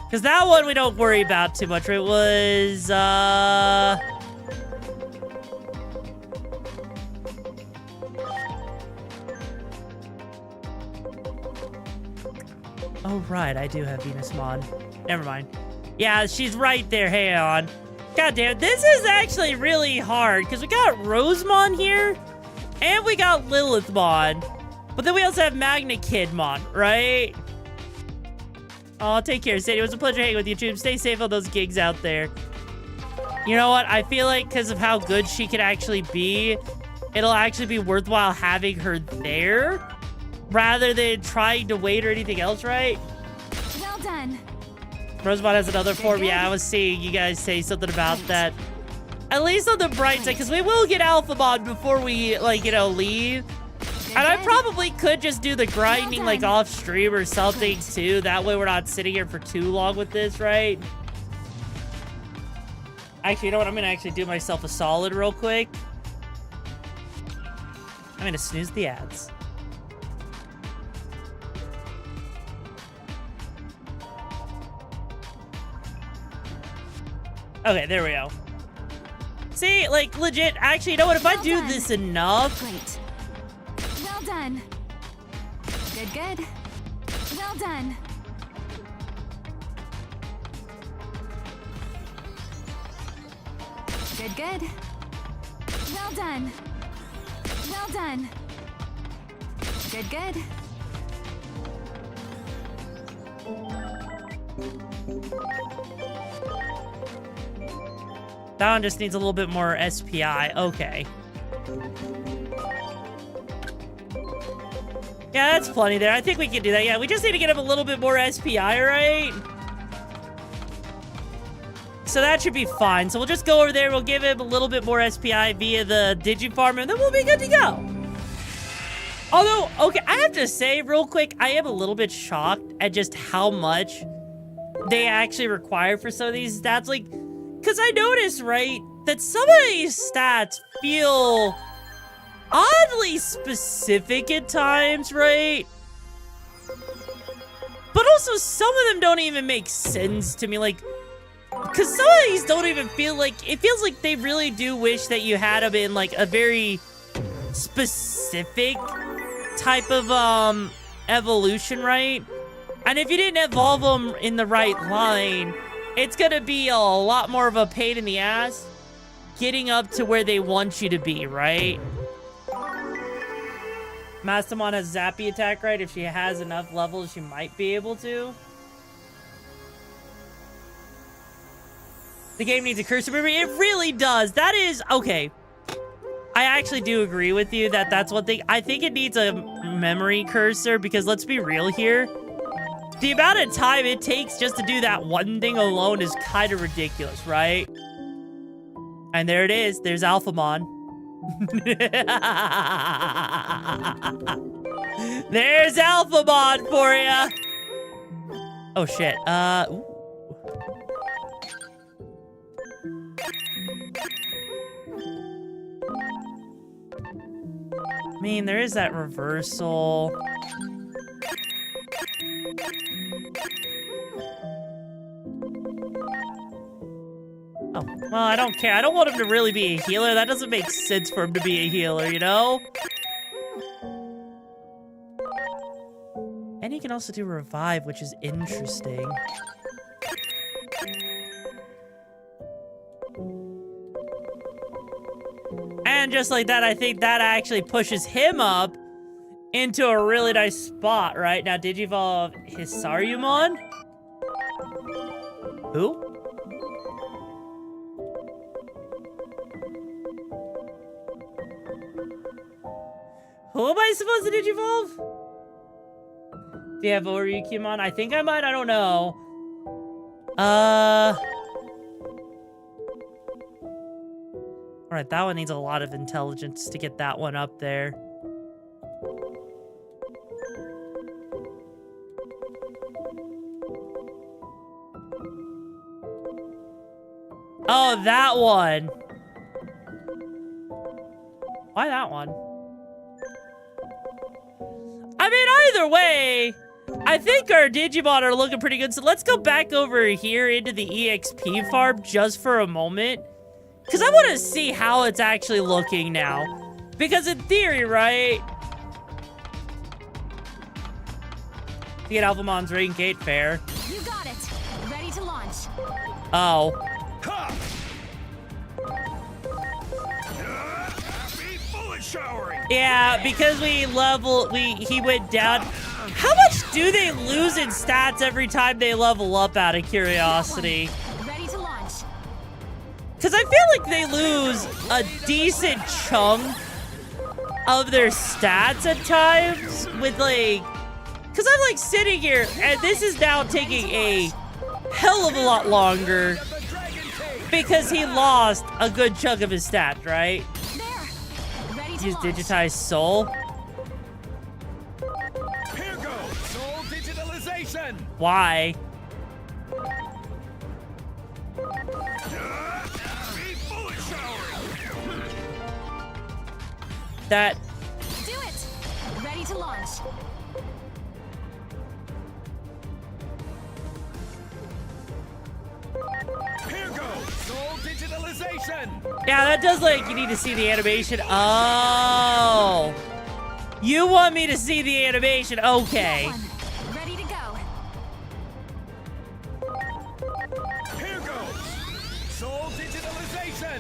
Because that one we don't worry about too much. It was, oh, right, I do have Venusmon. Never mind. Yeah, she's right there. Hang on. God damn, this is actually really hard because we got Rosemon here and we got Lilithmon. But then we also have Magna Kidmon, right? Oh, take care, Sadie. It was a pleasure hanging with you, Tube. Stay safe on those gigs out there. You know what? I feel like because of how good she can actually be, it'll actually be worthwhile having her there rather than trying to wait or anything else, right? Well done. Rosemont has another form. Yeah, I was seeing you guys say something about that. At least on the bright side, because we will get Alphamon before we, like, you know, leave. And I probably could just do the grinding, like, off stream or something, too. That way we're not sitting here for too long with this, right? Actually, you know what? I'm going to actually do myself a solid real quick. I'm going to snooze the ads. Okay, there we go. See, like, legit, actually, you know what? If I do this enough... Great. Well done. Good, good. Well done. Good, good. Well done. Well done. Good, good. That one just needs a little bit more SPI. Okay. Yeah, that's plenty there. I think we can do that. Yeah, we just need to get him a little bit more SPI, right? So that should be fine. So we'll just go over there. We'll give him a little bit more SPI via the Digifarm, and then we'll be good to go. Although, okay, I have to say real quick, I am a little bit shocked at just how much they actually require for some of these stats. Like, because I noticed, right, that some of these stats feel oddly specific at times, right? But also, some of them don't even make sense to me, like, because some of these don't even feel like, it feels like they really do wish that you had them in, like, a very specific type of, evolution, right? And if you didn't evolve them in the right line, it's gonna be a lot more of a pain in the ass getting up to where they want you to be, right? Mastamon has Zappy attack, right? If she has enough levels, she might be able to. The game needs a cursor memory. It really does. That is, okay. I actually do agree with you that that's one thing. I think it needs a memory cursor because let's be real here. The amount of time it takes just to do that one thing alone is kind of ridiculous, right? And there it is. There's Alphamon. There's Alphamon for ya. Oh, shit. Ooh. I mean, there is that reversal. Oh, well, I don't care. I don't want him to really be a healer. That doesn't make sense for him to be a healer, you know? And he can also do revive, which is interesting. And just like that, I think that actually pushes him up into a really nice spot, right? Now, Digivolve Hisarumon? Who? Who am I supposed to Digivolve? Do you have Oryukimon? I think I might, I don't know. Alright, that one needs a lot of intelligence to get that one up there. Oh, that one. Why that one? I mean, either way, I think our Digimon are looking pretty good. So let's go back over here into the EXP farm just for a moment. Because I want to see how it's actually looking now. Because in theory, right? To get Alphamon's Ring Gate Fair. You got it. Ready to launch. Oh. Yeah, because he went down. How much do they lose in stats every time they level up, out of curiosity? Ready to launch. Because I feel like they lose a decent chunk of their stats at times with like, because I'm like sitting here and this is now taking a hell of a lot longer because he lost a good chunk of his stats, right? Use digitized soul. Here goes soul digitalization. Why? That. Do it. Ready to launch. Here goes soul digitalization. Yeah, that does like you need to see the animation. Oh. You want me to see the animation? Okay. Ready to go. Here goes soul digitalization.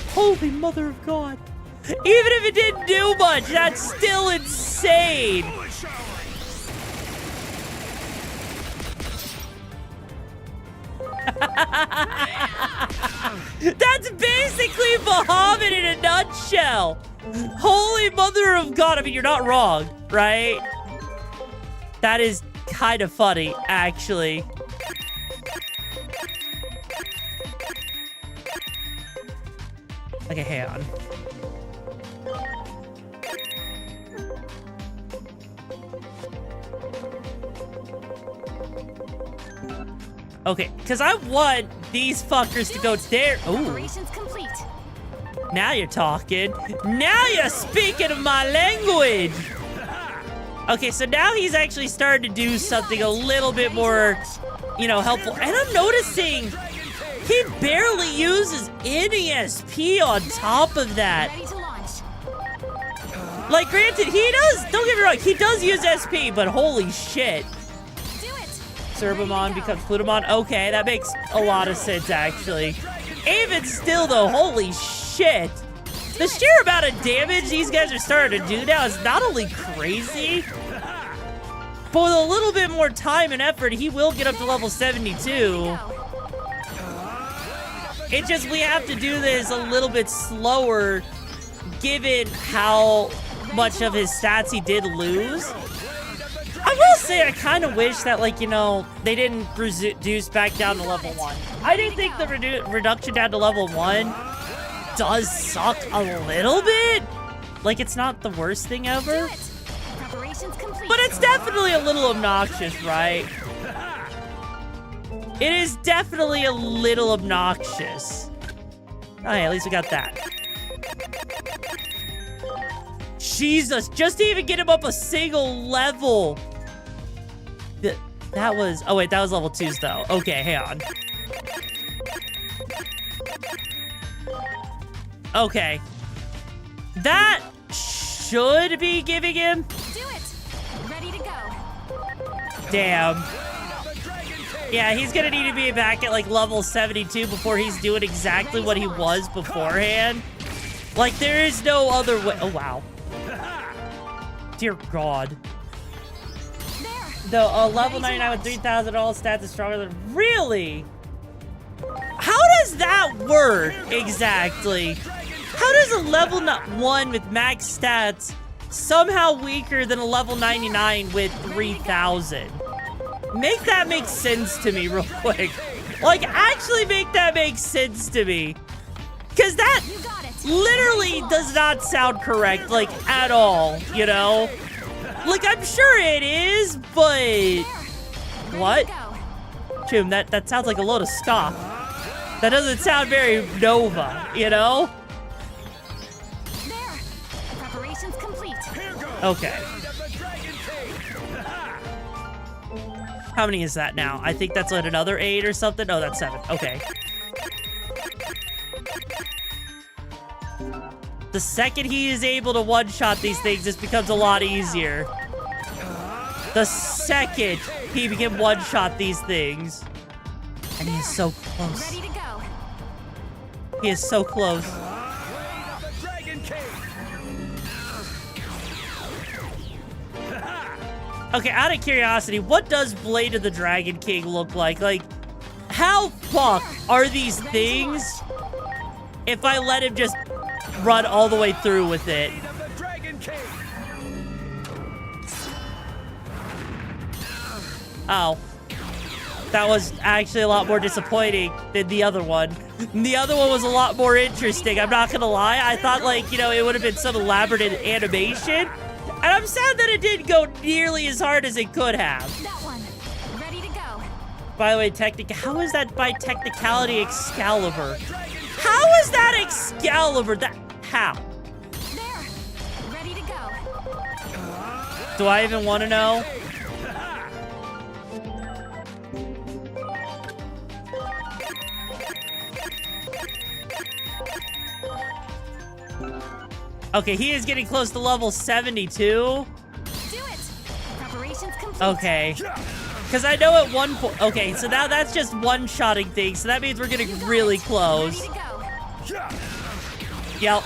Holy mother of God. Even if it didn't do much, that's still insane. That's basically Bahamut in a nutshell. Holy mother of God. I mean, you're not wrong, right? That is kind of funny, actually. Okay, hang on. Okay, because I want these fuckers to go there. Ooh. Operations complete. Now you're talking. Now you're speaking of my language. Okay, so now he's actually starting to do something a little bit more, you know, helpful. And I'm noticing he barely uses any SP on top of that. Like, granted, he does, don't get me wrong, he does use SP, but holy shit. Cerbamon becomes Plutomon. Okay, that makes a lot of sense, actually. Even still, though, holy shit. The sheer amount of damage these guys are starting to do now is not only crazy, but with a little bit more time and effort, he will get up to level 72. It just, we have to do this a little bit slower, given how much of his stats he did lose. I will say I kind of wish that, like, you know, they didn't reduce back down to level 1. I do think the reduction down to level 1 does suck a little bit. Like, it's not the worst thing ever. But it's definitely a little obnoxious, right? It is definitely a little obnoxious. Oh, yeah, at least we got that. Jesus, just to even get him up a single level. That was, oh wait, that was level 2s though. Okay, hang on. Okay. That should be giving him. Do it. Ready to go. Damn. Yeah, he's gonna need to be back at like level 72 before he's doing exactly what he was beforehand. Like, there is no other way. Oh, wow. Dear God. The level 99 with 3,000 all stats is stronger than... Really? How does that work exactly? How does a level 1 with max stats somehow weaker than a level 99 with 3,000? Make that make sense to me real quick. Like, actually make that make sense to me. Because that literally does not sound correct, like, at all, you know? Like, I'm sure it is, but... What? Jim, that sounds like a load of stuff. That doesn't sound very Nova, you know? Preparations complete. Okay. How many is that now? I think that's like another 8 or something. Oh, that's 7. Okay. The second he is able to one-shot these things, this becomes a lot easier. The second he can one-shot these things. And he is so close. Ready to go. He is so close. Okay, out of curiosity, what does Blade of the Dragon King look like? Like, how fucked are these things if I let him just run all the way through with it? Oh. That was actually a lot more disappointing than the other one. The other one was a lot more interesting, I'm not gonna lie. I thought, like, you know, it would have been some elaborate animation. And I'm sad that it didn't go nearly as hard as it could have. That one. Ready to go. By the way, how is that by technicality Excalibur? How is that Excalibur? How? There. Ready to go. Do I even want to know? Okay, he is getting close to level 72. Do it. Preparations complete. Okay. Because I know at one point... Okay, so now that's just one-shotting things, so that means we're getting really close. Yep.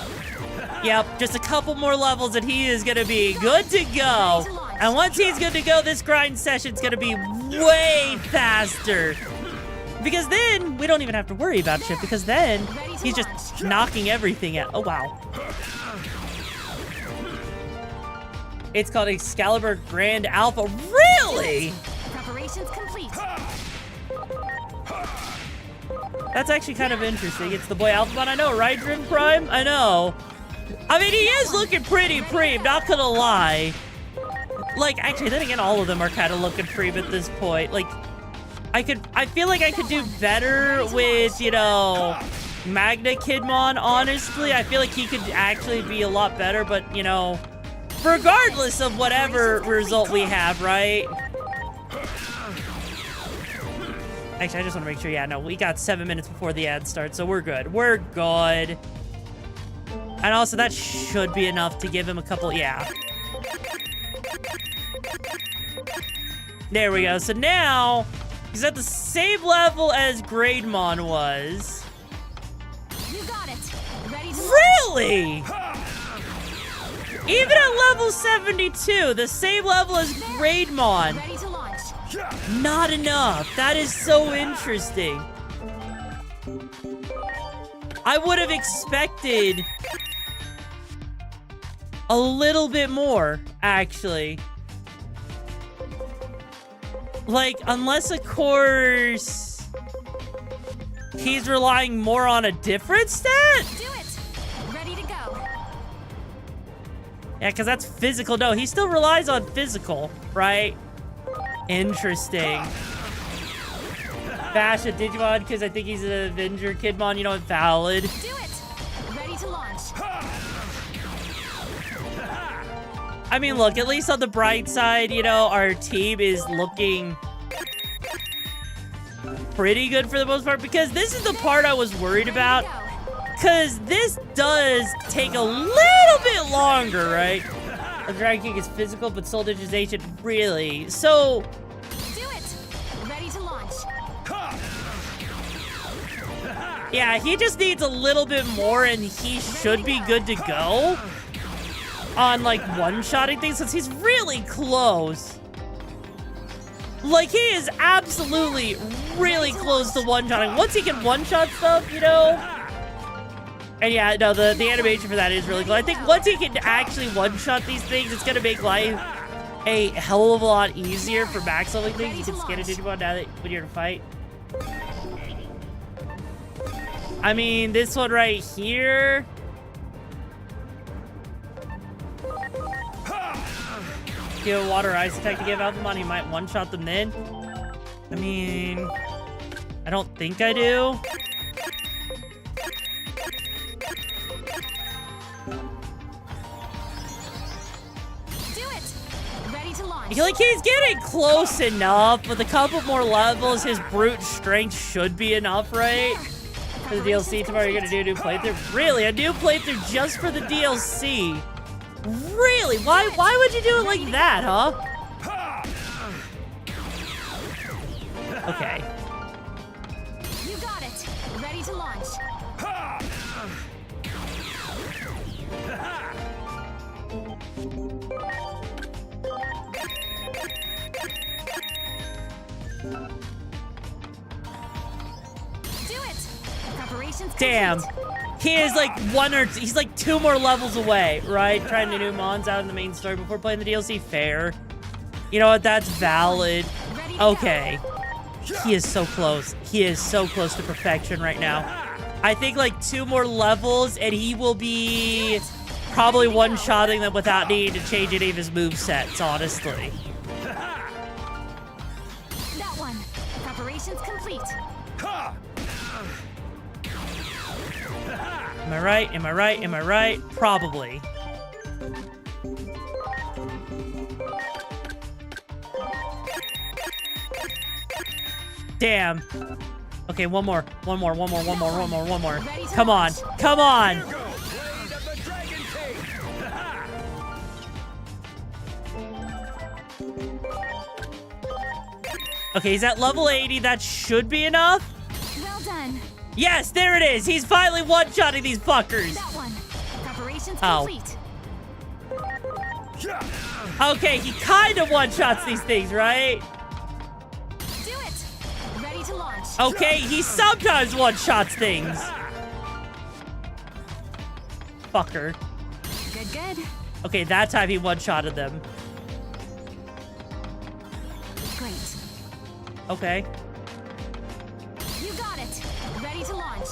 Yep, just a couple more levels and he is going to be good to go. And once he's good to go, this grind session's going to be way faster. Because then we don't even have to worry about shit, because then he's just knocking everything out. Oh, wow. It's called Excalibur Grand Alpha. Really? Preparations complete. That's actually kind of interesting. It's the boy Alphamon. I know, right, Dream Prime? I know. I mean, he is looking pretty preem, not gonna lie. Like, actually, then again, all of them are kind of looking preem at this point. Like, I feel like I could do better with, you know, Magna Kidmon, honestly. I feel like he could actually be a lot better, but, you know, regardless of whatever result we have, right? Actually, I just want to make sure, yeah, no, we got 7 minutes before the ad starts, so we're good. We're good. And also, that should be enough to give him a couple, yeah. There we go. So now, he's at the same level as Greydmon was. You got it. Ready to Really? Even at level 72, the same level as Greydmon. Ready to launch. Not enough. That is so interesting. I would have expected a little bit more, actually. Like, unless, of course, he's relying more on a different stat? Do it. Ready to go. Yeah, because that's physical. No, he still relies on physical, right? Interesting. Bash a Digimon because I think he's an Avenger Kidmon, you know, valid. Do it. Ready to launch. I mean, look, at least on the bright side, you know, our team is looking pretty good for the most part, because this is the part I was worried about. Because this does take a little bit longer, right? The Dragon King is physical, but soul digitization, really. So, Do it. Ready to launch. Yeah, he just needs a little bit more, and he should be good to go on, like, one-shotting things, since he's really close. Like, he is absolutely really close to one-shotting. Once he can one-shot stuff, you know? And yeah, no, the animation for that is really cool. I think once he can actually one-shot these things, it's gonna make life a hell of a lot easier for max leveling things. You can scan a Digimon now that when you're in a fight. I mean, this one right here. Give a water ice attack to give out the money. You might one-shot them then. I mean, I don't think I do. Like, he's getting close enough. With a couple more levels, his brute strength should be enough, right? For the DLC tomorrow, you're gonna do a new playthrough? Really? A new playthrough just for the DLC? Really? Why would you do it like that, huh? Okay. You got it. Ready to launch. Damn. He is like he's like 2 more levels away, right? Trying to new mons out in the main story before playing the DLC. Fair. You know what? That's valid. Okay. He is so close. He is so close to perfection right now. I think like 2 more levels and he will be probably one-shotting them without needing to change any of his movesets, honestly. That one. Preparations complete. Am I right? Am I right? Am I right? Probably. Damn. Okay, one more. Come on. Come on. Okay, he's at level 80. That should be enough. Well done. Yes, there it is. He's finally one-shotting these fuckers. That one. Preparations complete. Okay, he kind of one-shots these things, right? Do it. Ready to launch. Okay, he sometimes one-shots things. Fucker. Good. Okay, that time he one-shotted them. Great. Okay. You got it. Ready to launch.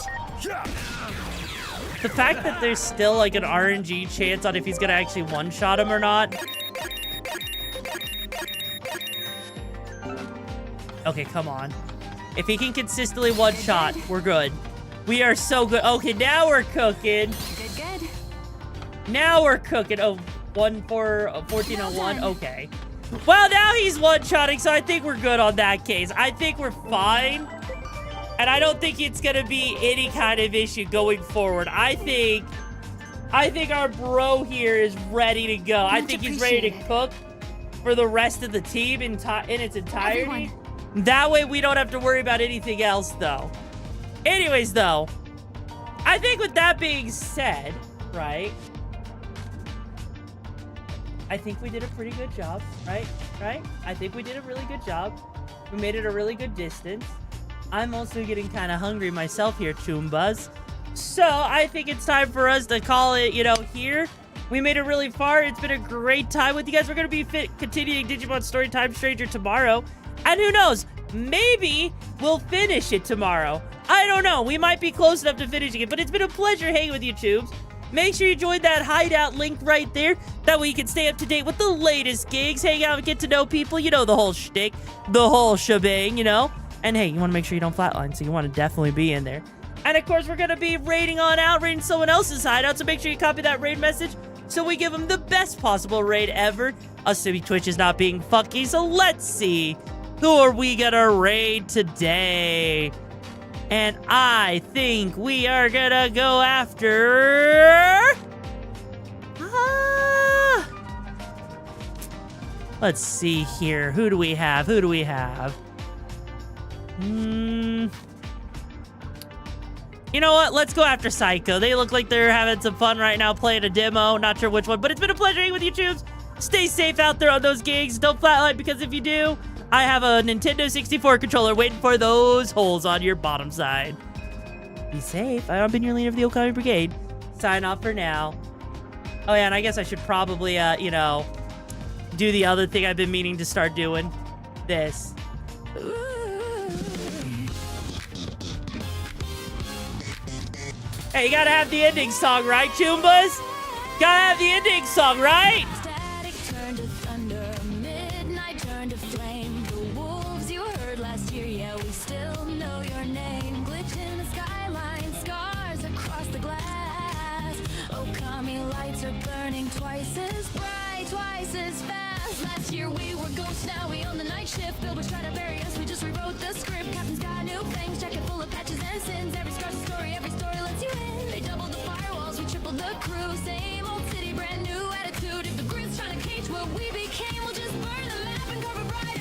The fact that there's still like an RNG chance on if he's gonna actually one-shot him or not. Okay, come on. If he can consistently one-shot, we're good. We are so good. Okay, now we're cooking. Good. Now we're cooking. Oh, 1401. Okay. Well, now he's one-shotting, so I think we're good on that case. I think we're fine. And I don't think it's going to be any kind of issue going forward. I think our bro here is ready to go. I think he's ready to cook for the rest of the team in its entirety. Everyone. That way we don't have to worry about anything else, though. Anyways, though, I think with that being said, right? I think we did a pretty good job, right? I think we did a really good job. We made it a really good distance. I'm also getting kind of hungry myself here, Choombas. So I think it's time for us to call it, here. We made it really far. It's been a great time with you guys. We're going to be continuing Digimon Storytime Stranger tomorrow. And who knows? Maybe we'll finish it tomorrow. I don't know. We might be close enough to finishing it. But it's been a pleasure hanging with you, Tubes. Make sure you join that hideout link right there. That way you can stay up to date with the latest gigs, hang out and get to know people. You know the whole shtick, the whole shebang, And hey, you want to make sure you don't flatline, so you want to definitely be in there. And of course, we're going to be raiding someone else's hideout, so make sure you copy that raid message so we give them the best possible raid ever. Assuming Twitch is not being funky, so let's see. Who are we going to raid today? And I think we are going to go after... Let's see here. Who do we have? You know what? Let's go after Psycho. They look like they're having some fun right now playing a demo. Not sure which one, but it's been a pleasure hanging with you, Tubes. Stay safe out there on those gigs. Don't flatline, because if you do, I have a Nintendo 64 controller waiting for those holes on your bottom side. Be safe. I've been your leader of the Okami Brigade. Sign off for now. Oh, yeah, and I guess I should probably, you know, do the other thing I've been meaning to start doing. This. Hey, you gotta have the ending song, right, Choombas? Gotta have the ending song, right? Static turned to thunder, midnight turned to flame. The wolves you heard last year, yeah, we still know your name. Glitch in the skyline, scars across the glass. Okami lights are burning twice as bright, twice as fast. Last year we were ghosts, now we own the night shift. Billboards try to bury us, we just rewrote the script. Captain's got new things, jacket full of patches and sins. Every scar's a story, every story lets you in. They doubled the firewalls, we tripled the crew. Same old city, brand new attitude. If the grid's trying to cage what we became, we'll just burn the map and cover brighter.